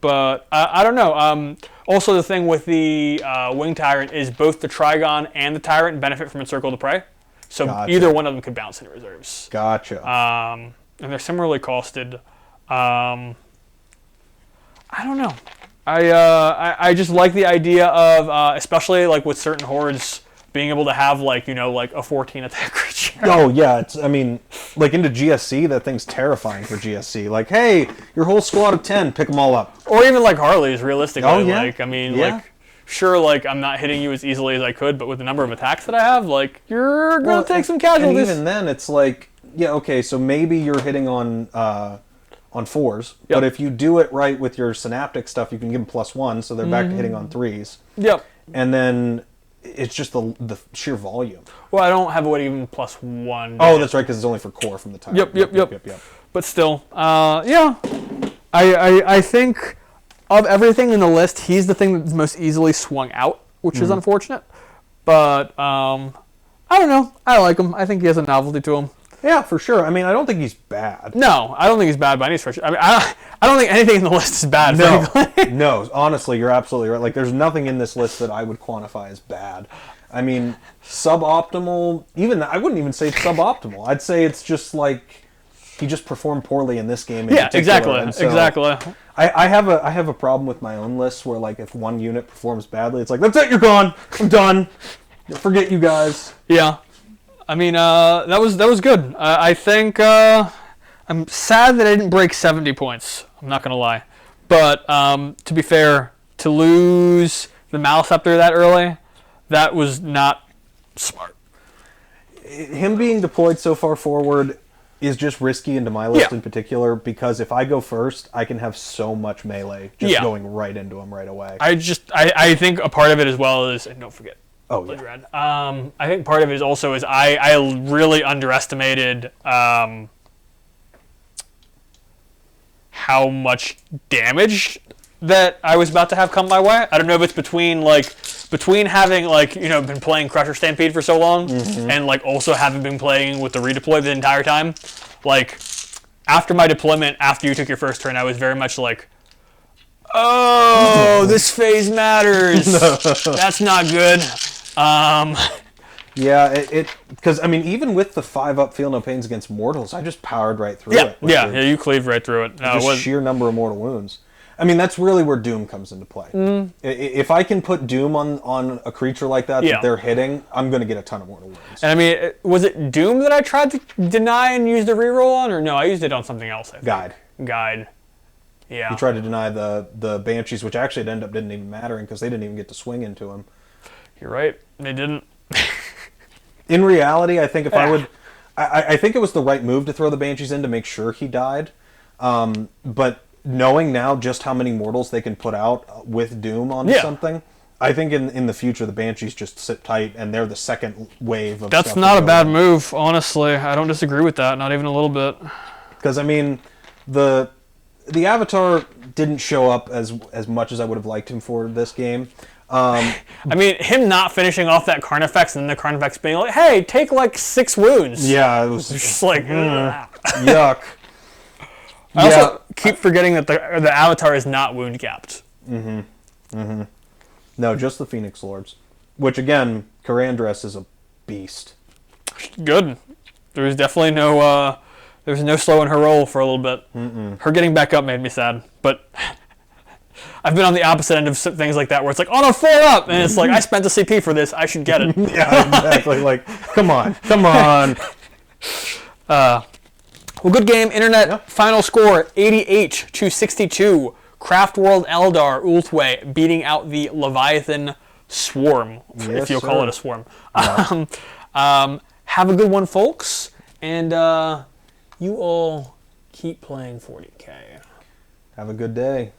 But I don't know. Also, the thing with the Winged Tyrant is both the Trigon and the Tyrant benefit from Encircle the Prey. So either one of them could bounce into reserves. Gotcha. And they're similarly costed. I don't know. I just like the idea of, especially like with certain hordes, being able to have like a 14 attack creature. Oh yeah, I mean, like into GSC, that thing's terrifying for GSC. Like, hey, your whole squad of 10, pick them all up. Or even like Harleys, realistically. Oh yeah. Like, I mean, like, sure, like, I'm not hitting you as easily as I could, but with the number of attacks that I have, like, you're gonna take some casualties. And even then, it's like, yeah, okay, so maybe you're hitting on 4s, but if you do it right with your synaptic stuff, you can give them +1, so they're back to hitting on 3s. Yep. And then it's just the sheer volume. Well, I don't have what even +1. Oh, that's right, because it's only for core from the time. Yep. But still, yeah. I think of everything in the list, he's the thing that's most easily swung out, which is unfortunate. But I don't know. I like him. I think he has a novelty to him. Yeah, for sure. I mean, I don't think he's bad. No, I don't think he's bad by any stretch. I mean, I don't think anything in the list is bad. No, frankly. no. Honestly, you're absolutely right. Like, there's nothing in this list that I would quantify as bad. I mean, suboptimal. I wouldn't even say suboptimal. I'd say it's just like he just performed poorly in this game. Exactly. I have a problem with my own lists where, like, if one unit performs badly, it's like, that's it, you're gone. I'm done. Forget you guys. Yeah. I mean, that was good. I think I'm sad that I didn't break 70 points. I'm not gonna lie, but to be fair, to lose the Maliceptor that early, that was not smart. Him being deployed so far forward is just risky into my list in particular, because if I go first, I can have so much melee just going right into him right away. I think a part of it as well is, and don't forget. Oh, yeah. I think part of it is also I really underestimated how much damage that I was about to have come my way. I don't know if it's between having been playing Crusher Stampede for so long and like also having been playing with the redeploy the entire time. Like, after my deployment, after you took your first turn, I was very much like, Oh, this phase matters. That's not good. Yeah, because I mean, even with the 5-up Feel No Pains against mortals, I just powered right through it. Yeah, you cleaved right through it. No, Just sheer number of mortal wounds. I mean, that's really where Doom comes into play. If I can put Doom on a creature like that that they're hitting, I'm going to get a ton of mortal wounds. And I mean, was it Doom that I tried to deny and use the reroll on, or no? I used it on something else. I think. Guide. Yeah. He tried to deny the Banshees, which actually didn't even matter because they didn't even get to swing into him. You're right. They didn't. In reality, I think if I think it was the right move to throw the Banshees in to make sure he died. But knowing now just how many mortals they can put out with Doom on something, I think in the future the Banshees just sit tight and they're the second wave of That's not a bad move, honestly. I don't disagree with that, not even a little bit. Because, I mean, the Avatar didn't show up as much as I would have liked him for this game. I mean, him not finishing off that Carnifex and then the Carnifex being like, hey, take like 6 wounds. Yeah, it was just like, yuck. I also keep forgetting that the Avatar is not wound capped. No, just the Phoenix Lords. Which, again, Karandras is a beast. Good. There was definitely no slowing her roll for a little bit. Her getting back up made me sad, but I've been on the opposite end of things like that where it's like, on a 4-up, and it's like, I spent a CP for this, I should get it. Yeah, exactly. Like, come on. Well, good game. Internet final score, 88-62. Craftworld Eldar, Ulthwe, beating out the Leviathan Swarm, if you'll call it a swarm. Yeah. Have a good one, folks, and you all keep playing 40K. Have a good day.